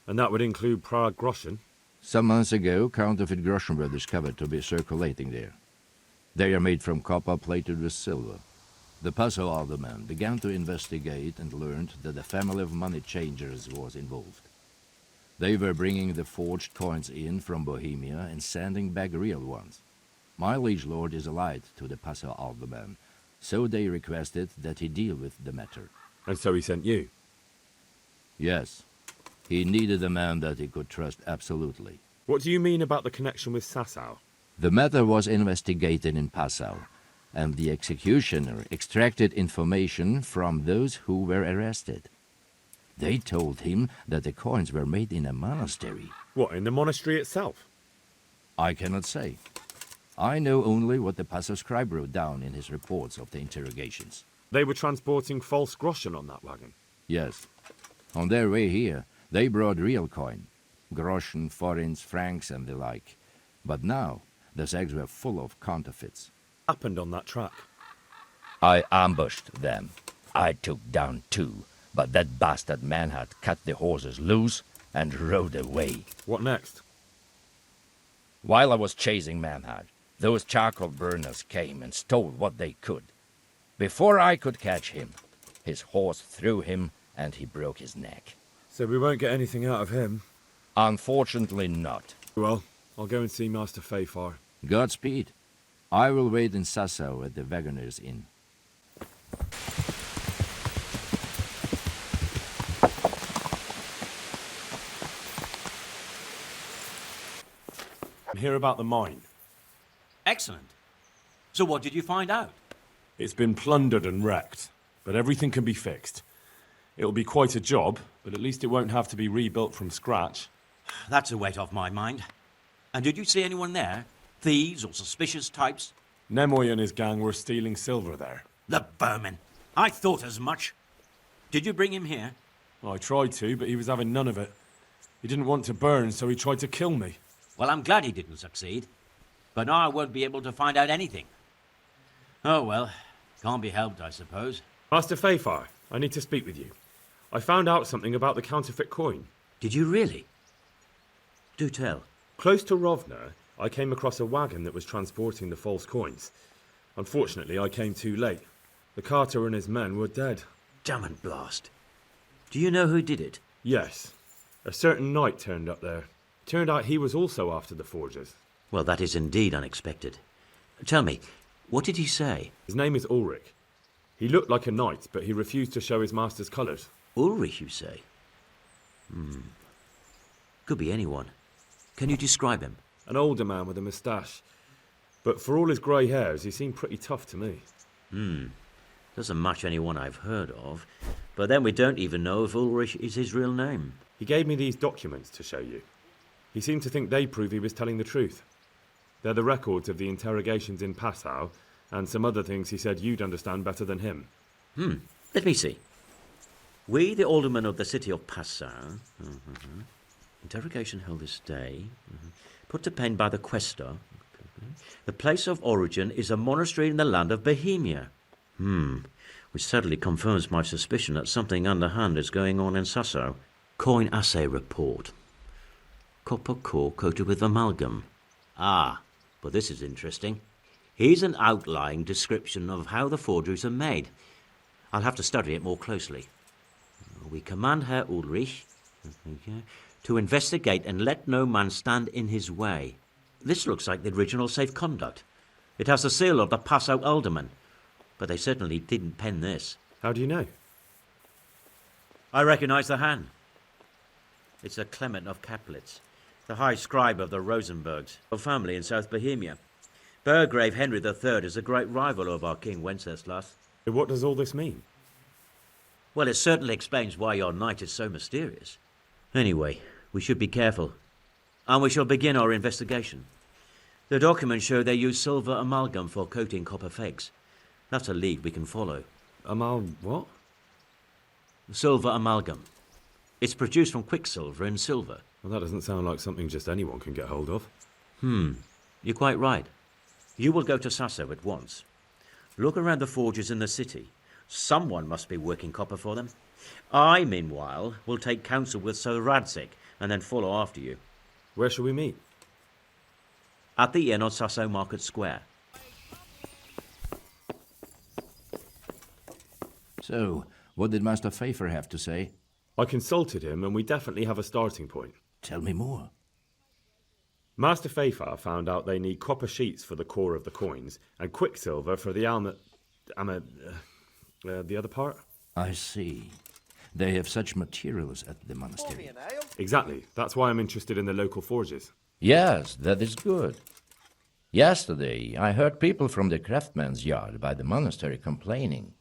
And that would include Prague groschen? Some months ago, counterfeit groschen were discovered to be circulating there. They are made from copper plated with silver. The Passau alderman began to investigate and learned that a family of money changers was involved. They were bringing the forged coins in from Bohemia and sending back real ones. My liege lord is allied to the Passau alderman, so they requested that he deal with the matter. And so he sent you? Yes. He needed a man that he could trust absolutely. What do you mean about the connection with Sassau? The matter was investigated in Passau, and the executioner extracted information from those who were arrested. They told him that the coins were made in a monastery. What, in the monastery itself? I cannot say. I know only what the Paso scribe wrote down in his reports of the interrogations. They were transporting false groschen on that wagon? Yes. On their way here, they brought real coin. Groschen, forints, francs, and the like. But now, the sacks were full of counterfeits. Happened on that track? I ambushed them. I took down 2, but that bastard man had cut the horses loose and rode away. What next? While I was chasing Manhard, those charcoal burners came and stole what they could. Before I could catch him, his horse threw him and he broke his neck. So we won't get anything out of him? Unfortunately not. Well, I'll go and see Master Fayfar. Godspeed. I will wait in Sassau at the Wagoner's Inn. Hear about the mine. Excellent. So what did you find out? It's been plundered and wrecked, but everything can be fixed. It'll be quite a job, but at least it won't have to be rebuilt from scratch. That's a weight off my mind. And did you see anyone there? Thieves or suspicious types? Nemoy and his gang were stealing silver there. The vermin. I thought as much. Did you bring him here? I tried to, but he was having none of it. He didn't want to burn, so he tried to kill me. Well, I'm glad he didn't succeed. But now I won't be able to find out anything. Oh, well. Can't be helped, I suppose. Master Fayfar, I need to speak with you. I found out something about the counterfeit coin. Did you really? Do tell. Close to Rovna, I came across a wagon that was transporting the false coins. Unfortunately, I came too late. The carter and his men were dead. Damn and blast. Do you know who did it? Yes. A certain knight turned up there. Turned out he was also after the forgers. Well, that is indeed unexpected. Tell me, what did he say? His name is Ulrich. He looked like a knight, but he refused to show his master's colours. Ulrich, you say? Could be anyone. Can you describe him? An older man with a moustache. But for all his grey hairs, he seemed pretty tough to me. Doesn't match anyone I've heard of. But then we don't even know if Ulrich is his real name. He gave me these documents to show you. He seemed to think they prove he was telling the truth. They're the records of the interrogations in Passau, and some other things he said you'd understand better than him. Let me see. We, the aldermen of the city of Passau, interrogation held this day, put to pen by the questor. The place of origin is a monastery in the land of Bohemia. Which sadly confirms my suspicion that something underhand is going on in Sassau. Coin assay report. Copper core coated with amalgam. But this is interesting. Here's an outline description of how the forgeries are made. I'll have to study it more closely. We command Herr Ulrich to investigate and let no man stand in his way. This looks like the original safe conduct. It has the seal of the Passau alderman, but they certainly didn't pen this. How do you know? I recognize the hand. It's a Clement of Kaplitz, the high scribe of the Rosenbergs, a family in South Bohemia. Burgrave Henry III is a great rival of our King Wenceslas. What does all this mean? Well, it certainly explains why your knight is so mysterious. Anyway, we should be careful. And we shall begin our investigation. The documents show they use silver amalgam for coating copper fakes. That's a lead we can follow. What? Silver amalgam. It's produced from quicksilver and silver. Well, that doesn't sound like something just anyone can get hold of. You're quite right. You will go to Sassau at once. Look around the forges in the city. Someone must be working copper for them. I, meanwhile, will take counsel with Sir Radzig and then follow after you. Where shall we meet? At the inn on Sassau Market Square. So, what did Master Pfeiffer have to say? I consulted him, and we definitely have a starting point. Tell me more. Master Pfeiffer found out they need copper sheets for the core of the coins, and quicksilver for the the other part? I see. They have such materials at the monastery. Exactly. That's why I'm interested in the local forges. Yes, that is good. Yesterday, I heard people from the craftsman's yard by the monastery complaining.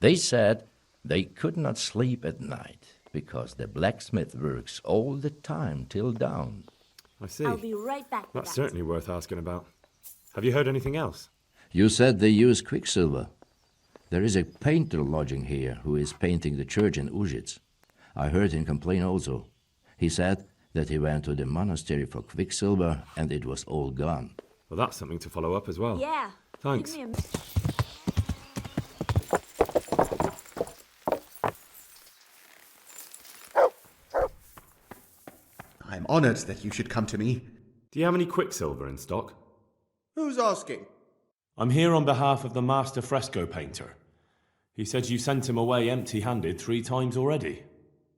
They said they could not sleep at night because the blacksmith works all the time till dawn. I see. I'll be right back. That's certainly worth asking about. Have you heard anything else? You said they use quicksilver. There is a painter lodging here who is painting the church in Ujits. I heard him complain also. He said that he went to the monastery for quicksilver and it was all gone. Well, that's something to follow up as well. Yeah. Thanks. Give me I'm honored that you should come to me. Do you have any quicksilver in stock? Who's asking? I'm here on behalf of the master fresco painter. He said you sent him away empty-handed 3 times already.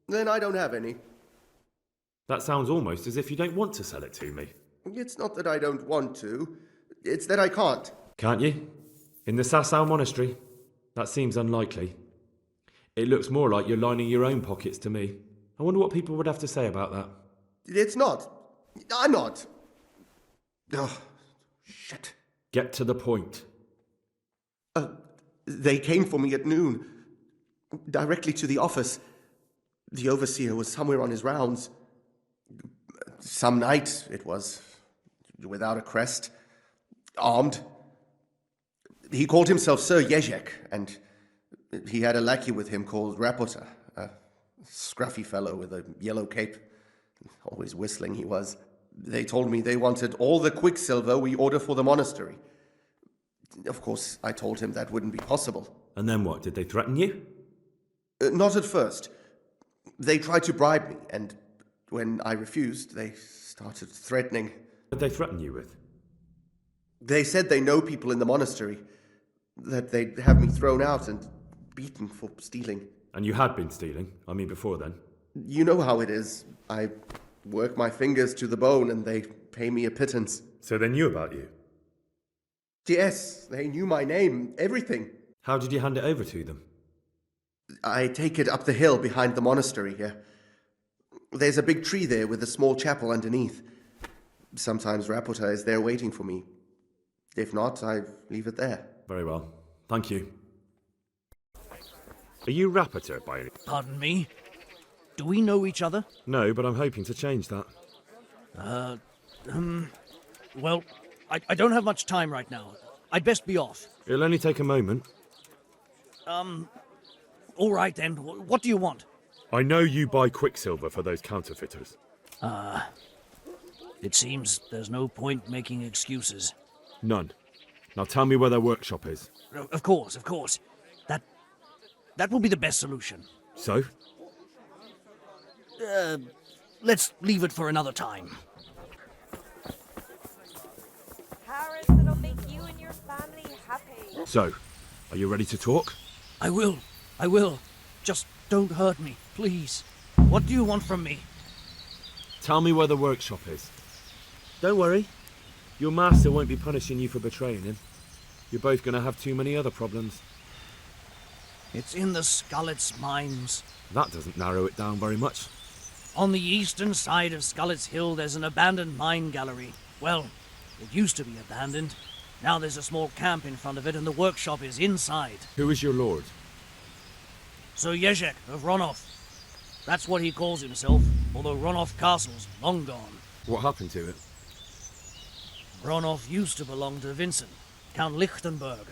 Then I don't have any. That sounds almost as if you don't want to sell it to me. It's not that I don't want to. It's that I can't. Can't you? In the Sasau monastery? That seems unlikely. It looks more like you're lining your own pockets to me. I wonder what people would have to say about that. It's not. I'm not. Oh, shit. Get to the point. They came for me at noon. Directly to the office. The overseer was somewhere on his rounds. Some night it was. Without a crest. Armed. He called himself Sir Radzig, and he had a lackey with him called Rapota, a scruffy fellow with a yellow cape. Always whistling he was. They told me they wanted all the quicksilver we order for the monastery. Of course, I told him that wouldn't be possible. And then what? Did they threaten you? Not at first. They tried to bribe me, and when I refused, they started threatening. What did they threaten you with? They said they know people in the monastery, that they'd have me thrown out and beaten for stealing. And you had been stealing? I mean, before then? You know how it is. I work my fingers to the bone and they pay me a pittance. So they knew about you? Yes, they knew my name, everything. How did you hand it over to them? I take it up the hill behind the monastery here. There's a big tree there with a small chapel underneath. Sometimes Rapota is there waiting for me. If not, I leave it there. Very well. Thank you. Are you Rapota by any... Pardon me? Do we know each other? No, but I'm hoping to change that. Well, I don't have much time right now. I'd best be off. It'll only take a moment. All right then. What do you want? I know you buy quicksilver for those counterfeiters. It seems there's no point making excuses. None. Now tell me where their workshop is. Of course. That will be the best solution. So? Let's leave it for another time. Paris that'll make you and your family happy. So, are you ready to talk? I will. Just don't hurt me, please. What do you want from me? Tell me where the workshop is. Don't worry. Your master won't be punishing you for betraying him. You're both going to have too many other problems. It's in the Skullets mines. That doesn't narrow it down very much. On the eastern side of Skullets Hill, there's an abandoned mine gallery. Well, it used to be abandoned. Now there's a small camp in front of it, and the workshop is inside. Who is your lord? Sir Radzig of Ronov. That's what he calls himself, although Ronov Castle's long gone. What happened to it? Ronov used to belong to Vincent, Count Lichtenberg.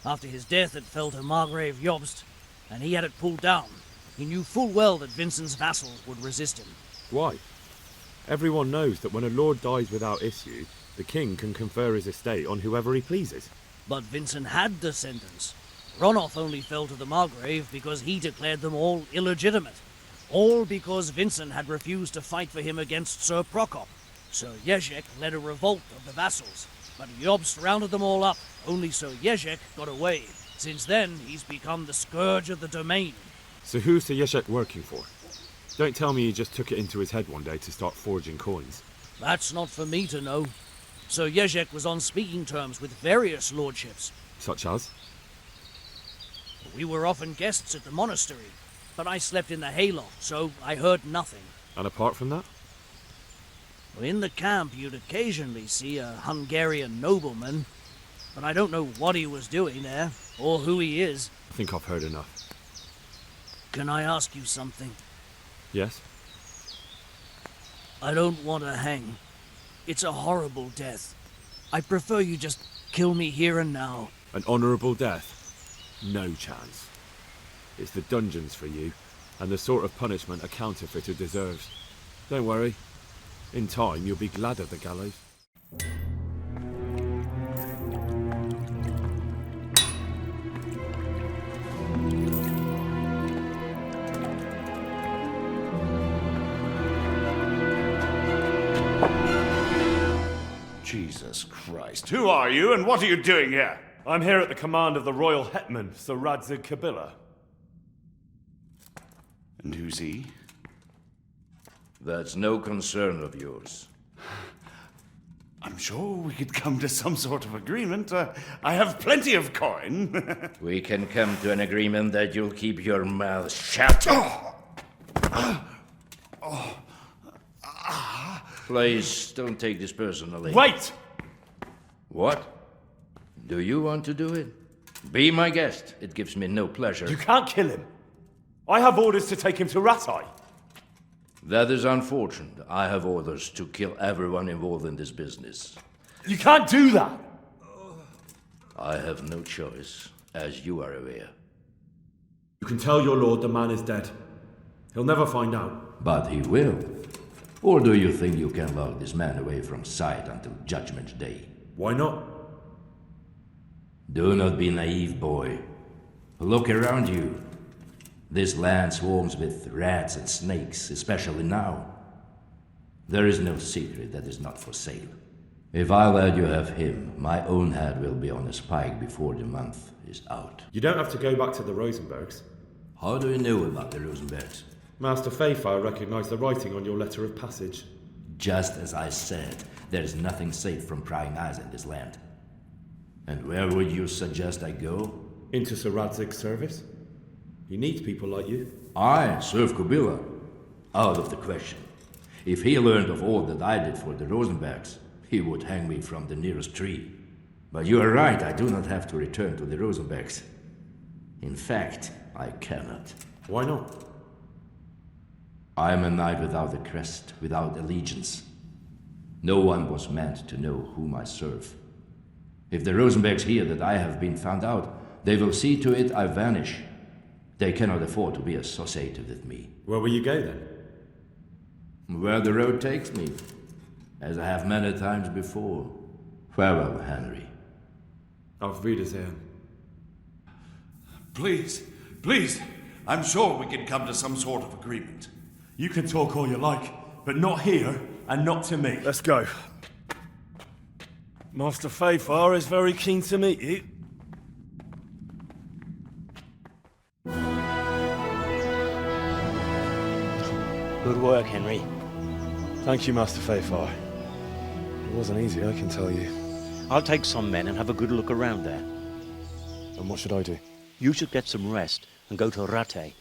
After his death, it fell to Margrave Jobst, and he had it pulled down. He knew full well that Vincent's vassals would resist him. Why? Everyone knows that when a lord dies without issue, the king can confer his estate on whoever he pleases. But Vincent had descendants. Ronov only fell to the Margrave because he declared them all illegitimate. All because Vincent had refused to fight for him against Sir Prokop. Sir Radzig led a revolt of the vassals, but Jobst rounded them all up. Only Sir Radzig got away. Since then, he's become the scourge of the domain. So who's Sir Radzig working for? Don't tell me he just took it into his head one day to start forging coins. That's not for me to know. Sir Radzig was on speaking terms with various lordships. Such as? We were often guests at the monastery, but I slept in the hayloft, so I heard nothing. And apart from that? In the camp, you'd occasionally see a Hungarian nobleman, but I don't know what he was doing there, or who he is. I think I've heard enough. Can I ask you something? Yes? I don't want to hang. It's a horrible death. I prefer you just kill me here and now. An honourable death? No chance. It's the dungeons for you, and the sort of punishment a counterfeiter deserves. Don't worry. In time, you'll be glad of the gallows. Jesus Christ. Who are you, and what are you doing here? I'm here at the command of the royal hetman, Sir Radzig Kabila. And who's he? That's no concern of yours. I'm sure we could come to some sort of agreement. I have plenty of coin. We can come to an agreement that you'll keep your mouth shut. Please, don't take this personally. Wait! What? Do you want to do it? Be my guest. It gives me no pleasure. You can't kill him. I have orders to take him to Rattay. That is unfortunate. I have orders to kill everyone involved in this business. You can't do that! I have no choice, as you are aware. You can tell your lord the man is dead. He'll never find out. But he will. Or do you think you can lock this man away from sight until Judgment Day? Why not? Do not be naive, boy. Look around you. This land swarms with rats and snakes, especially now. There is no secret that is not for sale. If I let you have him, my own head will be on a spike before the month is out. You don't have to go back to the Rosenbergs. How do you know about the Rosenbergs? Master Fayfire recognized the writing on your letter of passage. Just as I said, there is nothing safe from prying eyes in this land. And where would you suggest I go? Into Sir Radzig's service. He needs people like you. I serve Kabila. Out of the question. If he learned of all that I did for the Rosenbergs, he would hang me from the nearest tree. But you are right, I do not have to return to the Rosenbergs. In fact, I cannot. Why not? I am a knight without a crest, without allegiance. No one was meant to know whom I serve. If the Rosenbergs hear that I have been found out, they will see to it I vanish. They cannot afford to be associated with me. Where will you go then? Where the road takes me, as I have many times before. Farewell, Henry. Auf Wiedersehen. Please, please, I'm sure we can come to some sort of agreement. You can talk all you like, but not here and not to me. Let's go. Master Fayfire is very keen to meet you. Good work, Henry. Thank you, Master Fayfire. It wasn't easy, I can tell you. I'll take some men and have a good look around there. And what should I do? You should get some rest and go to Rattay.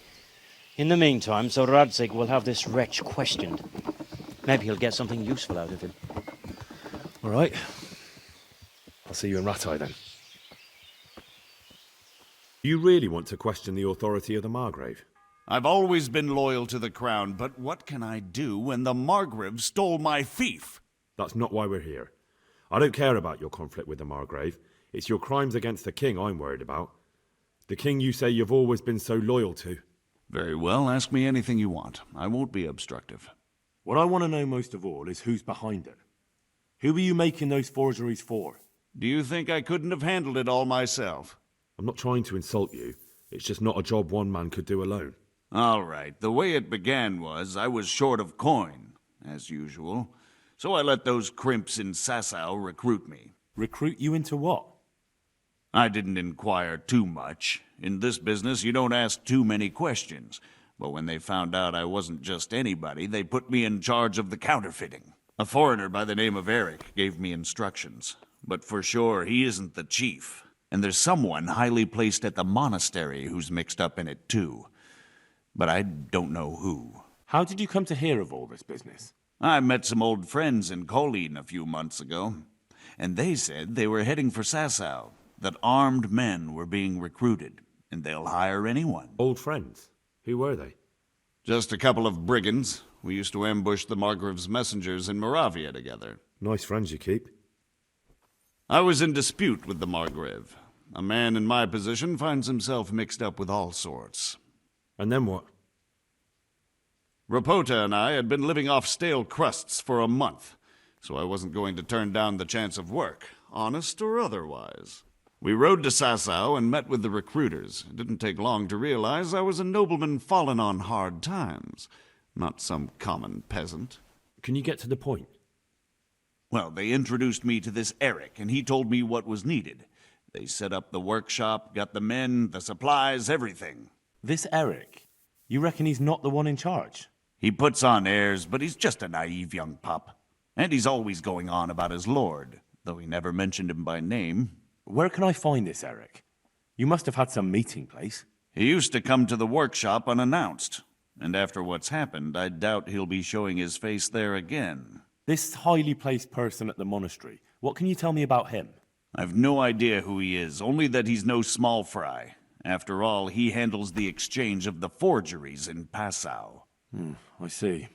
In the meantime, Sir Radzig will have this wretch questioned. Maybe he'll get something useful out of him. All right. I'll see you in Rattay then. You really want to question the authority of the Margrave? I've always been loyal to the crown, but what can I do when the Margrave stole my fief? That's not why we're here. I don't care about your conflict with the Margrave. It's your crimes against the king I'm worried about. The king you say you've always been so loyal to. Very well, ask me anything you want. I won't be obstructive. What I want to know most of all is who's behind it. Who are you making those forgeries for? Do you think I couldn't have handled it all myself? I'm not trying to insult you. It's just not a job one man could do alone. All right, the way it began was I was short of coin, as usual. So I let those crimps in Sasau recruit me. Recruit you into what? I didn't inquire too much. In this business, you don't ask too many questions. But when they found out I wasn't just anybody, they put me in charge of the counterfeiting. A foreigner by the name of Eric gave me instructions. But for sure, he isn't the chief. And there's someone highly placed at the monastery who's mixed up in it too. But I don't know who. How did you come to hear of all this business? I met some old friends in Colleen a few months ago, and they said they were heading for Sasau, that armed men were being recruited, and they'll hire anyone. Old friends? Who were they? Just a couple of brigands. We used to ambush the Margrave's messengers in Moravia together. Nice friends you keep. I was in dispute with the Margrave. A man in my position finds himself mixed up with all sorts. And then what? Rapota and I had been living off stale crusts for a month, so I wasn't going to turn down the chance of work, honest or otherwise. We rode to Sasau and met with the recruiters. It didn't take long to realize I was a nobleman fallen on hard times, not some common peasant. Can you get to the point? Well, they introduced me to this Eric, and he told me what was needed. They set up the workshop, got the men, the supplies, everything. This Eric? You reckon he's not the one in charge? He puts on airs, but he's just a naive young pup. And he's always going on about his lord, though he never mentioned him by name. Where can I find this Eric? You must have had some meeting place. He used to come to the workshop unannounced. And after what's happened, I doubt he'll be showing his face there again. This highly placed person at the monastery, what can you tell me about him? I've no idea who he is, only that he's no small fry. After all, he handles the exchange of the forgeries in Passau. I see.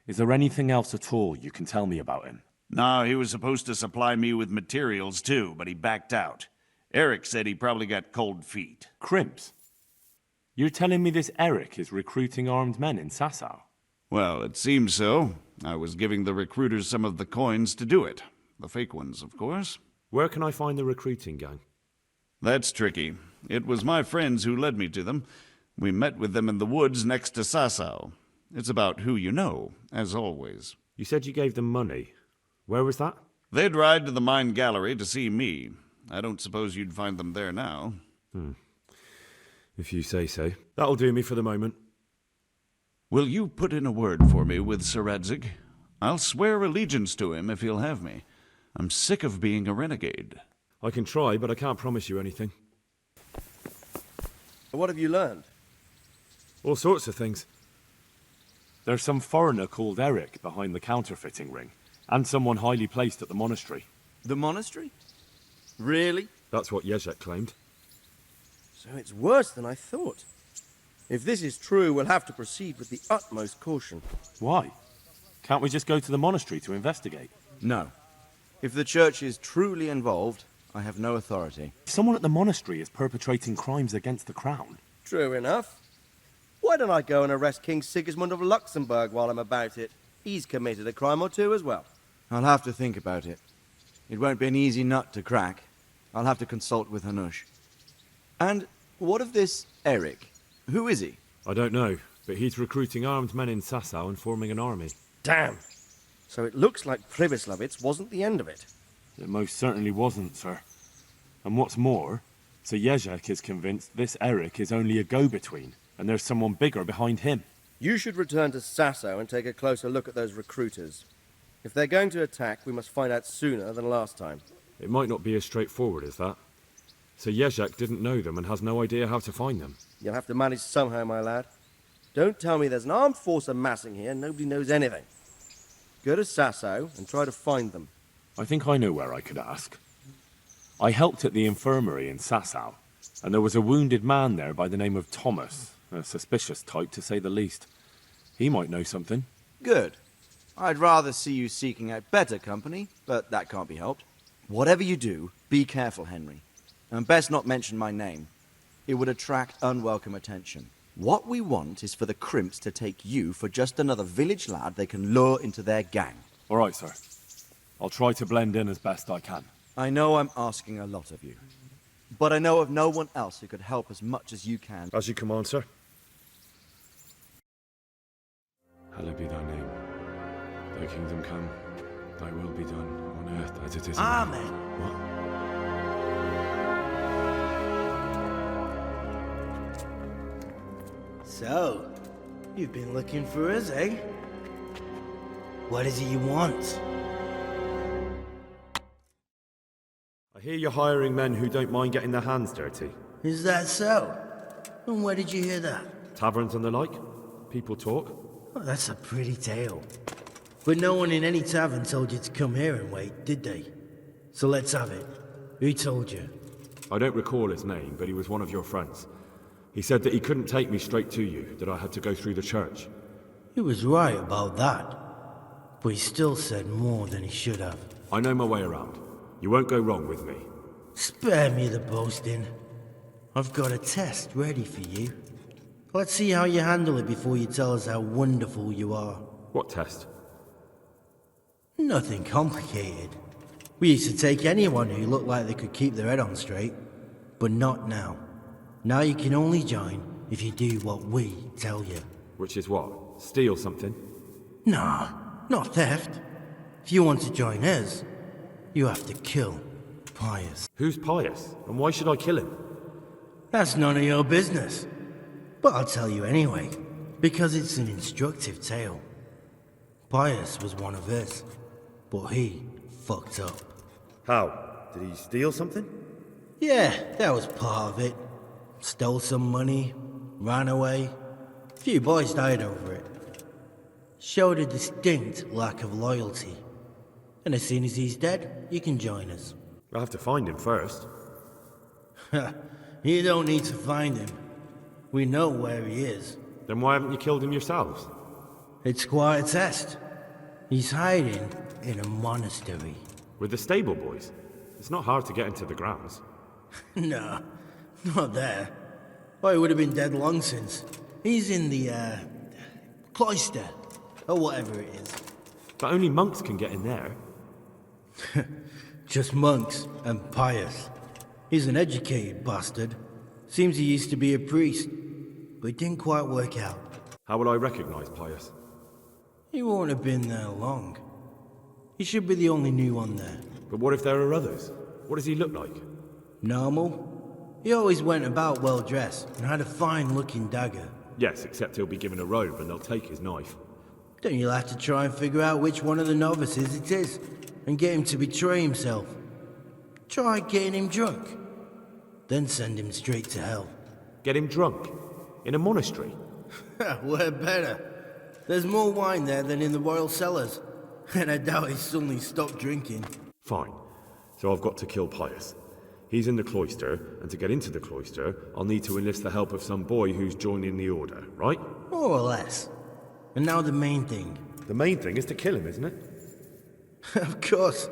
Is there anything else at all you can tell me about him? No, he was supposed to supply me with materials too, but he backed out. Eric said he probably got cold feet. Crimps? You're telling me this Eric is recruiting armed men in Sasau? Well, it seems so. I was giving the recruiters some of the coins to do it. The fake ones, of course. Where can I find the recruiting gang? That's tricky. It was my friends who led me to them. We met with them in the woods next to Sasau. It's about who you know, as always. You said you gave them money. Where was that? They'd ride to the mine gallery to see me. I don't suppose you'd find them there now. If you say so. That'll do me for the moment. Will you put in a word for me with Sir Radzig? I'll swear allegiance to him if he'll have me. I'm sick of being a renegade. I can try, but I can't promise you anything. What have you learned? All sorts of things. There's some foreigner called Eric behind the counterfeiting ring, and someone highly placed at the monastery. The monastery? Really? That's what Jezek claimed. So it's worse than I thought. If this is true, we'll have to proceed with the utmost caution. Why? Can't we just go to the monastery to investigate? No. If the church is truly involved, I have no authority. Someone at the monastery is perpetrating crimes against the crown. True enough. Why don't I go and arrest King Sigismund of Luxembourg while I'm about it? He's committed a crime or two as well. I'll have to think about it. It won't be an easy nut to crack. I'll have to consult with Hanush. And what of this Eric? Who is he? I don't know, but he's recruiting armed men in Sasau and forming an army. Damn. So it looks like Pribislovitz wasn't the end of it. It most certainly wasn't, sir. And what's more, Sir Jezek is convinced this Eric is only a go-between, and there's someone bigger behind him. You should return to Sasau and take a closer look at those recruiters. If they're going to attack, we must find out sooner than last time. It might not be as straightforward as that. Sir Jezek didn't know them and has no idea how to find them. You'll have to manage somehow, my lad. Don't tell me there's an armed force amassing here and nobody knows anything. Go to Sasau and try to find them. I think I know where I could ask. I helped at the infirmary in Sasau, and there was a wounded man there by the name of Thomas, a suspicious type to say the least. He might know something. Good. I'd rather see you seeking out better company, but that can't be helped. Whatever you do, be careful, Henry. And best not mention my name. It would attract unwelcome attention. What we want is for the crimps to take you for just another village lad they can lure into their gang. All right, sir. I'll try to blend in as best I can. I know I'm asking a lot of you, but I know of no one else who could help as much as you can. As you command, sir. Hallowed be thy name. Thy kingdom come, thy will be done, on earth as it is in heaven. Amen. What? So, you've been looking for us, eh? What is it you want? I hear you're hiring men who don't mind getting their hands dirty. Is that so? And where did you hear that? Taverns and the like. People talk. Oh, that's a pretty tale. But no one in any tavern told you to come here and wait, did they? So let's have it. Who told you? I don't recall his name, but he was one of your friends. He said that he couldn't take me straight to you, that I had to go through the church. He was right about that. But he still said more than he should have. I know my way around. You won't go wrong with me. Spare me the boasting. I've got a test ready for you. Let's see how you handle it before you tell us how wonderful you are. What test? Nothing complicated. We used to take anyone who looked like they could keep their head on straight. But not now. Now you can only join if you do what we tell you. Which is what? Steal something? No, not theft. If you want to join us, you have to kill Pius. Who's Pius? And why should I kill him? That's none of your business. But I'll tell you anyway, because it's an instructive tale. Pius was one of us, but he fucked up. How? Did he steal something? Yeah, that was part of it. Stole some money, ran away. A few boys died over it. Showed a distinct lack of loyalty. And as soon as he's dead, you can join us. I'll have to find him first. You don't need to find him. We know where he is. Then why haven't you killed him yourselves? It's quite a test. He's hiding in a monastery. With the stable boys? It's not hard to get into the grounds. No, not there. Well, he would have been dead long since. He's in the, cloister, or whatever it is. But only monks can get in there. Just monks and Pius. He's an educated bastard. Seems he used to be a priest, but it didn't quite work out. How will I recognize Pius? He won't have been there long. He should be the only new one there. But what if there are others? What does he look like? Normal. He always went about well dressed and had a fine-looking dagger. Yes, except he'll be given a robe and they'll take his knife. Then you'll have to try and figure out which one of the novices it is, and get him to betray himself. Try getting him drunk, then send him straight to hell. Get him drunk? In a monastery? Where better? There's more wine there than in the royal cellars, and I doubt he suddenly stopped drinking. Fine. So I've got to kill Pius. He's in the cloister, and to get into the cloister, I'll need to enlist the help of some boy who's joining the order, right? More or less. And now the main thing. The main thing is to kill him, isn't it? Of course.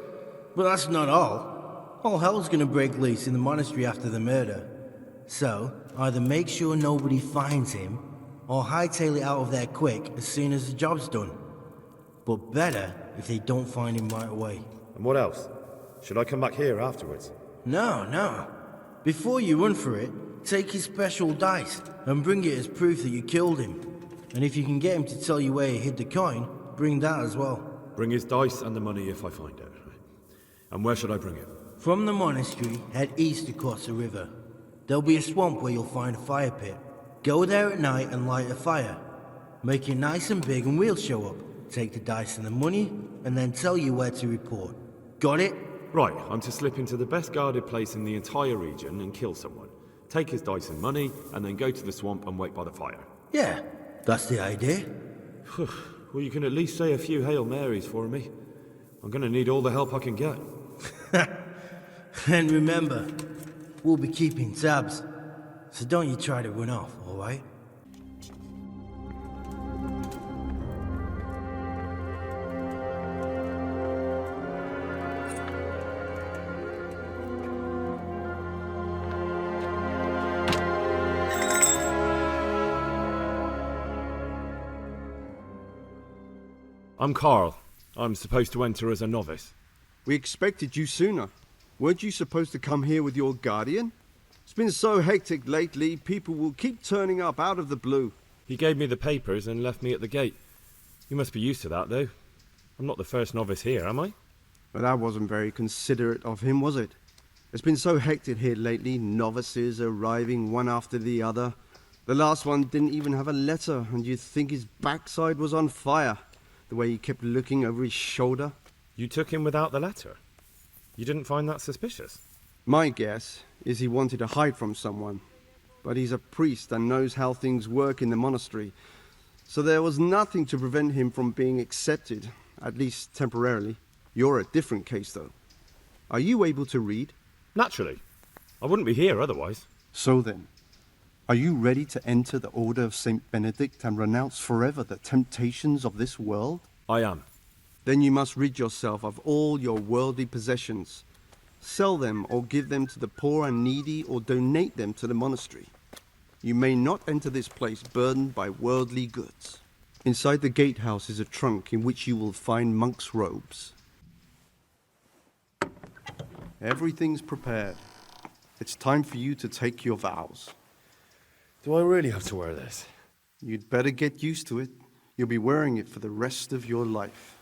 But that's not all. All hell's gonna break loose in the monastery after the murder. So, either make sure nobody finds him, or hightail it out of there quick as soon as the job's done. But better if they don't find him right away. And what else? Should I come back here afterwards? No. Before you run for it, take his special dice and bring it as proof that you killed him. And if you can get him to tell you where he hid the coin, bring that as well. Bring his dice and the money if I find it. And where should I bring it? From the monastery, head east across the river. There'll be a swamp where you'll find a fire pit. Go there at night and light a fire. Make it nice and big and we'll show up. Take the dice and the money, and then tell you where to report. Got it? Right, I'm to slip into the best guarded place in the entire region and kill someone. Take his dice and money, and then go to the swamp and wait by the fire. Yeah, that's the idea. Well, you can at least say a few Hail Marys for me. I'm gonna need all the help I can get. And remember, we'll be keeping tabs. So don't you try to run off, alright? I'm Carl. I'm supposed to enter as a novice. We expected you sooner. Weren't you supposed to come here with your guardian? It's been so hectic lately, people will keep turning up out of the blue. He gave me the papers and left me at the gate. You must be used to that, though. I'm not the first novice here, am I? Well, that wasn't very considerate of him, was it? It's been so hectic here lately, novices arriving one after the other. The last one didn't even have a letter, and you'd think his backside was on fire, the way he kept looking over his shoulder. You took him without the letter? You didn't find that suspicious? My guess is he wanted to hide from someone. But he's a priest and knows how things work in the monastery. So there was nothing to prevent him from being accepted. at least temporarily. You're a different case, though. Are you able to read? Naturally. I wouldn't be here otherwise. So then, are you ready to enter the Order of St. Benedict and renounce forever the temptations of this world? I am. Then you must rid yourself of all your worldly possessions. Sell them or give them to the poor and needy or donate them to the monastery. You may not enter this place burdened by worldly goods. Inside the gatehouse is a trunk in which you will find monks' robes. Everything's prepared. It's time for you to take your vows. Do I really have to wear this? You'd better get used to it. You'll be wearing it for the rest of your life.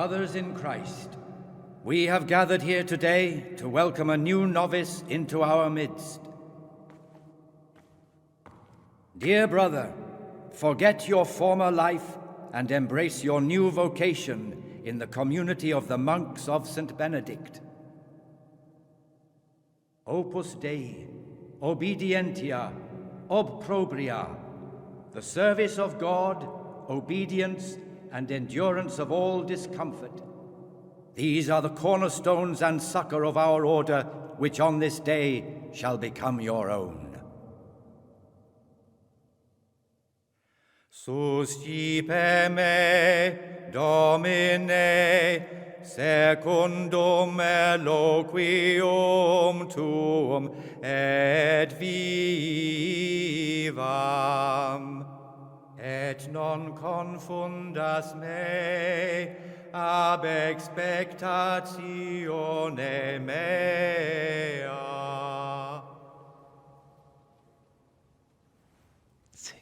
Brothers in Christ, we have gathered here today to welcome a new novice into our midst. Dear brother, forget your former life and embrace your new vocation in the community of the monks of St. Benedict. Opus Dei, obedientia, obprobria, the service of God, obedience, and endurance of all discomfort. These are the cornerstones and succor of our order, which on this day shall become your own. Suscipe me, Domine, secundum eloquium tuum, et vivam. Et non confundas me ab expectatione mea. Sing.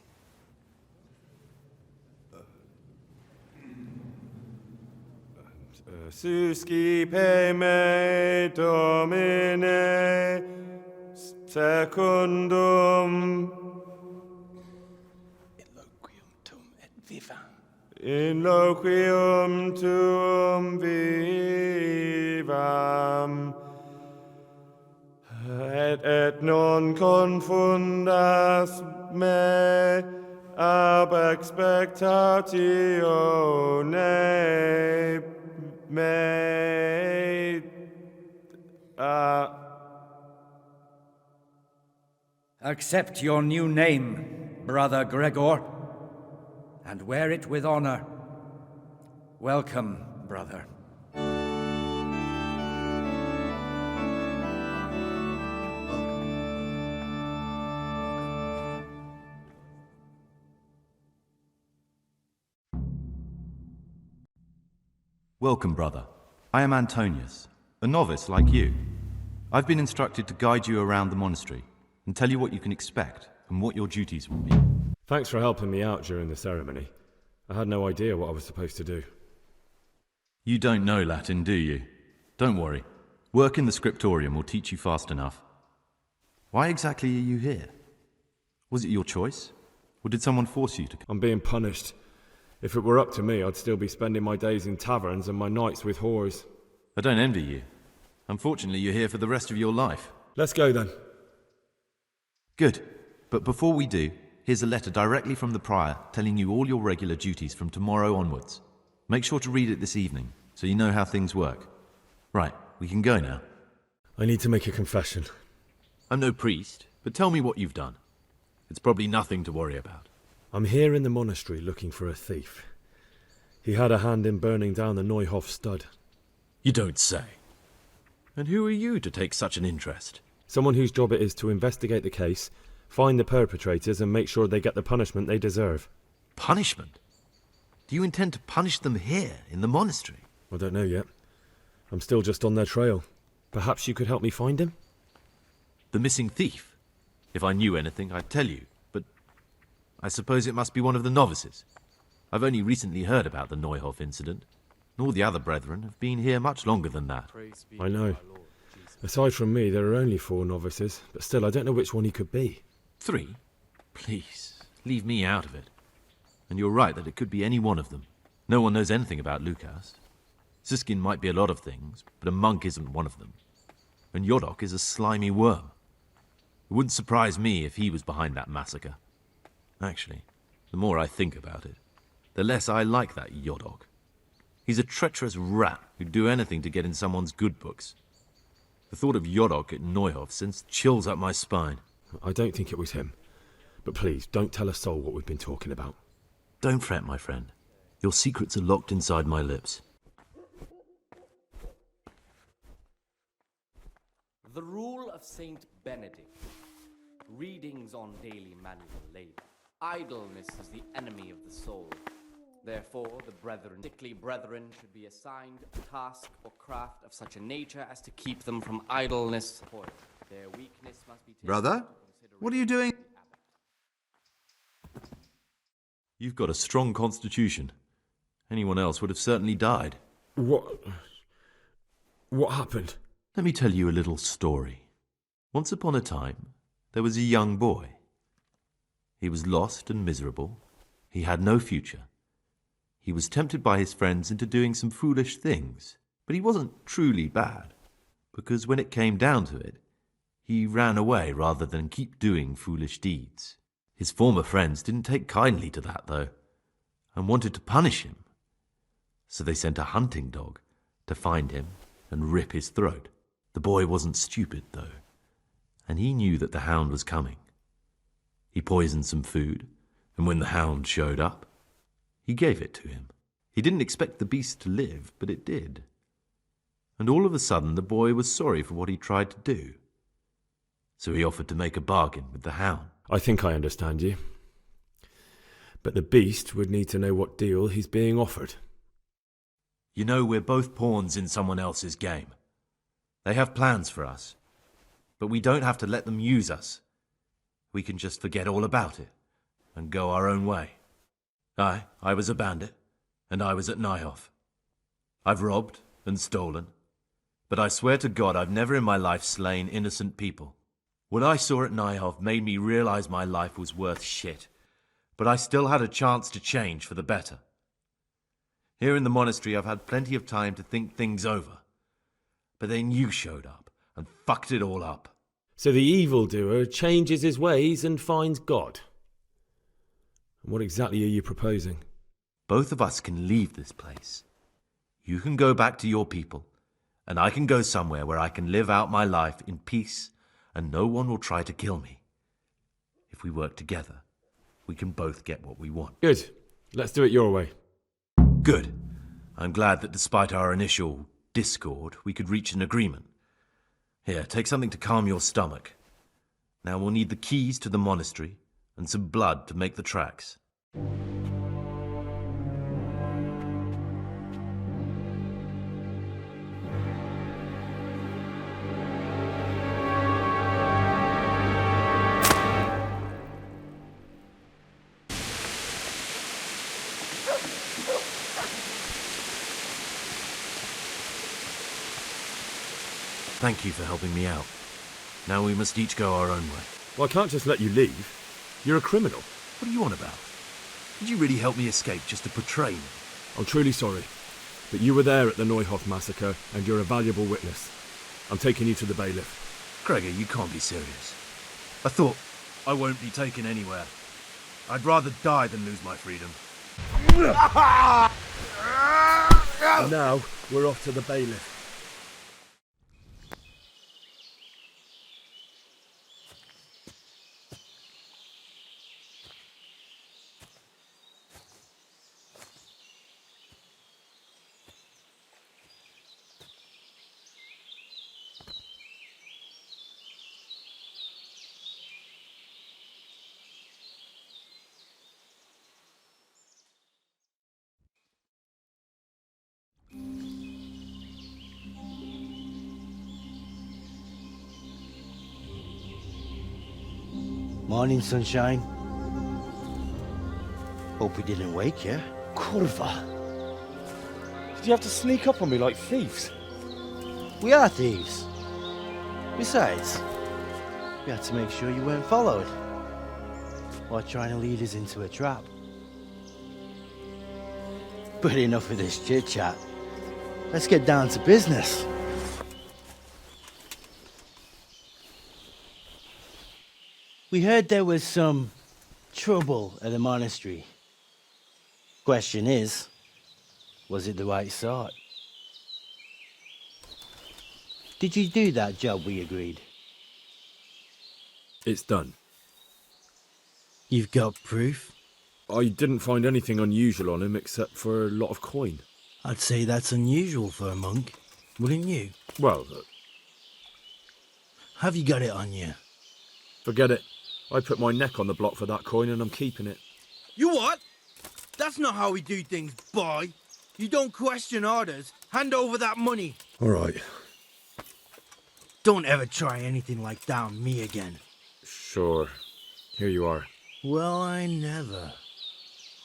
Suscipe me, Domine, secundum in loquium tuum vivam, et non confundas me ab expectatione mea. Accept your new name, Brother Gregor, and wear it with honor. Welcome, brother. Welcome, brother. I am Antonius, a novice like you. I've been instructed to guide you around the monastery and tell you what you can expect and what your duties will be. Thanks for helping me out during the ceremony. I had no idea what I was supposed to do. You don't know Latin, do you? Don't worry. Work in the scriptorium will teach you fast enough. Why exactly are you here? Was it your choice? Or did someone force you to come? I'm being punished. If it were up to me, I'd still be spending my days in taverns and my nights with whores. I don't envy you. Unfortunately, you're here for the rest of your life. Let's go then. Good. But before we do, here's a letter directly from the prior telling you all your regular duties from tomorrow onwards. Make sure to read it this evening, so you know how things work. Right, we can go now. I need to make a confession. I'm no priest, but tell me what you've done. It's probably nothing to worry about. I'm here in the monastery looking for a thief. He had a hand in burning down the Neuhof stud. You don't say. And who are you to take such an interest? Someone whose job it is to investigate the case, find the perpetrators and make sure they get the punishment they deserve. Punishment? Do you intend to punish them here, in the monastery? I don't know yet. I'm still just on their trail. Perhaps you could help me find him? The missing thief? If I knew anything, I'd tell you, but I suppose it must be one of the novices. I've only recently heard about the Neuhof incident, and all the other brethren have been here much longer than that. I know. Aside from me, there are only 4 novices, but still, I don't know which one he could be. 3? Please, leave me out of it. And you're right that it could be any one of them. No one knows anything about Lukas. Siskin might be a lot of things, but a monk isn't one of them. And Yodok is a slimy worm. It wouldn't surprise me if he was behind that massacre. Actually, the more I think about it, the less I like that Yodok. He's a treacherous rat who'd do anything to get in someone's good books. The thought of Yodok at Neuhof sends chills up my spine. I don't think it was him. But please, don't tell a soul what we've been talking about. Don't fret, my friend. Your secrets are locked inside my lips. The Rule of Saint Benedict. Readings on daily manual labor. Idleness is the enemy of the soul. Therefore, the sickly brethren should be assigned a task or craft of such a nature as to keep them from idleness. Their weakness must be taken Brother, what are you doing? You've got a strong constitution. Anyone else would have certainly died. What happened? Let me tell you a little story. Once upon a time, there was a young boy. He was lost and miserable. He had no future. He was tempted by his friends into doing some foolish things, but he wasn't truly bad, because when it came down to it, he ran away rather than keep doing foolish deeds. His former friends didn't take kindly to that, though, and wanted to punish him. So they sent a hunting dog to find him and rip his throat. The boy wasn't stupid, though, and he knew that the hound was coming. He poisoned some food, and when the hound showed up, he gave it to him. He didn't expect the beast to live, but it did. And all of a sudden the boy was sorry for what he tried to do. So he offered to make a bargain with the hound. I think I understand you. But the beast would need to know what deal he's being offered. You know, we're both pawns in someone else's game. They have plans for us, but we don't have to let them use us. We can just forget all about it and go our own way. I was a bandit, and I was at Neuhof. I've robbed and stolen, but I swear to God I've never in my life slain innocent people. What I saw at Neuhof made me realize my life was worth shit, but I still had a chance to change for the better. Here in the monastery I've had plenty of time to think things over, but then you showed up and fucked it all up. So the evildoer changes his ways and finds God. What exactly are you proposing? Both of us can leave this place. You can go back to your people, and I can go somewhere where I can live out my life in peace, and no one will try to kill me. If we work together, we can both get what we want. Good. Let's do it your way. Good. I'm glad that despite our initial discord, we could reach an agreement. Here, take something to calm your stomach. Now we'll need the keys to the monastery and some blood to make the tracks. Thank you for helping me out. Now we must each go our own way. Well, I can't just let you leave. You're a criminal. What are you on about? Did you really help me escape just to portray me? I'm truly sorry, but you were there at the Neuhof massacre, and you're a valuable witness. I'm taking you to the bailiff. Gregor, you can't be serious. I thought... I won't be taken anywhere. I'd rather die than lose my freedom. And now, we're off to the bailiff. Morning, sunshine. Hope we didn't wake you. Kurva! Did you have to sneak up on me like thieves? We are thieves. Besides, we had to make sure you weren't followed. Or trying to lead us into a trap. But enough of this chit-chat. Let's get down to business. We heard there was some trouble at the monastery. Question is, was it the right sort? Did you do that job we agreed? It's done. You've got proof? I didn't find anything unusual on him except for a lot of coin. I'd say that's unusual for a monk, wouldn't you? Well, have you got it on you? Forget it. I put my neck on the block for that coin and I'm keeping it. You what? That's not how we do things, boy. You don't question orders. Hand over that money. All right. Don't ever try anything like that on me again. Sure. Here you are. Well, I never.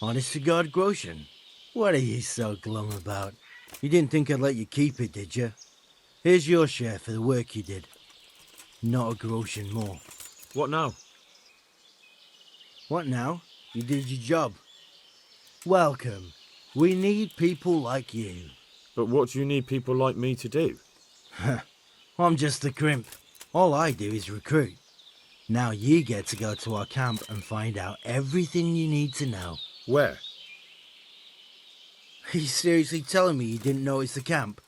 Honest to God, Groshen. What are you so glum about? You didn't think I'd let you keep it, did you? Here's your share for the work you did. Not a Groshen more. What now? What now? You did your job. Welcome. We need people like you. But what do you need people like me to do? I'm just a crimp. All I do is recruit. Now you get to go to our camp and find out everything you need to know. Where? Are you seriously telling me you didn't notice the camp?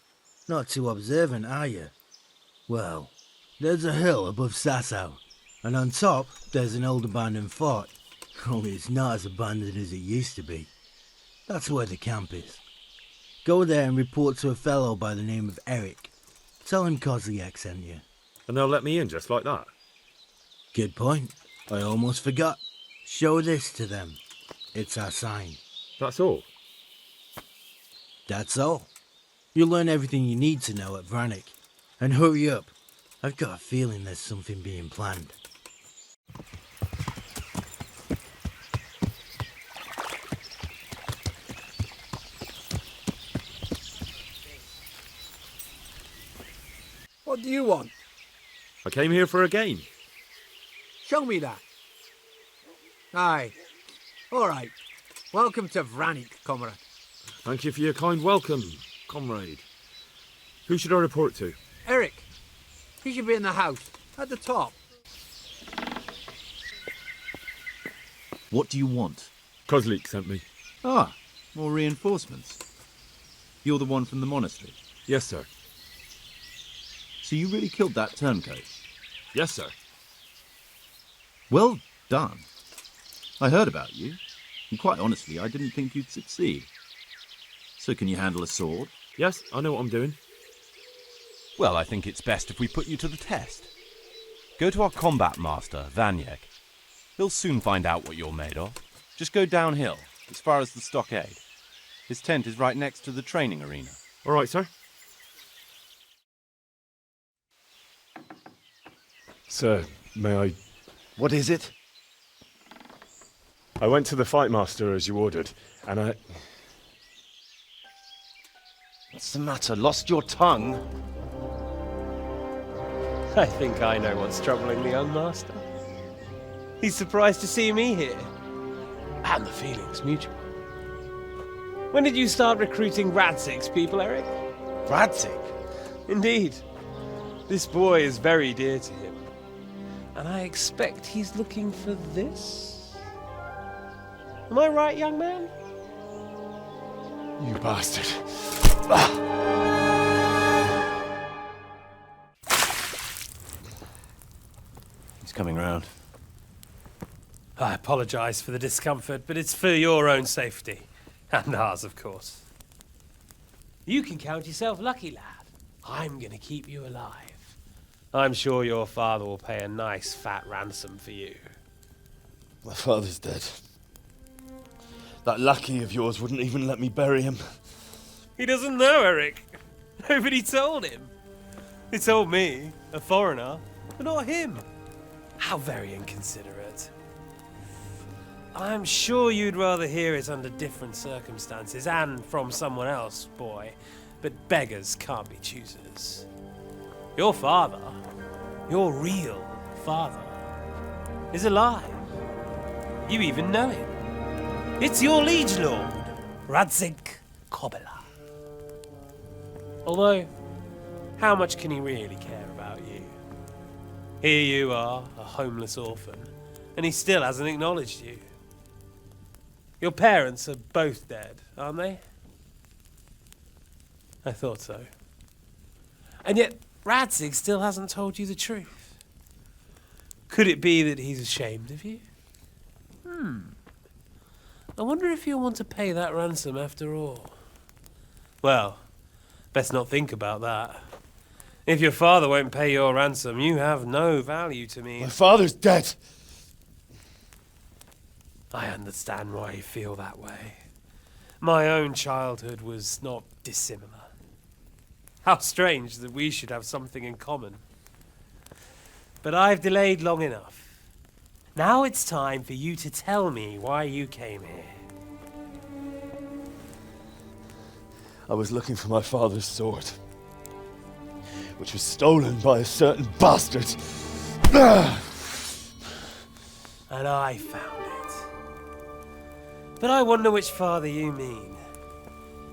Not too observant, are you? Well, there's a hill above Sasau, and on top there's an old abandoned fort. Only it's not as abandoned as it used to be. That's where the camp is. Go there and report to a fellow by the name of Eric. Tell him Kozliak sent you. And they'll let me in just like that? Good point. I almost forgot. Show this to them. It's our sign. That's all? That's all. You'll learn everything you need to know at Vranik. And hurry up. I've got a feeling there's something being planned. What do you want? I came here for a game. Show me that. Aye. All right. Welcome to Vranik, comrade. Thank you for your kind welcome, comrade. Who should I report to? Eric. He should be in the house, at the top. What do you want? Kozlik sent me. Ah, more reinforcements. You're the one from the monastery? Yes, sir. So you really killed that turncoat? Yes, sir. Well done. I heard about you, and quite honestly, I didn't think you'd succeed. So can you handle a sword? Yes, I know what I'm doing. Well, I think it's best if we put you to the test. Go to our combat master, Vanyek. He'll soon find out what you're made of. Just go downhill, as far as the stockade. His tent is right next to the training arena. All right, sir. Sir, may I... What is it? I went to the fight master as you ordered, and I... What's the matter? Lost your tongue? I think I know what's troubling the young master. He's surprised to see me here. And the feeling's mutual. When did you start recruiting Radzig's people, Eric? Radzig? Indeed. This boy is very dear to him. And I expect he's looking for this? Am I right, young man? You bastard. He's coming round. I apologise for the discomfort, but it's for your own safety. And ours, of course. You can count yourself lucky, lad. I'm gonna keep you alive. I'm sure your father will pay a nice fat ransom for you. My father's dead. That lackey of yours wouldn't even let me bury him. He doesn't know, Eric. Nobody told him. They told me, a foreigner, but not him. How very inconsiderate. I'm sure you'd rather hear it under different circumstances and from someone else, boy. But beggars can't be choosers. Your father, your real father, is alive. You even know him. It's your liege lord, Radzig Kobyla. Although, how much can he really care about you? Here you are, a homeless orphan, and he still hasn't acknowledged you. Your parents are both dead, aren't they? I thought so. And yet, Radzig still hasn't told you the truth. Could it be that he's ashamed of you? I wonder if you'll want to pay that ransom after all. Well, best not think about that. If your father won't pay your ransom, you have no value to me. My father's dead. I understand why you feel that way. My own childhood was not dissimilar. How strange that we should have something in common. But I've delayed long enough. Now it's time for you to tell me why you came here. I was looking for my father's sword, which was stolen by a certain bastard. And I found it. But I wonder which father you mean.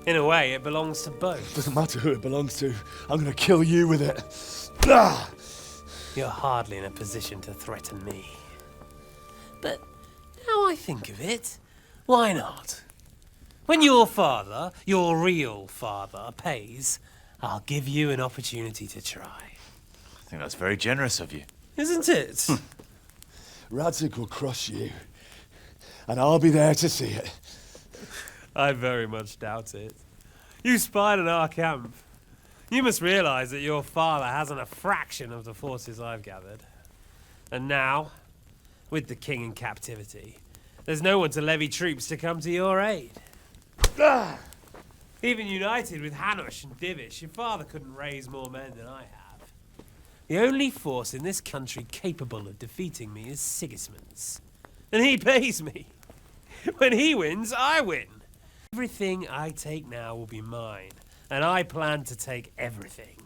In a way, it belongs to both. Doesn't matter who it belongs to. I'm gonna kill you with it. You're hardly in a position to threaten me. But now I think of it, why not? When your father, your real father, pays, I'll give you an opportunity to try. I think that's very generous of you. Isn't it? Radzig will crush you, and I'll be there to see it. I very much doubt it. You spied on our camp. You must realize that your father hasn't a fraction of the forces I've gathered. And now, with the king in captivity, there's no one to levy troops to come to your aid. Even united with Hanush and Divish, your father couldn't raise more men than I have. The only force in this country capable of defeating me is Sigismund's. And he pays me. When he wins, I win. Everything I take now will be mine, and I plan to take everything.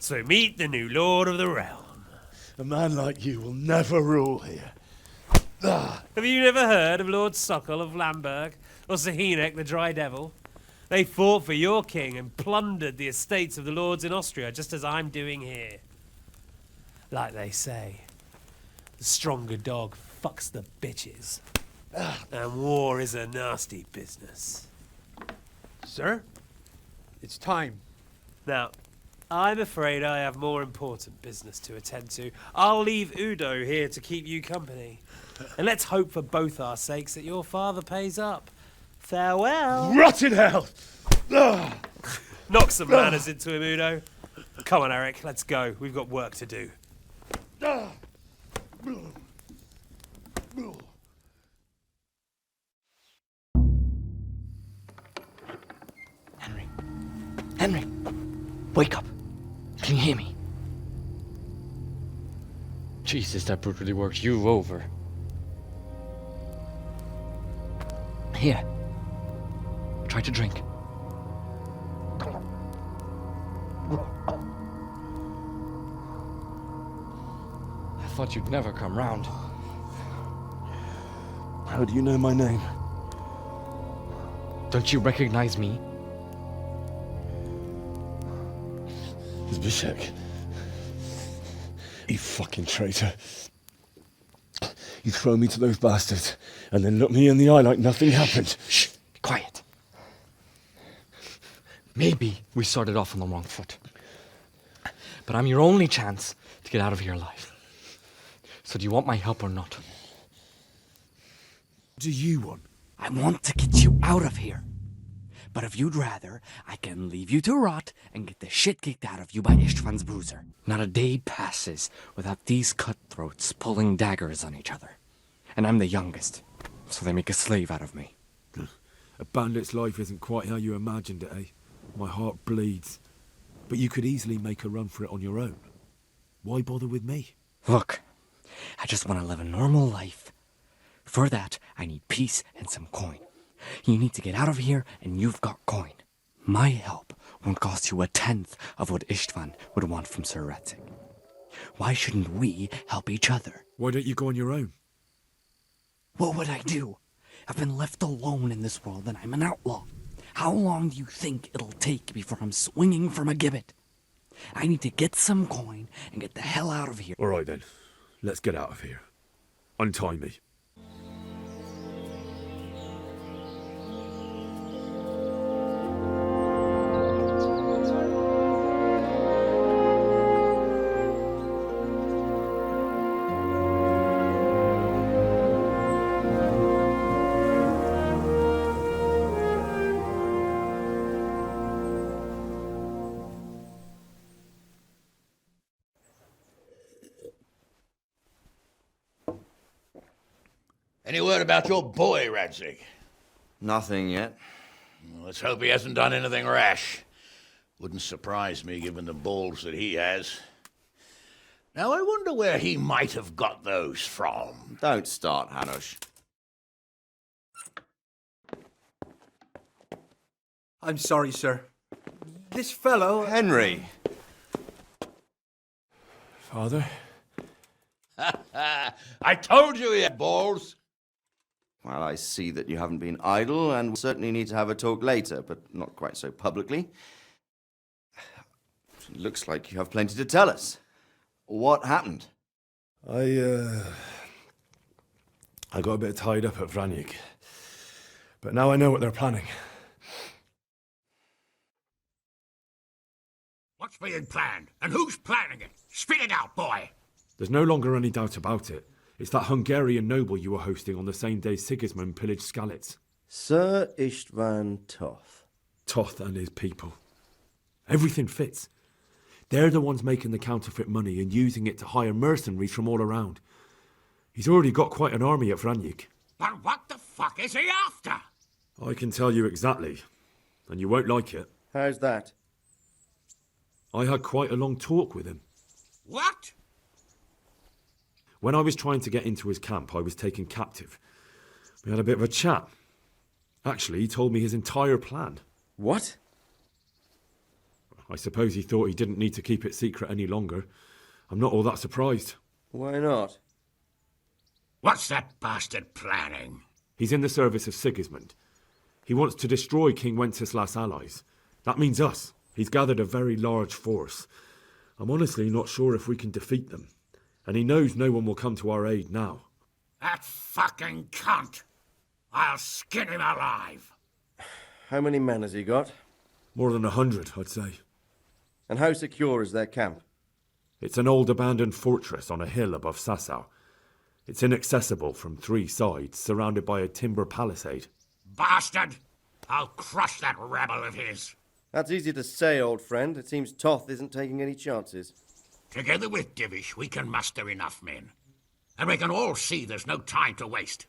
So meet the new lord of the realm. A man like you will never rule here. Have you never heard of Lord Sokol of Lamberg, or Sahinek the Dry Devil? They fought for your king and plundered the estates of the lords in Austria, just as I'm doing here. Like they say, the stronger dog fucks the bitches. And war is a nasty business. Sir, it's time. Now, I'm afraid I have more important business to attend to. I'll leave Udo here to keep you company. And let's hope for both our sakes that your father pays up. Farewell. Rot in hell! Knock some manners into him, Udo. Come on, Eric, let's go. We've got work to do. Henry, wake up. Can you hear me? Jesus, that brutally works you over. Here. Try to drink. I thought you'd never come round. How do you know my name? Don't you recognize me? Zbyszek. You fucking traitor. You throw me to those bastards and then look me in the eye like nothing happened. Shh, be quiet. Maybe we started off on the wrong foot. But I'm your only chance to get out of here alive. So do you want my help or not? Do you want? I want to get you out of here. But if you'd rather, I can leave you to rot and get the shit kicked out of you by Istvan's bruiser. Not a day passes without these cutthroats pulling daggers on each other. And I'm the youngest, so they make a slave out of me. A bandit's life isn't quite how you imagined it, eh? My heart bleeds. But you could easily make a run for it on your own. Why bother with me? Look, I just want to live a normal life. For that, I need peace and some coin. You need to get out of here, and you've got coin. My help won't cost you 1/10 of what Istvan would want from Sir Radzig. Why shouldn't we help each other? Why don't you go on your own? What would I do? I've been left alone in this world, and I'm an outlaw. How long do you think it'll take before I'm swinging from a gibbet? I need to get some coin and get the hell out of here. All right then, let's get out of here. Untie me. Any word about your boy, Radzig? Nothing yet. Let's hope he hasn't done anything rash. Wouldn't surprise me, given the balls that he has. Now, I wonder where he might have got those from. Don't start, Hanush. I'm sorry, sir. This fellow... Henry! Father? I told you he had balls! Well, I see that you haven't been idle, and we'll certainly need to have a talk later, but not quite so publicly. It looks like you have plenty to tell us. What happened? I got a bit tied up at Vranyik. But now I know what they're planning. What's being planned? And who's planning it? Spit it out, boy! There's no longer any doubt about it. It's that Hungarian noble you were hosting on the same day Sigismund pillaged Skalitz. Sir Istvan Toth. Toth and his people. Everything fits. They're the ones making the counterfeit money and using it to hire mercenaries from all around. He's already got quite an army at Vranyik. But what the fuck is he after? I can tell you exactly, and you won't like it. How's that? I had quite a long talk with him. What? When I was trying to get into his camp, I was taken captive. We had a bit of a chat. Actually, he told me his entire plan. What? I suppose he thought he didn't need to keep it secret any longer. I'm not all that surprised. Why not? What's that bastard planning? He's in the service of Sigismund. He wants to destroy King Wenceslas' allies. That means us. He's gathered a very large force. I'm honestly not sure if we can defeat them. And he knows no one will come to our aid now. That fucking cunt! I'll skin him alive! How many men has he got? More than 100, I'd say. And how secure is their camp? It's an old abandoned fortress on a hill above Sasau. It's inaccessible from 3 sides, surrounded by a timber palisade. Bastard! I'll crush that rebel of his! That's easy to say, old friend. It seems Toth isn't taking any chances. Together with Divish, we can muster enough men. And we can all see there's no time to waste.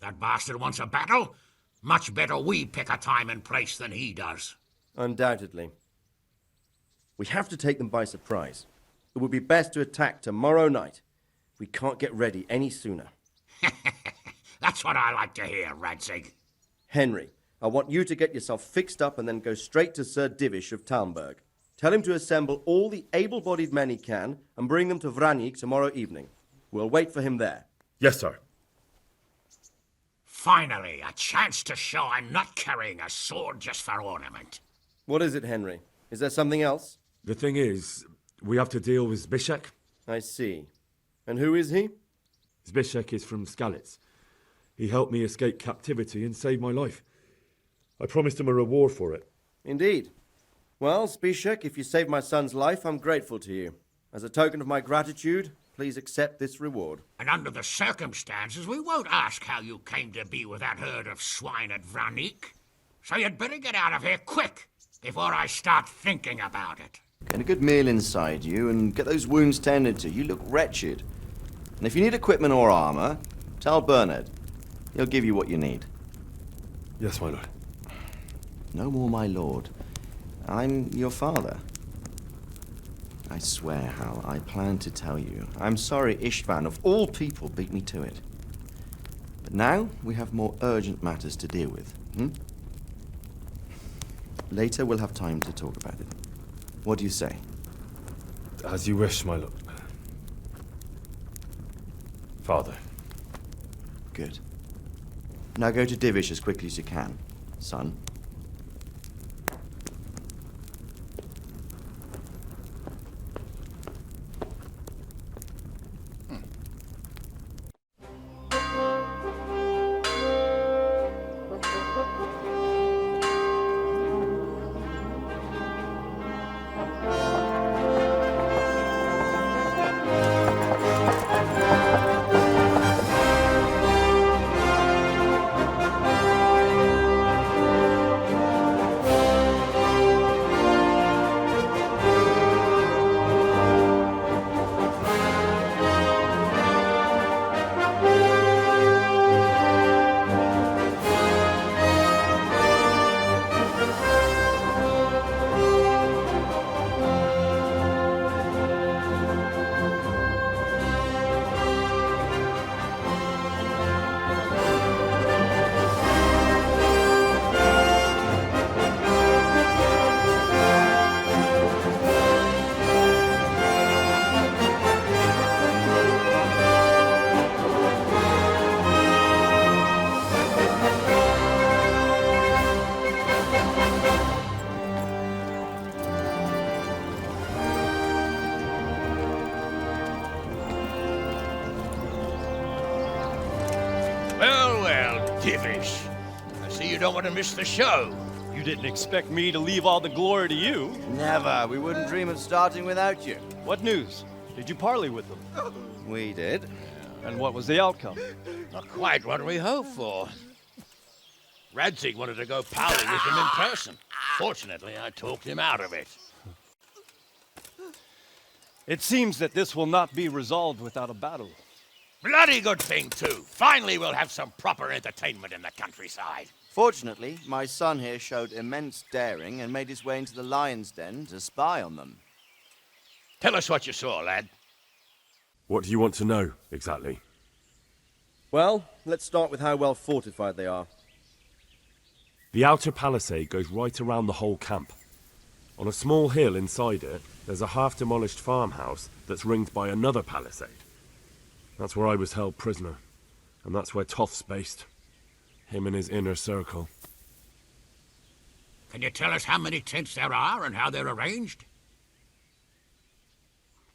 That bastard wants a battle. Much better we pick a time and place than he does. Undoubtedly. We have to take them by surprise. It would be best to attack tomorrow night. We can't get ready any sooner. That's what I like to hear, Radzig. Henry, I want you to get yourself fixed up and then go straight to Sir Divish of Talmberg. Tell him to assemble all the able-bodied men he can and bring them to Vranyik tomorrow evening. We'll wait for him there. Yes, sir. Finally, a chance to show I'm not carrying a sword just for ornament. What is it, Henry? Is there something else? The thing is, we have to deal with Zbyszek. I see. And who is he? Zbyszek is from Skalitz. He helped me escape captivity and saved my life. I promised him a reward for it. Indeed. Well, Zbyszek, if you saved my son's life, I'm grateful to you. As a token of my gratitude, please accept this reward. And under the circumstances, we won't ask how you came to be with that herd of swine at Vranik. So you'd better get out of here quick, before I start thinking about it. Get a good meal inside you and get those wounds tended to. You look wretched. And if you need equipment or armor, tell Bernard. He'll give you what you need. Yes, my lord. No more, my lord. I'm your father. I swear, Hal, I planned to tell you. I'm sorry Istvan, of all people, beat me to it. But now we have more urgent matters to deal with. Later we'll have time to talk about it. What do you say? As you wish, my lord. Father. Good. Now go to Divish as quickly as you can, son. Divish. I see you don't want to miss the show. You didn't expect me to leave all the glory to you. Never. We wouldn't dream of starting without you. What news? Did you parley with them? We did. And what was the outcome? Not quite what we hoped for. Radzig wanted to go parley with him in person. Fortunately, I talked him out of it. It seems that this will not be resolved without a battle. Bloody good thing, too. Finally, we'll have some proper entertainment in the countryside. Fortunately, my son here showed immense daring and made his way into the lion's den to spy on them. Tell us what you saw, lad. What do you want to know, exactly? Well, let's start with how well fortified they are. The outer palisade goes right around the whole camp. On a small hill inside it, there's a half-demolished farmhouse that's ringed by another palisade. That's where I was held prisoner, and that's where Toff's based. Him and his inner circle. Can you tell us how many tents there are and how they're arranged?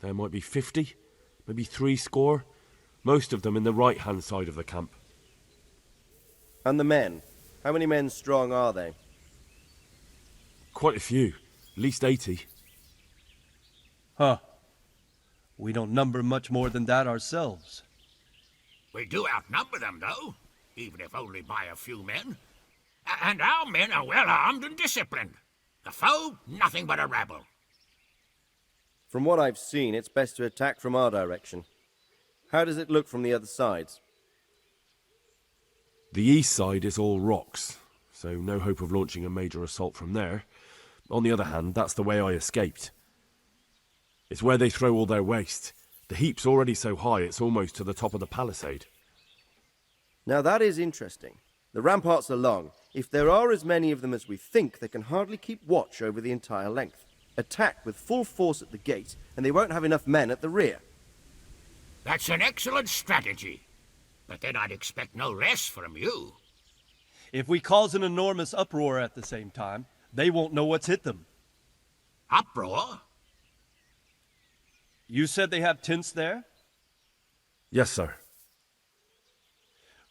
There might be 50, maybe 70. Most of them in the right-hand side of the camp. And the men? How many men strong are they? Quite a few. At least 80. Huh. We don't number much more than that ourselves. We do outnumber them, though, even if only by a few men. And our men are well armed and disciplined. The foe, nothing but a rabble. From what I've seen, it's best to attack from our direction. How does it look from the other sides? The east side is all rocks, so no hope of launching a major assault from there. On the other hand, that's the way I escaped. It's where they throw all their waste. The heap's already so high it's almost to the top of the palisade. Now that is interesting. The ramparts are long. If there are as many of them as we think, they can hardly keep watch over the entire length. Attack with full force at the gate, and they won't have enough men at the rear. That's an excellent strategy. But then I'd expect no less from you. If we cause an enormous uproar at the same time, they won't know what's hit them. Uproar? You said they have tents there? Yes, sir.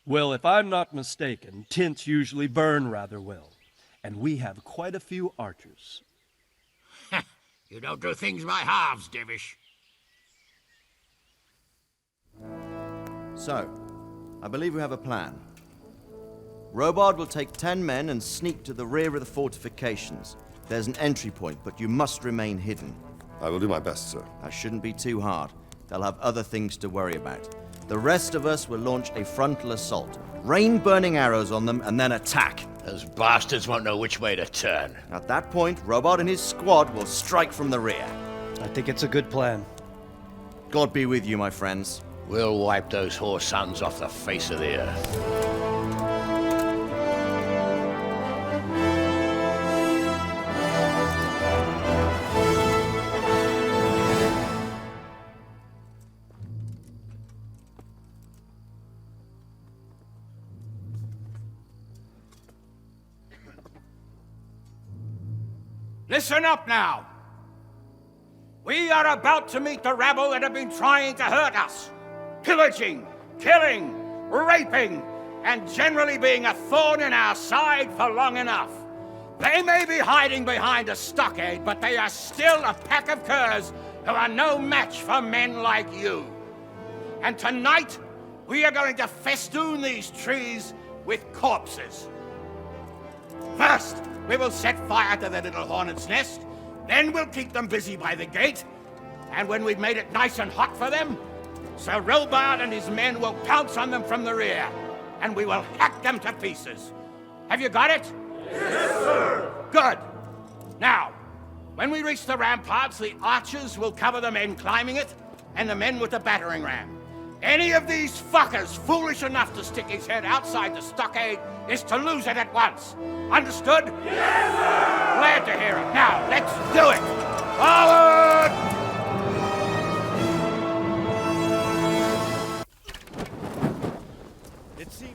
Well, if I'm not mistaken, tents usually burn rather well. And we have quite a few archers. You don't do things by halves, Divish. So, I believe we have a plan. Robard will take 10 men and sneak to the rear of the fortifications. There's an entry point, but you must remain hidden. I will do my best, sir. That shouldn't be too hard. They'll have other things to worry about. The rest of us will launch a frontal assault. Rain burning arrows on them and then attack. Those bastards won't know which way to turn. At that point, Robard and his squad will strike from the rear. I think it's a good plan. God be with you, my friends. We'll wipe those whore sons off the face of the earth. Listen up now. We are about to meet the rabble that have been trying to hurt us. Pillaging, killing, raping, and generally being a thorn in our side for long enough. They may be hiding behind a stockade, but they are still a pack of curs who are no match for men like you. And tonight, we are going to festoon these trees with corpses. First, we will set fire to the little hornet's nest. Then we'll keep them busy by the gate. And when we've made it nice and hot for them, Sir Robard and his men will pounce on them from the rear. And we will hack them to pieces. Have you got it? Yes, sir! Good. Now, when we reach the ramparts, the archers will cover the men climbing it and the men with the battering ram. Any of these fuckers foolish enough to stick his head outside the stockade is to lose it at once. Understood? Yes, sir! Glad to hear it. Now, let's do it! Forward! It seems...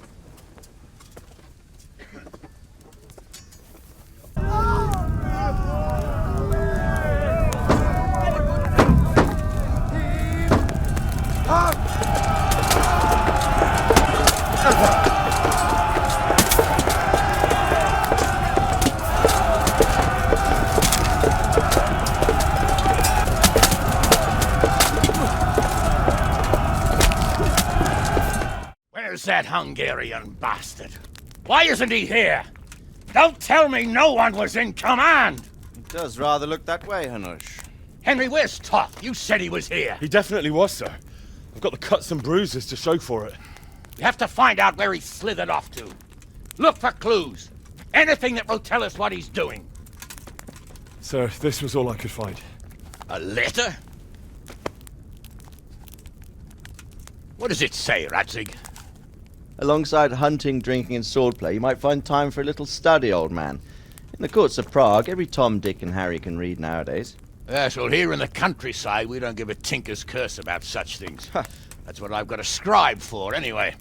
Where's that Hungarian bastard? Why isn't he here? Don't tell me no one was in command! It does rather look that way, Hanush. Henry, where's Toth? You said he was here. He definitely was, sir. I've got the cuts and bruises to show for it. You have to find out where he slithered off to. Look for clues. Anything that will tell us what he's doing. Sir, this was all I could find. A letter? What does it say, Radzig? Alongside hunting, drinking, and swordplay, you might find time for a little study, old man. In the courts of Prague, every Tom, Dick, and Harry can read nowadays. Yes, well, here in the countryside, we don't give a tinker's curse about such things. That's what I've got a scribe for, anyway.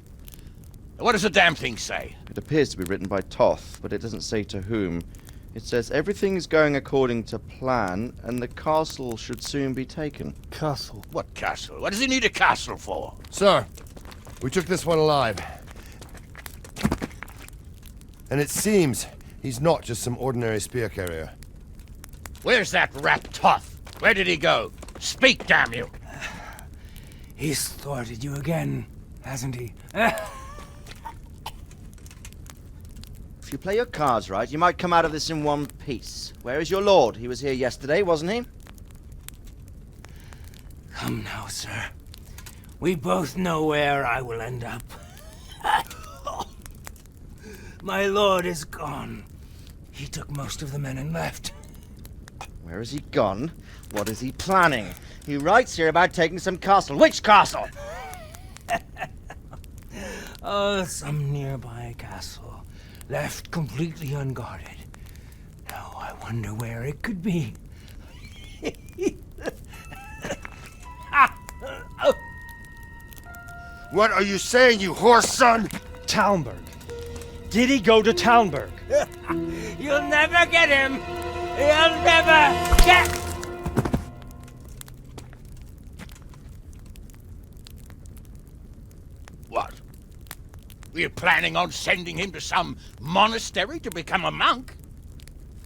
What does the damn thing say? It appears to be written by Toth, but it doesn't say to whom. It says everything is going according to plan, and the castle should soon be taken. Castle? What castle? What does he need a castle for? Sir, we took this one alive. And it seems he's not just some ordinary spear carrier. Where's that rat Toth? Where did he go? Speak, damn you! He's thwarted you again, hasn't he? If you play your cards right, you might come out of this in one piece. Where is your lord? He was here yesterday, wasn't he? Come now, sir. We both know where I will end up. My lord is gone. He took most of the men and left. Where has he gone? What is he planning? He writes here about taking some castle. Which castle? Oh, some nearby castle. Left completely unguarded. Now I wonder where it could be. What are you saying, you horse son? Talmberg. Did he go to Talmberg? You'll never get him! You'll never get... We're planning on sending him to some monastery to become a monk.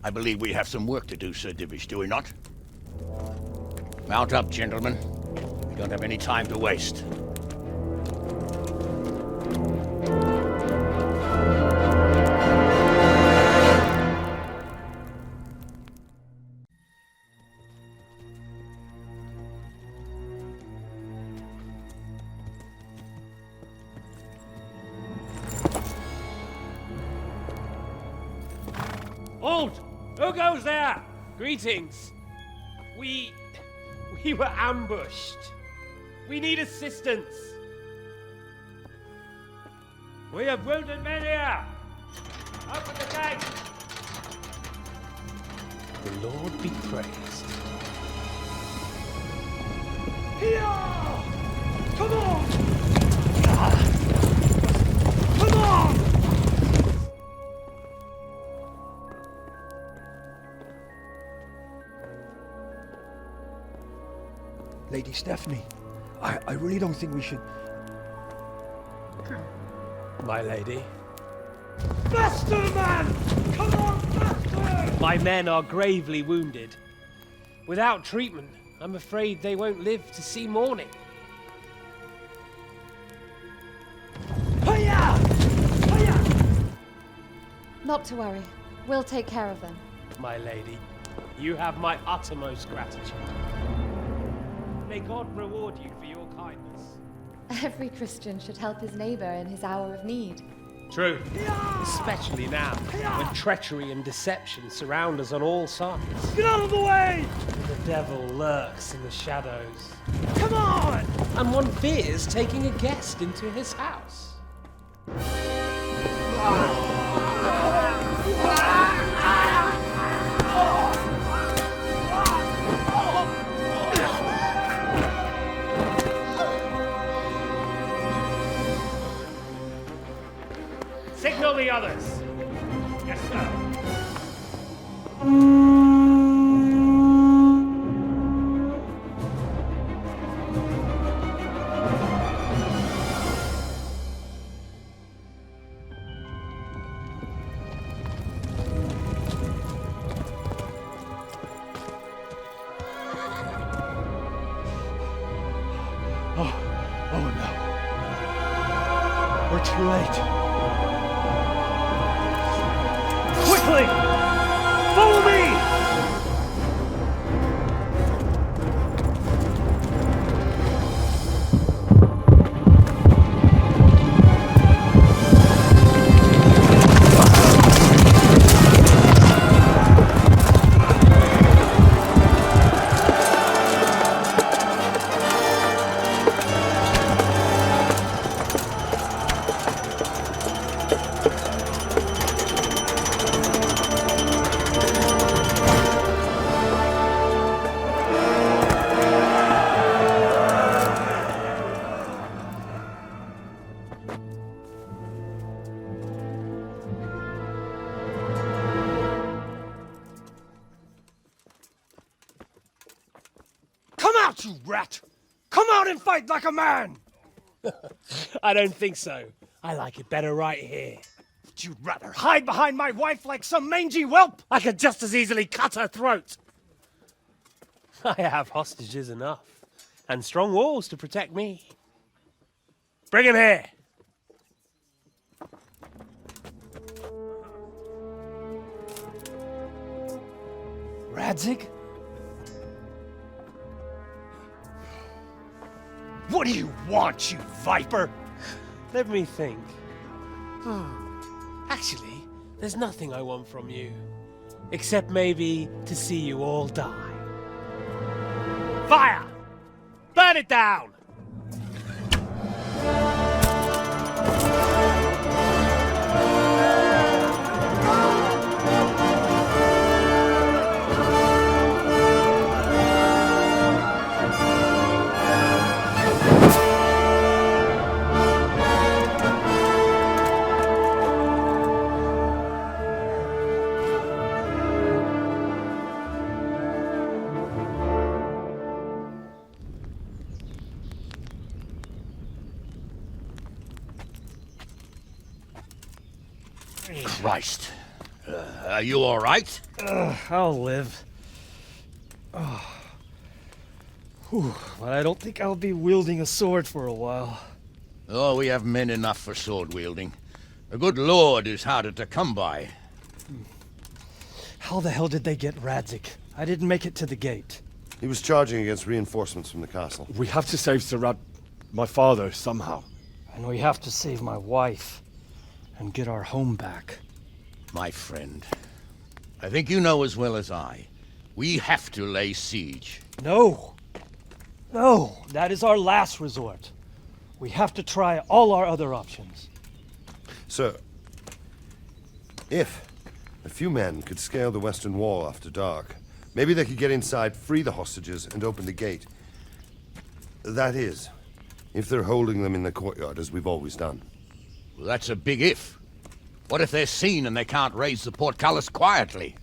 I believe we have some work to do, Sir Divish, do we not? Mount up, gentlemen. We don't have any time to waste. Halt! Who goes there? Greetings. We were ambushed. We need assistance. We have wounded men here. Open the gate. The Lord be praised. Here! Come on! Come on! Lady Stephanie, I really don't think we should... My lady. Faster, man! Come on, faster! My men are gravely wounded. Without treatment, I'm afraid they won't live to see morning. Hiya! Hiya! Not to worry. We'll take care of them. My lady, you have my uttermost gratitude. May God reward you for your kindness. Every Christian should help his neighbor in his hour of need. True. Especially now, when treachery and deception surround us on all sides. Get out of the way! The devil lurks in the shadows. Come on! And one fears taking a guest into his house. Signal the others. Yes, sir. Oh no. We're too late. Quickly! Follow me! You rat! Come out and fight like a man! I don't think so. I like it better right here. Would you rather hide behind my wife like some mangy whelp? I could just as easily cut her throat. I have hostages enough, and strong walls to protect me. Bring him here! Radzig? What do you want, you viper? Let me think. Actually, there's nothing I want from you. Except maybe to see you all die. Fire! Burn it down! Christ. Are you all right? I'll live. Oh. Whew, but I don't think I'll be wielding a sword for a while. Oh, we have men enough for sword wielding. A good lord is harder to come by. How the hell did they get Radzig? I didn't make it to the gate. He was charging against reinforcements from the castle. We have to save my father, somehow. And we have to save my wife. And get our home back. My friend, I think you know as well as I. We have to lay siege. No! No! That is our last resort. We have to try all our other options. Sir, if a few men could scale the western wall after dark, maybe they could get inside, free the hostages, and open the gate. That is, if they're holding them in the courtyard as we've always done. Well, that's a big if. What if they're seen and they can't raise the portcullis quietly?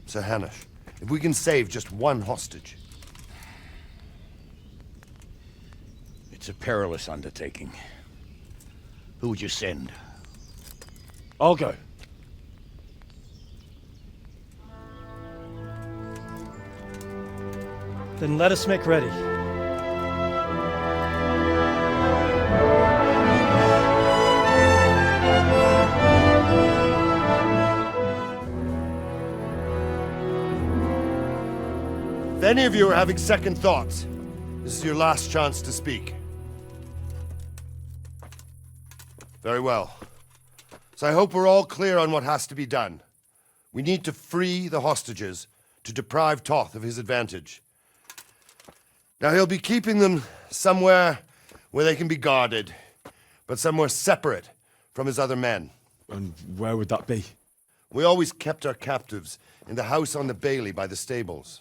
Sir Hanush, if we can save just one hostage. It's a perilous undertaking. Who would you send? I'll go. Then let us make ready. If any of you are having second thoughts, this is your last chance to speak. Very well. So I hope we're all clear on what has to be done. We need to free the hostages to deprive Toth of his advantage. Now he'll be keeping them somewhere where they can be guarded, but somewhere separate from his other men. And where would that be? We always kept our captives in the house on the bailey by the stables.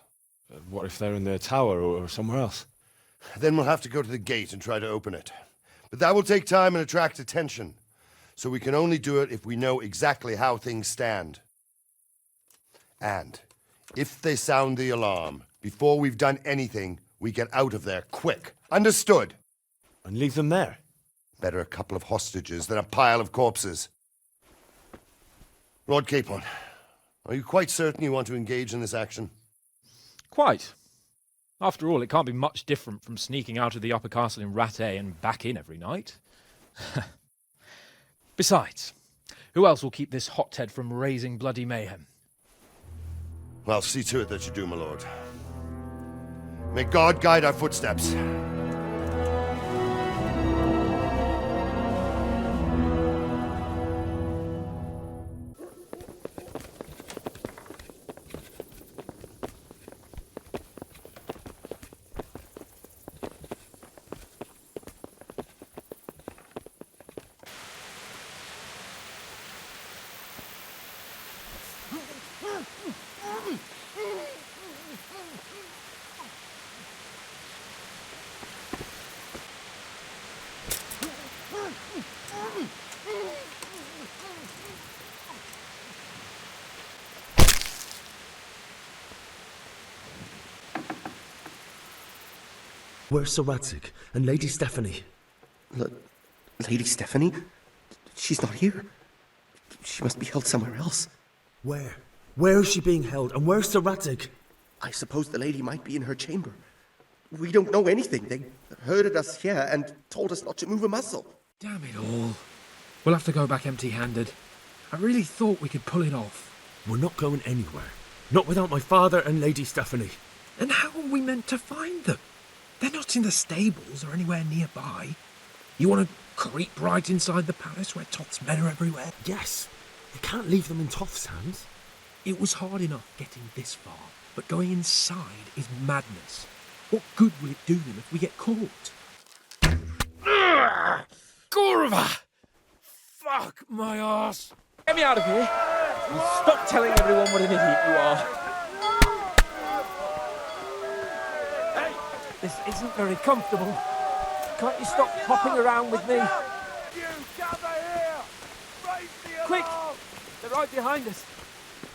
What if they're in their tower or somewhere else? Then we'll have to go to the gate and try to open it. But that will take time and attract attention. So we can only do it if we know exactly how things stand. And if they sound the alarm, before we've done anything, we get out of there quick. Understood? And leave them there? Better a couple of hostages than a pile of corpses. Lord Capon, are you quite certain you want to engage in this action? Quite. After all, it can't be much different from sneaking out of the upper castle in Rattay and back in every night. Besides, who else will keep this hothead from raising bloody mayhem? Well, see to it that you do, my lord. May God guide our footsteps. Where's Sir Radzig and Lady Stephanie? Lady Stephanie? She's not here. She must be held somewhere else. Where? Where is she being held, and where's Sir Radzig? I suppose the lady might be in her chamber. We don't know anything. They herded us here and told us not to move a muscle. Damn it all. We'll have to go back empty-handed. I really thought we could pull it off. We're not going anywhere. Not without my father and Lady Stephanie. And how are we meant to find them? They're not in the stables or anywhere nearby. You want to creep right inside the palace where Toth's men are everywhere? Yes. You can't leave them in Toth's hands. It was hard enough getting this far, but going inside is madness. What good will it do them if we get caught? Gorva! Fuck my arse! Get me out of here! And stop telling everyone what an idiot you are. Hey, this isn't very comfortable. Can't you stop hopping around with me? You gather here! Raise the Quick! alarm! They're right behind us.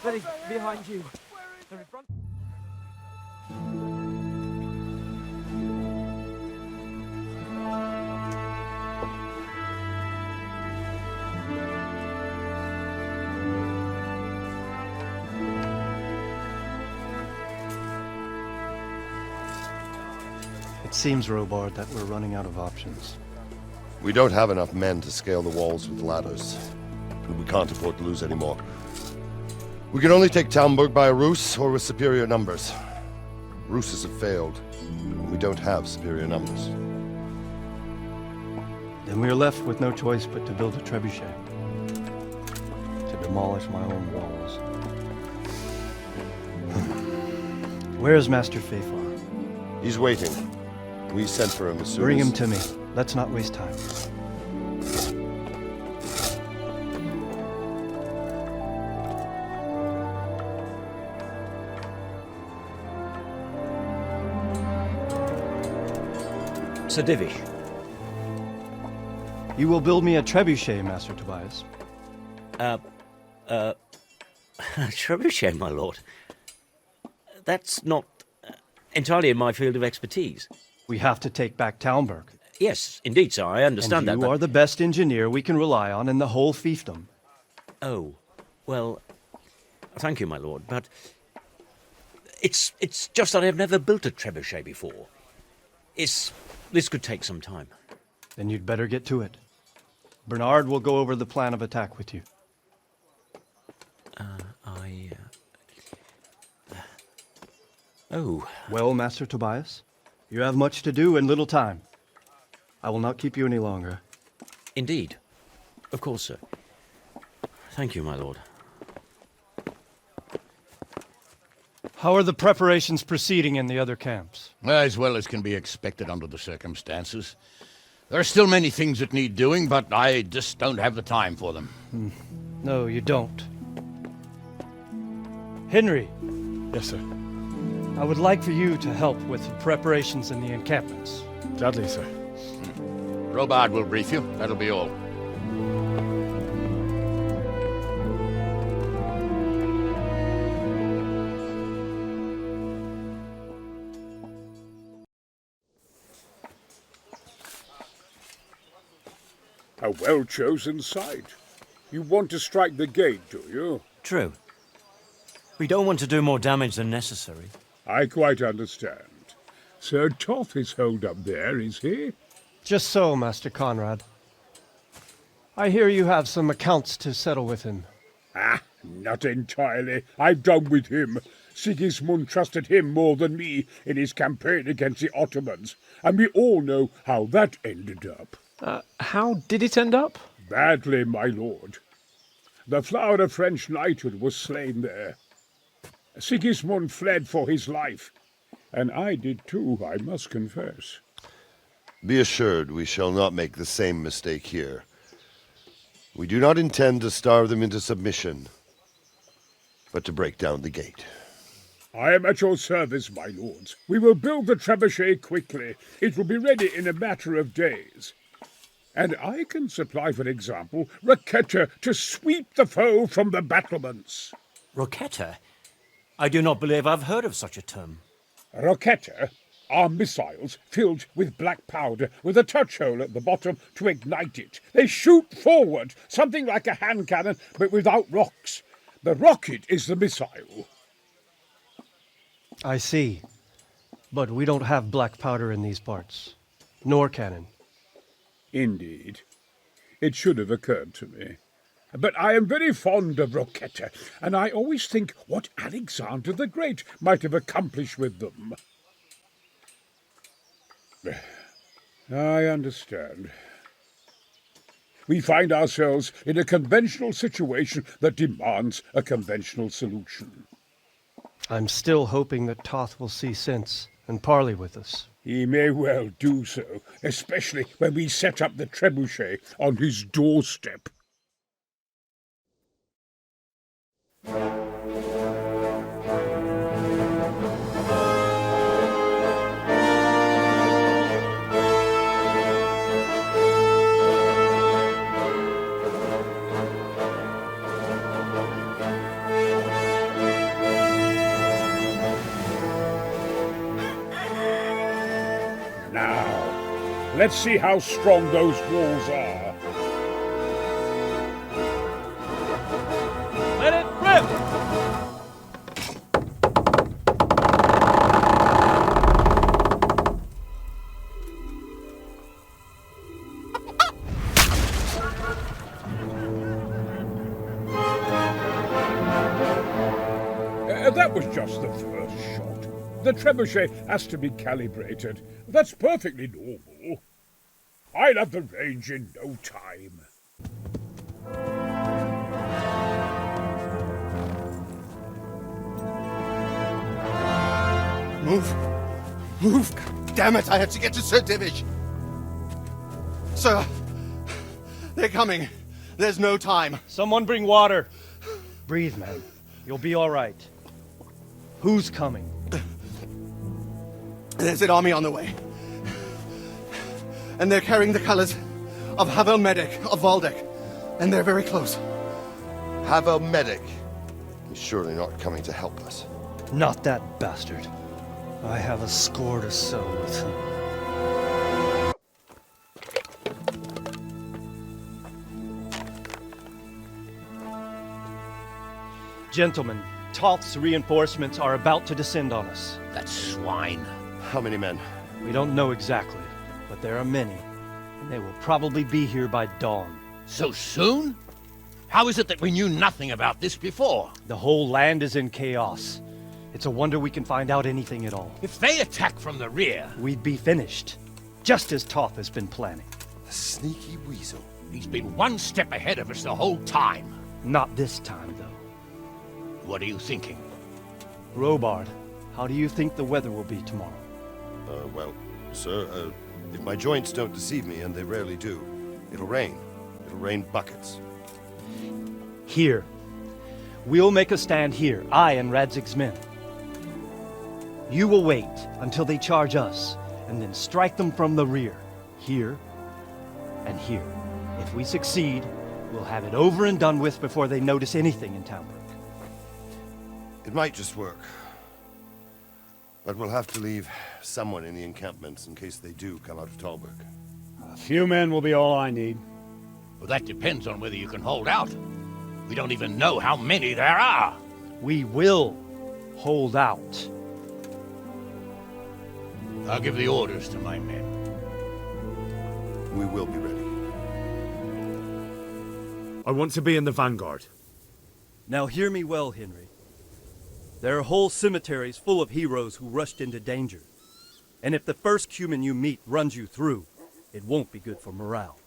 That is, behind you. They're in front. It seems, Robard, that we're running out of options. We don't have enough men to scale the walls with ladders. And we can't afford to lose any more. We can only take Talmberg by a ruse or with superior numbers. Ruses have failed, and we don't have superior numbers. Then we are left with no choice but to build a trebuchet. To demolish my own walls. Where is Master Fafar? He's waiting. We sent for him as soon Bring as... him to me. Let's not waste time. Sir Divish. You will build me a trebuchet, Master Tobias. Trebuchet, my lord. That's not entirely in my field of expertise. We have to take back Talmberg. Yes, indeed, sir, I understand and that. You are the best engineer we can rely on in the whole fiefdom. Oh, well, thank you, my lord, but it's just that I've never built a trebuchet before. This could take some time. Then you'd better get to it. Bernard will go over the plan of attack with you. Oh. Well, Master Tobias, you have much to do and little time. I will not keep you any longer. Indeed. Of course, sir. Thank you, my lord. How are the preparations proceeding in the other camps? As well as can be expected under the circumstances. There are still many things that need doing, but I just don't have the time for them. No, you don't. Henry. Yes, sir. I would like for you to help with the preparations in the encampments. Gladly, sir. Robard will brief you. That'll be all. A well-chosen site. You want to strike the gate, do you? True. We don't want to do more damage than necessary. I quite understand. Sir Toth is holed up there, is he? Just so, Master Conrad. I hear you have some accounts to settle with him. Ah, not entirely. I've done with him. Sigismund trusted him more than me in his campaign against the Ottomans, and we all know how that ended up. How did it end up? Badly, my lord. The flower of French knighthood was slain there. Sigismund fled for his life, and I did too, I must confess. Be assured we shall not make the same mistake here. We do not intend to starve them into submission, but to break down the gate. I am at your service, my lords. We will build the trebuchet quickly. It will be ready in a matter of days. And I can supply, for example, Roquetta to sweep the foe from the battlements. Roquetta? I do not believe I've heard of such a term. Roquetta are missiles filled with black powder with a touch hole at the bottom to ignite it. They shoot forward, something like a hand cannon, but without rocks. The rocket is the missile. I see. But we don't have black powder in these parts. Nor cannon. Indeed. It should have occurred to me. But I am very fond of Roquetta, and I always think what Alexander the Great might have accomplished with them. I understand. We find ourselves in a conventional situation that demands a conventional solution. I'm still hoping that Toth will see sense and parley with us. He may well do so, especially when we set up the trebuchet on his doorstep. Let's see how strong those walls are. Let it rip! That was just the first shot. The trebuchet has to be calibrated. That's perfectly normal. I'll have the range in no time. Move! Move! God damn it, I have to get to Sir Divish! Sir! They're coming. There's no time. Someone bring water. Breathe, man. You'll be all right. Who's coming? There's an army on the way. And they're carrying the colors of Havel Medic of Valdek. And they're very close. Havel Medic? He's surely not coming to help us. Not that bastard. I have a score to settle with him. Gentlemen, Toth's reinforcements are about to descend on us. That swine. How many men? We don't know exactly, but there are many, and they will probably be here by dawn. So soon? How is it that we knew nothing about this before? The whole land is in chaos. It's a wonder we can find out anything at all. If they attack from the rear... We'd be finished, just as Toth has been planning. The sneaky weasel. He's been one step ahead of us the whole time. Not this time, though. What are you thinking? Robard, how do you think the weather will be tomorrow? Well, sir, if my joints don't deceive me, and they rarely do, it'll rain. It'll rain buckets. Here. We'll make a stand here, I and Radzig's men. You will wait until they charge us, and then strike them from the rear. Here and here. If we succeed, we'll have it over and done with before they notice anything in Townburg. It might just work. But we'll have to leave someone in the encampments in case they do come out of Talberg. A few men will be all I need. Well, that depends on whether you can hold out. We don't even know how many there are. We will hold out. I'll give the orders to my men. We will be ready. I want to be in the vanguard. Now hear me well, Henry. There are whole cemeteries full of heroes who rushed into danger. And if the first human you meet runs you through, it won't be good for morale.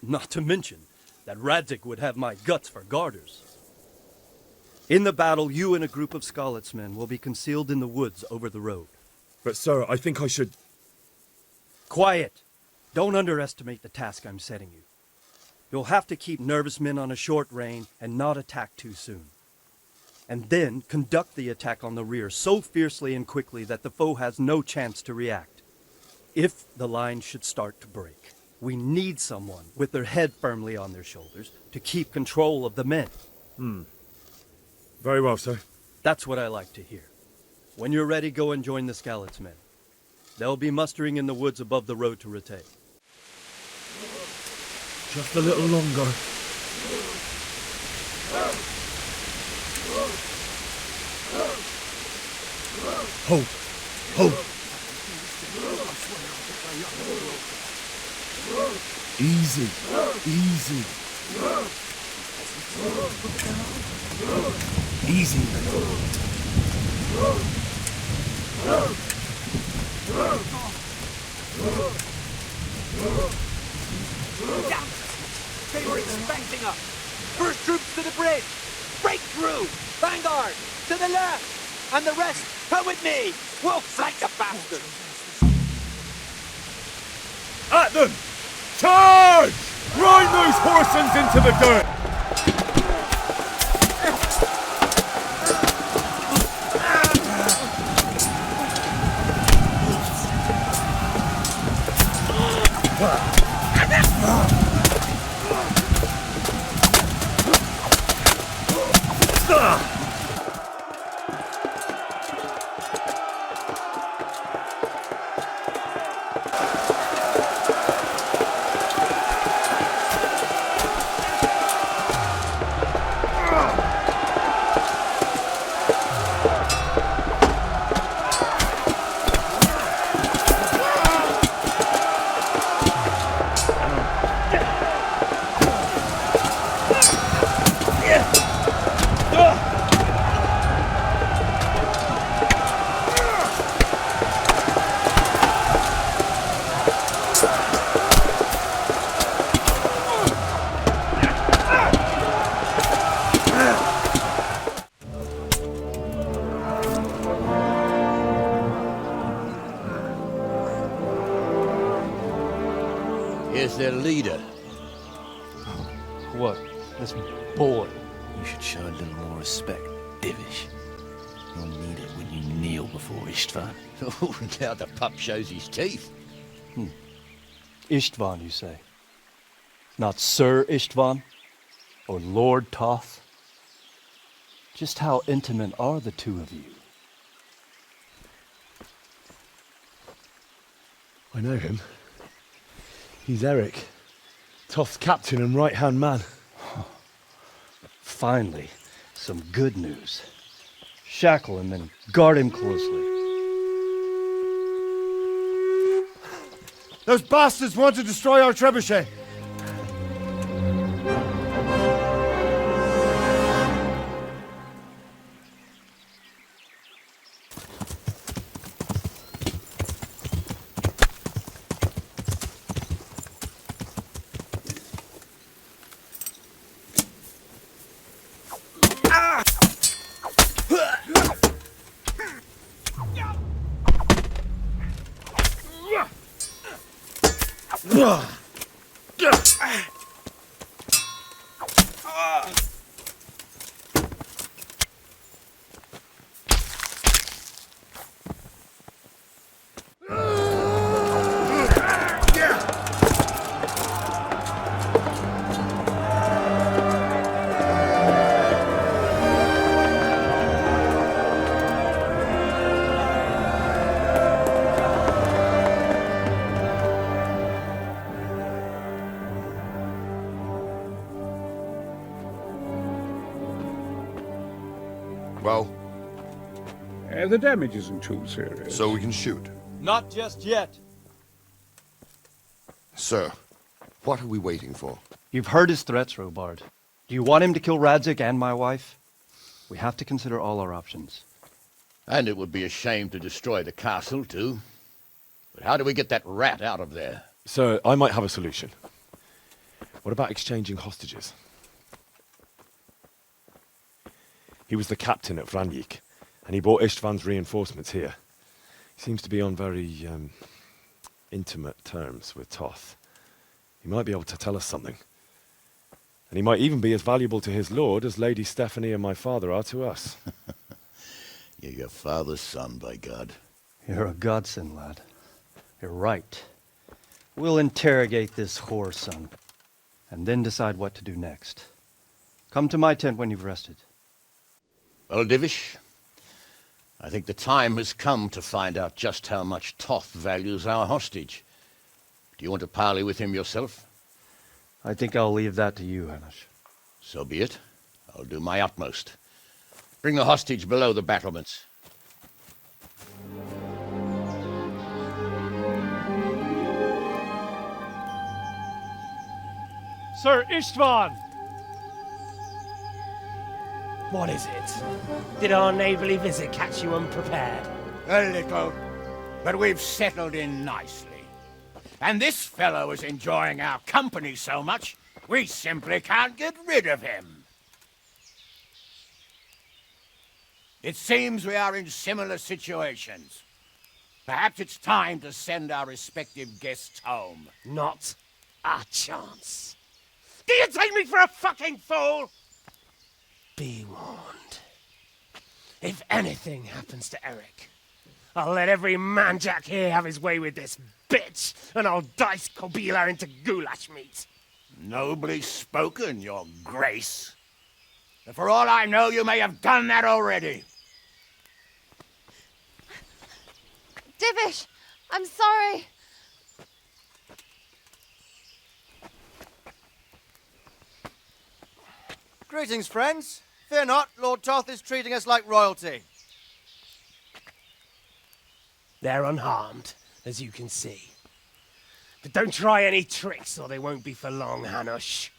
Not to mention that Radzig would have my guts for garters. In the battle, you and a group of Skalitz men will be concealed in the woods over the road. But sir, I think I should... Quiet! Don't underestimate the task I'm setting you. You'll have to keep nervous men on a short rein and not attack too soon. And then conduct the attack on the rear so fiercely and quickly that the foe has no chance to react. If the line should start to break, we need someone with their head firmly on their shoulders to keep control of the men. Very well, sir. That's what I like to hear. When you're ready, go and join the Skalitz men. They'll be mustering in the woods above the road to Ratay. Just a little longer. Hold. Hold. Easy. Easy. Easy. They were expecting us! First troops to the bridge! Break through! Vanguard! To the left! And the rest, come with me! We'll flank the bastards! At them! Charge! Grind those horsens into the dirt! their leader. What? This boy? You should show a little more respect, Divish. You'll need it when you kneel before Istvan. Oh, now the pup shows his teeth. Istvan, you say? Not Sir Istvan? Or Lord Toth? Just how intimate are the two of you? I know him. He's Eric, Toth's captain and right-hand man. Finally, some good news. Shackle him and guard him closely. Those bastards want to destroy our trebuchet. Well? The damage isn't too serious. So we can shoot. Not just yet. Sir, what are we waiting for? You've heard his threats, Robard. Do you want him to kill Radzig and my wife? We have to consider all our options. And it would be a shame to destroy the castle, too. But how do we get that rat out of there? So, I might have a solution. What about exchanging hostages? He was the captain at Vranjik, and he brought Istvan's reinforcements here. He seems to be on very, intimate terms with Toth. He might be able to tell us something. And he might even be as valuable to his lord as Lady Stephanie and my father are to us. You're your father's son, by God. You're a godsend, lad. You're right. We'll interrogate this whore son, and then decide what to do next. Come to my tent when you've rested. Well, Divish, I think the time has come to find out just how much Toth values our hostage. Do you want to parley with him yourself? I think I'll leave that to you, Hamish. So be it. I'll do my utmost. Bring the hostage below the battlements. Sir Istvan! What is it? Did our neighbourly visit catch you unprepared? A little, but we've settled in nicely. And this fellow is enjoying our company so much, we simply can't get rid of him. It seems we are in similar situations. Perhaps it's time to send our respective guests home. Not a chance. Do you take me for a fucking fool? Be warned. If anything happens to Eric, I'll let every manjack here have his way with this bitch, and I'll dice Kobila into goulash meat. Nobly spoken, your grace. But for all I know, you may have done that already. Divish, I'm sorry. Greetings, friends. Fear not, Lord Toth is treating us like royalty. They're unharmed, as you can see. But don't try any tricks, or they won't be for long, Hanush.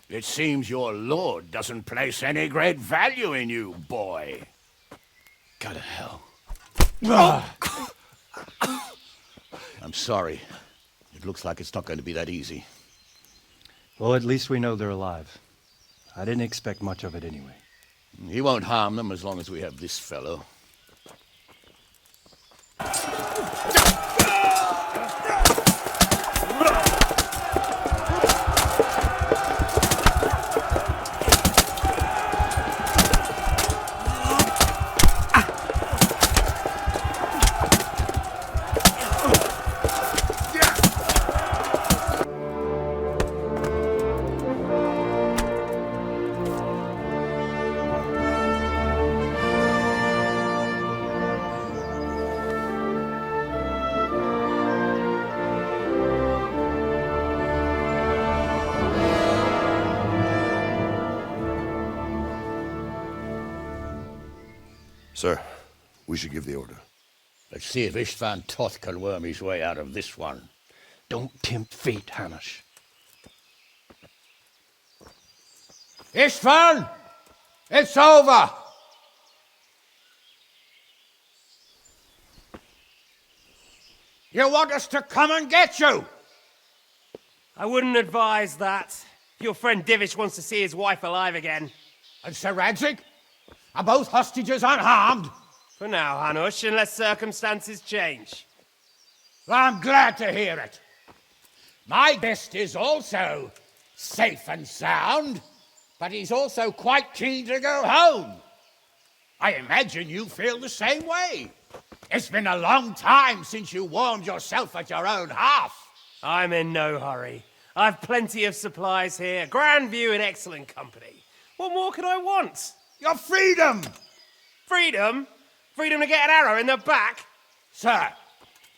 It seems your lord doesn't place any great value in you, boy. Go to hell. I'm sorry. It looks like it's not going to be that easy. Well, at least we know they're alive. I didn't expect much of it anyway. He won't harm them as long as we have this fellow. Sir, we should give the order. Let's see if Istvan Toth can worm his way out of this one. Don't tempt fate, Hamish. Istvan! It's over! You want us to come and get you? I wouldn't advise that. Your friend Divish wants to see his wife alive again. And Sir Radzig? Are both hostages unharmed? For now, Hanush, unless circumstances change. I'm glad to hear it. My guest is also safe and sound, but he's also quite keen to go home. I imagine you feel the same way. It's been a long time since you warmed yourself at your own hearth. I'm in no hurry. I've plenty of supplies here, grand view and excellent company. What more could I want? Your freedom! Freedom? Freedom to get an arrow in the back? Sir,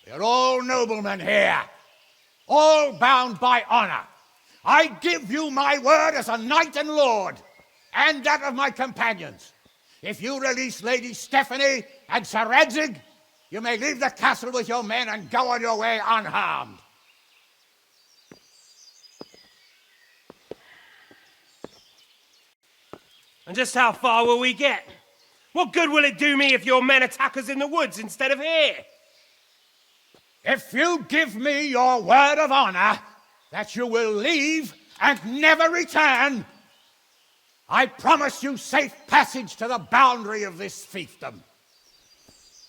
we're all noblemen here, all bound by honor. I give you my word as a knight and lord, and that of my companions. If you release Lady Stephanie and Sir Radzig, you may leave the castle with your men and go on your way unharmed. And just how far will we get? What good will it do me if your men attack us in the woods instead of here? If you give me your word of honor that you will leave and never return, I promise you safe passage to the boundary of this fiefdom.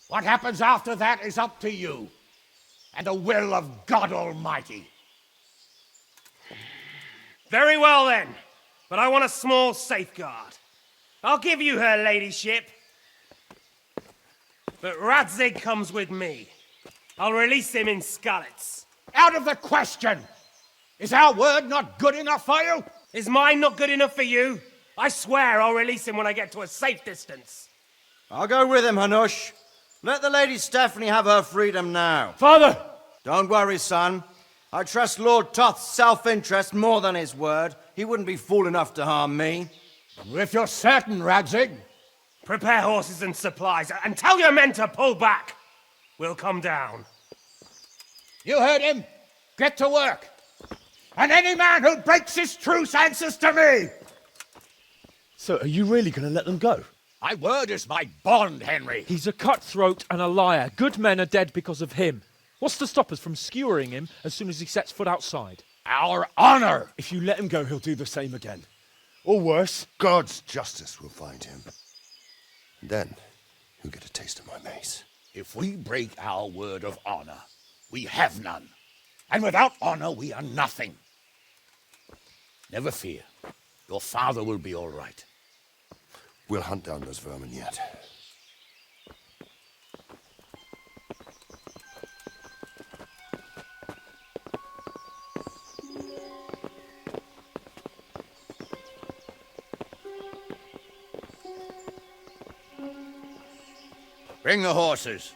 What happens after that is up to you and the will of God Almighty. Very well then, but I want a small safeguard. I'll give you her ladyship, but Radzig comes with me. I'll release him in Skalitz. Out of the question! Is our word not good enough for you? Is mine not good enough for you? I swear I'll release him when I get to a safe distance. I'll go with him, Hanush. Let the Lady Stephanie have her freedom now. Father! Don't worry, son. I trust Lord Toth's self-interest more than his word. He wouldn't be fool enough to harm me. If you're certain, Radzig. Prepare horses and supplies, and tell your men to pull back. We'll come down. You heard him. Get to work. And any man who breaks his truce answers to me. So, are you really going to let them go? My word is my bond, Henry. He's a cutthroat and a liar. Good men are dead because of him. What's to stop us from skewering him as soon as he sets foot outside? Our honor! If you let him go, he'll do the same again. Or worse. God's justice will find him. And then he'll get a taste of my mace. If we break our word of honor, we have none. And without honor, we are nothing. Never fear. Your father will be all right. We'll hunt down those vermin yet. Bring the horses.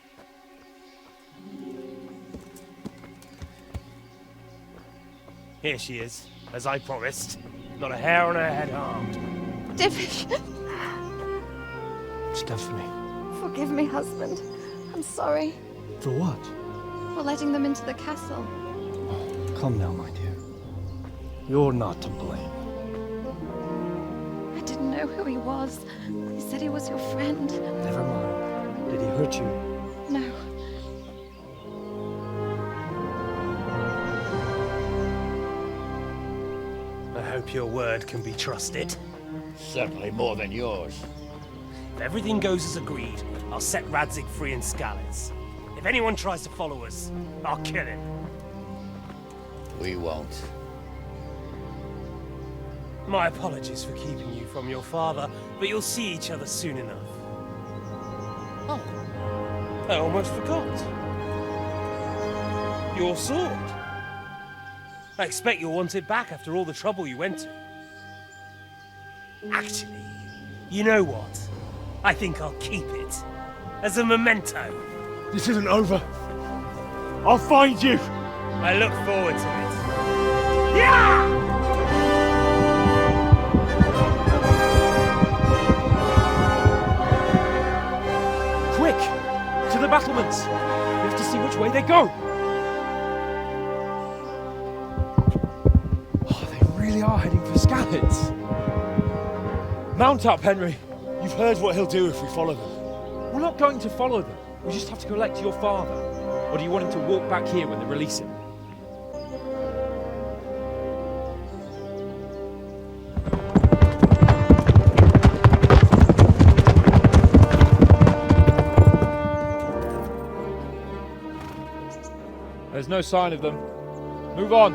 Here she is, as I promised. Not a hair on her head harmed. Divish! Stephanie. Forgive me, husband. I'm sorry. For what? For letting them into the castle. Come now, my dear. You're not to blame. I didn't know who he was. He said he was your friend. Never mind. Did he hurt you? No. I hope your word can be trusted. Certainly more than yours. If everything goes as agreed, I'll set Radzig free in Skalitz. If anyone tries to follow us, I'll kill him. We won't. My apologies for keeping you from your father, but you'll see each other soon enough. Oh, I almost forgot. Your sword. I expect you'll want it back after all the trouble you went to. Actually, you know what? I think I'll keep it. As a memento. This isn't over. I'll find you. I look forward to it. Yeah! the battlements! We have to see which way they go! Oh, they really are heading for Skalitz. Mount up, Henry. You've heard what he'll do if we follow them. We're not going to follow them. We just have to collect your father. Or do you want him to walk back here when they release him? There's no sign of them. Move on.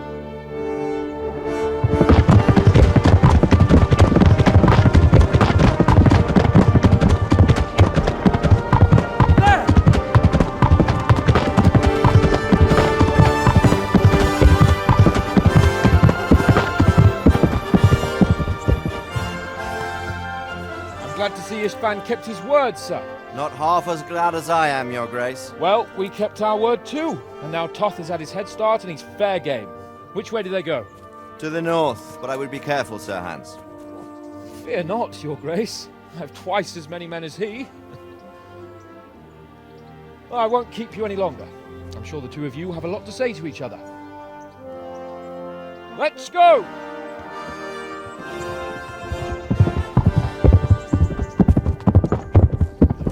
Glad to see Ishvan kept his word, sir. Not half as glad as I am, Your Grace. Well, we kept our word too. And now Toth has had his head start and he's fair game. Which way do they go? To the north, but I would be careful, Sir Hans. Fear not, Your Grace. I have twice as many men as he. Well, I won't keep you any longer. I'm sure the two of you have a lot to say to each other. Let's go!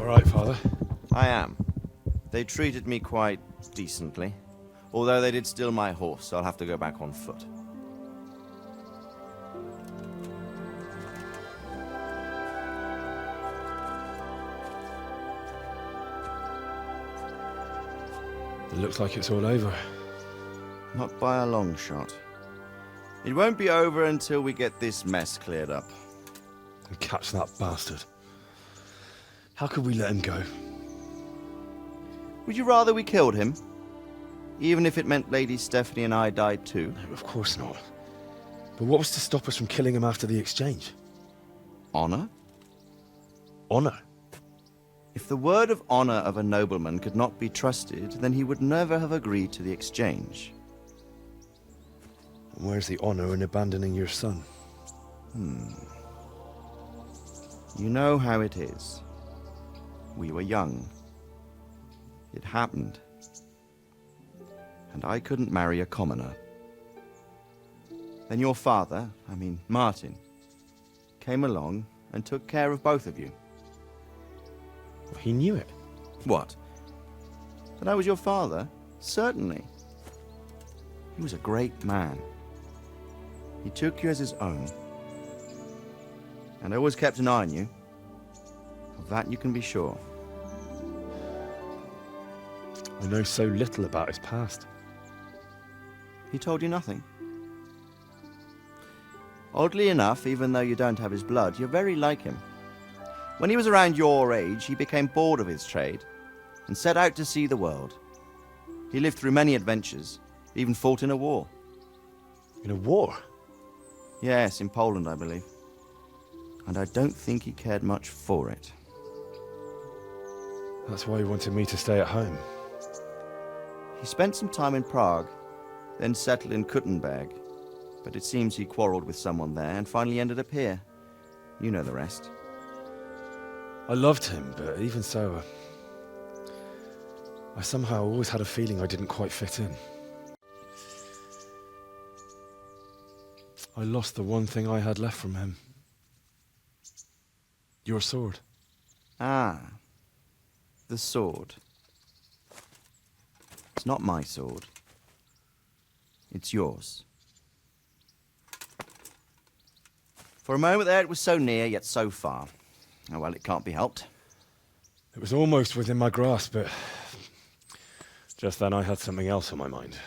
Right, Father? I am. They treated me quite decently. Although they did steal my horse, so I'll have to go back on foot. It looks like it's all over. Not by a long shot. It won't be over until we get this mess cleared up. And catch that bastard. How could we let him go? Would you rather we killed him? Even if it meant Lady Stephanie and I died too? No, of course not. But what was to stop us from killing him after the exchange? Honor? Honor? If the word of honor of a nobleman could not be trusted, then he would never have agreed to the exchange. And where's the honor in abandoning your son? You know how it is. We were young. It happened. And I couldn't marry a commoner. Then your father, Martin, came along and took care of both of you. Well, he knew it. What? That I was your father? Certainly. He was a great man. He took you as his own. And always kept an eye on you. Of that you can be sure. I know so little about his past. He told you nothing? Oddly enough, even though you don't have his blood, you're very like him. When he was around your age, he became bored of his trade and set out to see the world. He lived through many adventures, even fought in a war. In a war? Yes, in Poland, I believe. And I don't think he cared much for it. That's why he wanted me to stay at home. He spent some time in Prague, then settled in Kuttenberg. But it seems he quarreled with someone there and finally ended up here. You know the rest. I loved him, but even so, I somehow always had a feeling I didn't quite fit in. I lost the one thing I had left from him. Your sword. Ah, the sword. It's not my sword. It's yours. For a moment there, it was so near, yet so far. Oh, well, it can't be helped. It was almost within my grasp, but just then I had something else on my mind.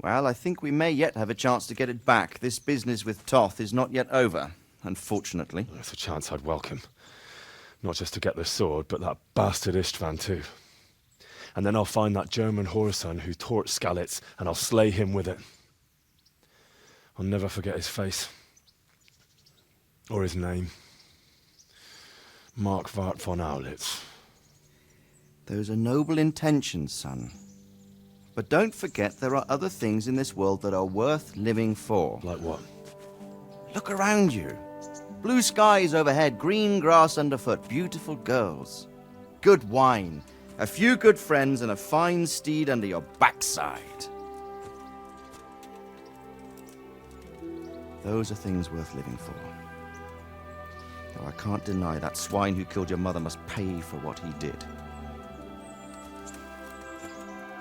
Well, I think we may yet have a chance to get it back. This business with Toth is not yet over, unfortunately. That's a chance I'd welcome. Not just to get the sword, but that bastard Istvan too. And then I'll find that German whoreson who torched Skalitz, and I'll slay him with it. I'll never forget his face. Or his name. Marquardt von Aulitz. Those are noble intentions, son. But don't forget there are other things in this world that are worth living for. Like what? Look around you. Blue skies overhead, green grass underfoot, beautiful girls. good wine, a few good friends, and a fine steed under your backside. Those are things worth living for. Though I can't deny that swine who killed your mother must pay for what he did.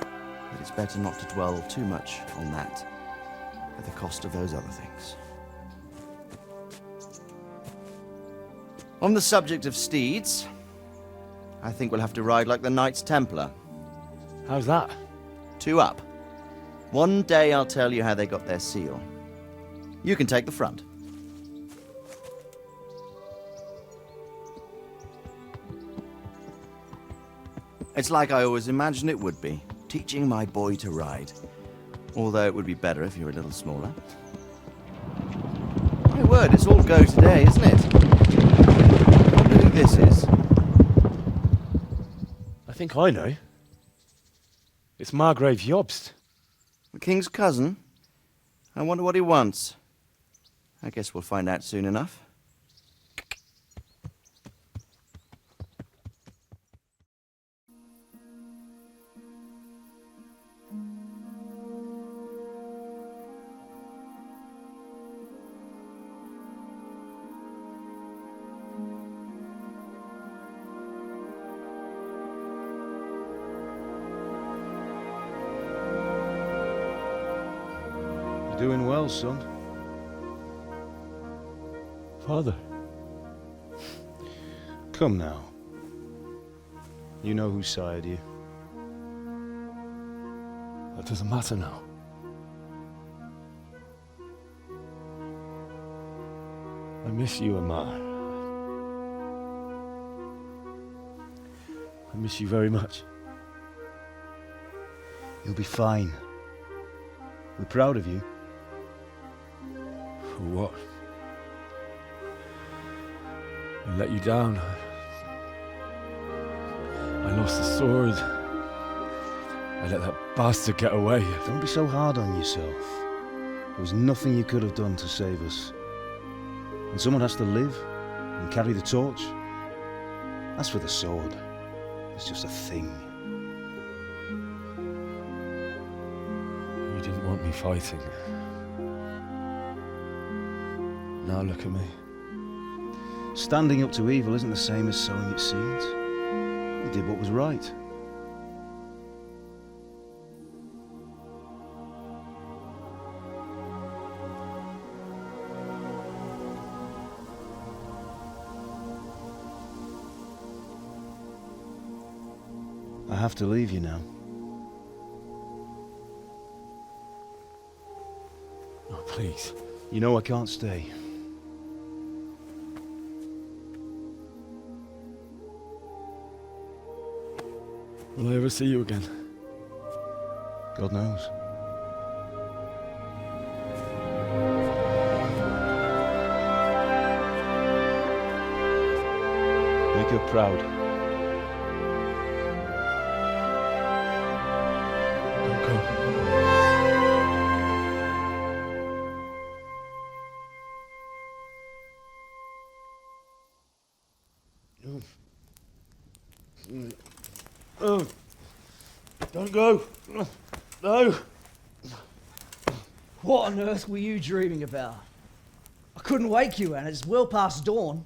But it's better not to dwell too much on that at the cost of those other things. On the subject of steeds, I think we'll have to ride like the Knights Templar. How's that? 2 up. One day I'll tell you how they got their seal. You can take the front. It's like I always imagined it would be, teaching my boy to ride. Although it would be better if you were a little smaller. My word, it's all go today, isn't it? I wonder who this is. I think I know. It's Margrave Jobst. The king's cousin? I wonder what he wants. I guess we'll find out soon enough. You're doing well, son. Father. Come now. You know who sired you. That doesn't matter now. I miss you, Amar. I miss you very much. You'll be fine. We're proud of you. For what? I let you down. I lost the sword. I let that bastard get away. Don't be so hard on yourself. There was nothing you could have done to save us. And someone has to live and carry the torch. As for the sword, it's just a thing. You didn't want me fighting. Now look at me. Standing up to evil isn't the same as sowing its seeds. You did what was right. I have to leave you now. Oh, please. You know I can't stay. Will I ever see you again? God knows. Make her proud. Don't go. Don't go. No. What on earth were you dreaming about? I couldn't wake you, and it's well past dawn.